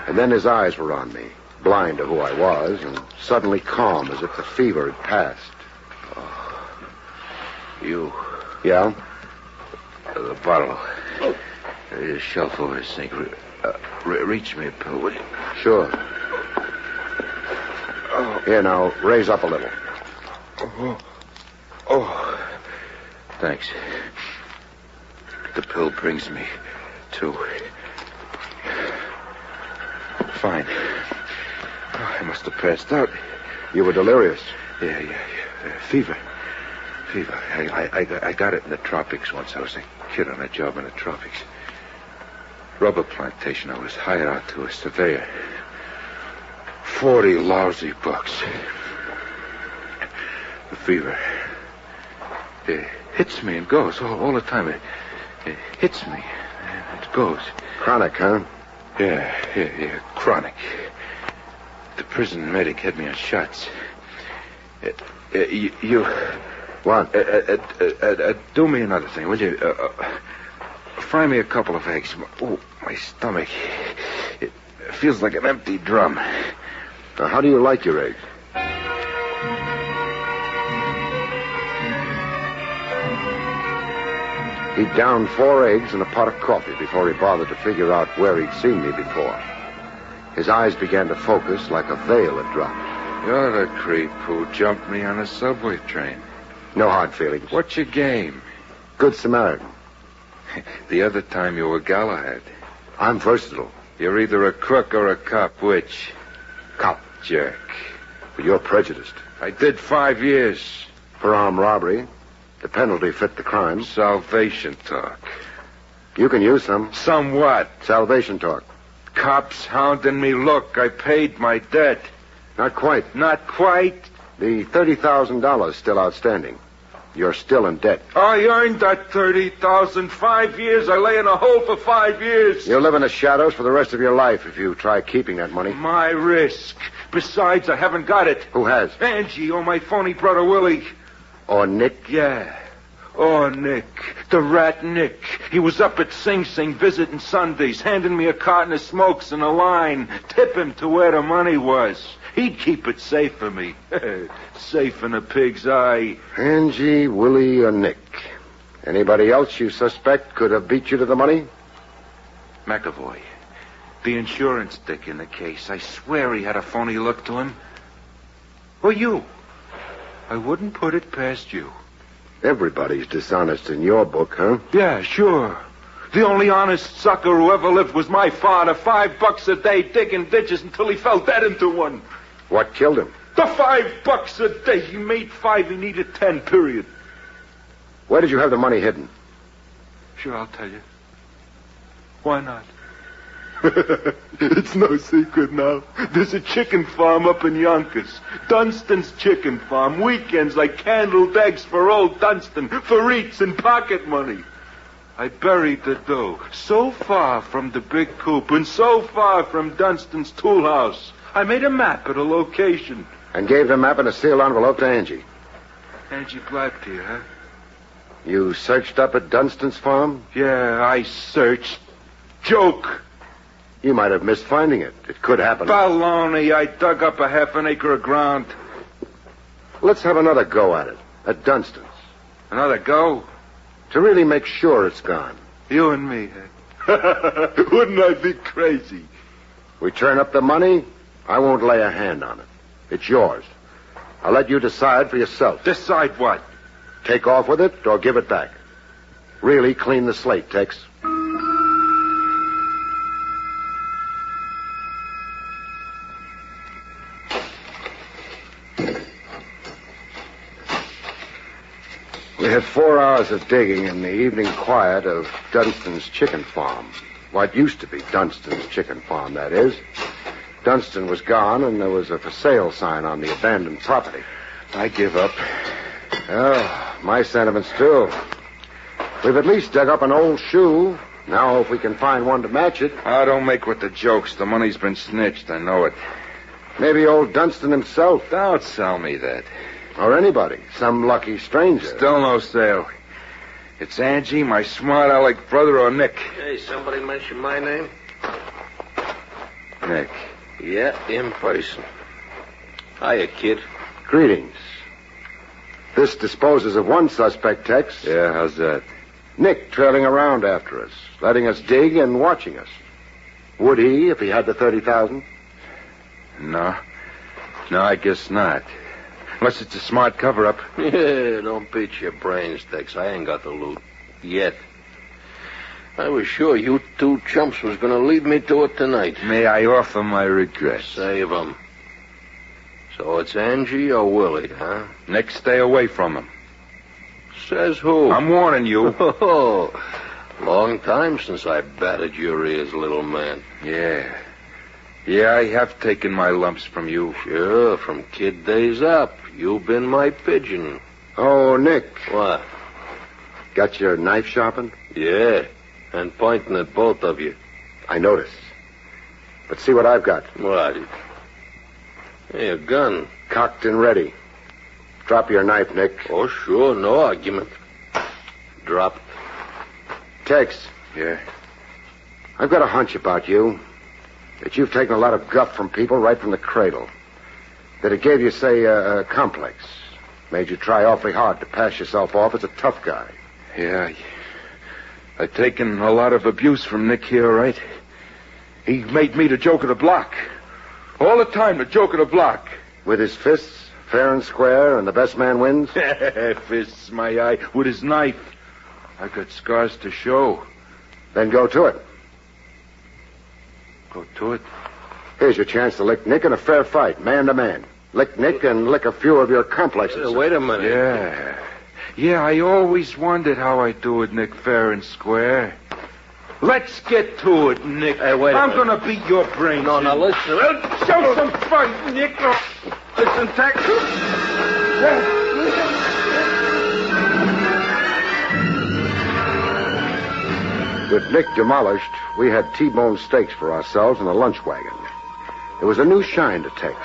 And then his eyes were on me, blind to who I was, and suddenly calm as if the fever had passed. Oh, you. Yeah? The bottle. There's a shelf over the sink. Reach me a pill, will you? Sure. Oh. Here, now, raise up a little. Oh. Thanks. The pill brings me to. Fine. Oh, I must have passed out. You were delirious. Yeah. Fever. I got it in the tropics once. I was a kid on a job in the tropics. Rubber plantation. I was hired out to a surveyor. 40 lousy bucks. The fever. It hits me and goes all the time. It hits me and it goes. Chronic, huh? Yeah. Chronic. The prison medic had me on shots. You... What? Do me another thing, would you? Fry me a couple of eggs. Oh, my stomach. It feels like an empty drum. Now, how do you like your eggs? He downed 4 eggs and a pot of coffee before he bothered to figure out where he'd seen me before. His eyes began to focus like a veil had dropped. You're the creep who jumped me on a subway train. No hard feelings. What's your game? Good Samaritan. The other time you were Galahad. I'm versatile. You're either a crook or a cop. Which? Cop. Jerk. But you're prejudiced. I did 5 years. For armed robbery. The penalty fit the crime. Salvation talk. You can use some. Some what? Salvation talk. Cops hounding me. Look, I paid my debt. Not quite. Not quite? The $30,000 still outstanding. You're still in debt. I earned that $30,000. 5 years. I lay in a hole for 5 years. You'll live in the shadows for the rest of your life if you try keeping that money. My risk. Besides, I haven't got it. Who has? Angie or my phony brother Willie. Or Nick? Yeah. Oh, Nick. The rat Nick. He was up at Sing Sing visiting Sundays, handing me a carton of smokes and a line. Tip him to where the money was. He'd keep it safe for me. Safe in a pig's eye. Angie, Willie, or Nick. Anybody else you suspect could have beat you to the money? McAvoy. The insurance dick in the case. I swear he had a phony look to him. Or you. I wouldn't put it past you. Everybody's dishonest in your book, huh? Yeah, sure. The only honest sucker who ever lived was my father. $5 a day digging ditches until he fell dead into one. What killed him? The $5 a day. He made 5, he needed 10, period. Where did you have the money hidden? Sure, I'll tell you. Why not? It's no secret now. There's a chicken farm up in Yonkers. Dunstan's Chicken Farm. Weekends like candled eggs for old Dunstan, for eats and pocket money. I buried the dough so far from the big coop and so far from Dunstan's tool house. I made a map of the location. And gave the map in a sealed envelope to Angie. Angie blabbed to you, huh? You searched up at Dunstan's farm? Yeah, I searched. Joke. You might have missed finding it. It could happen. Baloney. I dug up a half an acre of ground. Let's have another go at it. At Dunstan's. Another go? To really make sure it's gone. You and me, huh? Wouldn't I be crazy? We turn up the money, I won't lay a hand on it. It's yours. I'll let you decide for yourself. Decide what? Take off with it or give it back. Really clean the slate, Tex. We had 4 hours of digging in the evening quiet of Dunstan's Chicken Farm. What used to be Dunstan's Chicken Farm, that is. Dunstan was gone, and there was a for sale sign on the abandoned property. I give up. Oh, my sentiments, too. We've at least dug up an old shoe. Now, if we can find one to match it... Oh, don't make with the jokes. The money's been snitched. I know it. Maybe old Dunstan himself. Don't sell me that. Or anybody. Some lucky stranger. Still no sale. It's Angie, my smart aleck brother, or Nick. Hey, somebody mentioned my name? Nick. Yeah, in person. Hiya, kid. Greetings. This disposes of one suspect, Tex. Yeah, how's that? Nick trailing around after us, letting us dig and watching us. Would he if he had the 30,000? No, I guess not. Unless it's a smart cover-up. Yeah, don't beat your brains, Tex. I ain't got the loot. Yet. I was sure you two chumps was going to lead me to it tonight. May I offer my regrets? Save 'em. So it's Angie or Willie, huh? Nick, stay away from him. Says who? I'm warning you. Oh, long time since I batted your ears, little man. Yeah, I have taken my lumps from you. Sure, from kid days up. You've been my pigeon. Oh, Nick. What? Got your knife sharpened? Yeah, and pointing at both of you. I noticed. But see what I've got. What? Hey, a gun. Cocked and ready. Drop your knife, Nick. Oh, sure, no argument. Drop. Tex. Yeah? I've got a hunch about you. That you've taken a lot of guff from people right from the cradle. That it gave you, say, a complex. Made you try awfully hard to pass yourself off as a tough guy. Yeah, I've taken a lot of abuse from Nick here, right? He made me the joke of the block. All the time, the joke of the block. With his fists, fair and square, and the best man wins? Fists, my eye. With his knife. I got scars to show. Then go to it. Go to it? Here's your chance to lick Nick in a fair fight, man to man. Lick Nick and lick a few of your complexes. Wait a minute. Yeah, I always wondered how I do it, Nick, fair and square. Let's get to it, Nick. Hey, wait a minute. I'm going to beat your brains. No, now listen. Show some fight, Nick. Listen, Tex. With Nick demolished, we had T-bone steaks for ourselves and a lunch wagon. There was a new shine to Tex.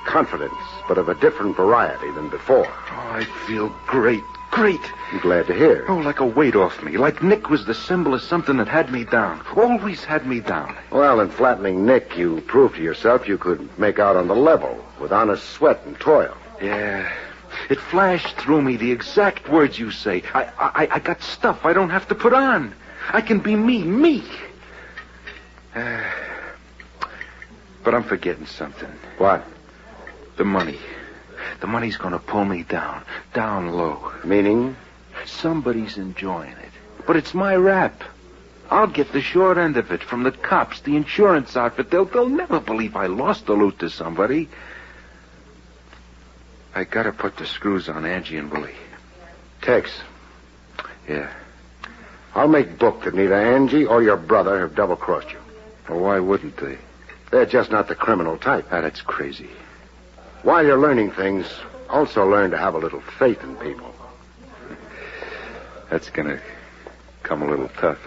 Confidence, but of a different variety than before. Oh, I feel great. great. I'm glad to hear. Oh, like a weight off me. Like Nick was the symbol of something that had me down. Always had me down. Well, in flattening Nick, you proved to yourself you could make out on the level with honest sweat and toil. Yeah. It flashed through me the exact words you say. I got stuff I don't have to put on. I can be me. But I'm forgetting something. What? The money. The money's gonna pull me down low. Meaning? Somebody's enjoying it. But it's my rap. I'll get the short end of it from the cops, the insurance outfit. They'll never believe I lost the loot to somebody. I gotta put the screws on Angie and Willie. Tex. Yeah. I'll make book that neither Angie or your brother have double-crossed you. Well, why wouldn't they? They're just not the criminal type. That's crazy. While you're learning things, also learn to have a little faith in people. That's gonna come a little tough.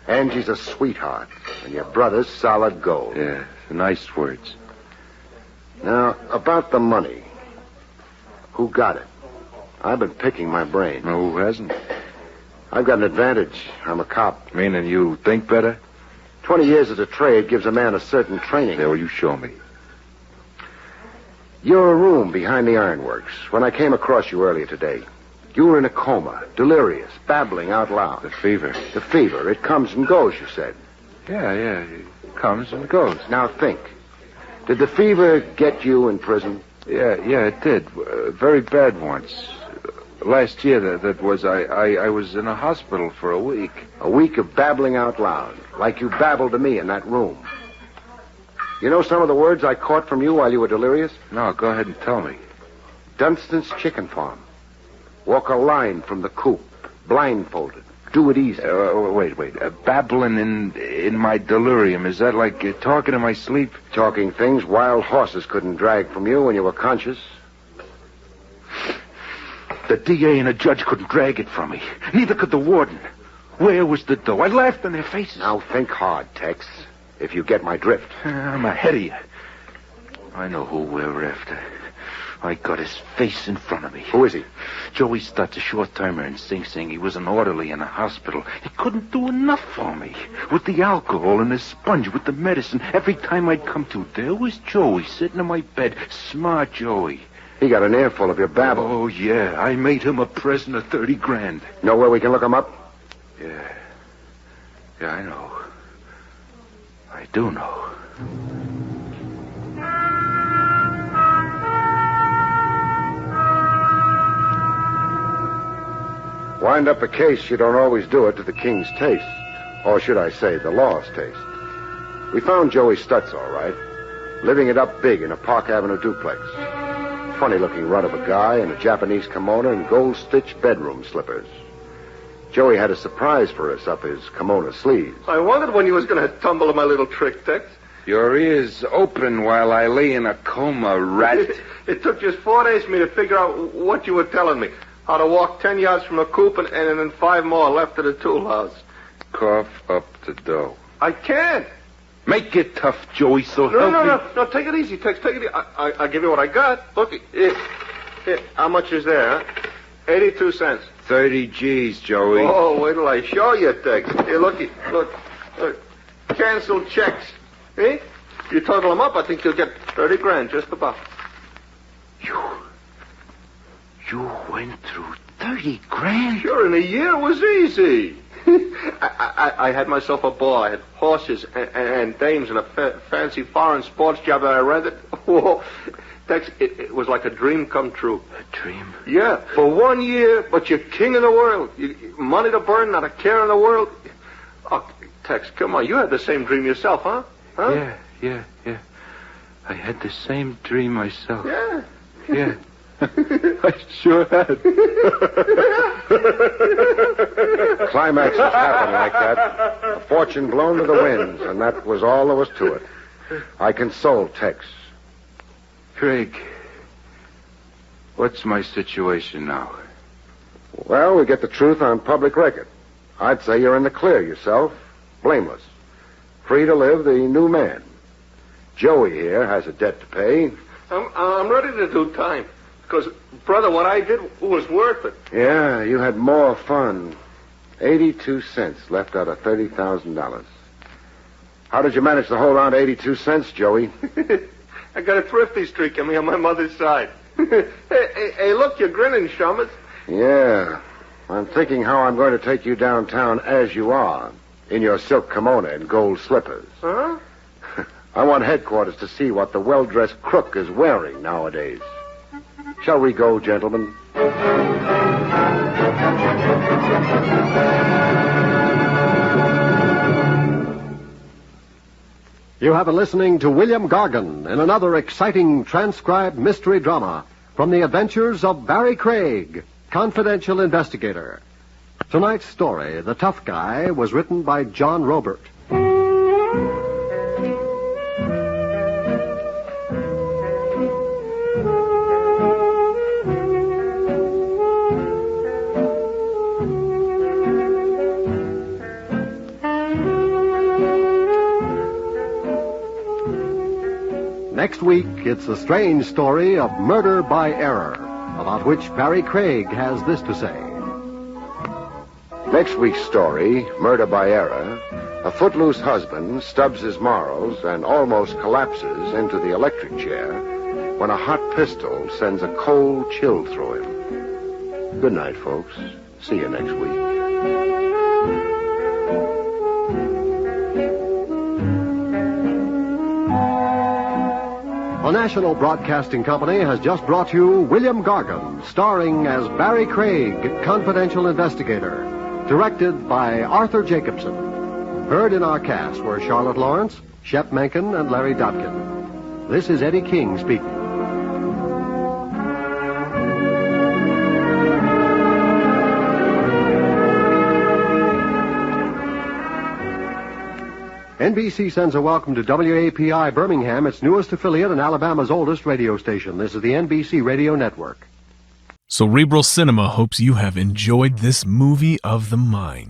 Angie's a sweetheart, and your brother's solid gold. Yeah, nice words. Now, about the money. Who got it? I've been picking my brain. No, who hasn't? I've got an advantage. I'm a cop. Meaning you think better? 20 years of the trade gives a man a certain training. Yeah, well, you show me. You're a room behind the ironworks. When I came across you earlier today, you were in a coma, delirious, babbling out loud. The fever. The fever. It comes and goes, you said. Yeah, it comes and goes. Now think. Did the fever get you in prison? Yeah, it did. Very bad once. Last year, that was, I was in a hospital for a week. A week of babbling out loud, like you babbled to me in that room. You know some of the words I caught from you while you were delirious? No, go ahead and tell me. Dunstan's chicken farm. Walk a line from the coop, blindfolded. Do it easy. Wait. Babbling in my delirium. Is that like talking in my sleep? Talking things wild horses couldn't drag from you when you were conscious. The DA and a judge couldn't drag it from me. Neither could the warden. Where was the dough? I laughed in their faces. Now think hard, Tex, if you get my drift. I'm ahead of you. I know who we're after. I got his face in front of me. Who is he? Joey Stutz, a short-timer in Sing Sing. He was an orderly in a hospital. He couldn't do enough for me. With the alcohol and the sponge, with the medicine. Every time I'd come to, there was Joey sitting in my bed. Smart Joey. He got an earful of your babble. Oh, yeah. I made him a present of $30,000. Know where we can look him up? Yeah. Yeah, I know. I do know. Wind up a case, you don't always do it to the king's taste. Or should I say, the law's taste. We found Joey Stutz, all right. Living it up big in a Park Avenue duplex. Funny-looking runt of a guy in a Japanese kimono and gold-stitched bedroom slippers. Joey had a surprise for us up his kimono sleeves. I wondered when you was going to tumble on my little trick, Tex. Your ears open while I lay in a coma, rat. It took just 4 days for me to figure out what you were telling me. How to walk 10 yards from a coop and then 5 more left of the tool house. Cough up the dough. I can't. Make it tough, Joey, so help me. No, take it easy, Tex. Take it easy. I'll give you what I got. Look, here. How much is there, huh? 82 cents. 30 G's, Joey. Oh, wait till I show you, Tex. Here, look. Canceled checks. Eh? If you total them up, I think you'll get $30,000, just about. You went through $30,000? Sure, in a year it was easy. I had myself a ball. I had horses and dames and a fancy foreign sports job that I rented. Whoa. Tex, it was like a dream come true. A dream? Yeah, for 1 year, but you're king of the world. Money to burn, not a care in the world. Oh, Tex, come on. You had the same dream yourself, huh? Yeah. I had the same dream myself. Yeah. I sure had. Climaxes happen like that. A fortune blown to the winds, and that was all there was to it. I consoled Tex. Craig, what's my situation now? Well, we get the truth on public record. I'd say you're in the clear yourself. Blameless. Free to live the new man. Joey here has a debt to pay. I'm ready to do time. Because, brother, what I did was worth it. Yeah, you had more fun. 82 cents left out of $30,000. How did you manage to hold on to 82 cents, Joey? I got a thrifty streak in me on my mother's side. hey, look, you're grinning, Shummers. Yeah. I'm thinking how I'm going to take you downtown as you are, in your silk kimono and gold slippers. Huh? I want headquarters to see what the well-dressed crook is wearing nowadays. Shall we go, gentlemen? You have been listening to William Gargan in another exciting transcribed mystery drama from the adventures of Barrie Craig, confidential investigator. Tonight's story, The Tough Guy, was written by John Robert. Next week, it's the strange story of murder by error, about which Barrie Craig has this to say. Next week's story, Murder by Error, a footloose husband stubs his morals and almost collapses into the electric chair when a hot pistol sends a cold chill through him. Good night, folks. See you next week. The National Broadcasting Company has just brought you William Gargan, starring as Barrie Craig, confidential investigator, directed by Arthur Jacobson. Heard in our cast were Charlotte Lawrence, Shep Menken, and Larry Dotkin. This is Eddie King speaking. NBC sends a welcome to WAPI Birmingham, its newest affiliate and Alabama's oldest radio station. This is the NBC Radio Network. Cerebral Cinema hopes you have enjoyed this movie of the mind.